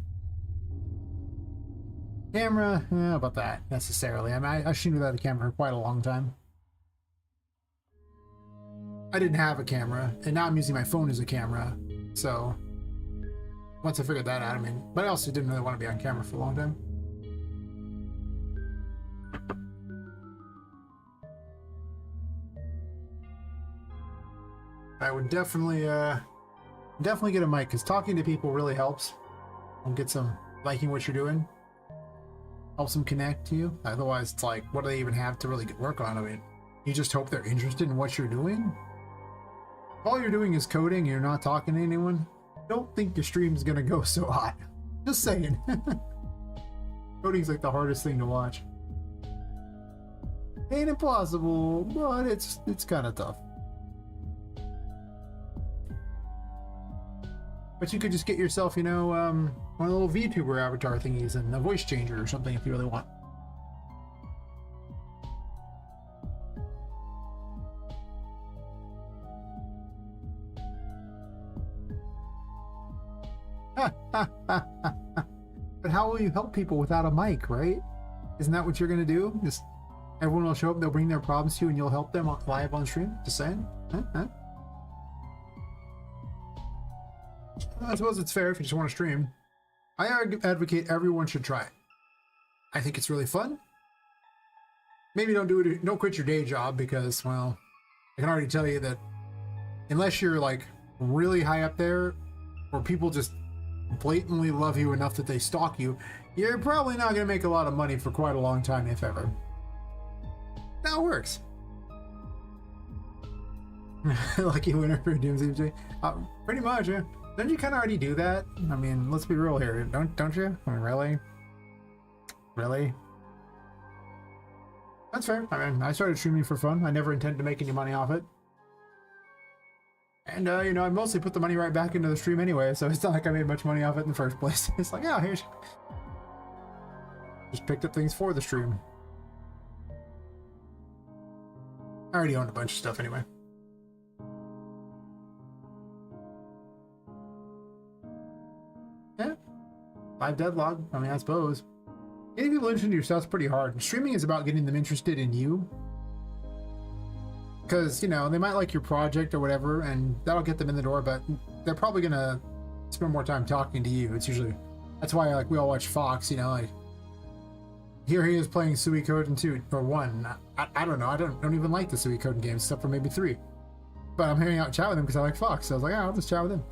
Camera, how about that, necessarily. I mean, I've streamed without a camera for quite a long time. I didn't have a camera, and now I'm using my phone as a camera, so once I figured that out, I mean, but I also didn't really want to be on camera for a long time. I would definitely get a mic, because talking to people really helps. I'll get some liking what you're doing. Helps them connect to you. Otherwise, it's like, what do they even have to really get work on? I mean, you just hope they're interested in what you're doing. If all you're doing is coding and you're not talking to anyone, don't think your stream's gonna go so hot. Just saying. Coding's like the hardest thing to watch. Ain't impossible, but it's kind of tough. But you could just get yourself, you know, one of the little VTuber avatar thingies and a voice changer or something if you really want. But how will you help people without a mic, right? Isn't that what you're gonna do? Just everyone will show up, they'll bring their problems to you, and you'll help them live on stream? Just saying. I suppose it's fair if you just want to stream. I advocate everyone should try it. I think it's really fun. Maybe don't quit your day job, because, well, I can already tell you that unless you're like really high up there, or people just blatantly love you enough that they stalk you, you're probably not going to make a lot of money for quite a long time, if ever. That works. Lucky winner for Doomsday. Pretty much, yeah. Don't you kind of already do that? I mean, let's be real here. Don't you? I mean, really? Really? That's fair. I mean, I started streaming for fun. I never intended to make any money off it. And, you know, I mostly put the money right back into the stream anyway, so it's not like I made much money off it in the first place. It's like, oh, here's... Just picked up things for the stream. I already owned a bunch of stuff anyway. Yeah. Live deadlock. I mean, I suppose. Getting people interested in yourself is pretty hard. Streaming is about getting them interested in you. Because, you know, they might like your project or whatever, and that'll get them in the door, but they're probably going to spend more time talking to you. It's usually... That's why, like, we all watch Fox, you know, like... Here he is playing Suikoden 2, or 1. I don't know. I don't even like the Suikoden games, except for maybe 3. But I'm hanging out and chat with him because I like Fox. So I was like, oh, I'll just chat with him.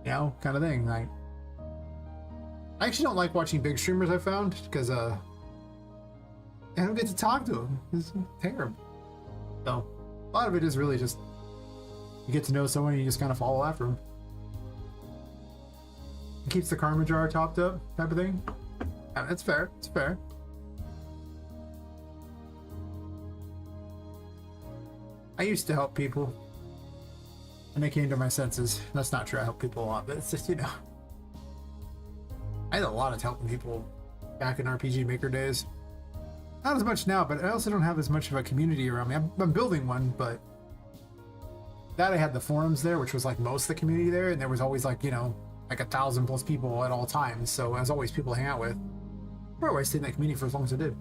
You know, kind of thing. Like, I actually don't like watching big streamers, I found, because I don't get to talk to them. It's terrible. So, a lot of it is really just you get to know someone and you just kind of follow after them. It keeps the karma jar topped up, type of thing. That's fair. It's fair. I used to help people, and I came to my senses. That's not true. I help people a lot, but it's just, you know, I had a lot of helping people back in RPG Maker days. Not as much now, but I also don't have as much of a community around me. I'm building one, but that I had the forums there, which was like most of the community there, and there was always like, you know, like 1,000+ people at all times. So as always, people to hang out with. I always stayed in that community for as long as I did.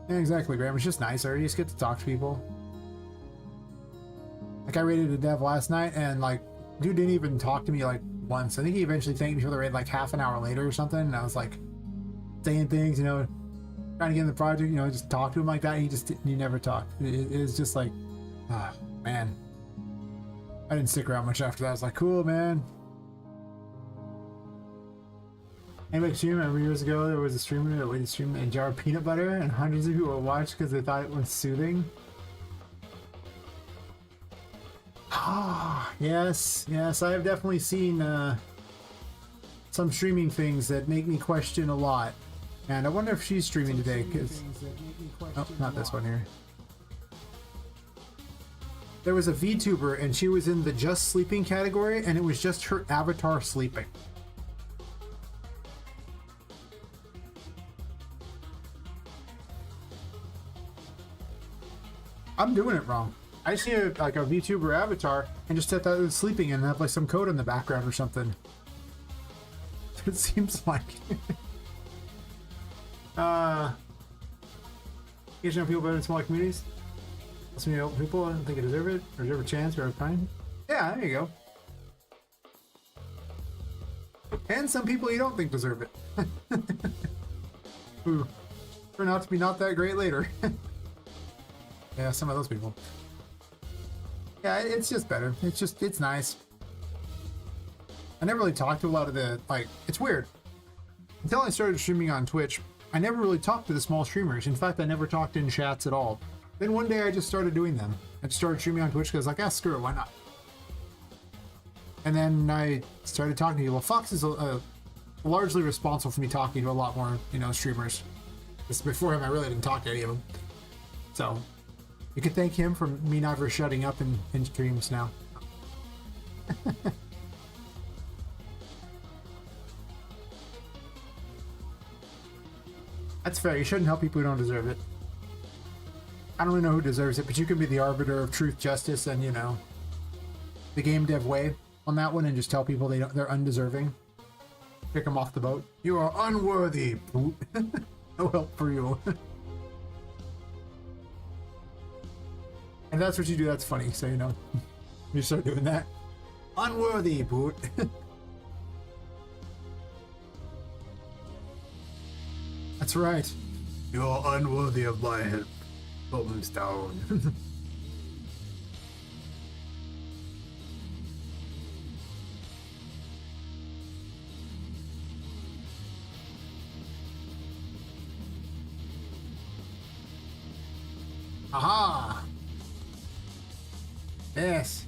Yeah, exactly, Graham. It's just nicer. You just get to talk to people. Like, I raided a dev last night, and like, dude didn't even talk to me like once. I think he eventually thanked me for the raid like half an hour later or something. And I was like, saying things, you know, trying to get in the project, you know, just talk to him like that. He never talked. It was just like, ah, man. I didn't stick around much after that. I was like, cool, man. Anyway, stream, remember years ago there was a streamer that would stream a jar of peanut butter and hundreds of people would watch because they thought it was soothing. Ah, yes, I have definitely seen some streaming things that make me question a lot. And I wonder if she's streaming today, because... Oh, not this one here. There was a VTuber and she was in the just sleeping category, and it was just her avatar sleeping. I'm doing it wrong. I see like a VTuber avatar and just set that it's sleeping and have like some code in the background or something. It seems like. You know people better in smaller communities. Some help people I don't think they deserve it, or deserve a chance, or a kind. Yeah, there you go. And some people you don't think deserve it. Who turn out to be not that great later. Yeah, some of those people. Yeah, it's just better. It's nice. I never really talked to a lot of the, like, it's weird. Until I started streaming on Twitch, I never really talked to the small streamers. In fact, I never talked in chats at all. Then one day I just started doing them. I just started streaming on Twitch because I was like, ah, screw it, why not? And then I started talking to people. Fox is largely responsible for me talking to a lot more, you know, streamers. Because before him, I really didn't talk to any of them. So... you could thank him for me never shutting up in streams now. That's fair. You shouldn't help people who don't deserve it. I don't really know who deserves it, but you can be the arbiter of truth, justice, and, you know, the game dev way on that one, and just tell people they're undeserving. Pick them off the boat. You are unworthy. No help for you. And that's what you do, that's funny, so you know. You start doing that. Unworthy, boot. That's right. You're unworthy of my help. Problems down. Aha! Yes.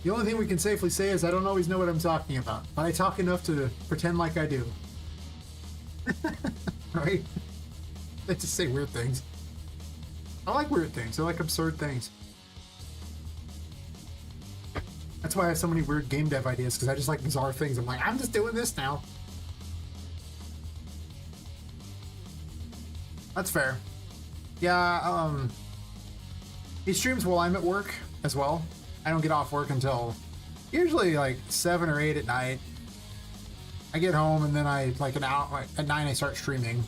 The only thing we can safely say is I don't always know what I'm talking about, but I talk enough to pretend like I do. Right? I just say weird things. I like weird things. I like absurd things. That's why I have so many weird game dev ideas, because I just like bizarre things. I'm like, I'm just doing this now. That's fair. Yeah, he streams while I'm at work as well. I don't get off work until usually like 7 or 8 at night. I get home and then I like an hour at 9 I start streaming.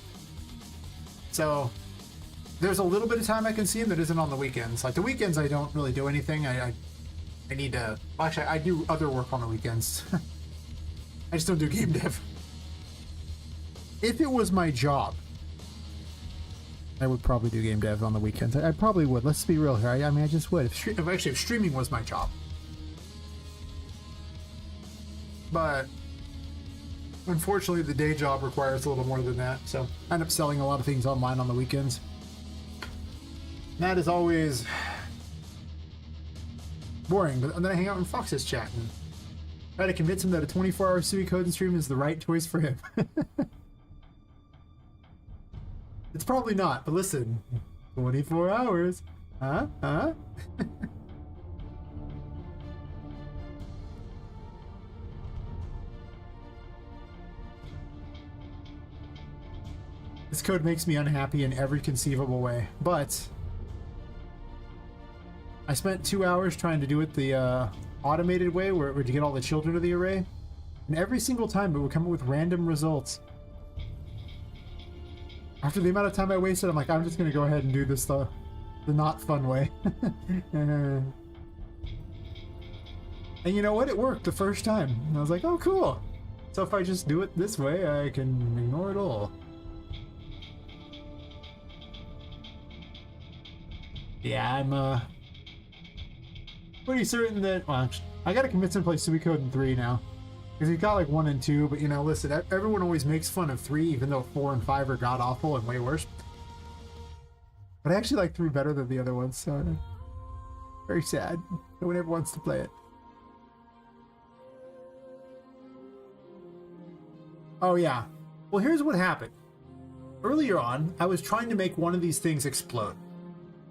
So there's a little bit of time I can see him that isn't on the weekends. Like the weekends I don't really do anything. I need to actually I do other work on the weekends. I just don't do game dev. If it was my job, I would probably do game dev on the weekends. I probably would. Let's be real here. I mean, I just would. If streaming was my job. but unfortunately the day job requires a little more than that, so I end up selling a lot of things online on the weekends. And that is always boring, but then I hang out in Fox's chat and try to convince him that a 24-hour Suikoden stream is the right choice for him. It's probably not, but listen, 24 hours, huh? This code makes me unhappy in every conceivable way, but I spent 2 hours trying to do it the automated way, where it would get all the children of the array, and every single time it would come up with random results. After the amount of time I wasted, I'm like, I'm just gonna go ahead and do this the not fun way. And you know what? It worked the first time. And I was like, oh cool. So if I just do it this way, I can ignore it all. Yeah, I'm pretty certain that, well, I gotta convince him to play Suikoden 3 now. Because he's got like 1 and 2, but you know, listen, everyone always makes fun of 3, even though 4 and 5 are god-awful and way worse. But I actually like 3 better than the other ones, so very sad. No one ever wants to play it. Oh yeah. Well, here's what happened. Earlier on, I was trying to make one of these things explode,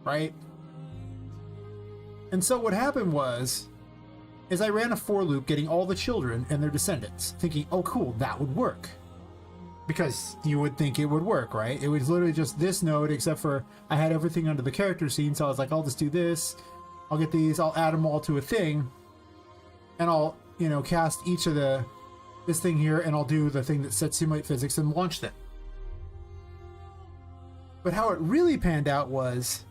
right? And so what happened was, I ran a for loop getting all the children and their descendants, thinking, oh cool, that would work. Because you would think it would work, right? It was literally just this node, except for I had everything under the character scene, so I was like, I'll just do this, I'll get these, I'll add them all to a thing, and I'll, you know, cast each of this thing here, and I'll do the thing that sets simulate physics and launch them. But how it really panned out was,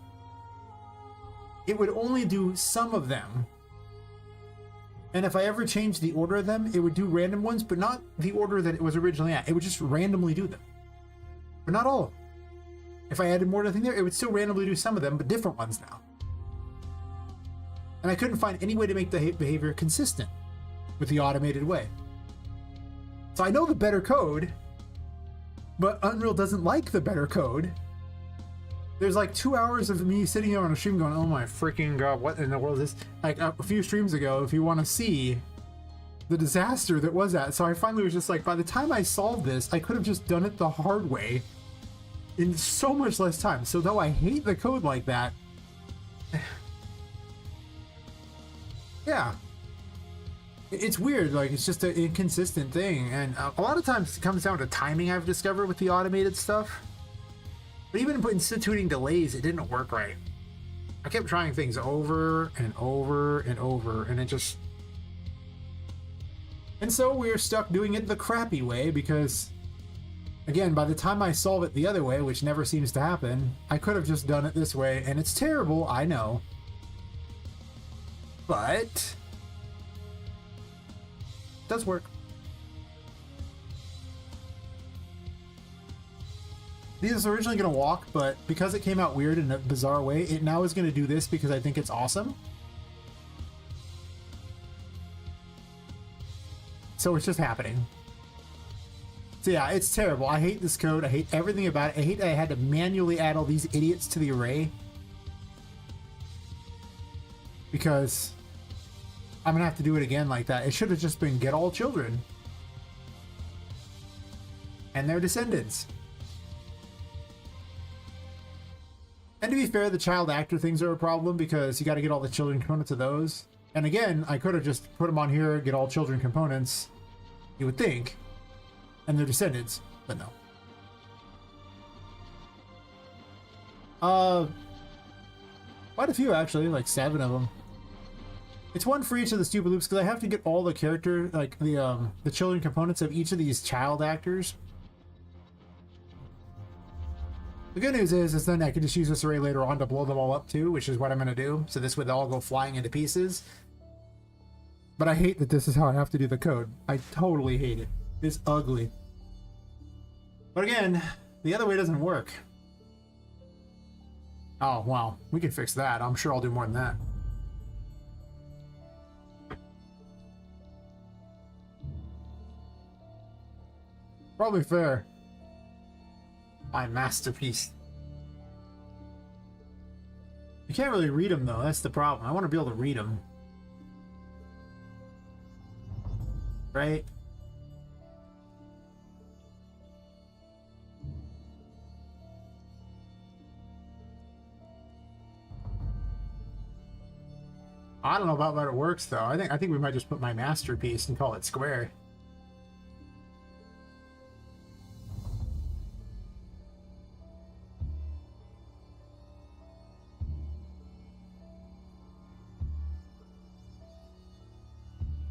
it would only do some of them. And if I ever changed the order of them, it would do random ones, but not the order that it was originally at. It would just randomly do them. But not all of them. If I added more to the thing there, it would still randomly do some of them, but different ones now. And I couldn't find any way to make the behavior consistent with the automated way. So I know the better code, but Unreal doesn't like the better code. There's like 2 hours of me sitting here on a stream going, oh my freaking god, what in the world is this? Like a few streams ago, if you want to see the disaster that was that. So I finally was just like, by the time I solved this, I could have just done it the hard way in so much less time. So though I hate the code like that, yeah, it's weird. Like, it's just an inconsistent thing. And a lot of times it comes down to timing, I've discovered, with the automated stuff. But even instituting delays, it didn't work right. I kept trying things over and over and over, and it just... And so we are stuck doing it the crappy way, because, again, by the time I solve it the other way, which never seems to happen, I could have just done it this way, and it's terrible, I know. But... it does work. This is originally going to walk, but because it came out weird in a bizarre way, it now is going to do this because I think it's awesome. So it's just happening. So yeah, it's terrible. I hate this code. I hate everything about it. I hate that I had to manually add all these idiots to the array. Because I'm going to have to do it again like that. It should have just been get all children. And their descendants. And to be fair, the child actor things are a problem because you got to get all the children components of those. And again, I could have just put them on here, get all children components, you would think, and their descendants, but no. Quite a few actually, like 7 of them. It's one for each of the stupid loops because I have to get all the character, like the children components of each of these child actors. The good news is then I can just use this array later on to blow them all up too, which is what I'm going to do. So this would all go flying into pieces. But I hate that this is how I have to do the code. I totally hate it. It's ugly. But again, the other way doesn't work. Oh, wow. We can fix that. I'm sure I'll do more than that. Probably fair. My masterpiece. You can't really read them though, that's the problem. I want to be able to read them. Right? I don't know about how it works though. I think we might just put my masterpiece and call it square.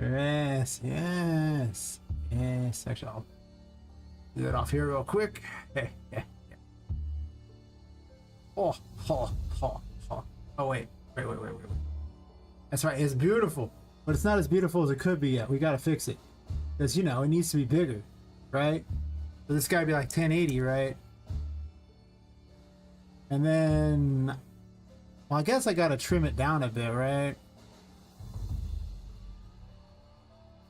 Yes, yes, yes. Actually, I'll do that off here real quick. Oh, oh, oh, oh. Oh, wait. Wait. That's right, it's beautiful. But it's not as beautiful as it could be yet. We gotta fix it. Because, you know, it needs to be bigger, right? So this gotta be like 1080, right? And then... Well, I guess I gotta trim it down a bit, right?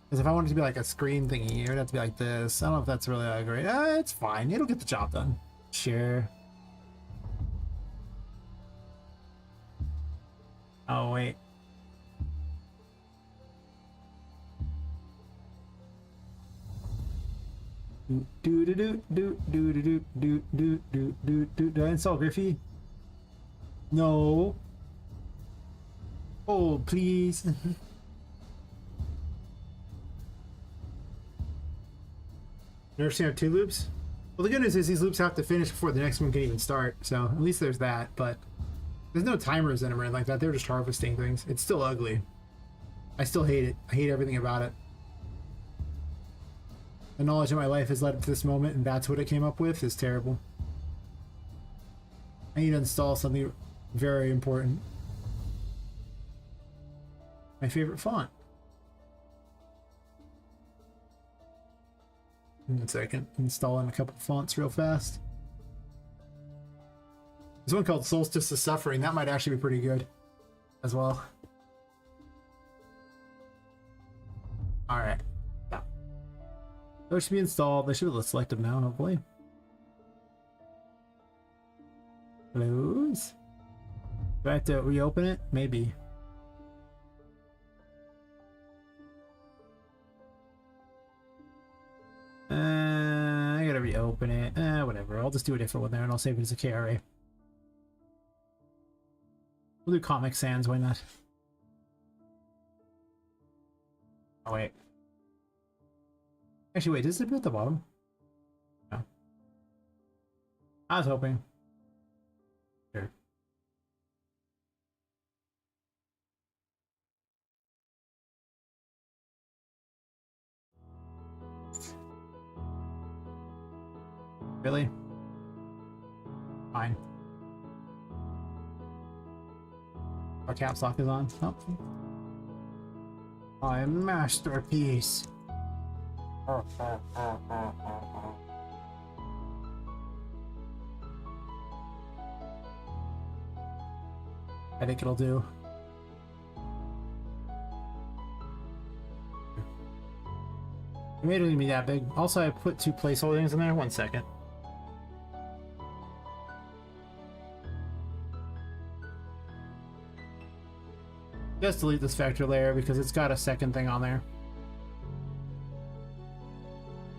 Because if I want it to be like a screen thingy, it would have to be like this. I don't know if that's really that great. It's fine. It'll get the job done. Sure. Oh, wait. Did I install Griffey? No. Oh, please. Never seen our 2 loops? Well, the good news is these loops have to finish before the next one can even start, so at least there's that, but there's no timers in them or anything like that. They're just harvesting things. It's still ugly. I still hate it. I hate everything about it. The knowledge of my life has led up to this moment, and that's what it came up with, is terrible. I need to install something very important. My favorite font. 1 second. Installing a couple fonts real fast. There's one called Solstice of Suffering. That might actually be pretty good as well. Alright. Yeah. Those should be installed. They should have selected now, hopefully. Close. Do I have to reopen it? Maybe. I gotta reopen it. Whatever. I'll just do a different one there and I'll save it as a KRA. We'll do Comic Sans, why not? Oh, wait. Actually, wait, does it appear at the bottom? No. I was hoping. Sure. Really? Fine. Our caps lock is on. Oh. My masterpiece. I think it'll do. It made it even be that big. Also, I put 2 placeholders in there. 1 second. Just delete this vector layer because it's got a second thing on there.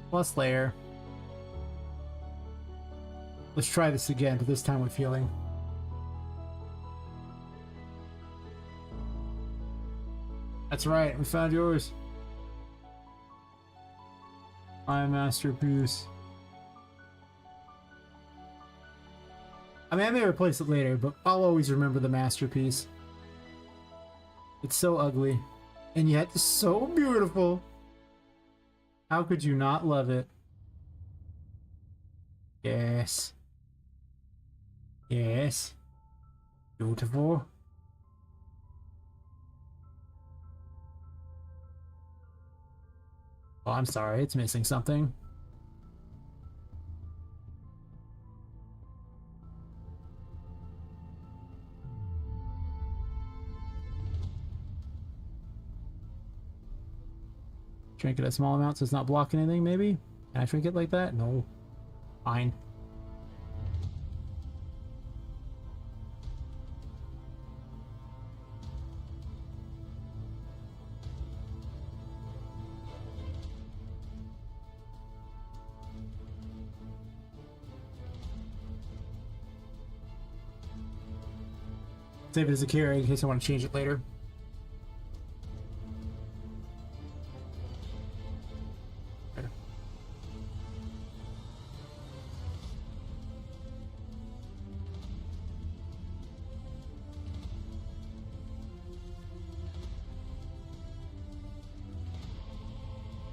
Plus layer. Let's try this again, but this time with feeling. That's right, we found yours. My masterpiece. I mean, I may replace it later, but I'll always remember the masterpiece. It's so ugly, and yet so beautiful. How could you not love it? Yes. Yes. Beautiful. Oh, I'm sorry, it's missing something. Drink it a small amount so it's not blocking anything, maybe? Can I drink it like that? No. Fine. Save it as a carry in case I want to change it later. There.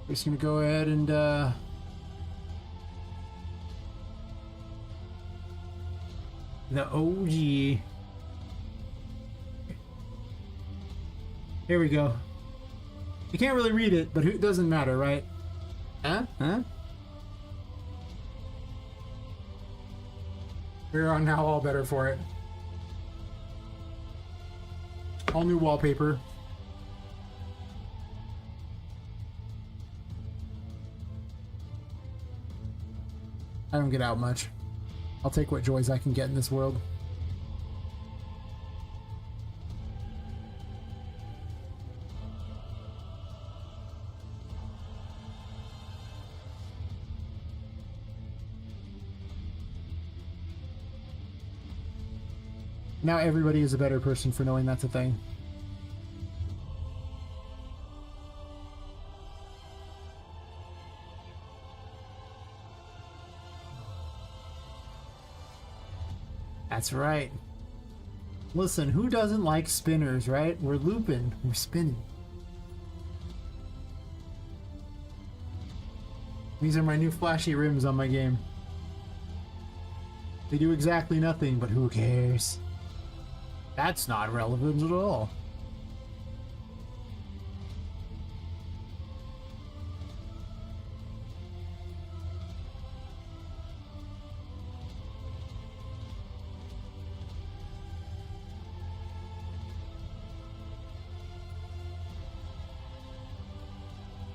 We're just gonna go ahead and the OG. Here we go. You can't really read it, but it doesn't matter, right? Huh? Huh? We're now all better for it. All new wallpaper. I don't get out much. I'll take what joys I can get in this world. Now everybody is a better person for knowing that's a thing. That's right. Listen, who doesn't like spinners, right? We're looping, we're spinning. These are my new flashy rims on my game. They do exactly nothing, but who cares? That's not relevant at all.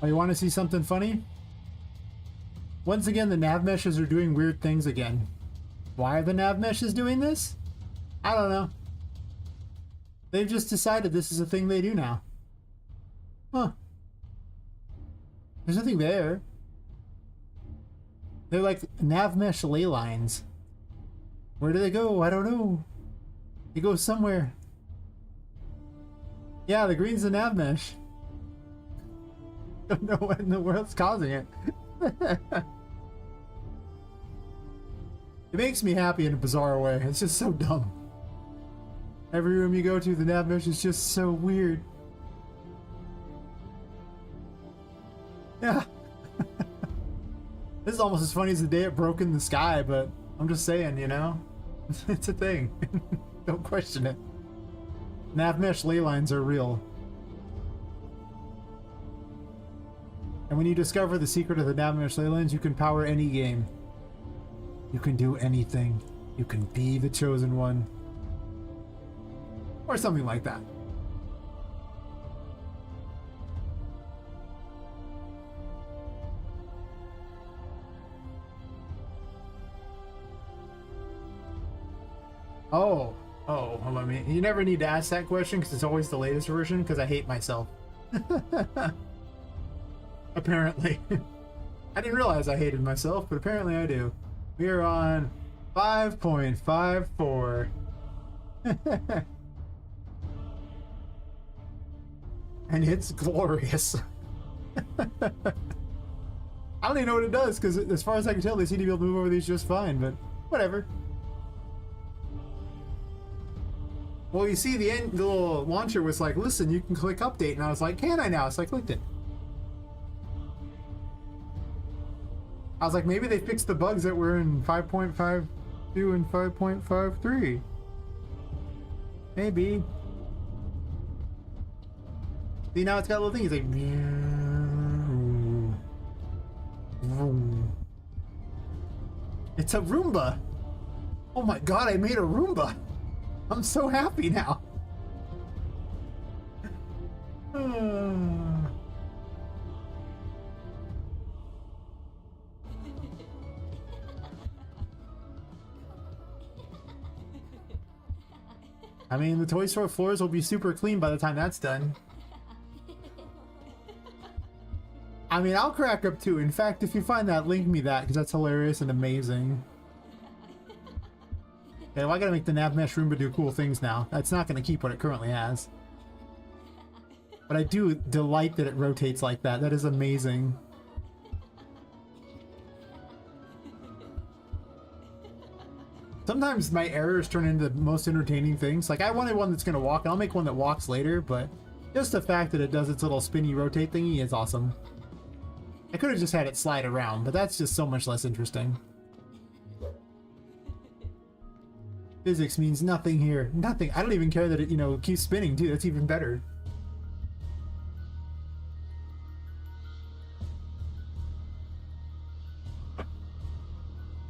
Oh, you want to see something funny? Once again, the nav meshes are doing weird things again. Why are the nav meshes doing this? I don't know. They've just decided this is a thing they do now. Huh. There's nothing there. They're like nav mesh ley lines. Where do they go? I don't know. They go somewhere. Yeah, the green's the nav mesh. Don't know what in the world's causing it. It makes me happy in a bizarre way. It's just so dumb. Every room you go to, the nav mesh is just so weird. Yeah. This is almost as funny as the day it broke in the sky, but I'm just saying, you know? It's a thing. Don't question it. Nav mesh ley lines are real. And when you discover the secret of the nav mesh ley lines, you can power any game. You can do anything. You can be the chosen one. Or something like that. Oh, hold on a minute. You never need to ask that question because it's always the latest version because I hate myself. Apparently. I didn't realize I hated myself, but apparently I do. We are on 5.54. And it's glorious. I don't even know what it does because as far as I can tell, they seem to be able to move over these just fine, but whatever. Well, you see, the little launcher was like, listen, you can click update, and I was like, can I now? So I clicked it. I was like, maybe they fixed the bugs that were in 5.52 and 5.53. Maybe. See, now it's got a little thing. It's like... It's a Roomba. Oh my god, I made a Roomba. I'm so happy now. I mean, the toy store floors will be super clean by the time that's done. I mean, I'll crack up too. In fact, if you find that, link me that, because that's hilarious and amazing. Okay, well, I gotta make the nav mesh Roomba do cool things now. That's not gonna keep what it currently has. But I do delight that it rotates like that. That is amazing. Sometimes my errors turn into the most entertaining things. Like, I wanted one that's gonna walk, and I'll make one that walks later, but just the fact that it does its little spinny rotate thingy is awesome. I could have just had it slide around, but that's just so much less interesting. Physics means nothing here. Nothing. I don't even care that it, you know, keeps spinning too. That's even better.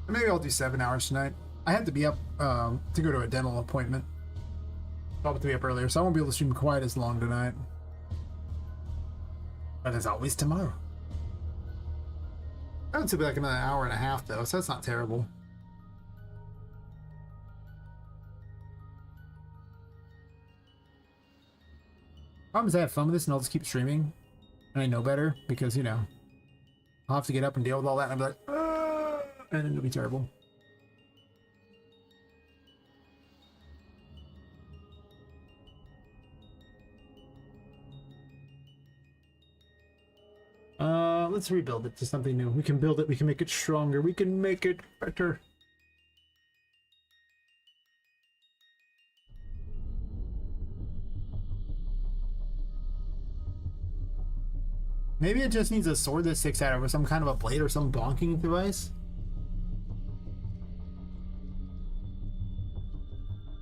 Maybe I'll do 7 hours tonight. I have to be up to go to a dental appointment. I'll have to be up earlier, so I won't be able to stream quite as long tonight. But as always, tomorrow. That would still be like another hour and a half, though, so that's not terrible. Problem is I have fun with this and I'll just keep streaming. And I know better because, you know, I'll have to get up and deal with all that and I'll be like, "Ah," and it'll be terrible. Let's rebuild it to something new. We can build it, we can make it stronger, we can make it better. Maybe it just needs a sword that sticks out over some kind of a blade or some bonking device.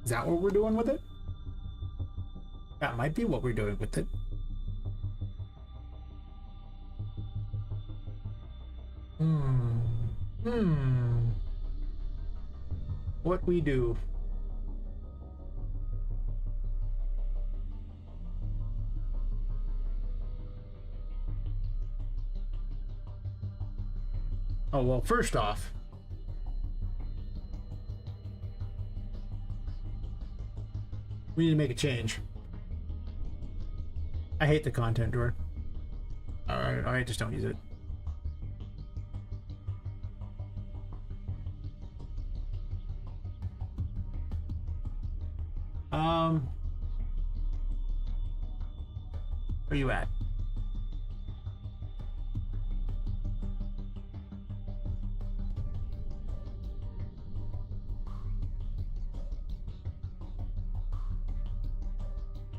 Is that what we're doing with it? That might be what we're doing with it. What we do? Oh, well, first off, we need to make a change. I hate the content drawer. I just don't use it. Where you at?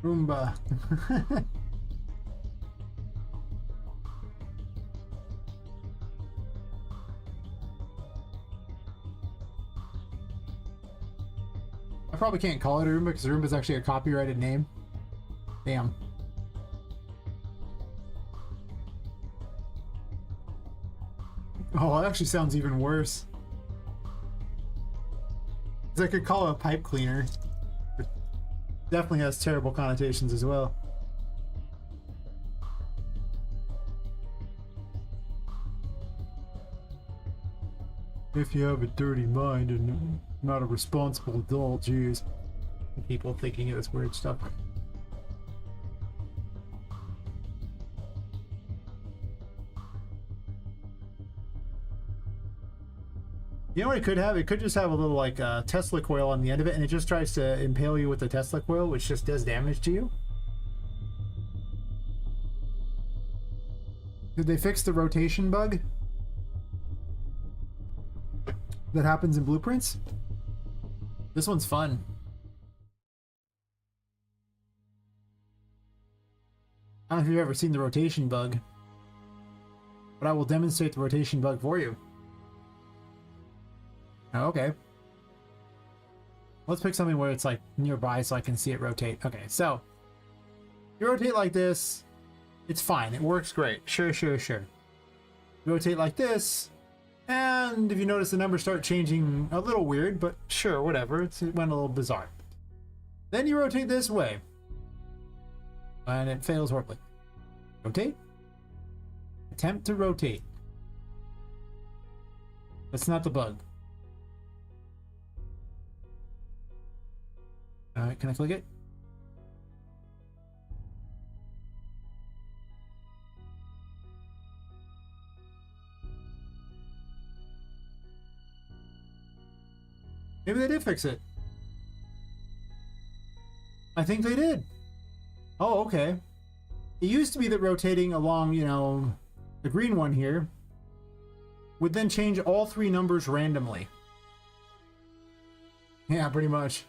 Roomba. I probably can't call it a Roomba because Roomba is actually a copyrighted name. Damn. Oh, that actually sounds even worse. 'Cause I could call it a pipe cleaner. It definitely has terrible connotations as well. If you have a dirty mind and not a responsible adult, geez. People thinking of this weird stuff. You know what it could have? It could just have a little like Tesla coil on the end of it, and it just tries to impale you with the Tesla coil, which just does damage to you. Did they fix the rotation bug that happens in Blueprints? This one's fun. I don't know if you've ever seen the rotation bug, but I will demonstrate the rotation bug for you. Oh, okay. Let's pick something where it's like nearby so I can see it rotate. Okay, so you rotate like this, it's fine. It works great. Sure. You rotate like this, and if you notice the numbers start changing a little weird, but sure, whatever. It went a little bizarre. Then you rotate this way, and it fails horribly. Rotate. Attempt to rotate. That's not the bug. Alright, can I click it? Maybe they did fix it. I think they did. Oh, okay. It used to be that rotating along, you know, the green one here would then change all three numbers randomly. Yeah, pretty much.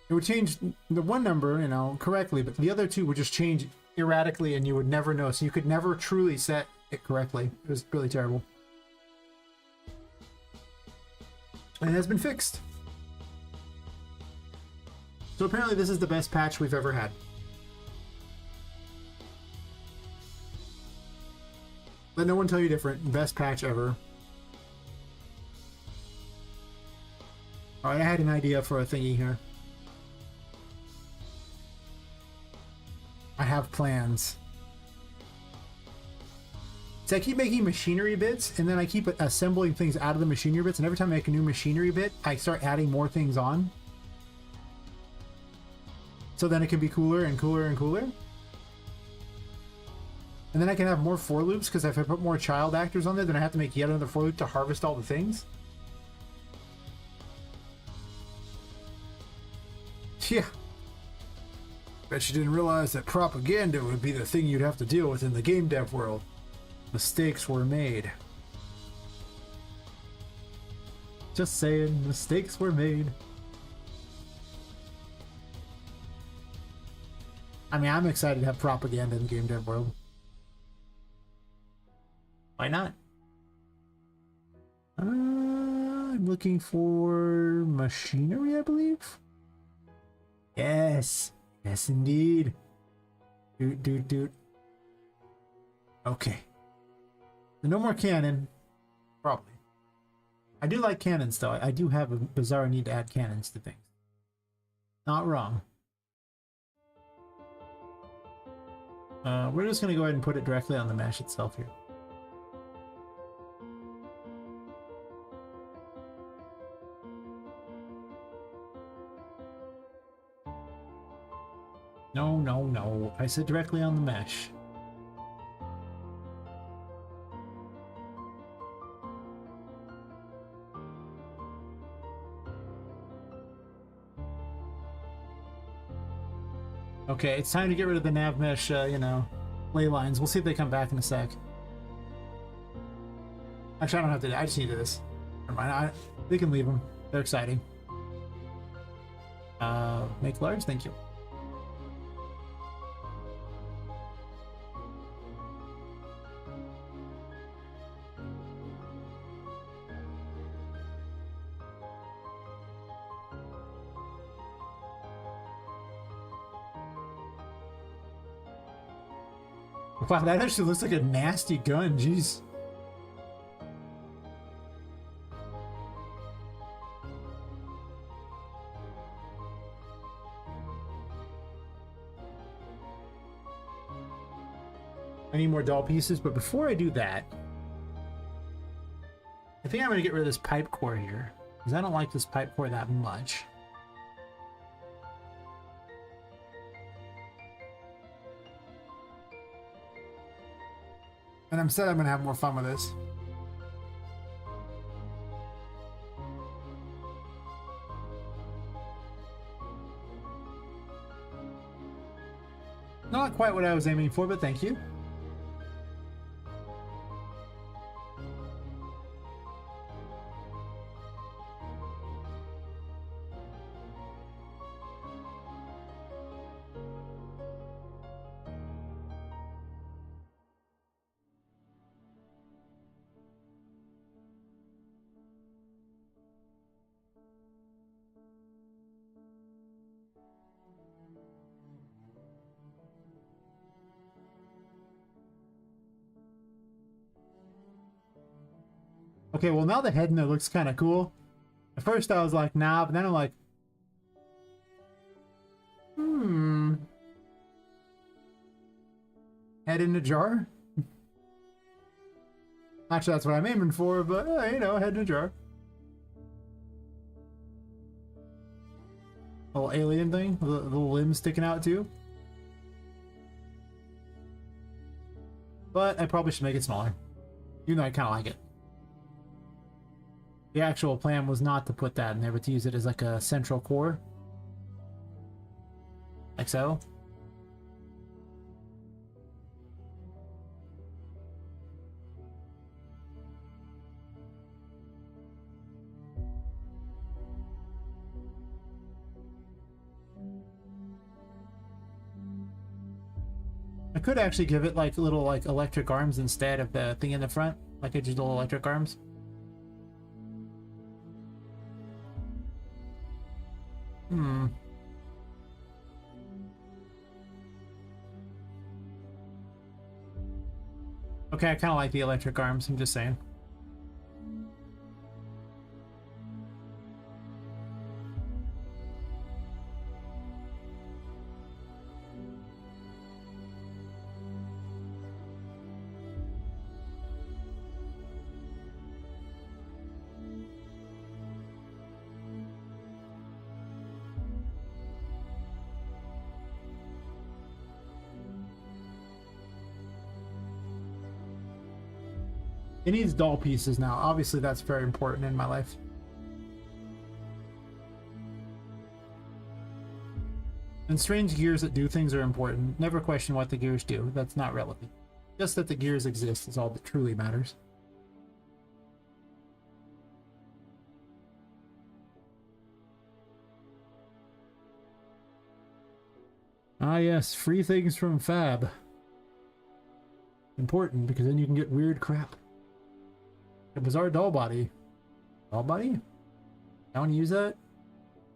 It would change the one number, you know, correctly, but the other two would just change erratically and you would never know. So you could never truly set it correctly. It was really terrible. And it has been fixed. So apparently this is the best patch we've ever had. Let no one tell you different. Best patch ever. Alright, I had an idea for a thingy here. I have plans. So I keep making machinery bits, and then I keep assembling things out of the machinery bits, and every time I make a new machinery bit, I start adding more things on. So then it can be cooler and cooler and cooler. And then I can have more for loops, because if I put more child actors on there, then I have to make yet another for loop to harvest all the things. Yeah. Bet you didn't realize that propaganda would be the thing you'd have to deal with in the game dev world. Mistakes were made. Just saying, mistakes were made. I mean, I'm excited to have propaganda in the game dev world. Why not? I'm looking for machinery, I believe. Yes. Yes, indeed. Doot. Okay. No more cannon. Probably. I do like cannons, though. I do have a bizarre need to add cannons to things. Not wrong. We're just going to go ahead and put it directly on the mesh itself here. No. I said directly on the mesh. Okay, it's time to get rid of the nav mesh, you know, ley lines. We'll see if they come back in a sec. Actually, I don't have to. I just need this. Never mind. They can leave them. They're exciting. Make large. Thank you. Wow, that actually looks like a nasty gun, jeez. I need more doll pieces, but before I do that, I think I'm going to get rid of this pipe core here, because I don't like this pipe core that much. And I'm said I'm gonna have more fun with this. Not quite what I was aiming for, but thank you. Okay, well now the head in there looks kind of cool. At first I was like, nah, but then I'm like, head in a jar? Actually, that's what I'm aiming for, but, you know, head in a jar. little alien thing, the little limbs sticking out too. But I probably should make it smaller, even though I kind of like it. The actual plan was not to put that in there, but to use it as like a central core. Like so. I could actually give it like little like electric arms instead of the thing in the front, like a just little electric arms. Okay, I kind of like the electric arms, I'm just saying. It needs doll pieces now. Obviously, that's very important in my life. And strange gears that do things are important. Never question what the gears do. That's not relevant. Just that the gears exist is all that truly matters. Ah yes, free things from Fab. Important, because then you can get weird crap. A bizarre doll body. Doll body? I want to use that?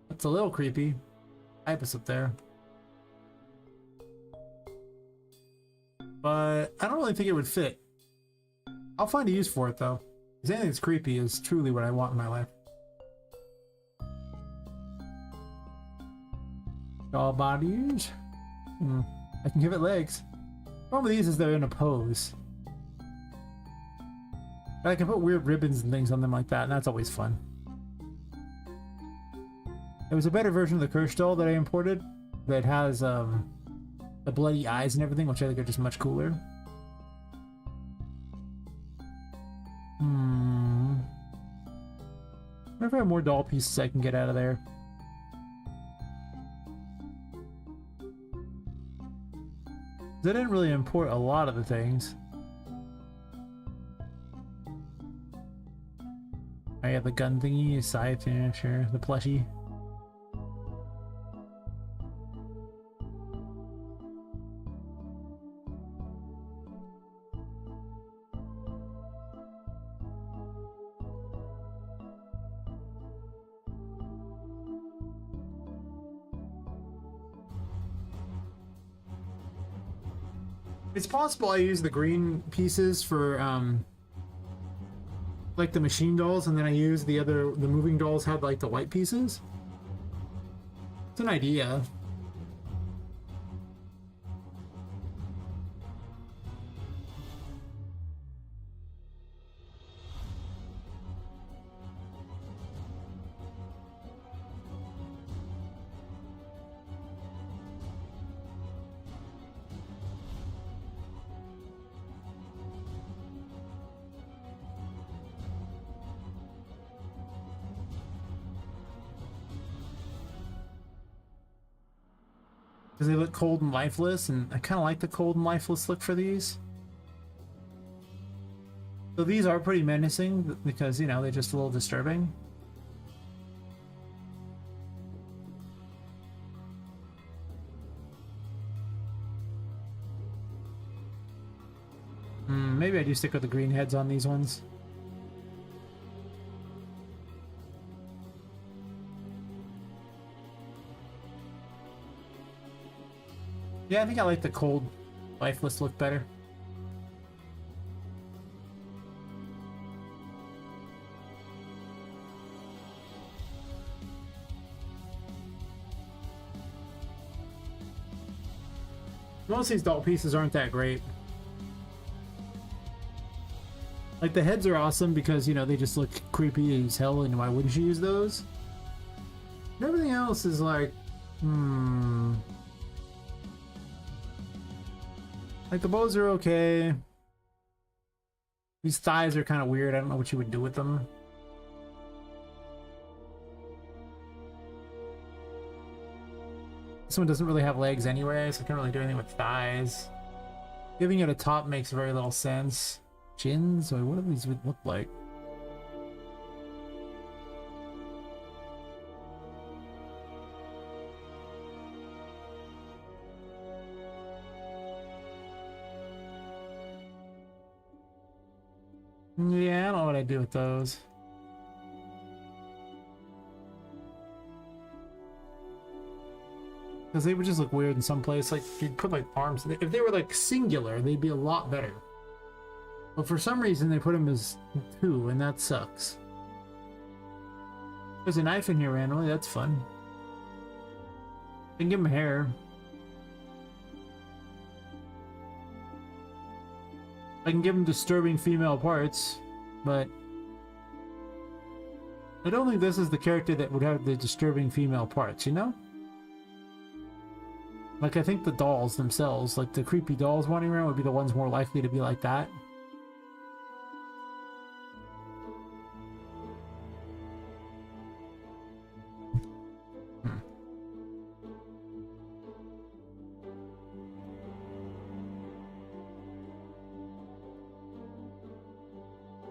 That's a little creepy. Ibis up there. But I don't really think it would fit. I'll find a use for it though. Because anything that's creepy is truly what I want in my life. Doll bodies. I can give it legs. The problem with these is they're in a pose. But I can put weird ribbons and things on them like that, and that's always fun. There was a better version of the Kirsch doll that I imported that has the bloody eyes and everything, which I think are just much cooler. I wonder if I have more doll pieces I can get out of there. I didn't really import a lot of the things. I have the gun thingy, scythe, yeah, sure, the plushie. It's possible I use the green pieces for like the machine dolls, and then I use the moving dolls had like the white pieces. It's an idea. Because they look cold and lifeless, and I kind of like the cold and lifeless look for these. So these are pretty menacing because, you know, they're just a little disturbing. Maybe I do stick with the green heads on these ones. Yeah, I think I like the cold, lifeless look better. Most of these doll pieces aren't that great. Like, the heads are awesome because, you know, they just look creepy as hell, and why wouldn't you use those? And everything else is like, Like, the bows are okay. These thighs are kind of weird. I don't know what you would do with them. This one doesn't really have legs anyway, so I can't really do anything with thighs. Giving it a top makes very little sense. Chins? Wait, what do these would look like? Yeah, I don't know what I'd do with those. Because they would just look weird in some place. Like, you'd put like arms. If they were like singular, they'd be a lot better. But for some reason, they put them as two, and that sucks. There's a knife in here randomly. That's fun. I can give him hair. I can give him disturbing female parts, but I don't think this is the character that would have the disturbing female parts, you know? Like, I think the dolls themselves, like the creepy dolls wandering around, would be the ones more likely to be like that.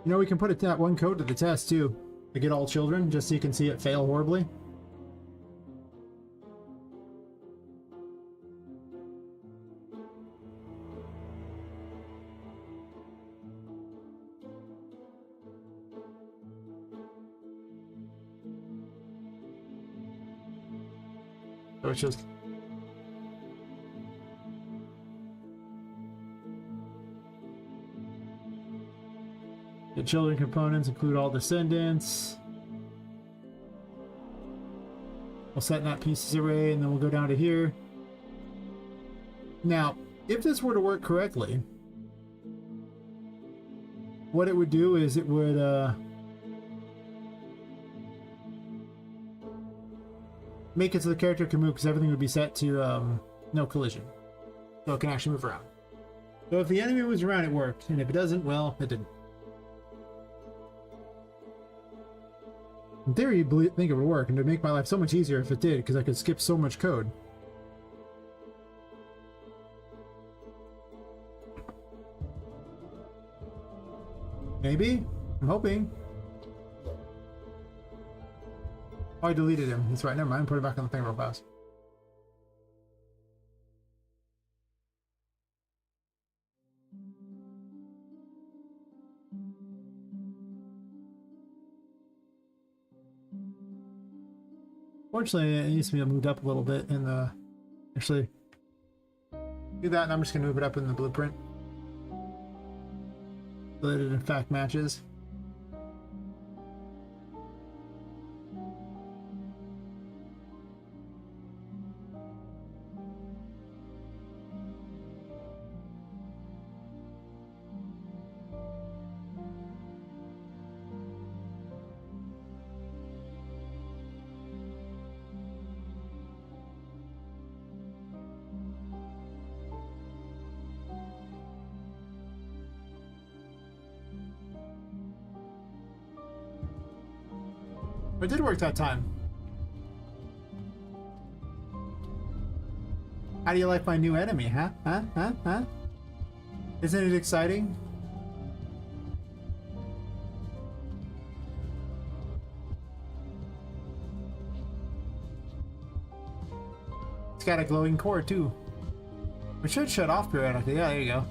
You know, we can put that one code to the test too, to get all children, just so you can see it fail horribly. So it's just the children components include all descendants. We'll set in that pieces array, and then we'll go down to here. Now, if this were to work correctly, what it would do is it would make it so the character can move, because everything would be set to no collision, so it can actually move around. So if the enemy moves around, it worked, and if it doesn't, well, it didn't. In theory, you'd think it would work, and it would make my life so much easier if it did, because I could skip so much code. Maybe? I'm hoping. Oh, I deleted him. That's right, never mind. Put it back on the thing real fast. Fortunately, it needs to be moved up a little bit in the... Actually, do that, and I'm just going to move it up in the blueprint, so that it in fact matches. It did work that time. How do you like my new enemy, huh? Huh? Isn't it exciting? It's got a glowing core too. It should shut off periodically. Yeah, there you go.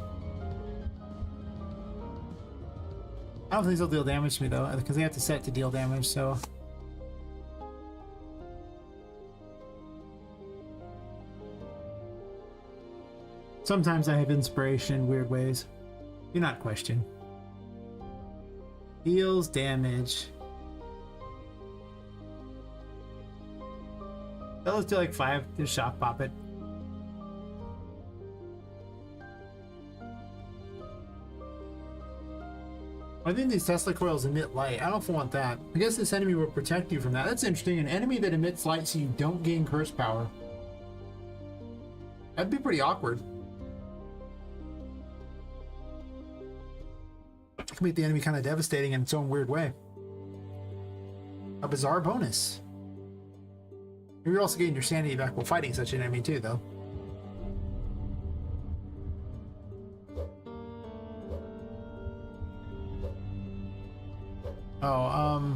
I don't think these will deal damage to me though, because they have to set to deal damage, so... Sometimes I have inspiration in weird ways. Do not question. Deals damage. So let's do like 5. Just shock Poppet. I think these Tesla coils emit light. I don't know if I want that. I guess this enemy will protect you from that. That's interesting. An enemy that emits light so you don't gain curse power. That'd be pretty awkward. It could make the enemy kind of devastating in its own weird way. A bizarre bonus. You're also getting your sanity back while fighting such an enemy too, though. Oh,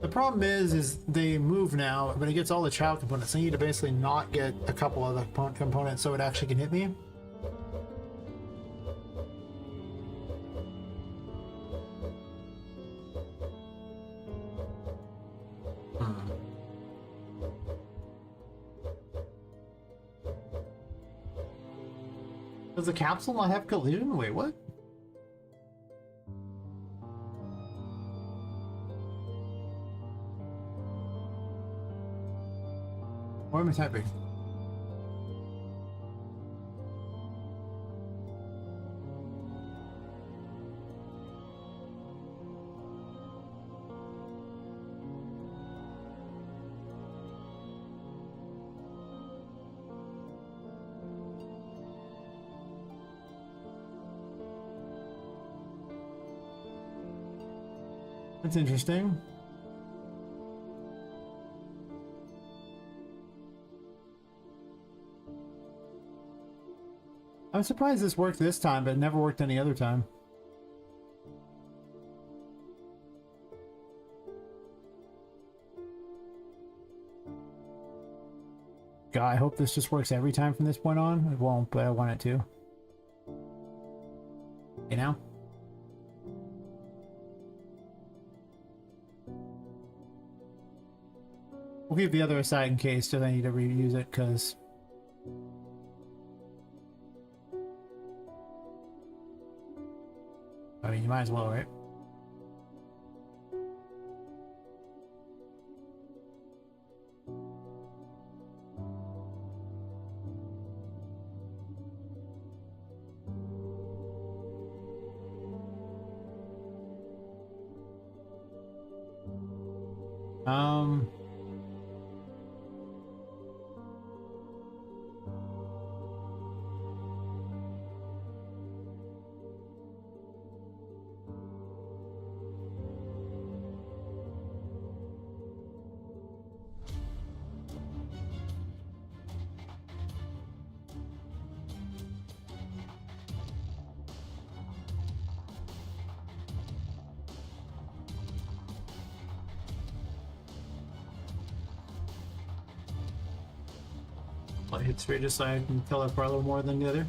the problem is they move now, but it gets all the child components. I need to basically not get a couple of the components so it actually can hit me. Does the capsule not have collision? Wait, what? What am I typing? That's interesting. I'm surprised this worked this time, but it never worked any other time. God, I hope this just works every time from this point on. It won't, but I want it to. You know? We'll keep the other aside in case I need to reuse it, because... I mean, you might as well, right? Um... I'll hit straight just so I can fill up a little more than the other.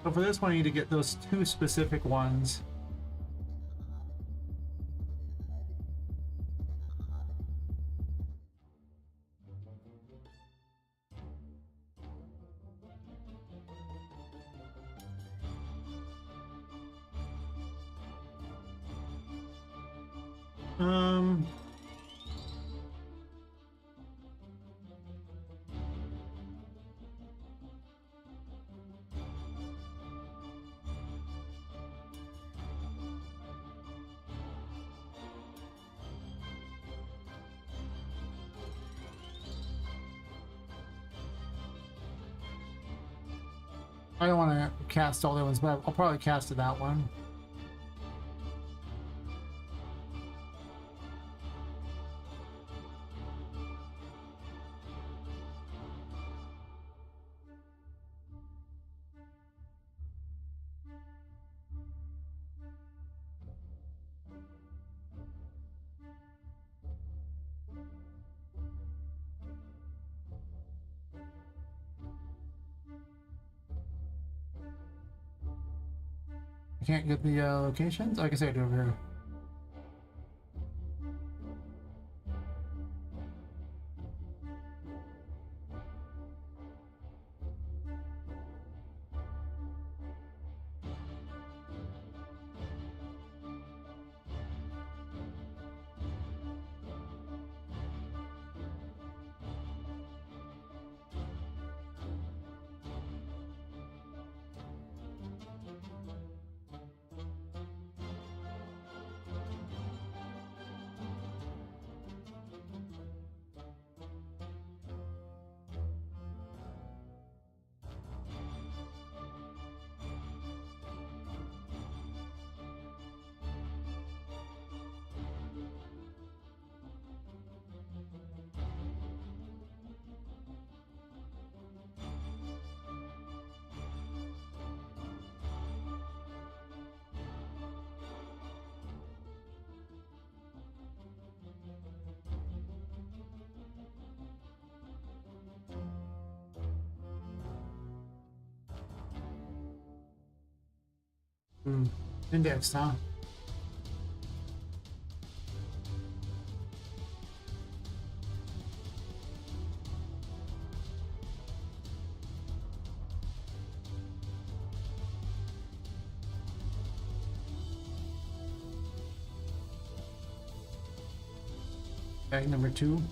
So for this one, I need to get those two specific ones. I don't want to cast all the ones, but I'll probably cast to that one. I can't get the locations? I can say it over here. Hmm. Indexed, huh? Bag number 2.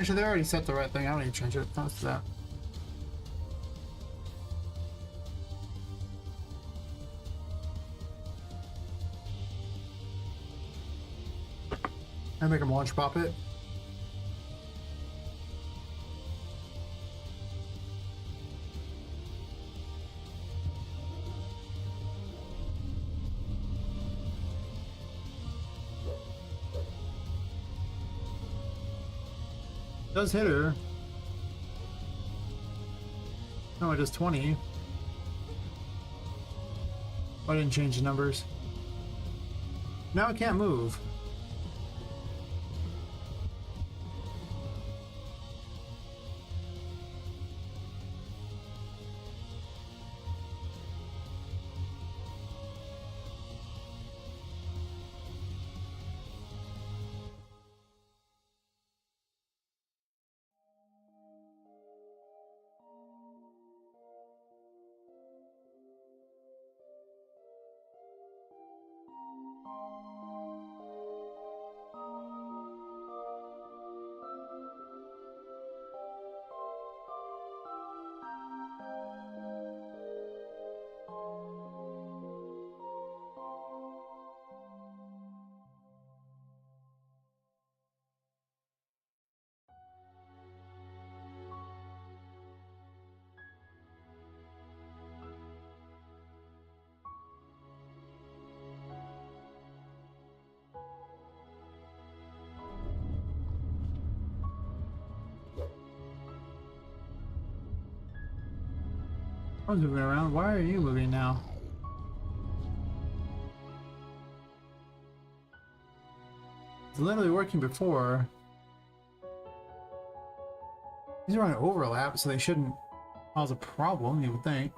Actually, they already set the right thing. I don't need to change it. That's that. I make them launch Poppet. Does hit her. No, it does 20. I didn't change the numbers. Now it can't move. I was moving around. Why are you moving now? It's literally working before. These are on overlap, so they shouldn't cause a problem, you would think.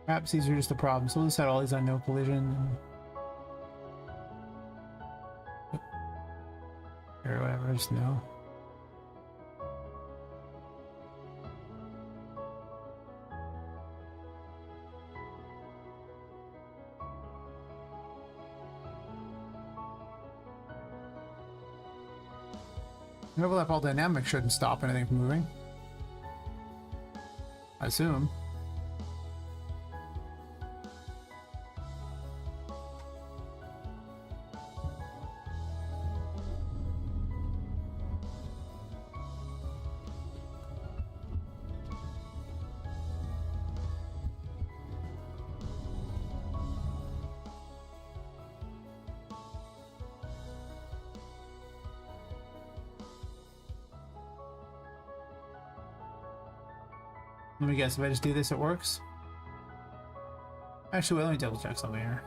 Perhaps these are just the problem, so we'll just set all these on no collision. Or whatever, just no. Overlap all dynamics shouldn't stop anything from moving. I assume. Let me guess, if I just do this, it works? Actually, wait, let me double check something here.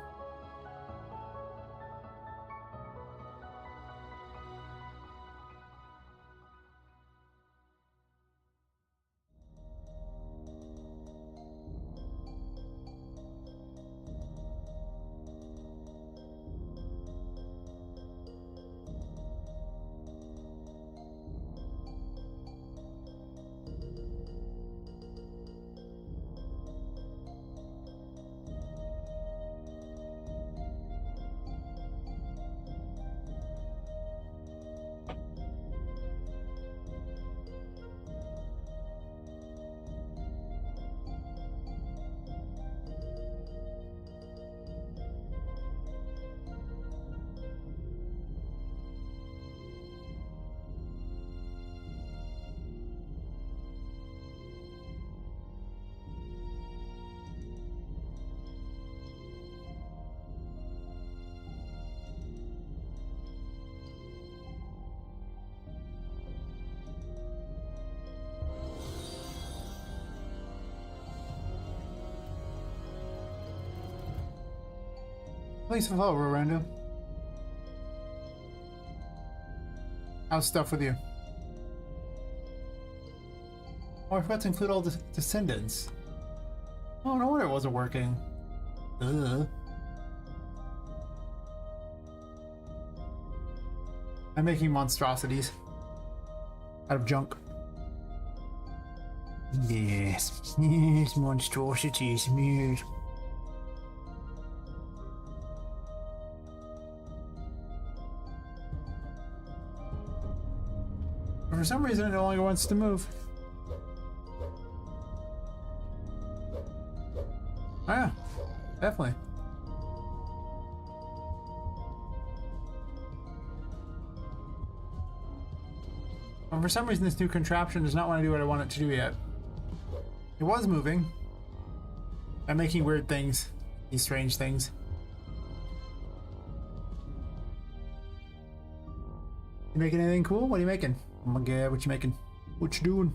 Thanks for the follow, Rando. How's stuff with you? Oh, I forgot to include all the descendants. Oh, no wonder it wasn't working. Ugh. I'm making monstrosities out of junk. Yes, yes, monstrosities, yes. For some reason, it no longer wants to move. Oh, yeah, definitely. But for some reason, this new contraption does not want to do what I want it to do yet. It was moving. I'm making weird things, these strange things. You making anything cool? What are you making? Oh my god, what you making? What you doing?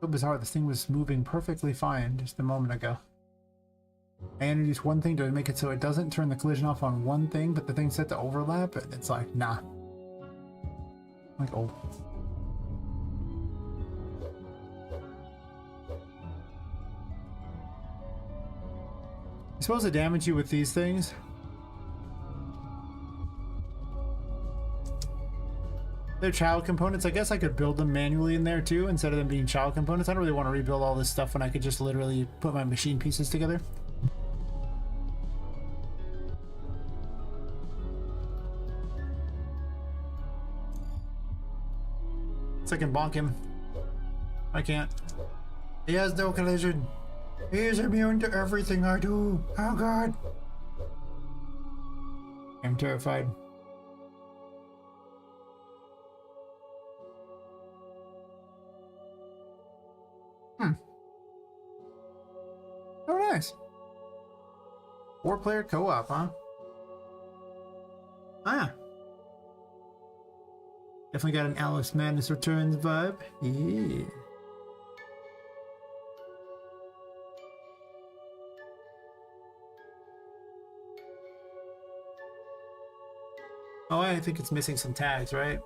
So bizarre, this thing was moving perfectly fine just a moment ago. I introduced one thing to make it so it doesn't turn the collision off on one thing, but the thing's set to overlap, and it's like, nah. I'm like, oh. You're supposed to damage you with these things. They're child components. I guess I could build them manually in there too, instead of them being child components. I don't really want to rebuild all this stuff when I could just literally put my machine pieces together. So I can bonk him. I can't. He has no collision. He is immune to everything I do. Oh god. I'm terrified. Oh, nice. 4-player co-op, huh? Ah. Definitely got an Alice Madness Returns vibe. Yeah. Oh, I think it's missing some tags, right?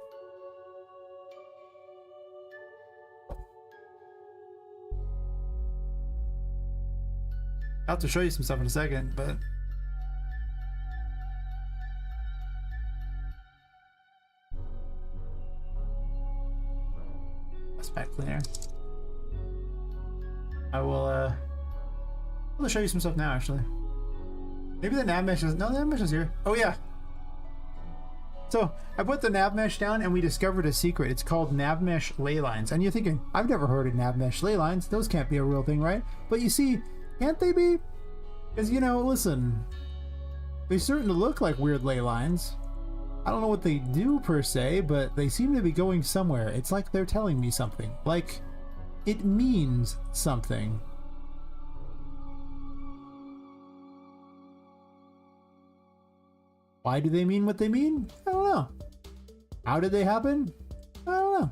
I'll have to show you some stuff in a second, but Aspect cleaner. I will, I'll show you some stuff now, actually. Maybe the nav mesh is, no, the nav mesh is here. Oh, yeah. So, I put the nav mesh down and we discovered a secret. It's called nav mesh ley lines. And you're thinking, I've never heard of nav mesh ley lines. Those can't be a real thing, right? But you see, can't they be? Because, you know, listen, they certainly look like weird ley lines. I don't know what they do per se, but they seem to be going somewhere. It's like they're telling me something. Like, it means something. Why do they mean what they mean? I don't know. How did they happen? I don't know.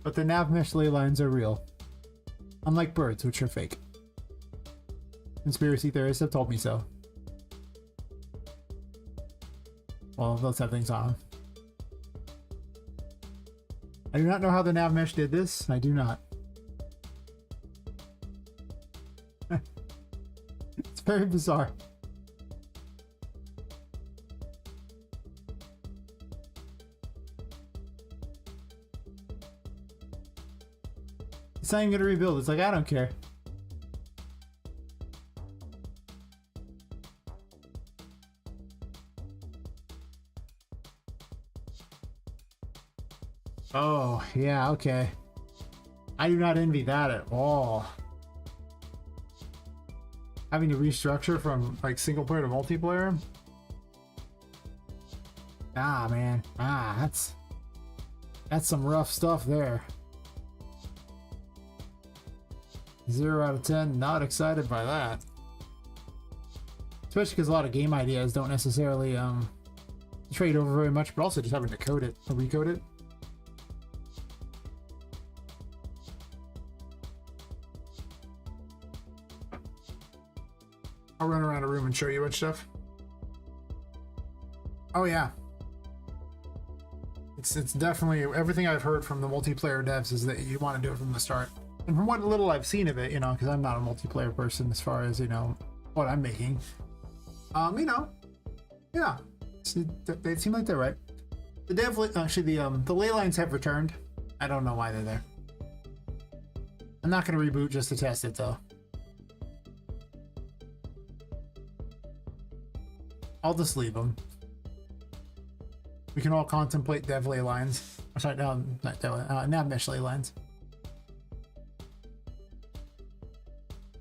But the nav mesh ley lines are real. Unlike birds, which are fake. Conspiracy theorists have told me so. Well, those have things on them. I do not know how the nav mesh did this. I do not. It's very bizarre. It's not even gonna rebuild. It's like, I don't care. Oh, yeah, okay. I do not envy that at all. Having to restructure from like single player to multiplayer. Ah, man. Ah, that's some rough stuff there. 0 out of 10, not excited by that. Especially because a lot of game ideas don't necessarily trade over very much, but also just having to code it or recode it. I'll run around a room and show you what stuff. Oh yeah. It's definitely everything I've heard from the multiplayer devs is that you want to do it from the start. And from what little I've seen of it, you know, because I'm not a multiplayer person as far as, you know, what I'm making. You know, yeah, they seem like they're right. The dev, actually, the ley lines have returned. I don't know why they're there. I'm not going to reboot just to test it, though. I'll just leave them. We can all contemplate dev ley lines. Oh, sorry, no, not dev, nav mesh ley lines.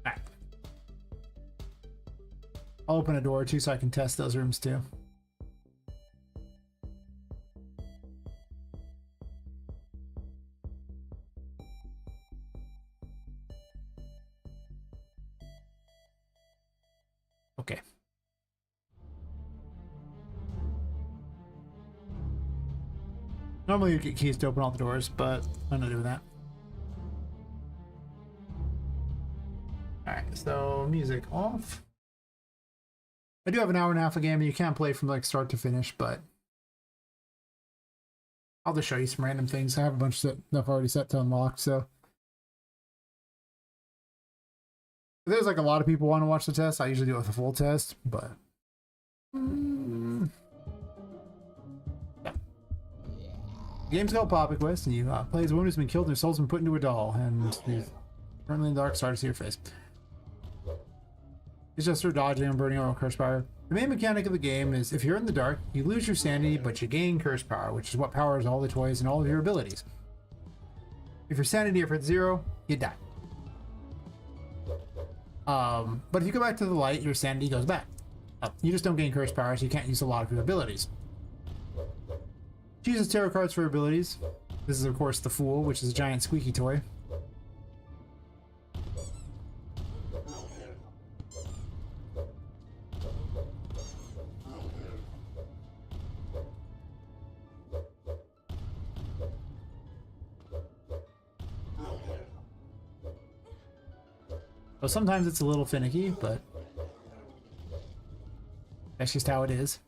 Alright. I'll open a door or two so I can test those rooms too. Okay. Normally you get keys to open all the doors, but I'm not doing that. Alright, so music off. I do have an hour and a half of game and you can't play from like start to finish, but I'll just show you some random things. I have a bunch of stuff already set to unlock, so there's like a lot of people want to watch the test. I usually do it with a full test, but yeah. The game's called Poppet Quest, and you play as a woman who's been killed and her soul's been put into a doll, and she's currently in the dark, starts to see her face. It's just her dodging and burning out curse power. The main mechanic of the game is if you're in the dark, you lose your sanity, but you gain curse power, which is what powers all the toys and all of your abilities. If your sanity are at 0, you die. But if you go back to the light, your sanity goes back. You just don't gain curse power, so you can't use a lot of your abilities. She uses tarot cards for abilities. This is, of course, the Fool, which is a giant squeaky toy. So sometimes it's a little finicky, but that's just how it is.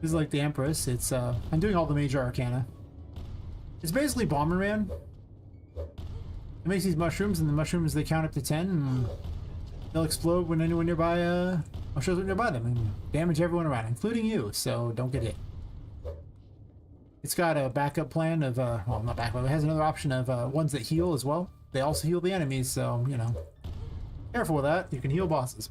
This is like the Empress. It's I'm doing all the major arcana. It's basically Bomberman. It makes these mushrooms, and the mushrooms, they count up to 10, and they'll explode when anyone nearby shows up nearby them and damage everyone around, including you. So don't get hit. It's got a backup plan of, well, not backup, it has another option of ones that heal as well. They also heal the enemies, so, you know, careful with that. You can heal bosses.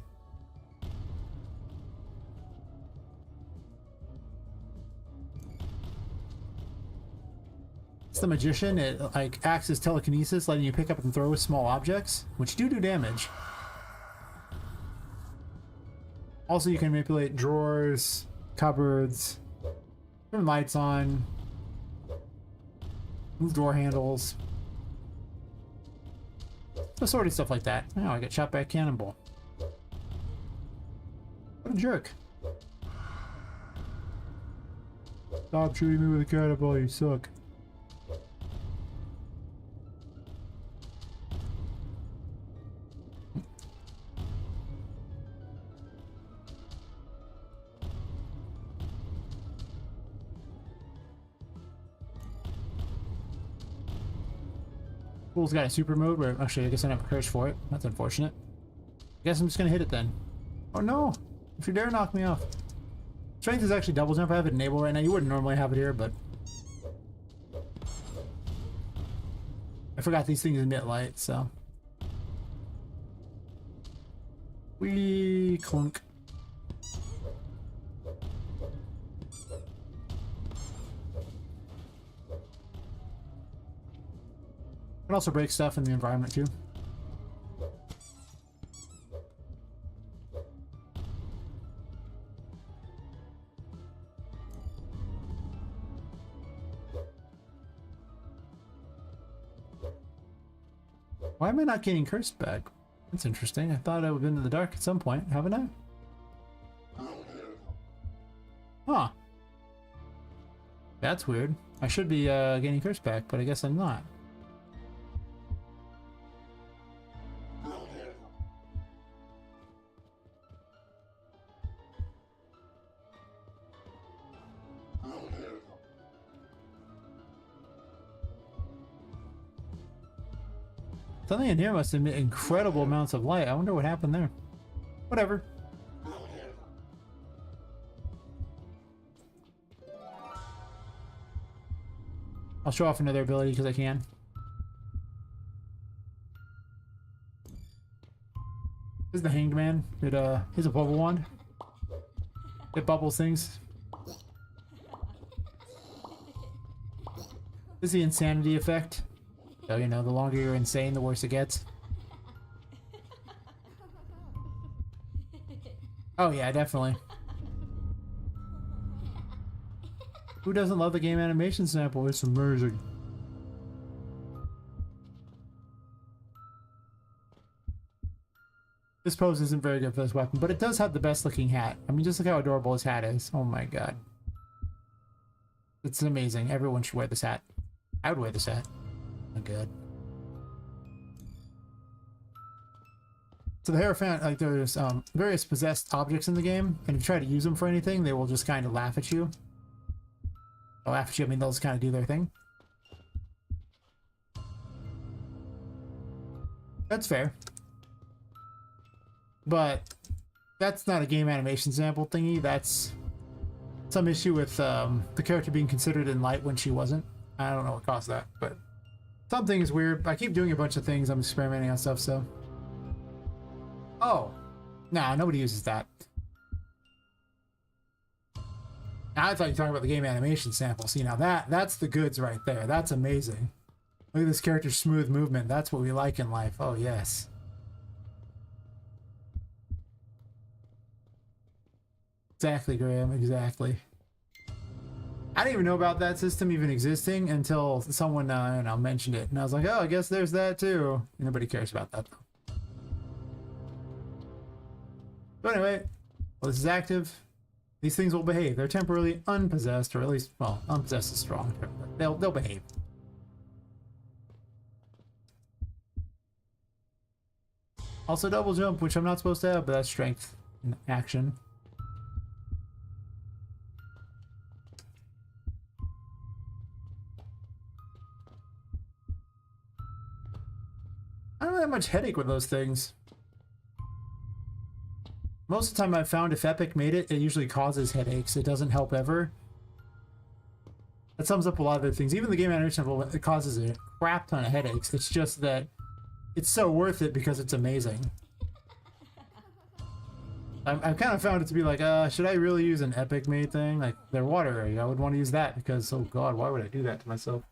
It's the magician. It like acts as telekinesis, letting you pick up and throw small objects, which do damage. Also, you can manipulate drawers, cupboards, turn lights on, move door handles, assorted stuff like that. Oh, I got shot by a cannonball. What a jerk. Stop shooting me with a cannonball, you suck. Fool's got a super mode where, actually, I guess I don't have a curse for it. That's unfortunate. I guess I'm just gonna hit it then. Oh no! If you dare knock me off. Strength is actually double jump. I have it enabled right now. You wouldn't normally have it here, but I forgot these things emit light, so. Wee clunk. Can also break stuff in the environment too. Why am I not getting cursed back? That's interesting. I thought I would have been in the dark at some point, haven't I? Huh. That's weird. I should be getting cursed back, but I guess I'm not. Something in here must emit incredible amounts of light. I wonder what happened there. Whatever. I'll show off another ability because I can. This is the Hanged Man. It he's a bubble wand. It bubbles things. This is the insanity effect. So, you know, the longer you're insane, the worse it gets. Oh yeah, definitely. Who doesn't love the game animation sample? It's amazing. This pose isn't very good for this weapon, but it does have the best looking hat. I mean, just look how adorable his hat is. Oh my god. It's amazing. Everyone should wear this hat. I would wear this hat. Oh god. So the Hierophant, like there's various possessed objects in the game, and if you try to use them for anything, they will just kind of laugh at you. They'll laugh at you, I mean they'll just kind of do their thing. That's fair. But that's not a game animation sample thingy, that's some issue with the character being considered in light when she wasn't. I don't know what caused that, but something is weird. I keep doing a bunch of things, I'm experimenting on stuff, so. Oh. Nah, nobody uses that. Now, I thought you were talking about the game animation sample. See, now that's the goods right there. That's amazing. Look at this character's smooth movement. That's what we like in life. Oh, yes. Exactly, Graham. Exactly. I didn't even know about that system even existing until someone you know, mentioned it. And I was like, oh, I guess there's that too. Nobody cares about that, though. So anyway, well, this is active. These things will behave. They're temporarily unpossessed, or at least, well, unpossessed is strong. But they'll behave. Also double jump, which I'm not supposed to have, but that's strength in action. I don't have much headache with those things. Most of the time I've found if Epic made it, it usually causes headaches. It doesn't help ever. That sums up a lot of the things. Even the game animation, it causes a crap ton of headaches. It's just that it's so worth it because it's amazing. I've kind of found it to be like, should I really use an epic made thing? Like, their water area, I would want to use that because, oh god, why would I do that to myself?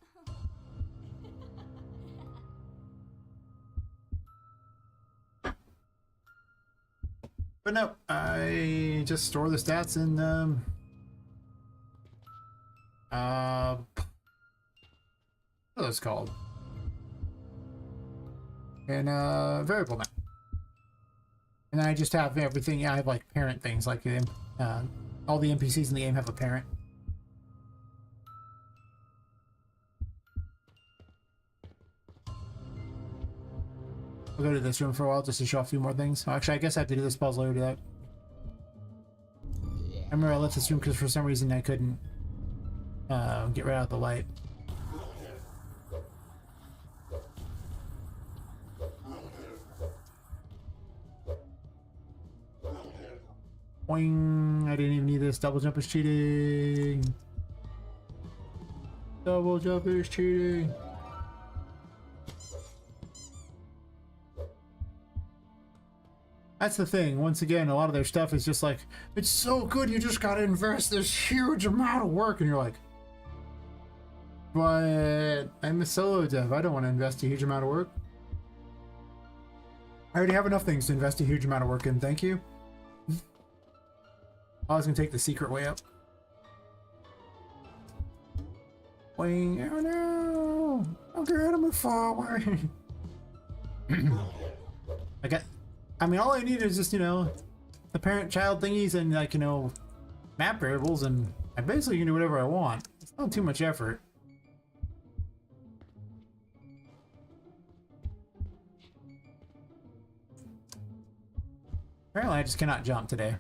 But no, I just store the stats in, what are those called? In, variable map. And then I just have everything. Yeah, I have like parent things, like all the NPCs in the game have a parent. I'll go to this room for a while just to show a few more things. Oh, actually, I guess I have to do this puzzle or do that. I remember I left this room because for some reason I couldn't get right out of the light. Boing! I didn't even need this. Double jump is cheating. Double jump is cheating. That's the thing. Once again, a lot of their stuff is just like, it's so good, you just gotta invest this huge amount of work. And you're like, but I'm a solo dev. I don't want to invest a huge amount of work. I already have enough things to invest a huge amount of work in. Thank you. I was gonna take the secret way up. Wing! Oh no! Oh god, I'm forward. I mean, all I need is just, you know, the parent-child thingies and, like, you know, map variables, and I basically can do whatever I want. It's not too much effort. Apparently, I just cannot jump today.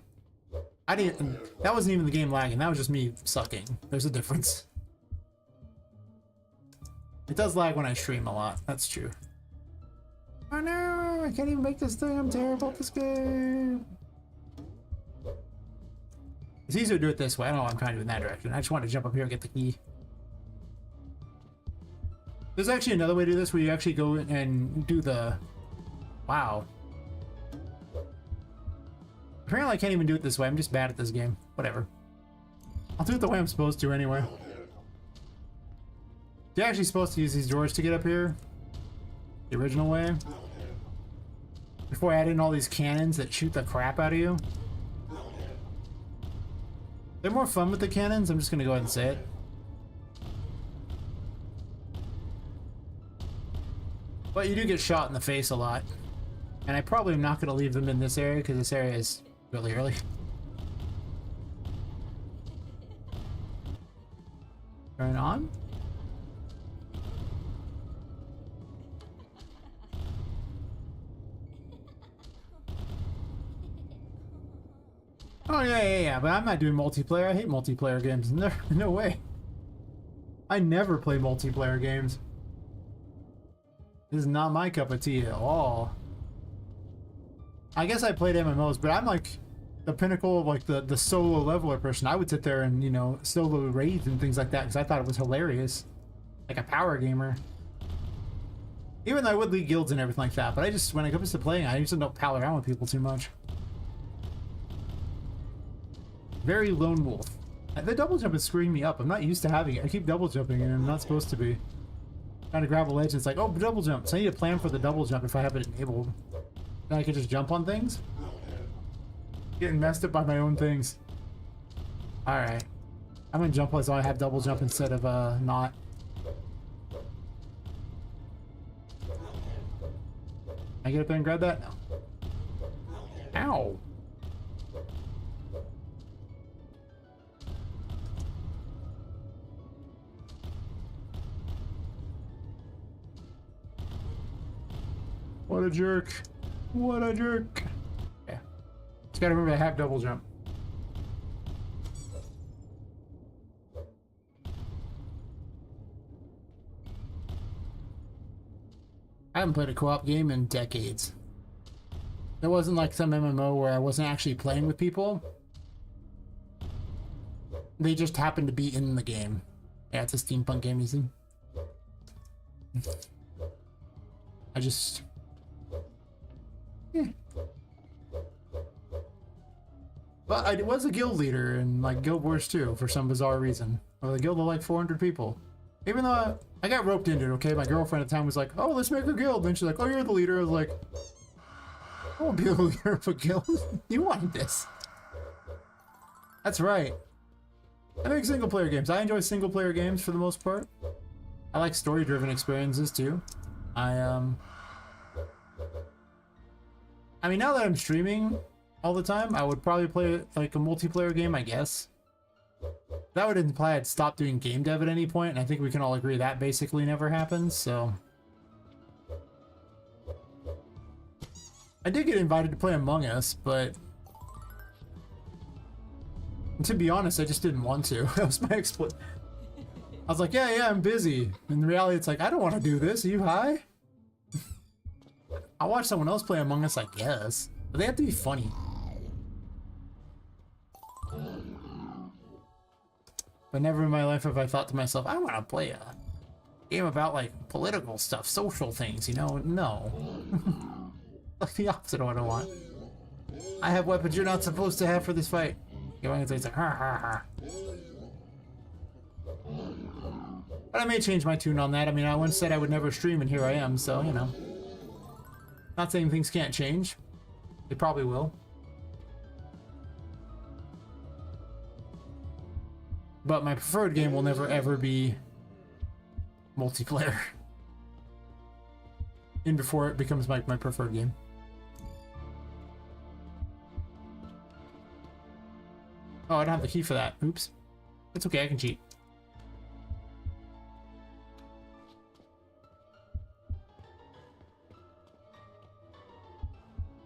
I didn't. That wasn't even the game lagging. That was just me sucking. There's a difference. It does lag when I stream a lot. That's true. Oh no! I can't even make this thing. I'm terrible at this game. It's easier to do it this way. I don't know why I'm trying to do it in that direction. I just want to jump up here and get the key. There's actually another way to do this where you actually go and do the... Wow. Apparently I can't even do it this way. I'm just bad at this game. Whatever. I'll do it the way I'm supposed to anyway. You're actually supposed to use these drawers to get up here. The original way. Before I add in all these cannons that shoot the crap out of you. They're more fun with the cannons. I'm just gonna go ahead and say it. But you do get shot in the face a lot. And I probably am not gonna leave them in this area because this area is really early. Turn on. Oh yeah, but I'm not doing multiplayer. I hate multiplayer games. No way. I never play multiplayer games. This is not my cup of tea at all. I guess I played MMOs, but I'm like the pinnacle of like the solo leveler person. I would sit there and, you know, solo raids and things like that because I thought it was hilarious. Like a power gamer. Even though I would lead guilds and everything like that, but I just, when it comes to playing, I usually don't pal around with people too much. Very lone wolf. The double jump is screwing me up. I'm not used to having it. I keep double jumping and I'm not supposed to be. Trying to grab a ledge and it's like, oh, double jump. So I need to plan for the double jump if I have it enabled. Then I can just jump on things. Getting messed up by my own things. Alright. I'm gonna jump as though I have double jump instead of not. Can I get up there and grab that? No. Ow. What a jerk. What a jerk. Yeah. Just gotta remember I have double jump. I haven't played a co-op game in decades. There wasn't like some MMO where I wasn't actually playing with people. They just happened to be in the game. Yeah, it's a steampunk game, you see. I just... But I was a guild leader in like Guild Wars 2 for some bizarre reason. With a guild of like 400 people. Even though I got roped into it, okay? My girlfriend at the time was like, oh, let's make a guild. Then she's like, oh, you're the leader. I was like, I won't be a leader of a guild. You wanted this. That's right. I make single player games. I enjoy single player games for the most part. I like story driven experiences too. I mean, now that I'm streaming all the time, I would probably play like a multiplayer game, I guess. That would imply I'd stop doing game dev at any point, and I think we can all agree that basically never happens, so... I did get invited to play Among Us, but... to be honest, I just didn't want to. That was my exploit. I was like, yeah, I'm busy. In reality, it's like, I don't want to do this. Are you high? I'll watch someone else play Among Us, I guess. But they have to be funny. But never in my life have I thought to myself, I want to play a game about, like, political stuff, social things, you know? No. Like the opposite of what I want. I have weapons you're not supposed to have for this fight. Going and like, ha ha ha. But I may change my tune on that. I mean, I once said I would never stream, and here I am, so, you know. Not saying things can't change. They probably will. But my preferred game will never ever be multiplayer. And before it becomes my preferred game. Oh, I don't have the key for that. Oops. It's okay, I can cheat.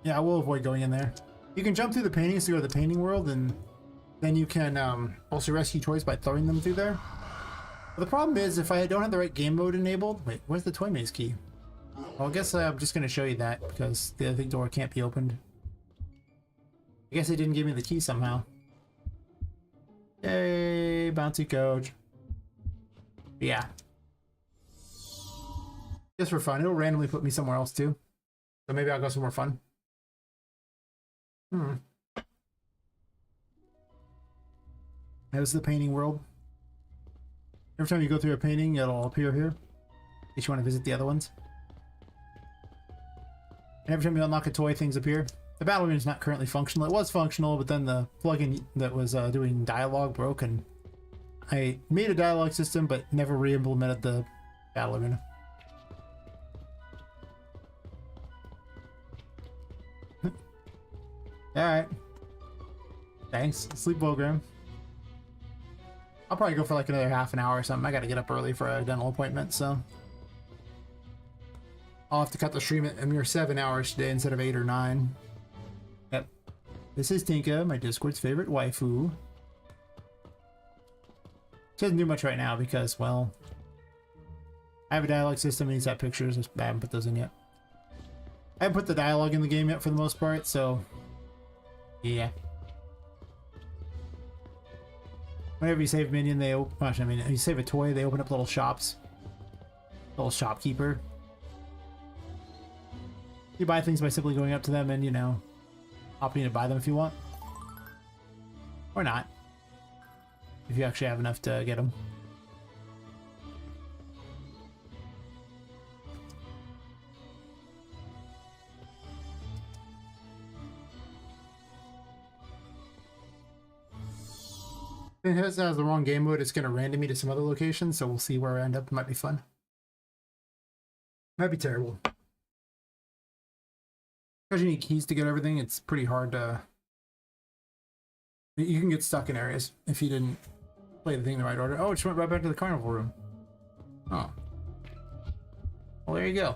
Yeah, I will avoid going in there. You can jump through the paintings to go to the painting world, and then you can also rescue toys by throwing them through there. But the problem is, if I don't have the right game mode enabled... Wait, where's the toy maze key? Well, I guess I'm just going to show you that, because the other door can't be opened. I guess they didn't give me the key somehow. Yay, bouncy coach. But yeah. Just for fun. It'll randomly put me somewhere else too. So maybe I'll go somewhere fun. There's the painting world. Every time you go through a painting, it'll appear here. In case you want to visit the other ones. And every time you unlock a toy, things appear. The battle arena is not currently functional. It was functional, but then the plugin that was doing dialogue broke, and I made a dialogue system, but never re-implemented the battle arena. Alright. Thanks. Sleep well, Graham. I'll probably go for like another half an hour or something. I gotta get up early for a dental appointment, so... I'll have to cut the stream at a mere 7 hours today instead of 8 or 9. Yep. This is Tinka, my Discord's favorite waifu. She doesn't do much right now because, well... I have a dialogue system and he's got pictures. I haven't put those in yet. I haven't put the dialogue in the game yet for the most part, so... Yeah. Whenever you save a minion, they open... Gosh, I mean, if you save a toy, they open up little shops. Little shopkeeper. You buy things by simply going up to them and, you know, opting to buy them if you want. Or not. If you actually have enough to get them. If it has the wrong game mode, it's going to random me to some other location, so we'll see where I end up. It might be fun. Might be terrible. Because you need keys to get everything, it's pretty hard to... You can get stuck in areas if you didn't play the thing in the right order. Oh, it just went right back to the carnival room. Oh. Well, there you go.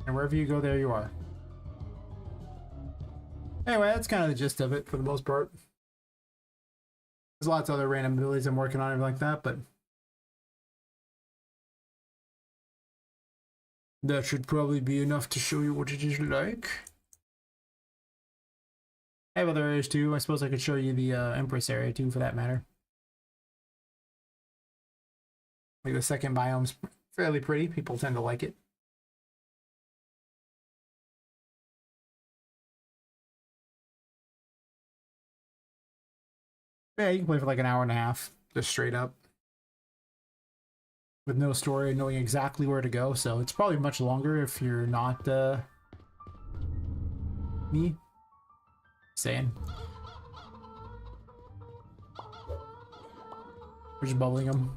And wherever you go, there you are. Anyway, that's kind of the gist of it for the most part. There's lots of other random abilities I'm working on and everything like that, but... That should probably be enough to show you what it is like. I have other areas too. I suppose I could show you the Empress area too, for that matter. Like the second biome's fairly pretty. People tend to like it. Yeah, you can play for like an hour and a half, just straight up. With no story, knowing exactly where to go, so it's probably much longer if you're not, me. Saying. We're just bubbling them.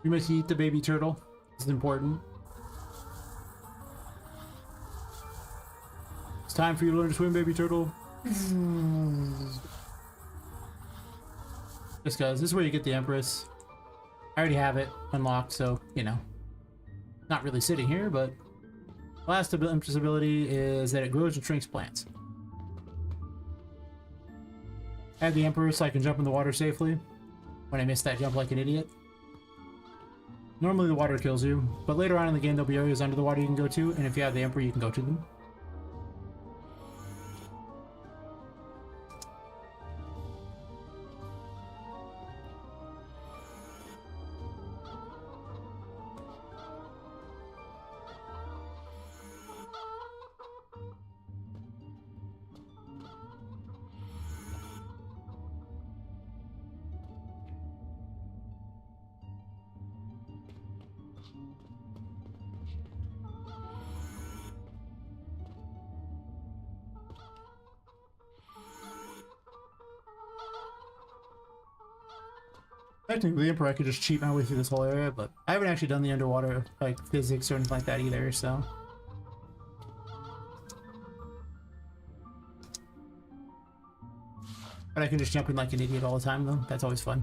We must eat the baby turtle. This is important. It's time for you to learn to swim, baby turtle. Just guys, this is where you get the Empress. I already have it unlocked, so, you know. Not really sitting here, but... Last Empress ability is that it grows and shrinks plants. I have the Emperor so I can jump in the water safely. When I miss that jump like an idiot. Normally the water kills you, but later on in the game there'll be areas under the water you can go to, and if you have the Emperor you can go to them. Technically, the Emperor, I could just cheat my way through this whole area, but I haven't actually done the underwater, like, physics or anything like that either, so... But I can just jump in like an idiot all the time, though. That's always fun.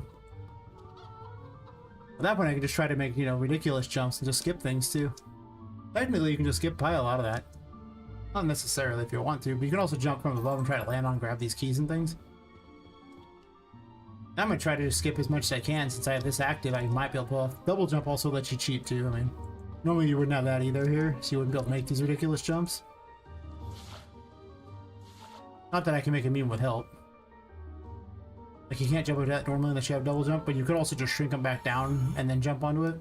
At that point, I can just try to make, you know, ridiculous jumps and just skip things, too. Technically, you can just skip by a lot of that. Not necessarily if you want to, but you can also jump from above and try to land on, grab these keys and things. I'm gonna try to just skip as much as I can. Since I have this active, I might be able to pull off. Double jump also lets you cheat too. I mean, normally you wouldn't have that either here, so you wouldn't be able to make these ridiculous jumps. Not that I can make a meme with help. Like, you can't jump over that normally unless you have double jump, but you could also just shrink them back down and then jump onto it.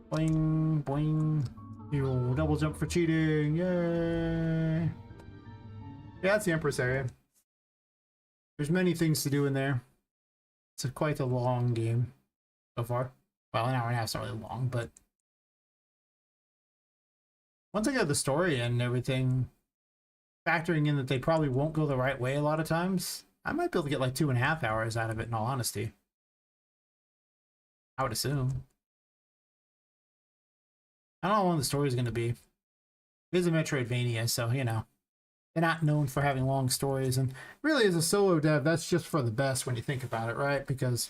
Boing, boing. You double jump for cheating. Yay! Yeah, that's the Empress area. There's many things to do in there. It's quite a long game so far. Well, an hour and a half's not really long, but once I get the story and everything, factoring in that they probably won't go the right way a lot of times, I might be able to get like 2.5 hours out of it in all honesty. I would assume. I don't know how long the story is going to be. It is a Metroidvania, so, you know. They're not known for having long stories, and really as a solo dev, that's just for the best when you think about it, right? Because,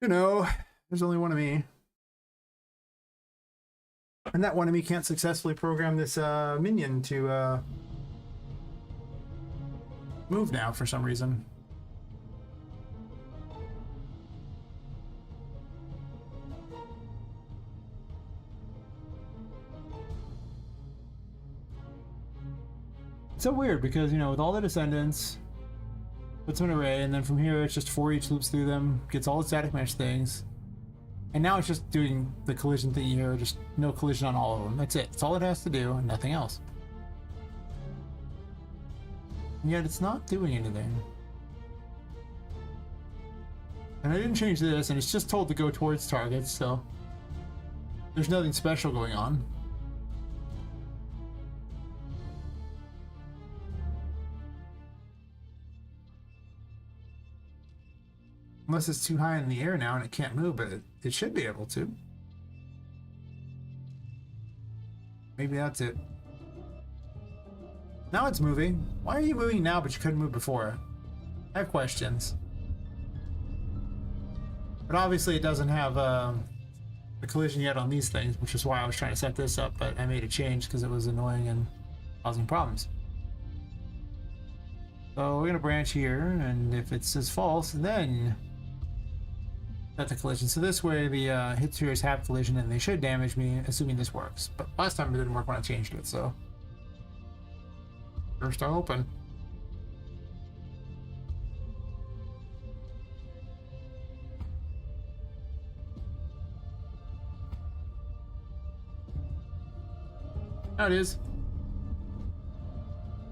you know, there's only one of me. And that one of me can't successfully program this minion to move now for some reason. It's so weird because, you know, with all the descendants, puts them in an array, and then from here it's just for each loops through them, gets all the static mesh things, and now it's just doing the collision thing here, just no collision on all of them. That's it. That's all it has to do, and nothing else. And yet it's not doing anything. And I didn't change this, and it's just told to go towards targets, so there's nothing special going on. Unless it's too high in the air now and it can't move, but it should be able to. Maybe that's it. Now it's moving. Why are you moving now but you couldn't move before? I have questions. But obviously it doesn't have a collision yet on these things, which is why I was trying to set this up, but I made a change because it was annoying and causing problems. So we're gonna branch here, and if it says false, then set the collision. So this way the hit spheres have collision and they should damage me, assuming this works. But last time it didn't work when I changed it, so we're still open. Now it is.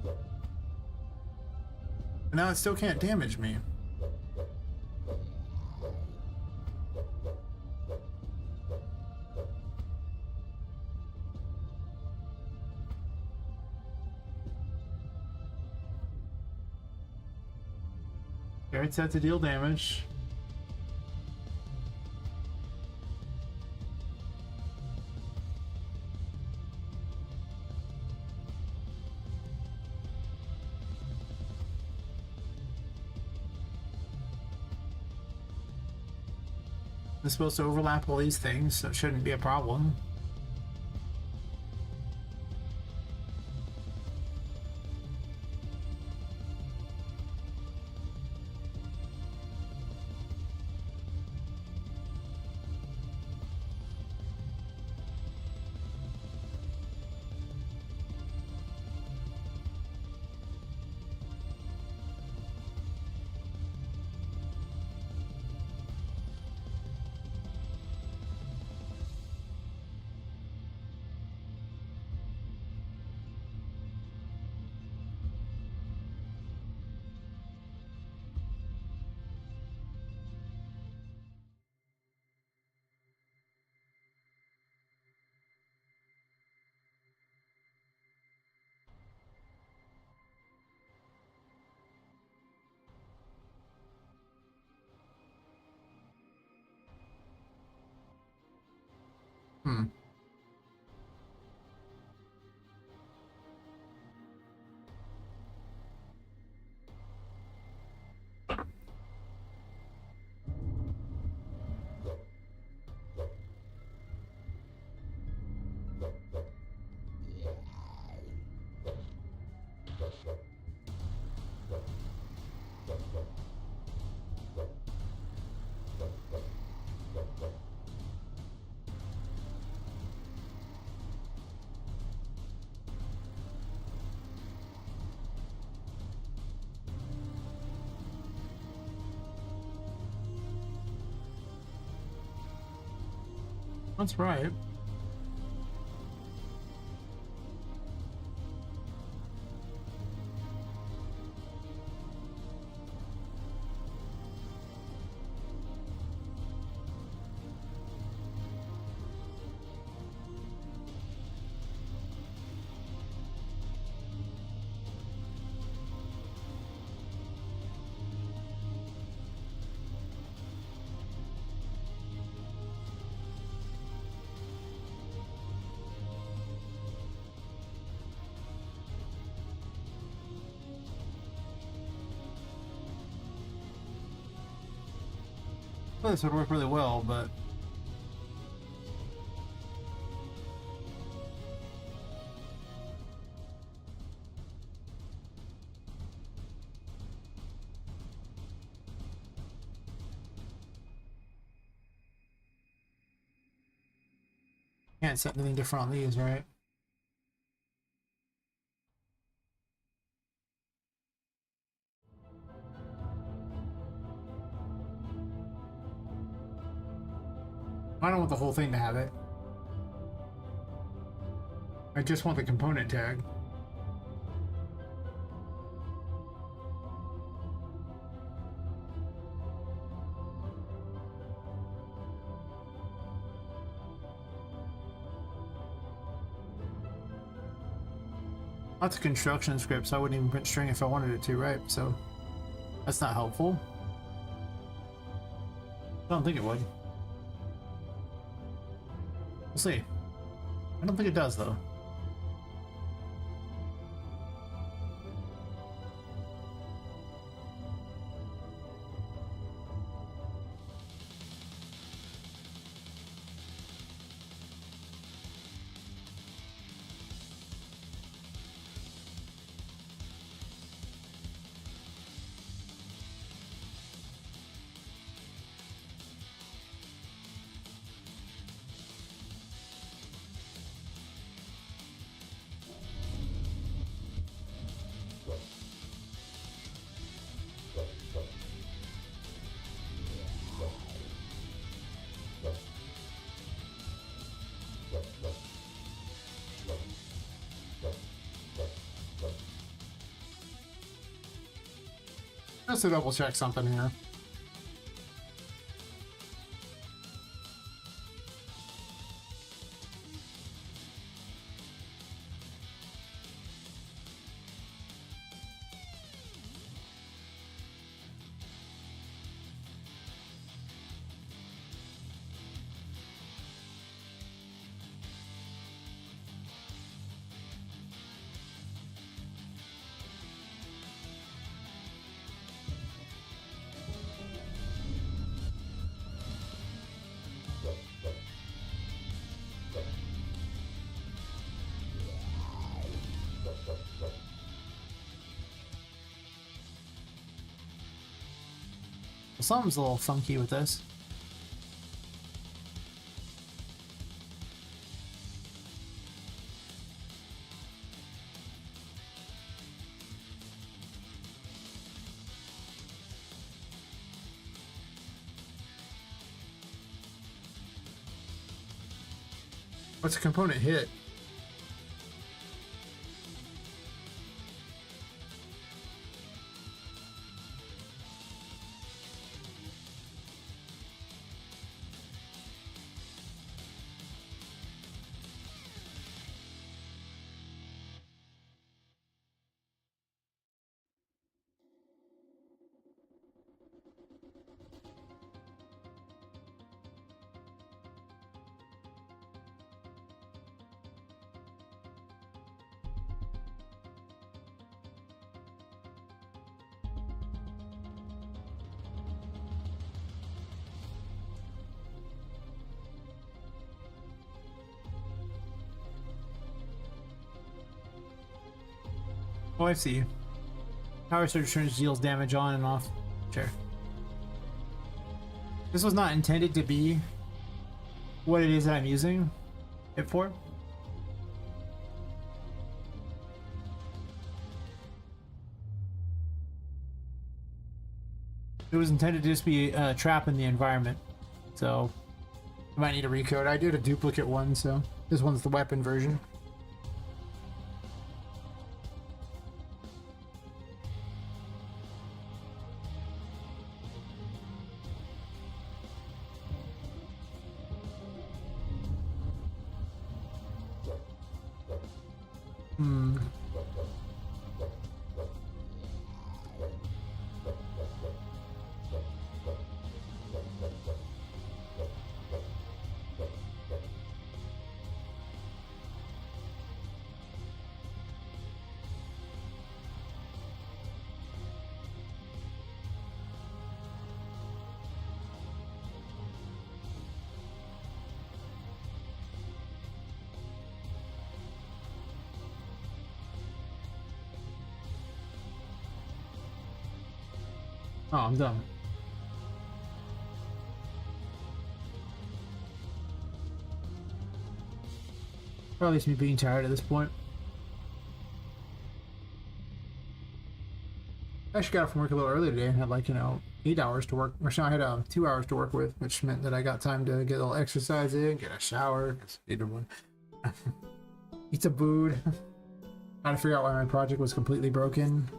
But now it still can't damage me. Okay, it's set to deal damage. It's supposed to overlap all these things, so it shouldn't be a problem. Hmm. That's right. Well, this would work really well, but can't set anything different on these, right? I don't want the whole thing to have it. I just want the component tag. Lots of construction scripts. I wouldn't even print string if I wanted it to, right? So that's not helpful. I don't think it would. We'll see. I don't think it does, though. Just to double check something here. Something's a little funky with this. What's a component hit? Oh, I see. Power surge turns deals damage on and off. Sure. This was not intended to be what it is that I'm using it for. It was intended to just be a trap in the environment. So, I might need a recode. I did a duplicate one, so this one's the weapon version. Oh, I'm done. Probably just me being tired at this point. I actually got off from work a little early today and had like, 8 hours to work. Or so I had 2 hours to work with, which meant that I got time to get a little exercise in, get a shower, needed one. Eat some food. Trying to figure out why my project was completely broken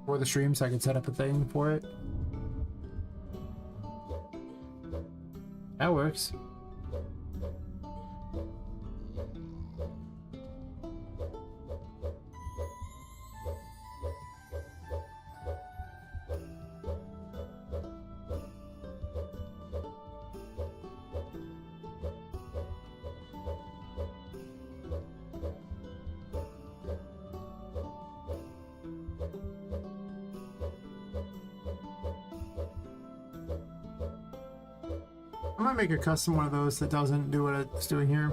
for the stream so I could set up a thing for it. That works. I might make a custom one of those that doesn't do what it's doing here.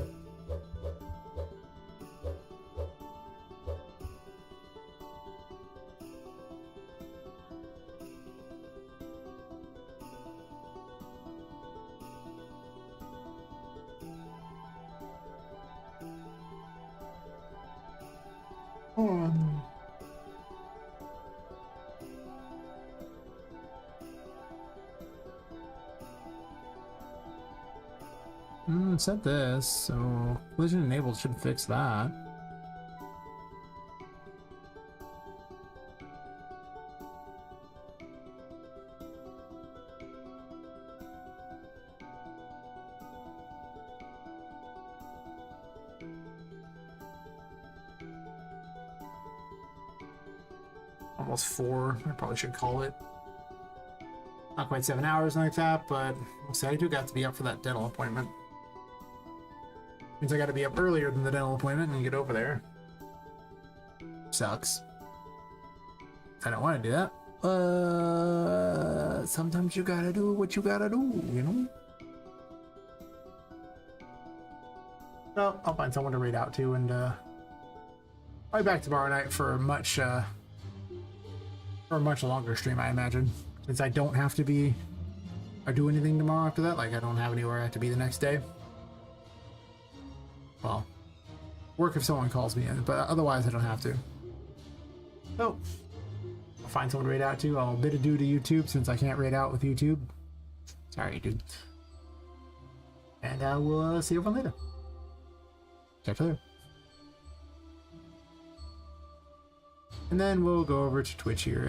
Set this, so collision enabled should fix that. almost 4. I probably should call it. Not quite 7 hours like that, but we'll see. I do got to be up for that dental appointment. Means I got to be up earlier than the dental appointment and get over there. Sucks. I don't want to do that. Sometimes you gotta do what you gotta do, you know? Well, I'll find someone to raid out to, and I'll be back tomorrow night for a much longer stream, I imagine. Since I don't have to be or do anything tomorrow after that, like I don't have anywhere I have to be the next day. Well, work if someone calls me in, but otherwise I don't have to. So, I'll find someone to raid out to. I'll bid adieu to YouTube since I can't raid out with YouTube. Sorry, dude. And we'll see everyone later. Catch you later. And then we'll go over to Twitch here.